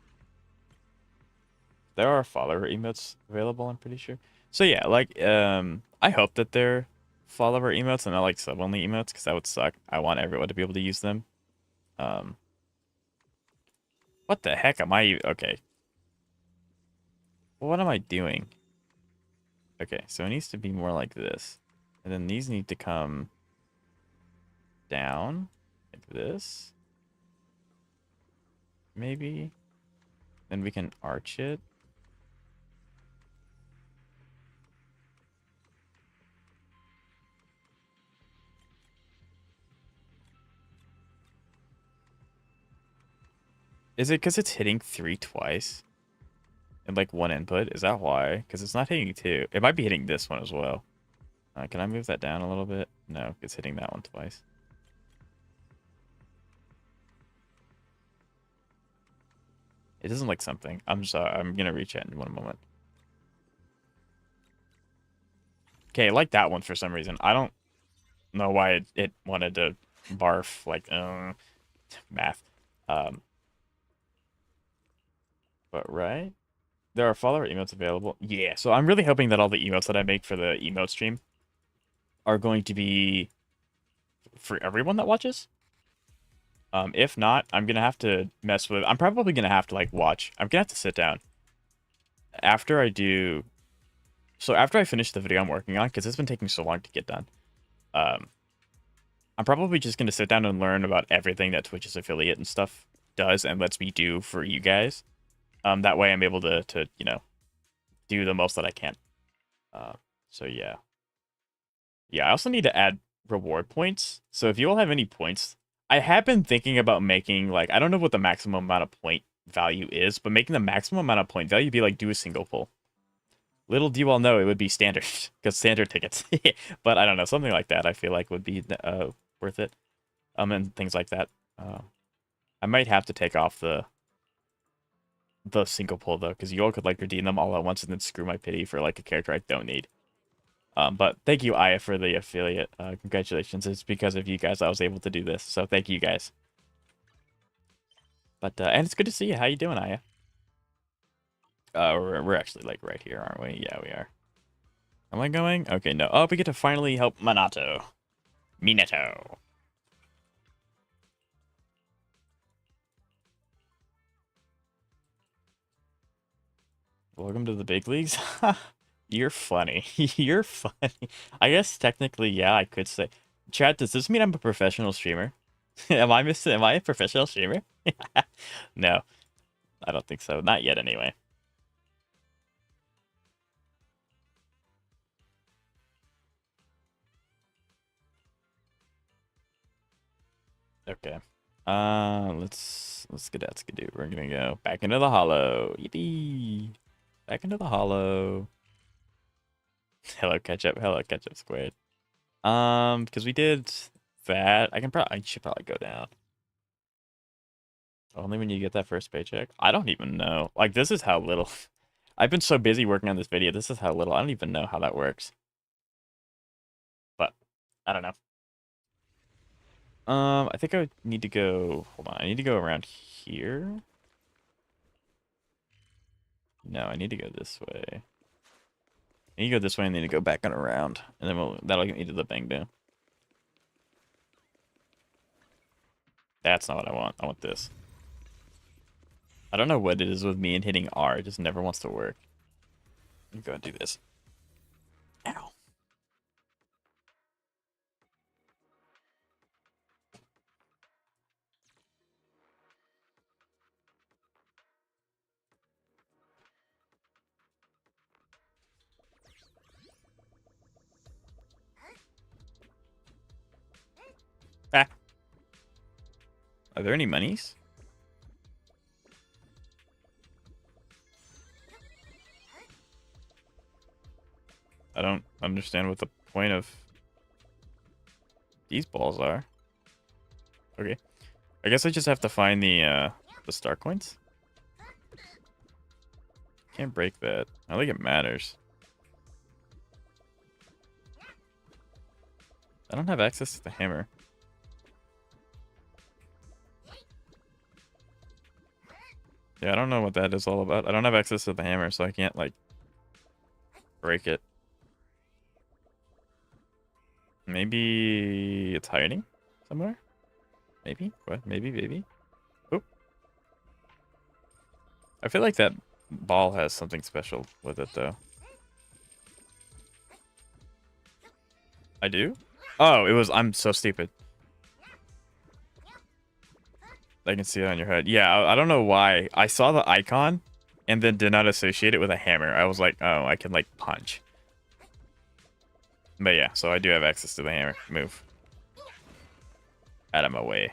There are follower emotes available, I'm pretty sure. So yeah, like, I hope that they're follower emotes and not like sub-only emotes, because that would suck. I want everyone to be able to use them. Um, what the heck am I? Okay. What am I doing? Okay, so it needs to be more like this. And then these need to come down like this. Maybe. Then we can arch it. Is it because it's hitting 3 twice? And like one input? Is that why? Because it's not hitting 2. It might be hitting this one as well. Can I move that down a little bit? No, it's hitting that one twice. It doesn't like something. I'm sorry. I'm gonna reach out in one moment. Okay, I like that one for some reason. I don't know why it wanted to barf like math. But right, there are follower emotes available. Yeah, so I'm really hoping that all the emotes that I make for the emote stream are going to be for everyone that watches. If not, I'm gonna have to mess with. I'm probably gonna have to like watch. I'm gonna have to sit down after I do. So after I finish the video I'm working on, because it's been taking so long to get done, I'm probably just gonna sit down and learn about everything that Twitch's affiliate and stuff does and lets me do for you guys. That way I'm able to do the most that I can. So yeah. Yeah, I also need to add reward points. So if you all have any points, I have been thinking about making, like, I don't know what the maximum amount of point value is, but making the maximum amount of point value be like, do a single pull. Little do you all know it would be standard, because standard tickets. But I don't know, something like that I feel like would be worth it. And things like that. I might have to take off the single pull, though, because you all could, like, redeem them all at once and then screw my pity for, like, a character I don't need. But thank you, Aya, for the affiliate. Congratulations. It's because of you guys I was able to do this. So thank you guys. But and it's good to see you. How you doing, Aya? We're actually like right here, aren't we? Yeah, we are. Am I going? Okay, no. Oh, we get to finally help Minato. Welcome to the big leagues. You're funny. You're funny. I guess technically, yeah, I could say. Chat, does this mean I'm a professional streamer? Am I a professional streamer? No, I don't think so. Not yet, anyway. Okay. Let's do. We're gonna go back into the hollow. Yippee! Back into the hollow. Hello, ketchup. Hello, ketchup squared. Because we did that. I should probably go down. Only when you get that first paycheck. I don't even know. Like, this is how little. I've been so busy working on this video. This is how little. I don't even know how that works. But I don't know. I think I would need to go. Hold on. I need to go around here. No, I need to go this way. I need to go this way and then to go back and around. And then that'll get me to the Bang Bang. That's not what I want. I want this. I don't know what it is with me and hitting R. It just never wants to work. Let me go and do this. Ow. Are there any monies? I don't understand what the point of these balls are. Okay. I guess I just have to find the star coins. Can't break that. I don't think it matters. I don't have access to the hammer. Yeah, I don't know what that is all about. I don't have access to the hammer, so I can't, like, break it. Maybe it's hiding somewhere? Maybe? What? Maybe? Oh. I feel like that ball has something special with it, though. I do? Oh, it was... I'm so stupid. I can see it on your head. Yeah, I don't know why. I saw the icon and then did not associate it with a hammer. I was like, oh, I can, like, punch. But yeah, so I do have access to the hammer. Move. Out of my way.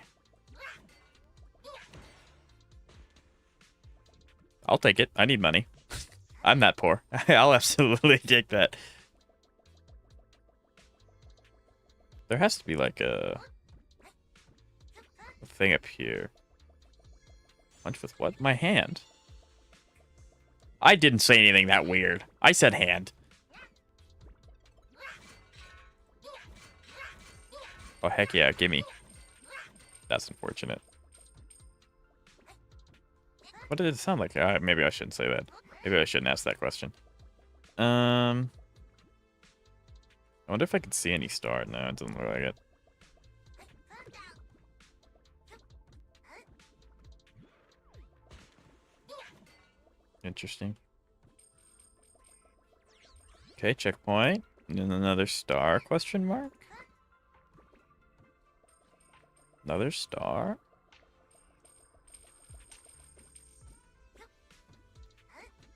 I'll take it. I need money. I'm that poor. I'll absolutely take that. There has to be like a thing up here. Punch with what? My hand. I didn't say anything that weird. I said hand. Oh, heck yeah, gimme. That's unfortunate. What did it sound like? Maybe I shouldn't say that. Maybe I shouldn't ask that question. I wonder if I can see any star. No, it doesn't look like it. Interesting. Okay, checkpoint. And then another star, question mark? Another star?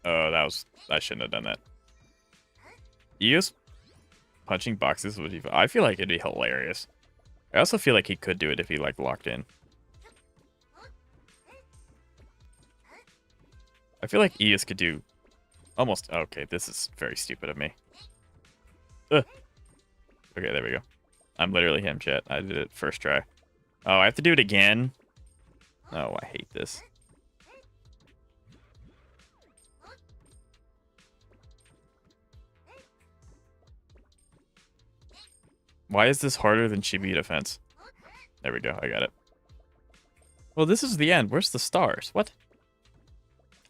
Oh, I shouldn't have done that. Use punching boxes would be... I feel like it'd be hilarious. I also feel like he could do it if he, like, locked in. I feel like Eus could do almost... Okay, this is very stupid of me. Ugh. Okay, there we go. I'm literally him, chat. I did it first try. Oh, I have to do it again? Oh, I hate this. Why is this harder than Chibi Defense? There we go, I got it. Well, this is the end. Where's the stars? What?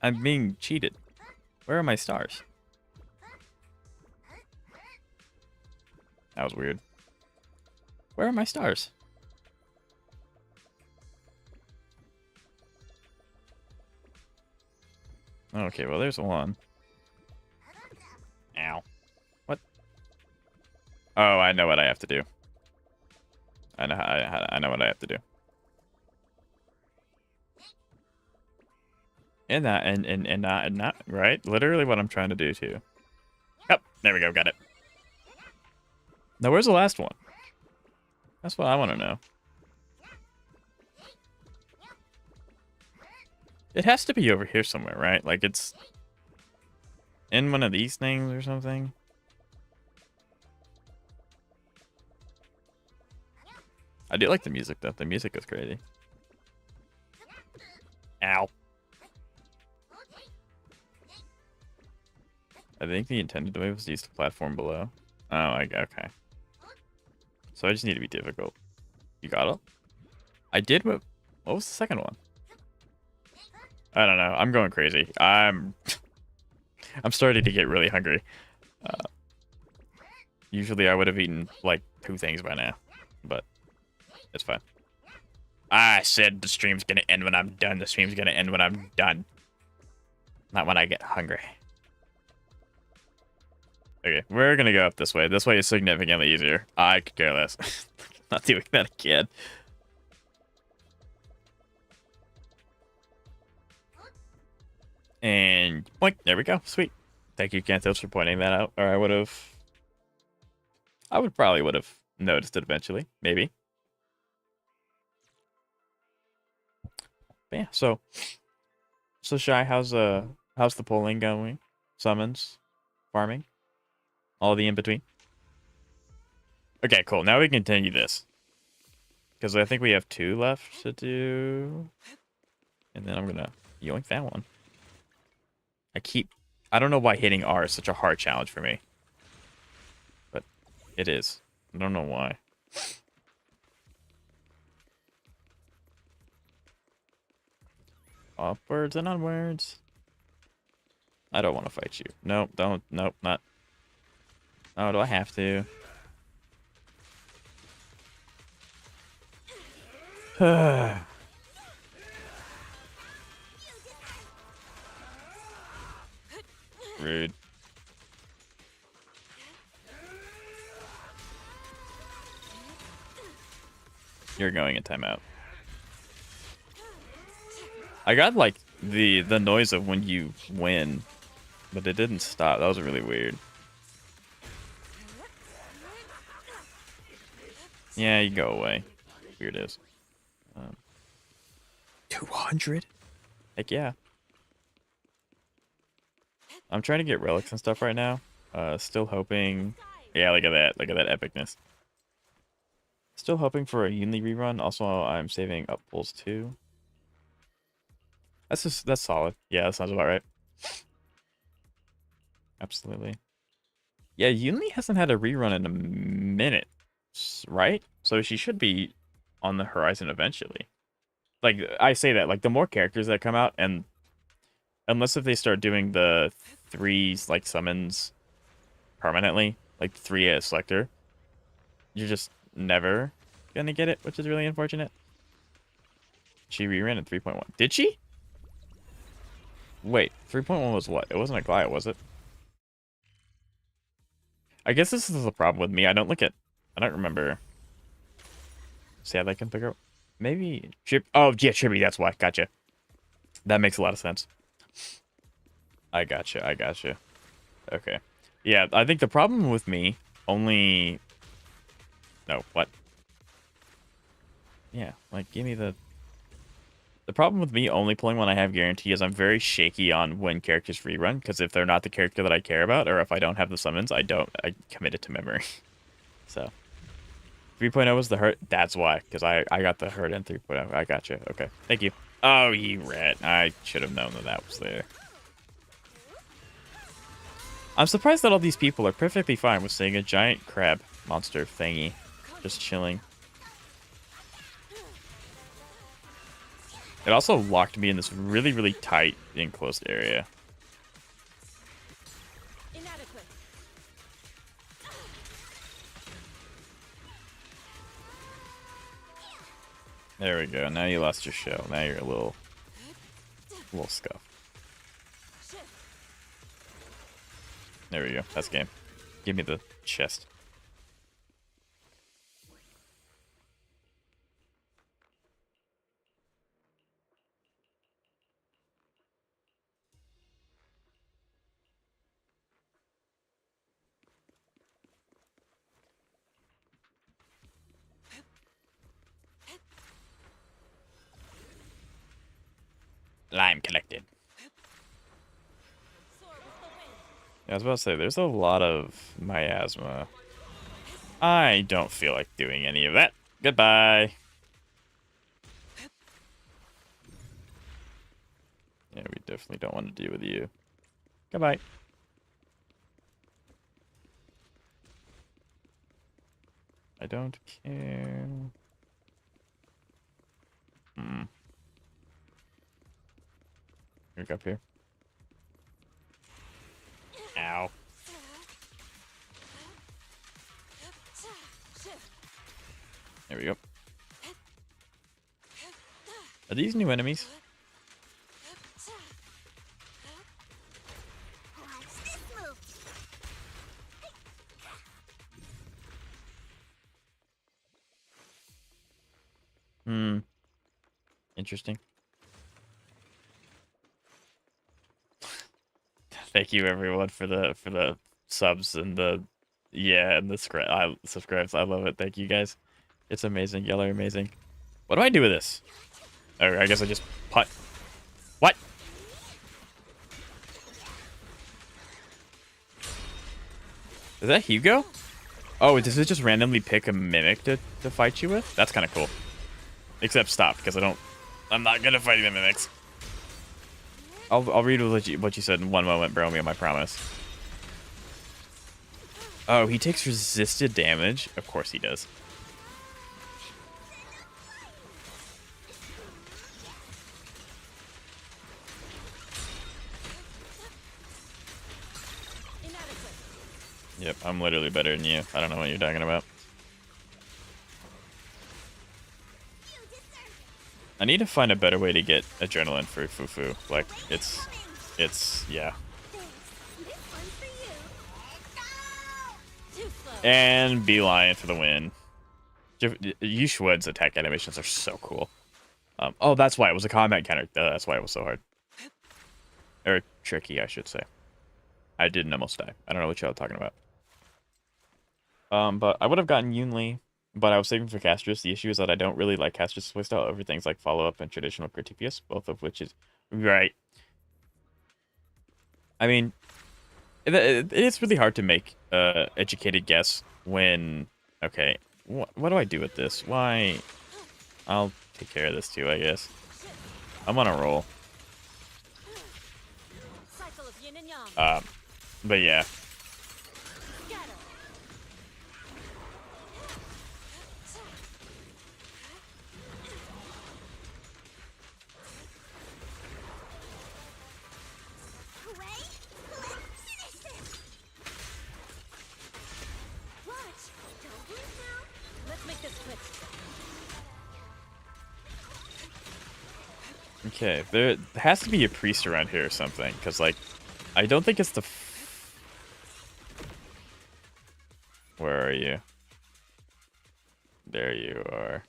I'm being cheated. Where are my stars? That was weird. Where are my stars? Okay, well, there's one. Ow. What? Oh, I know what I have to do. I know what I have to do. And that, right? Literally what I'm trying to do, too. Yep, there we go, got it. Now, where's the last one? That's what I want to know. It has to be over here somewhere, right? Like, it's in one of these things or something. I do like the music, though. The music is crazy. Ow. I think the intended way was to use the platform below. Oh, okay. So I just need to be difficult. You got it? I did what was the second one? I don't know. I'm going crazy. I'm starting to get really hungry. Usually I would have eaten like 2 things by now, but it's fine. I said the stream's gonna end when I'm done. The stream's gonna end when I'm done. Not when I get hungry. Okay, we're gonna go up this way. This way is significantly easier. I could care less. Not doing that again. And boink, there we go. Sweet. Thank you, Cantos, for pointing that out. Or I probably would have noticed it eventually. Maybe. But yeah, so Shy, how's the polling going? Summons, farming, all the in between. Okay, cool. Now we can continue this because I think we have 2 left to do, and then I'm gonna yoink that one. I don't know why hitting R is such a hard challenge for me, but it is. I don't know why. Upwards and onwards. I don't want to fight you. Nope, don't. Nope, not. Oh, do I have to? Rude. You're going in timeout. I got like the noise of when you win, but it didn't stop. That was really weird. Yeah, you go away. Weird is. 200? Heck yeah. I'm trying to get relics and stuff right now. Still hoping. Yeah, look at that. Look at that epicness. Still hoping for a Unity rerun. Also, I'm saving up pulls too. That's solid. Yeah, that sounds about right. Absolutely. Yeah, Unity hasn't had a rerun in a minute, right? So she should be on the horizon eventually. Like, I say that, like, the more characters that come out, and unless if they start doing the 3 like summons permanently, like 3 as selector, you're just never gonna get it, which is really unfortunate. She reran at 3.1. Did she? Wait, 3.1 was what? It wasn't a Goliath, was it? I guess this is the problem with me. I don't remember. See how they can pick up. Maybe Chip. Oh, yeah, Chibi. That's why. Gotcha. That makes a lot of sense. I gotcha. Okay. Yeah, I think the problem with me only. No, what? Yeah, like, give me the. The problem with me only pulling when I have guarantee is I'm very shaky on when characters rerun, because if they're not the character that I care about, or if I don't have the summons, I commit it to memory. So, 3.0 was the hurt. That's why, because I got the hurt in 3.0. I gotcha. Okay, thank you. Oh, you rat. I should have known that was there. I'm surprised that all these people are perfectly fine with seeing a giant crab monster thingy just chilling. It also locked me in this really, really tight, enclosed area. There we go. Now you lost your shell. Now you're a little scuffed. There we go. That's game. Give me the chest. Lime collected. Yeah, I was about to say, there's a lot of miasma. I don't feel like doing any of that. Goodbye. Yeah, we definitely don't want to deal with you. Goodbye. I don't care. Look up here. Ow. There we go. Are these new enemies? Interesting. Thank you everyone for the subs and the subscribes. I love it. Thank you guys. It's amazing. Y'all are amazing. What do I do with this? Or I guess I just putt. What? Is that Hugo? Oh, does it just randomly pick a mimic to fight you with? That's kind of cool. Except stop, because I'm not good at fighting the mimics. I'll read what you said in one moment, Bromium, I promise. Oh, he takes resisted damage? Of course he does. Yep, I'm literally better than you. I don't know what you're talking about. I need to find a better way to get adrenaline for Fufu. Like, yeah. And Beeline for the win. Yushwood's attack animations are so cool. Oh, that's why it was a combat counter. That's why it was so hard. Or tricky, I should say. I didn't almost die. I don't know what y'all are talking about. But I would have gotten Yunli, but I was saving for Castrus. The issue is that I don't really like Castrus' playstyle over things like follow-up and traditional Critipius, both of which is right. I mean, it's really hard to make educated guess when... Okay, what do I do with this? Why? I'll take care of this too, I guess. I'm on a roll. But yeah. Okay, there has to be a priest around here or something, because, like, I don't think it's the... Where are you? There you are.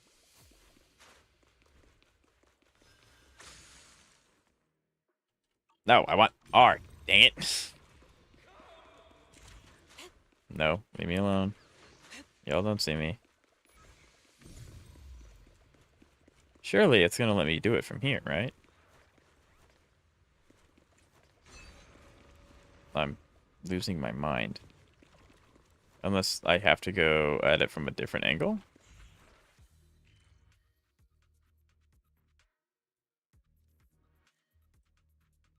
No, I want R. Dang it. No, leave me alone. Y'all don't see me. Surely it's gonna let me do it from here, right? I'm losing my mind. Unless I have to go at it from a different angle?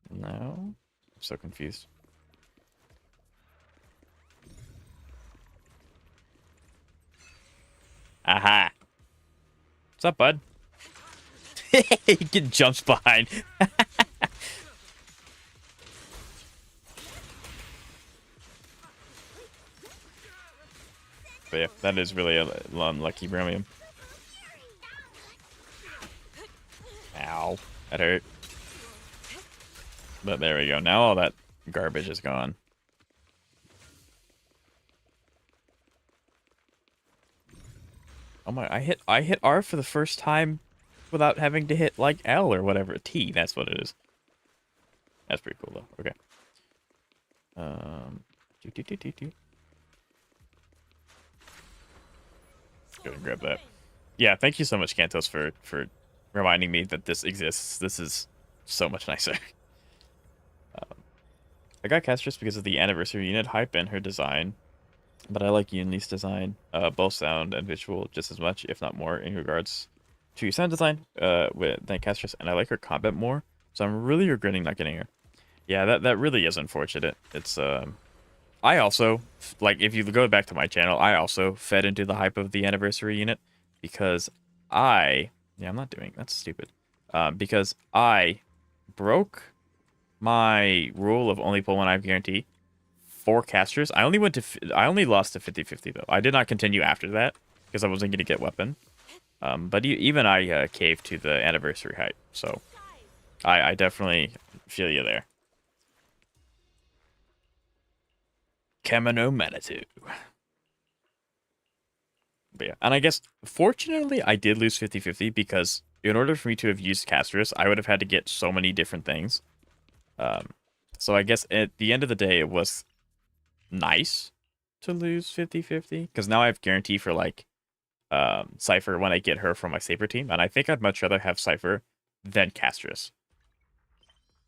No? I'm so confused. Aha! What's up, bud? He jumps behind. But yeah, that is really unlucky, Bromium. Ow. That hurt. But there we go. Now all that garbage is gone. Oh my, I hit R for the first time without having to hit, like, L or whatever. T, that's what it is. That's pretty cool, though. Okay. Go and grab that. Yeah, thank you so much, Kantos, for reminding me that this exists. This is so much nicer. I got Castrus because of the anniversary unit hype and her design, but I like Yunli's design, both sound and visual just as much, if not more, in regards to sound design than Castrus, and I like her combat more, so I'm really regretting not getting her. Yeah, that really is unfortunate. It's I also, like, if you go back to my channel, I also fed into the hype of the anniversary unit because yeah, I'm not doing, that's stupid. Because I broke my rule of only pull when I have guarantee for casters. I only lost to 50-50 though. I did not continue after that because I wasn't going to get weapon. But even I caved to the anniversary hype, so I definitely feel you there. Kamino Manitou. But yeah, and I guess, fortunately, I did lose 50-50 because in order for me to have used Castrus, I would have had to get so many different things. So I guess at the end of the day, it was nice to lose 50-50 because now I have guarantee for, like, Cypher when I get her from my Saber team, and I think I'd much rather have Cypher than Castris.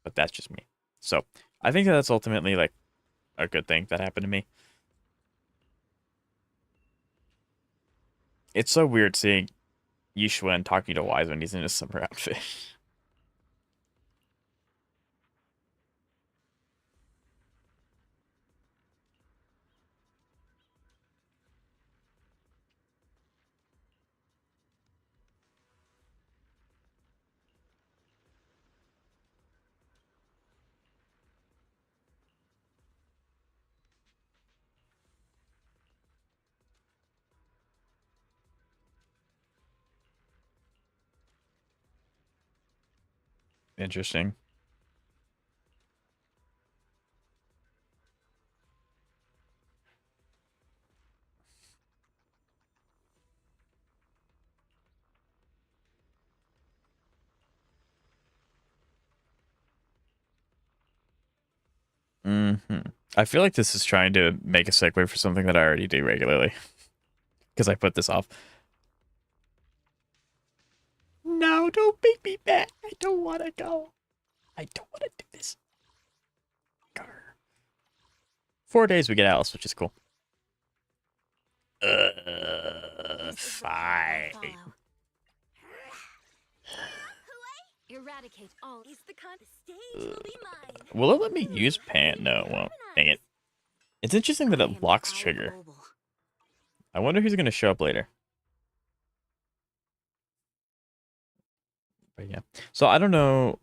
But that's just me. So I think that's ultimately like a good thing that happened to me. It's so weird seeing Yishuen talking to Wise when he's in his summer outfit. Interesting. I feel like this is trying to make a segue for something that I already do regularly. Because I put this off. No, don't make me mad. I don't want to go. I don't want to do this. Grr. 4 days we get Alice, which is cool. Fine. Eradicate all. Is the stage will be mine. Will it let me use Pant? No, it won't. Dang it. It's interesting that it blocks Trigger. I wonder who's going to show up later. But yeah. So I don't know.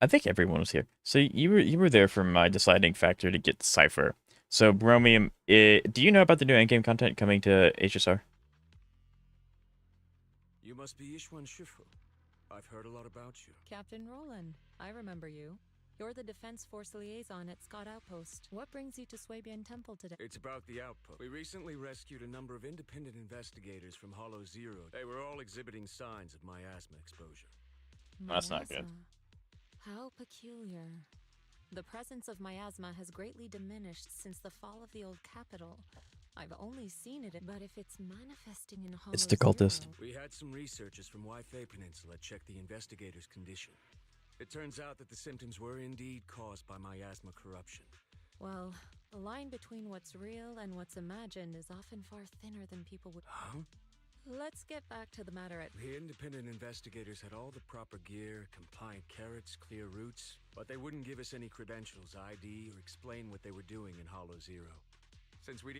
I think everyone was here. So you were there for my deciding factor to get Cypher. So Bromium, do you know about the new endgame content coming to HSR? You must be Ishwan Shifu. I've heard a lot about you. Captain Roland, I remember you. You're the Defense Force Liaison at Scott Outpost. What brings you to Swabian Temple today? It's about the outpost. We recently rescued a number of independent investigators from Hollow Zero. They were all exhibiting signs of miasma exposure. That's not good. How peculiar. The presence of miasma has greatly diminished since the fall of the old capital. I've only seen it, but if it's manifesting in Hollow It's the cultist. Zero... We had some researchers from Waifei Peninsula check the investigators' condition. It turns out that the symptoms were indeed caused by miasma corruption. Well, the line between what's real and what's imagined is often far thinner than people would... Huh? Let's get back to the matter at... The independent investigators had all the proper gear, compliant carrots, clear routes, but they wouldn't give us any credentials, ID, or explain what they were doing in Hollow Zero.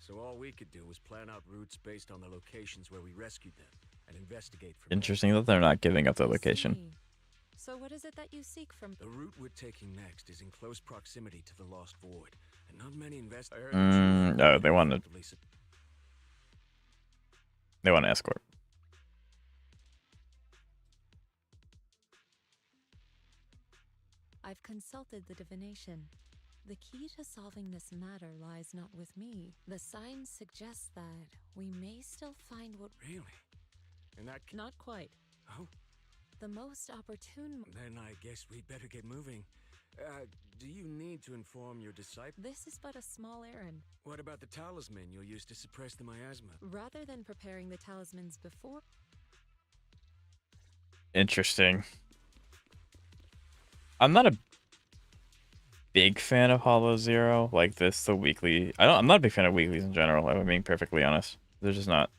So all we could do was plan out routes based on the locations where we rescued them, and investigate from Interesting that they're not giving up the location. So what is it that you seek from... The route we're taking next is in close proximity to the Lost Void, and not many investigators... No, they want to escort. I've consulted the divination. The key to solving this matter lies not with me. The signs suggest that we may still find what... Really? And that... Not quite. Oh? The most opportune... Then I guess we'd better get moving. Do you need to inform your disciple? This is but a small errand. What about the talisman you'll use to suppress the miasma? Rather than preparing the talismans before... Interesting. I'm not a big fan of Hollow Zero. Like this, the weekly... I'm not a big fan of weeklies in general, if I'm being perfectly honest. They're just not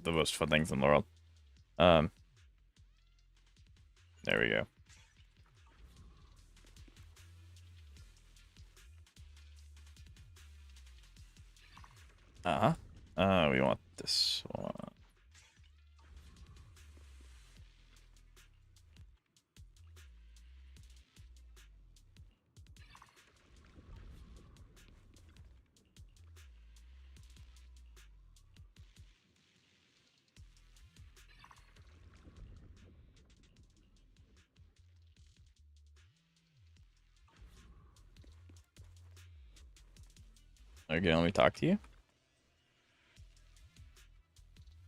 the most fun things in the world. There we go. We want this one. Okay, let me talk to you.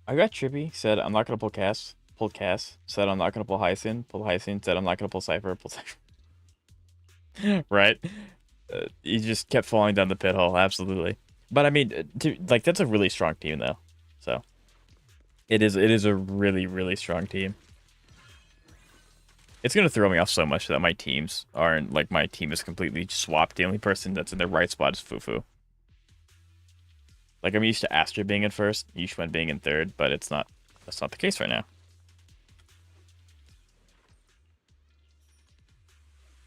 I got Trippy, said I'm not gonna pull Cass. Pulled Cass, said I'm not gonna pull Hyacinth. Pulled Hyacinth, said I'm not gonna pull Cypher. Pulled Cypher. Right? He just kept falling down the pit hole, absolutely. But I mean, that's a really strong team though. So it is a really, really strong team. It's gonna throw me off so much that my teams aren't like my team is completely swapped. The only person that's in the right spot is Fufu. Like I'm used to Astra being in first, Yushwen being in third, but it's not. That's not the case right now.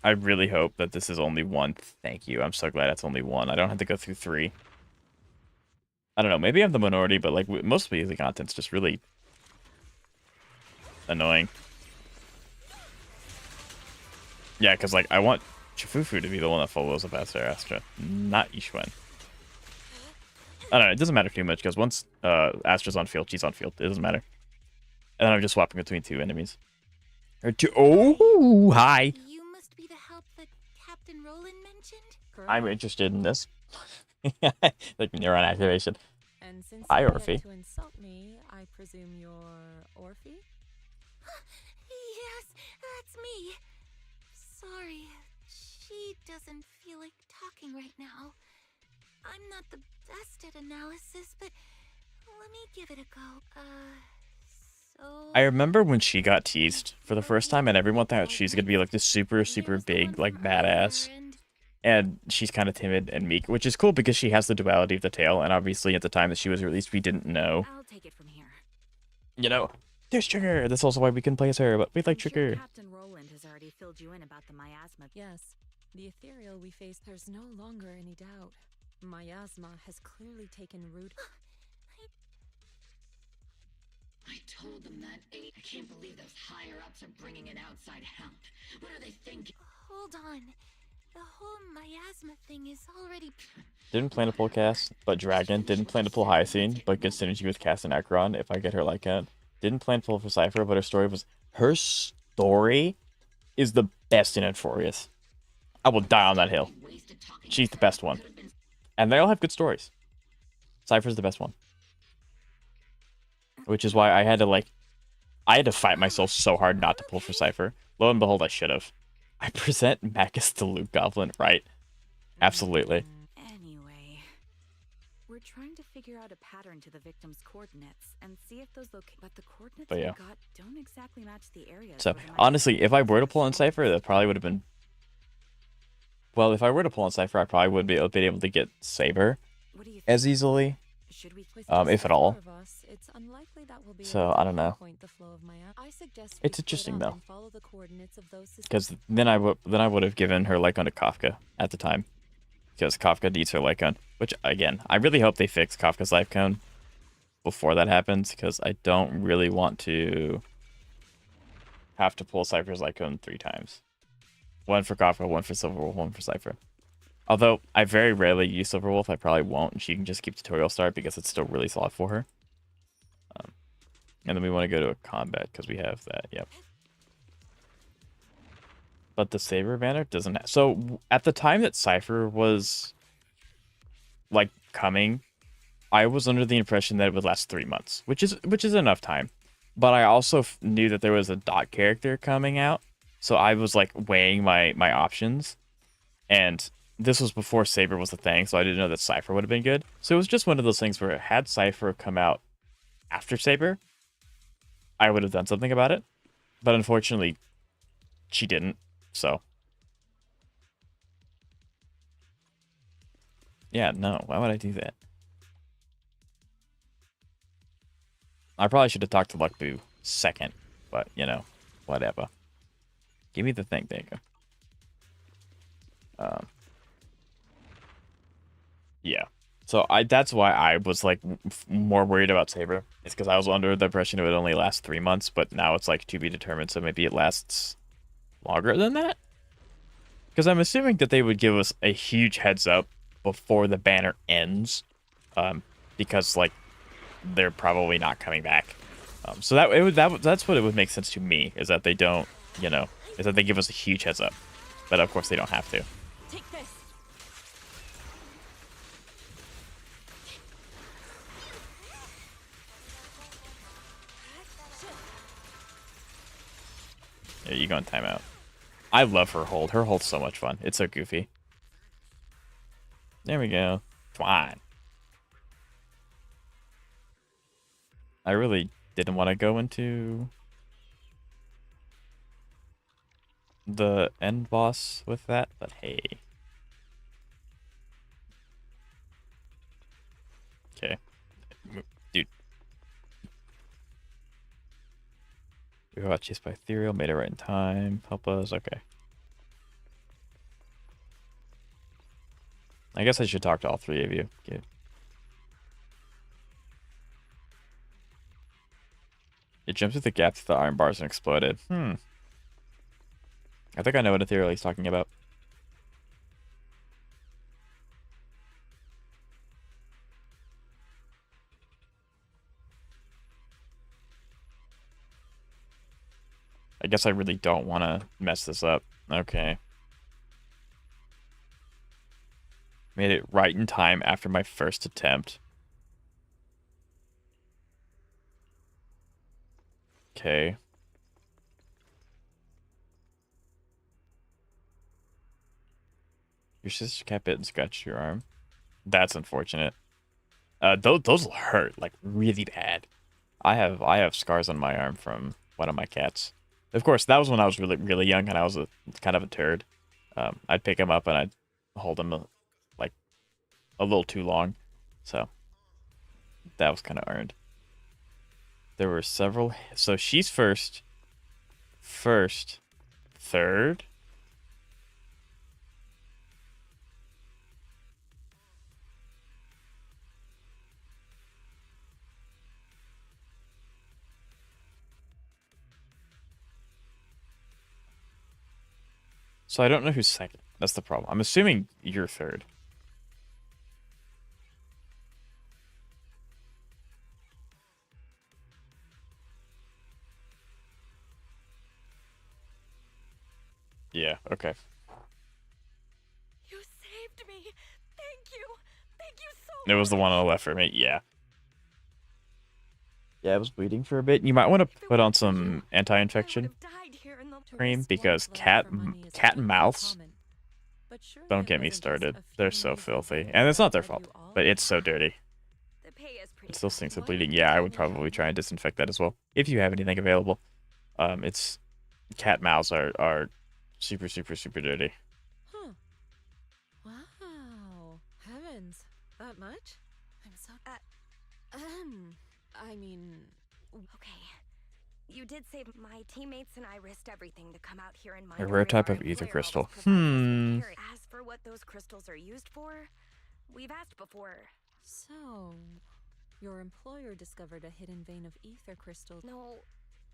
I really hope that this is only one. Thank you. I'm so glad it's only one. I don't have to go through 3. I don't know. Maybe I'm the minority, but like most of the content's just really annoying. Yeah, because like I want Chifufu to be the one that follows up after Astra, not Yushwen. I don't know. It doesn't matter too much because once Astra's on field, she's on field. It doesn't matter. And then I'm just swapping between 2 enemies. Or 2. Oh, hi. You must be the help that Captain Roland mentioned? I'm interested in this. Like neuron activation. And since Hi, you Orphe. get to insult me, I presume you're Orphe? Yes, that's me. Sorry, she doesn't feel like talking right now. I'm not the best at analysis, but let me give it a go. So... I remember when she got teased for the first time and everyone thought she's gonna be like this super, super big, like badass. And she's kind of timid and meek, which is cool because she has the duality of the tail. And obviously at the time that she was released, we didn't know. I'll take it from here. You know, there's Trigger. That's also why we couldn't play as her, but we like I'm sure Trigger. Captain Roland has already filled you in about the miasma. Yes, the ethereal we face, there's no longer any doubt. Miasma has clearly taken root. I told them that. I can't believe those higher-ups are bringing in outside help. What are they thinking? Hold on. The whole miasma thing is already... Didn't plan to pull Cass, but Dragon. Didn't plan to pull Hyacinth, but good synergy with Cass and Acheron if I get her like that. Didn't plan to pull for Cypher, but her story was... Her story is the best in Enforius. I will die on that hill. She's the best one. And they all have good stories. Cypher's the best one. Which is why I had to fight myself so hard not to pull for Cypher. Lo and behold, I should have. I present Magus to Luke Goblin, right? Absolutely. Anyway, we're trying to figure out a pattern to the victim's coordinates and see if those but the coordinates But we yeah. got don't exactly match the areas. So, where the honestly, if I were to pull on Cypher, that probably would have been... Well, if I were to pull on Cypher, I probably would be able to get Saber as easily. If at all. So, I don't know. It's interesting, though. Because then I would have given her Lycon to Kafka at the time. Because Kafka needs her Lycon. Which, again, I really hope they fix Kafka's Life Cone before that happens. Because I don't really want to have to pull Cypher's Life Cone 3 times. 1 for Kafka, 1 for Silverwolf, 1 for Cypher. Although I very rarely use Silverwolf, I probably won't, and she can just keep tutorial start because it's still really solid for her. And then we want to go to a combat because we have that. Yep. But the Saber banner doesn't have... So at the time that Cypher was like coming, I was under the impression that it would last 3 months, which is enough time. But I also knew that there was a dot character coming out, so I was like weighing my options, and this was before Saber was a thing, so I didn't know that Cypher would have been good. So it was just one of those things where had Cypher come out after Saber, I would have done something about it. But unfortunately, she didn't, so. Yeah, no, why would I do that? I probably should have talked to Luckboo second, but, you know, whatever. Give me the thing, there you go. Yeah. So that's why I was like more worried about Saber. It's because I was under the impression it would only last 3 months, but now it's like to be determined. So maybe it lasts longer than that. Because I'm assuming that they would give us a huge heads up before the banner ends, because like they're probably not coming back. So that's what it would make sense to me, is that they don't, you know, is that they give us a huge heads up. But of course they don't have to. Take this. Yeah, you go in timeout. I love her hold. Her hold's so much fun. It's so goofy. There we go. Come on. I really didn't want to go into... the end boss with that, but hey. Okay. Dude. We got chased by Ethereal, made it right in time. Help us. Okay. I guess I should talk to all three of you. Okay. It jumped through the gap through the iron bars and exploded. I think I know what Ethereal he's talking about. I guess I really don't want to mess this up. Okay. Made it right in time after my first attempt. Okay. Your sister cat bit and scratched your arm. That's unfortunate. Those will hurt like really bad. I have scars on my arm from one of my cats. Of course, that was when I was really young and I was kind of a turd. I'd pick him up and I'd hold him like a little too long, so that was kind of earned. There were several. So she's first, third. So I don't know who's second. That's the problem. I'm assuming you're third. Yeah, okay. You saved me. Thank you. Thank you so much. It was the one on the left for me. Yeah. Yeah, I was bleeding for a bit. You might want to put on some anti-infection cream because cat mouths. Don't get me started. They're so filthy. And it's not their fault, but it's so dirty. It still stinks of bleeding. Yeah, I would probably try and disinfect that as well. If you have anything available. It's cat mouths are super dirty. Huh. Wow. Heavens. That much? I'm so... I mean... Okay. You did say my teammates and I risked everything to come out here and mine A rare type of ether crystal. As for what those crystals are used for, we've asked before. So, your employer discovered a hidden vein of ether crystals. No,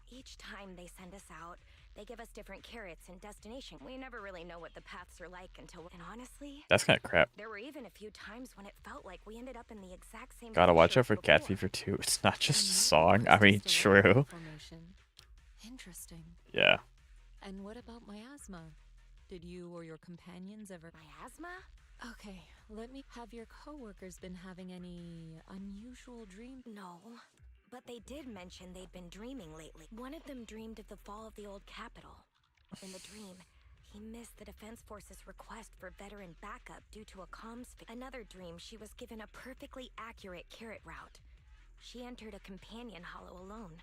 each time they send us out, they give us different carrots and destination. We never really know what the paths are like until... And honestly... That's kind of crap. There were even a few times when it felt like we ended up in the exact same... Gotta watch out for cat fever too. It's not just a song. I mean, true. Interesting. Yeah. And what about miasma? Did you or your companions ever... Miasma? Okay, let me... Have your coworkers been having any unusual dreams? No. But they did mention they'd been dreaming lately. One of them dreamed of the fall of the old capital. In the dream, he missed the Defense Force's request for veteran backup due to a comms failure. Another dream, she was given a perfectly accurate carrot route. She entered a companion hollow alone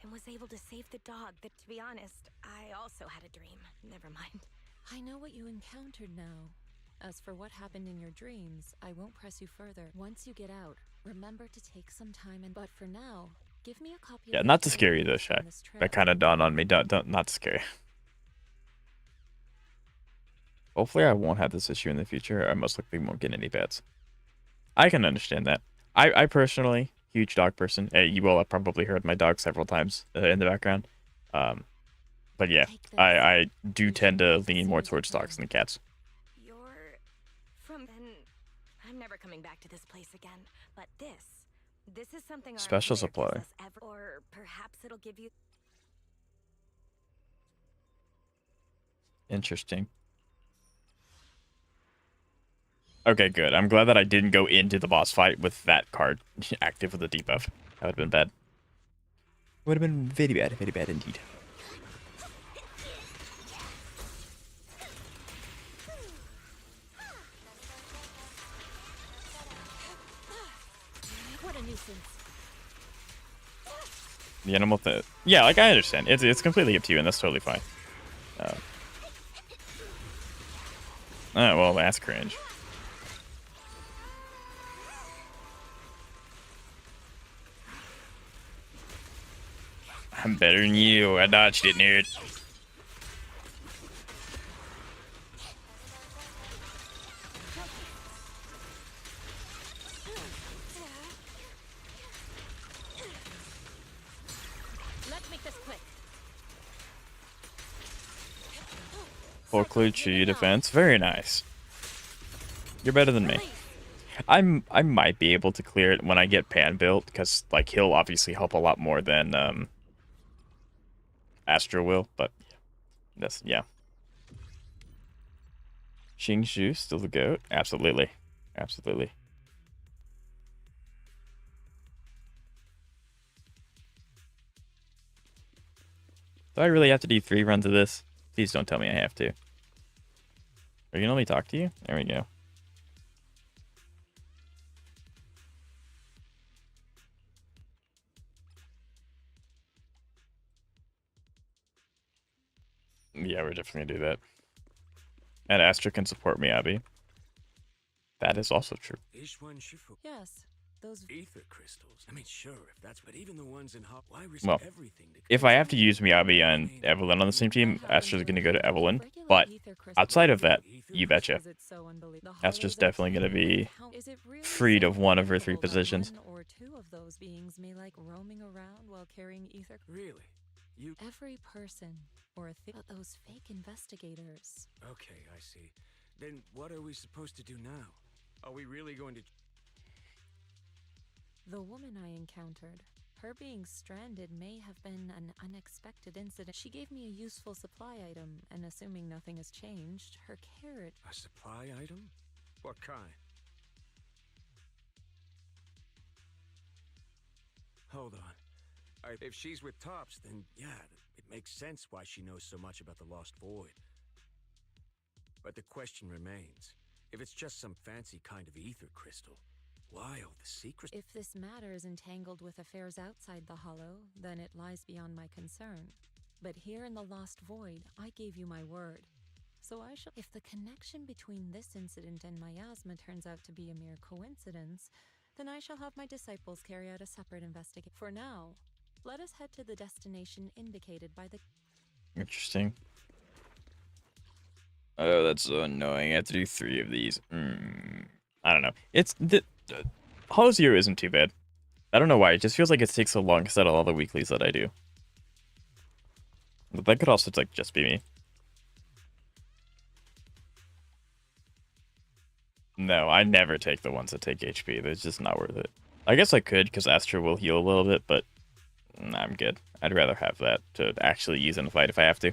and was able to save the dog that, to be honest, I also had a dream. Never mind. I know what you encountered now. As for what happened in your dreams, I won't press you further. Once you get out, remember to take some time and... But for now, give me a copy Yeah, of... not to scare you though, Shy. That kind of dawned on me. Don't, not to scare you. Hopefully I won't have this issue in the future. I most likely won't get any pets. I can understand that. I personally, huge dog person. You will have probably heard my dog several times in the background. But yeah, I do tend to lean more towards dogs than cats. I'm never coming back to this place again. But this is something Special supply. Or perhaps it'll give you... Interesting. Okay, good. I'm glad that I didn't go into the boss fight with that card active with a debuff. That would have been bad. Would have been very bad indeed. The animal thing. Yeah, like I understand. It's completely up to you, and that's totally fine. Oh, well, that's cringe. I'm better than you. I dodged it, nerd. Let's make this quick. Full clue chi defense. Very nice. You're better than me. I might be able to clear it when I get Pan built, because like he'll obviously help a lot more than Astro will, but that's yeah. Xingqiu still the GOAT? Absolutely. Absolutely. Do I really have to do 3 runs of this? Please don't tell me I have to. Are you gonna let me talk to you? There we go. Yeah, we're definitely gonna do that. And Astra can support me, Abby. That is also true. Yes, those ether crystals. I mean, sure, if that's, but even the ones in hot, why risk Well, everything to if I have to use Miyabi and Evelyn on the same team, Astra's gonna go to Evelyn. But outside of that, you betcha. Astra's definitely gonna be freed of one of her 3 positions. one or two of those beings may like roaming around while carrying ether. Really? You Every person or a thing. But those fake investigators. Okay, I see. Then what are we supposed to do now? Are we really going to The woman I encountered, her being stranded may have been an unexpected incident. She gave me a useful supply item, and assuming nothing has changed, her carrot. a supply item? What kind? Hold on. If she's with Tops, then yeah, it makes sense why she knows so much about the Lost Void. But the question remains, if it's just some fancy kind of ether crystal, why all the secrets? If this matter is entangled with affairs outside the Hollow, then it lies beyond my concern. But here in the Lost Void, I gave you my word. So I shall. If the connection between this incident and miasma turns out to be a mere coincidence, then I shall have my disciples carry out a separate investigation. For now, let us head to the destination indicated by the... Interesting. Oh, that's so annoying. I have to do 3 of these. I don't know. It's the Hollow Zero isn't too bad. I don't know why. It just feels like it takes so long to settle all the weeklies that I do. But that could also like just be me. No, I never take the ones that take HP. It's just not worth it. I guess I could, because Astra will heal a little bit, but nah, I'm good. I'd rather have that to actually use in a fight if I have to.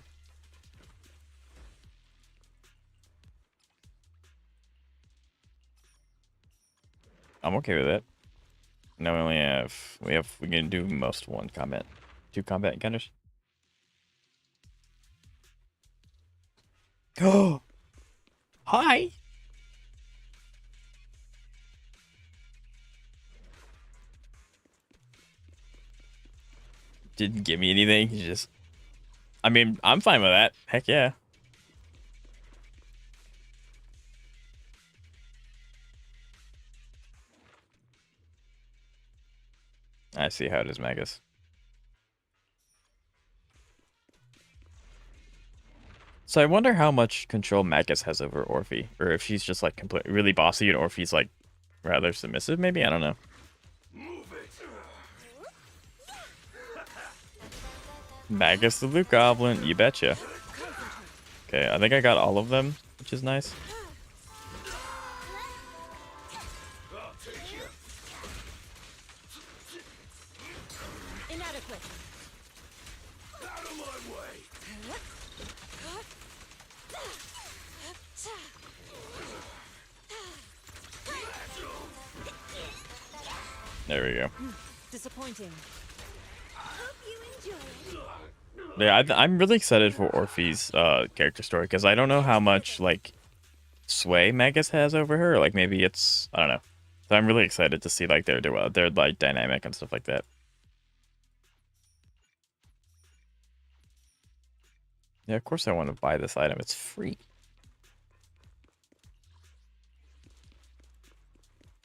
I'm okay with that. Now we only have we can do most 2 combat encounters. Oh, hi. Didn't give me anything. You just, I mean, I'm fine with that. Heck yeah. I see how it is, Magus. So I wonder how much control Magus has over Orphe, or if she's just like really bossy and Orphe's like rather submissive. Maybe, I don't know. Magus the Blue Goblin, you betcha. Okay, I think I got all of them, which is nice. Inadequate. Out of my way! There we go. Disappointing. Hope you enjoy it. Yeah, I'm really excited for Orphe's character story, because I don't know how much like sway Magus has over her. Like maybe it's, I don't know. So I'm really excited to see like their like dynamic and stuff like that. Yeah, of course I want to buy this item. It's free.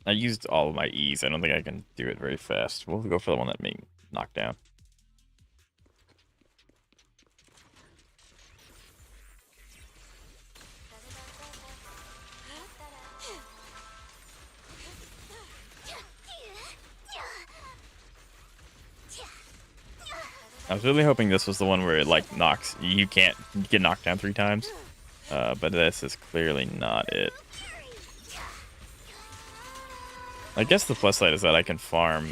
I used all of my E's. I don't think I can do it very fast. We'll go for the one that made knocked down. I was really hoping this was the one where it like knocks you get knocked down 3 times. But this is clearly not it. I guess the plus side is that I can farm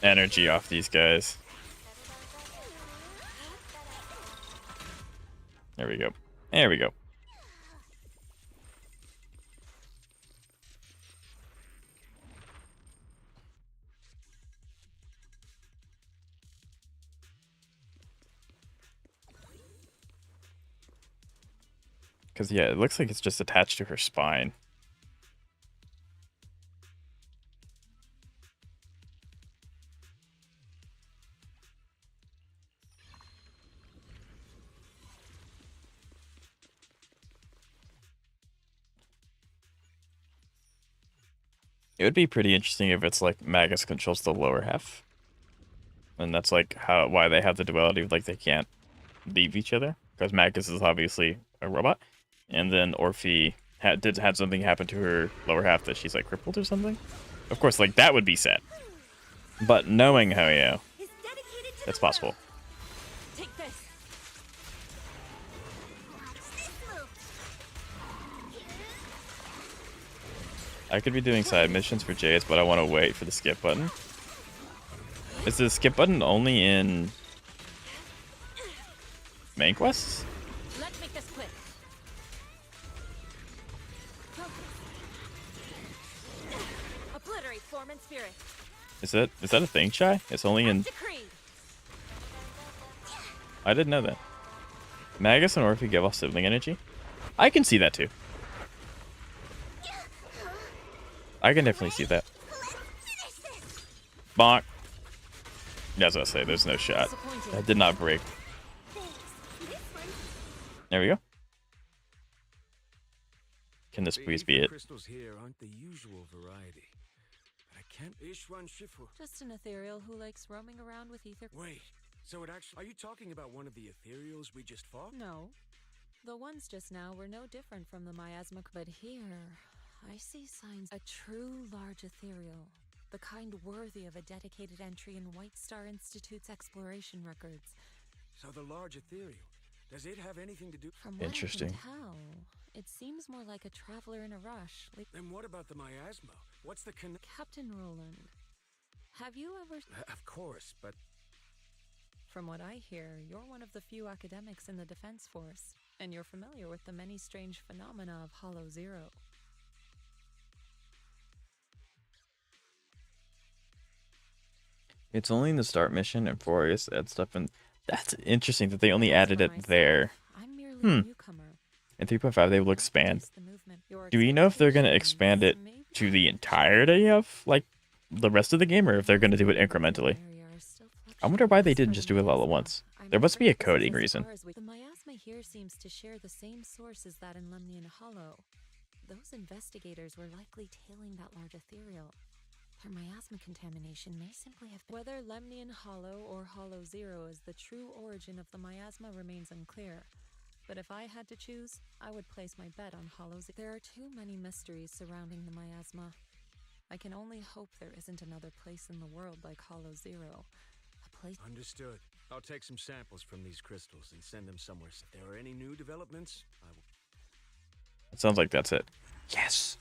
energy off these guys. There we go. There we go. Because, yeah, it looks like it's just attached to her spine. It would be pretty interesting if it's like Magus controls the lower half. And that's like why they have the duality of like they can't leave each other. Because Magus is obviously a robot. And then Orphe had something happen to her lower half that she's like crippled or something. Of course, like that would be sad. But knowing how, yeah, it's possible. Take this. I could be doing side missions for Jace, but I want to wait for the skip button. Is the skip button only in main quests? Let's make this quick. Obliterate form and spirit. Is that a thing, Chai? It's only in... I didn't know that. Magus and Orphe give off sibling energy? I can see that too. I can definitely see that. Bonk. That's what I say, there's no shot. That did not break. There we go. Can this please be it? Crystals here aren't the usual variety. But I can't Just an ethereal who likes roaming around with ether. Wait, so it actually... Are you talking about one of the ethereals we just fought? No. The ones just now were no different from the miasma, but here, I see signs a true large ethereal. The kind worthy of a dedicated entry in White Star Institute's exploration records. So the large ethereal, does it have anything to do... From what I can tell, it seems more like a traveler in a rush. Then what about the miasma? What's the Captain Roland, have you ever... Of course, but... From what I hear, you're one of the few academics in the Defense Force, and you're familiar with the many strange phenomena of Hollow Zero. It's only in the start mission and Forius add stuff, and that's interesting that they only added it there. In 3.5 they will expand. Do you know if they're going to expand it to the entirety of like the rest of the game, or if they're going to do it incrementally? I wonder why they didn't just do it all at once. There must be a coding reason. The miasma here seems to share the same source as that in Lemnian Hollow. Those investigators were likely tailing that large ethereal. Their miasma contamination may simply have been... Whether Lemnian Hollow or Hollow Zero is the true origin of the miasma remains unclear. But if I had to choose, I would place my bet on Hollow Zero. There are too many mysteries surrounding the miasma. I can only hope there isn't another place in the world like Hollow Zero. A place... Understood. I'll take some samples from these crystals and send them somewhere. If there are any new developments, I will... It sounds like that's it. Yes!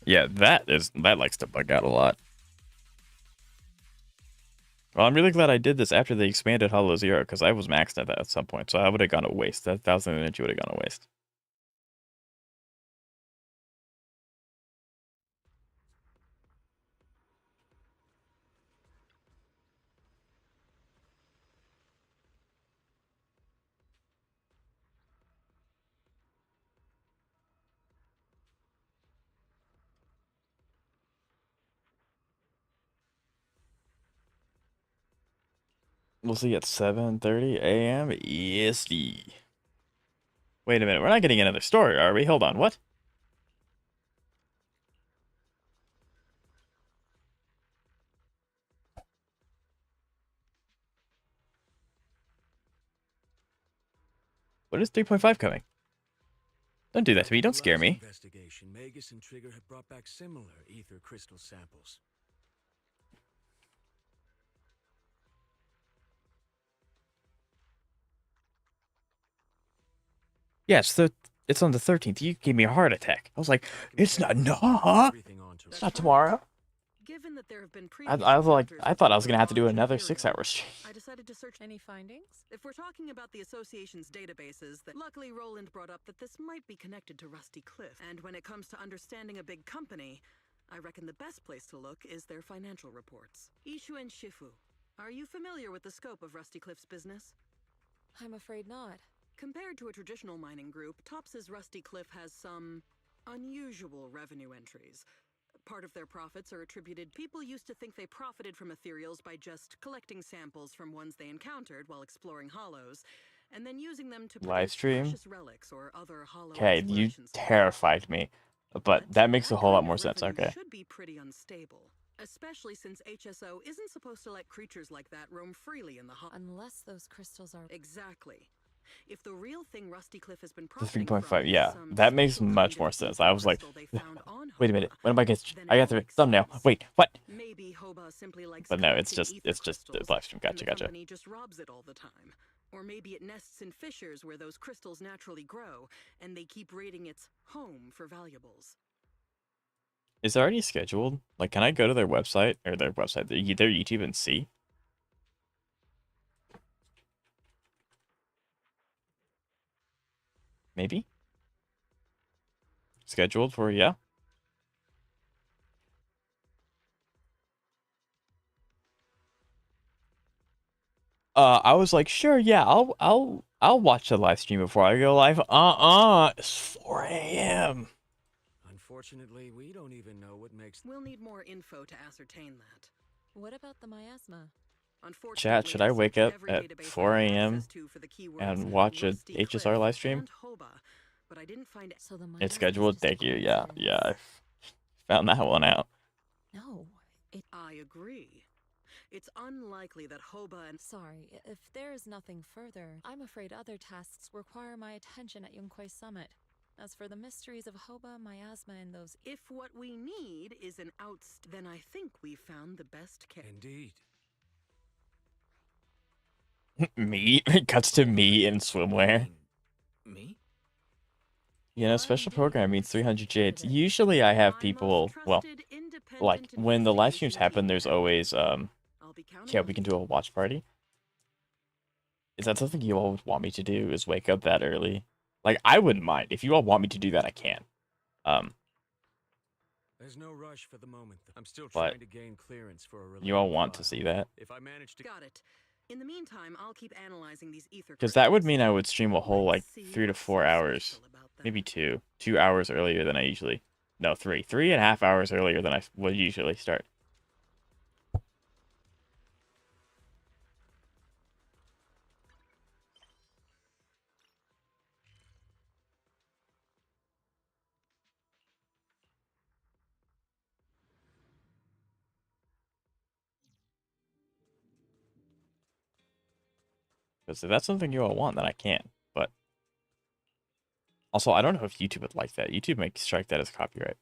Yeah, that likes to bug out a lot. Well, I'm really glad I did this after they expanded Hollow Zero, because I was maxed at that at some point, so I would have gone to waste. That 1,000 energy would have gone to waste. We'll see at 7:30 a.m. EST. Wait a minute, we're not getting another story, are we? Hold on, what? What is 3.5 coming? Don't do that to me, don't scare me. Investigation, Magus and Trigger had brought back similar ether crystal samples. Yes, it's on the 13th. You gave me a heart attack. I was like, it's not, no, it's not tomorrow. Given that there have been I thought I was gonna have to do another 6-hour stream. I decided to search any findings. If we're talking about the association's databases, luckily Roland brought up that this might be connected to Rusty Cliff. And when it comes to understanding a big company, I reckon the best place to look is their financial reports. Ishu and Shifu, are you familiar with the scope of Rusty Cliff's business? I'm afraid not. Compared to a traditional mining group, Tops's Rusty Cliff has some unusual revenue entries. Part of their profits are attributed. People used to think they profited from ethereals by just collecting samples from ones they encountered while exploring hollows, and then using them to Live stream. precious relics or other hollow. Okay, you terrified me, but that makes a whole lot more sense. Okay. Should be pretty unstable, especially since HSO isn't supposed to let creatures like that roam freely in the unless those crystals are exactly. If the real thing Rusty Cliff has been The profiting 3.5, yeah, that makes much more sense. I was like, wait a minute, what am I getting? I got the thumbnail. Wait, what? Maybe Hoba simply likes But no, it's just the live stream. Gotcha, the gotcha. company just robs it all the time. Or maybe it nests in fissures where those crystals naturally grow, and they keep raiding its home for valuables. Is it already scheduled? Like, can I go to their website their YouTube and see? Maybe? Scheduled for, yeah? I was like, sure, yeah, I'll watch the live stream before I go live. It's 4 a.m. Unfortunately, we don't even know what makes. We'll need more info to ascertain that. What about the miasma? Chat, should I wake up at 4 a.m. and watch a HSR live stream? But I didn't find it. So the It's scheduled. Thank you. Yeah, I found that one out. No, I agree. It's unlikely that Hoba and... Sorry, if there is nothing further, I'm afraid other tasks require my attention at Yunquai Summit. As for the mysteries of Hoba, miasma, and those... If what we need is an then I think we've found the best case. Indeed. Me? It cuts to me in swimwear. Me? You know, special program means 300 jades. Usually I have people, well, like, when the live streams happen, there's always, yeah, we can do a watch party. Is that something you all would want me to do, is wake up that early? Like, I wouldn't mind. If you all want me to do that, I can. There's no rush for the moment. I'm still But trying to gain clearance for a you all want to see that? If I manage to Got it. In the meantime, I'll keep analyzing these ether. Because that would mean I would stream a whole, like, 3 to 4 hours. Maybe 2. 2 hours earlier than I usually... No, 3. 3.5 hours earlier than I would usually start. Because if that's something you all want, then I can. But also, I don't know if YouTube would like that. YouTube might strike that as copyright,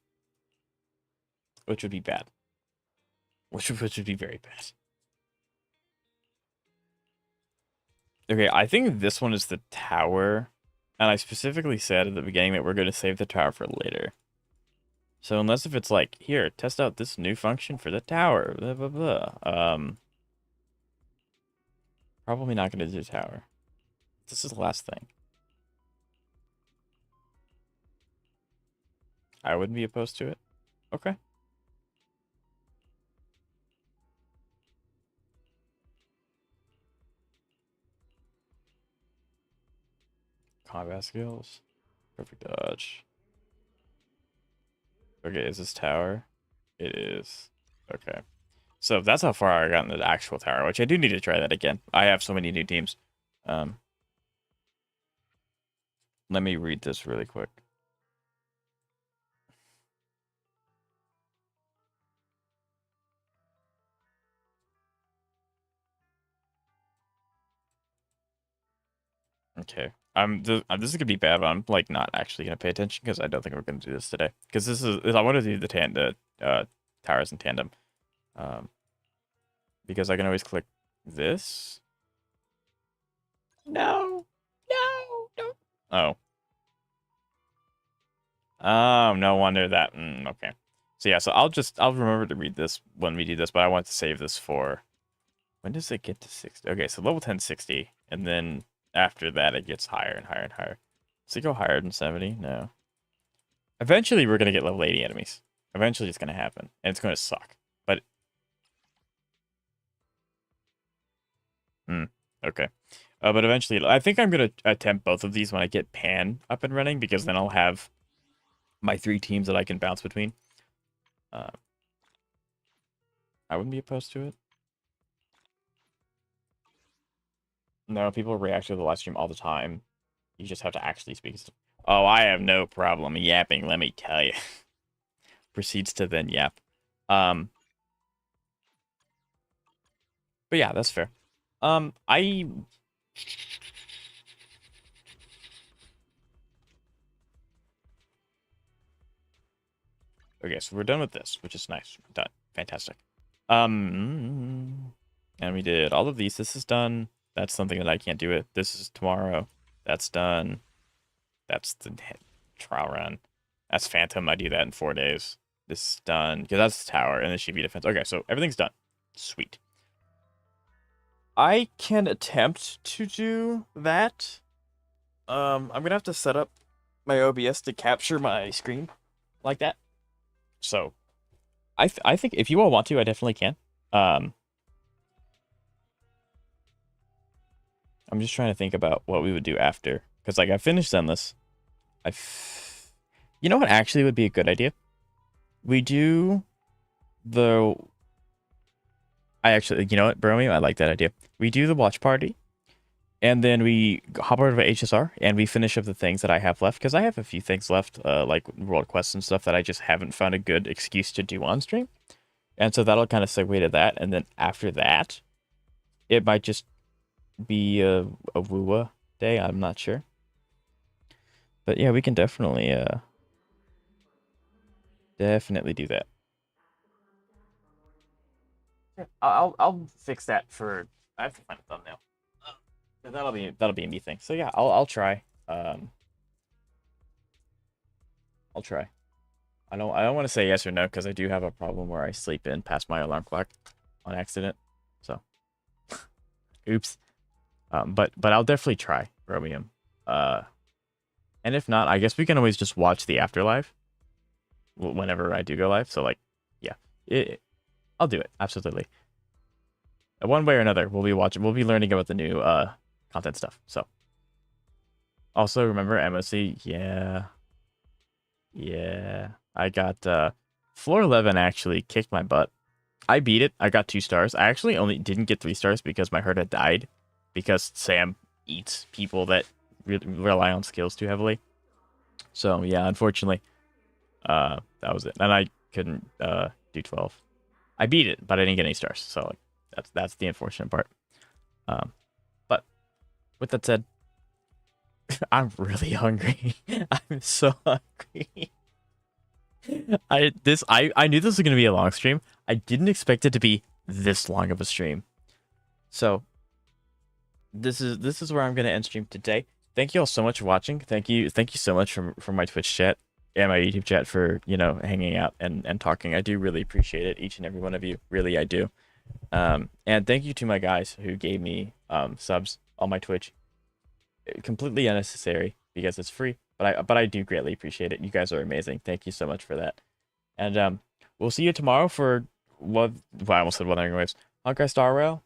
which would be bad. Which would be very bad. Okay, I think this one is the tower, and I specifically said at the beginning that we're going to save the tower for later. So unless if it's like, here, test out this new function for the tower, blah blah blah. Probably not going to do tower. This is the last thing. I wouldn't be opposed to it. Okay. Combat skills. Perfect dodge. Okay, is this tower? It is. Okay. So that's how far I got in the actual tower, which I do need to try that again. I have so many new teams. Let me read this really quick. Okay. This is gonna be bad, but I'm like not actually gonna pay attention because I don't think we're gonna do this today. Because I want to do the towers in tandem. Because I can always click this. No. Oh. Oh, no wonder that. Okay. So yeah, so I'll remember to read this when we do this, but I want to save this for, when does it get to 60? Okay, so level 10, 60, and then after that it gets higher and higher and higher. Does it go higher than 70? No. Eventually we're gonna get level 80 enemies. Eventually it's gonna happen, and it's gonna suck. But okay. But eventually, I think I'm gonna attempt both of these when I get Pan up and running, because then I'll have my 3 teams that I can bounce between. I wouldn't be opposed to it. No, people react to the live stream all the time. You just have to actually speak. Oh, I have no problem yapping, let me tell you. Proceeds to then yap. But yeah, that's fair. Okay, so we're done with this, which is nice. Done. Fantastic. And we did all of these. This is done. That's something that I can't do it. This is tomorrow. That's done. That's the trial run. That's Phantom. I do that in 4 days. This is done. Because that's the tower, and the Shibi defense. Okay, so everything's done. Sweet. I can attempt to do that. I'm gonna have to set up my OBS to capture my screen like that. So, I think if you all want to, I definitely can. I'm just trying to think about what we would do after, because like I finished Zenless. You know what actually would be a good idea? We do the. You know what, Bromy? I like that idea. We do the watch party, and then we hop over to HSR, and we finish up the things that I have left, because I have a few things left, like world quests and stuff that I just haven't found a good excuse to do on stream. And so that'll kind of segue to that, and then after that, it might just be a Woowa day, I'm not sure. But yeah, we can definitely do that. I'll fix that for. I have to find a thumbnail. That'll be a me thing. So yeah, I'll try. I'll try. I don't want to say yes or no, because I do have a problem where I sleep in past my alarm clock on accident. So oops. But I'll definitely try Chromium. And if not, I guess we can always just watch the afterlife whenever I do go live. So like, yeah, I'll do it. Absolutely. One way or another, we'll be learning about the new content stuff. So also remember MOC, yeah. I got floor 11 actually kicked my butt. I beat it. I got 2 stars. I actually only didn't get 3 stars because my herd had died, because Sam eats people that rely on skills too heavily. So yeah, unfortunately, that was it. And I couldn't do 12. I beat it, but I didn't get any stars. So like, that's the unfortunate part. But with that said, I'm really hungry. I'm so hungry. I knew this was gonna be a long stream. I didn't expect it to be this long of a stream. So this is where I'm gonna end stream today. Thank you all so much for watching. Thank you so much from my Twitch chat and my YouTube chat for, you know, hanging out and talking. I do really appreciate it, each and every one of you. Really, I do. And thank you to my guys who gave me subs on my Twitch. Completely unnecessary because it's free, but I do greatly appreciate it. You guys are amazing. Thank you so much for that. And we'll see you tomorrow for I almost said Wuthering Waves. Honkai Star Rail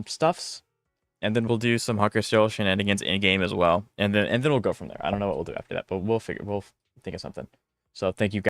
stuffs. And then we'll do some Honkai Star shenanigans in game as well. And then we'll go from there. I don't know what we'll do after that, but we'll think of something. So thank you guys.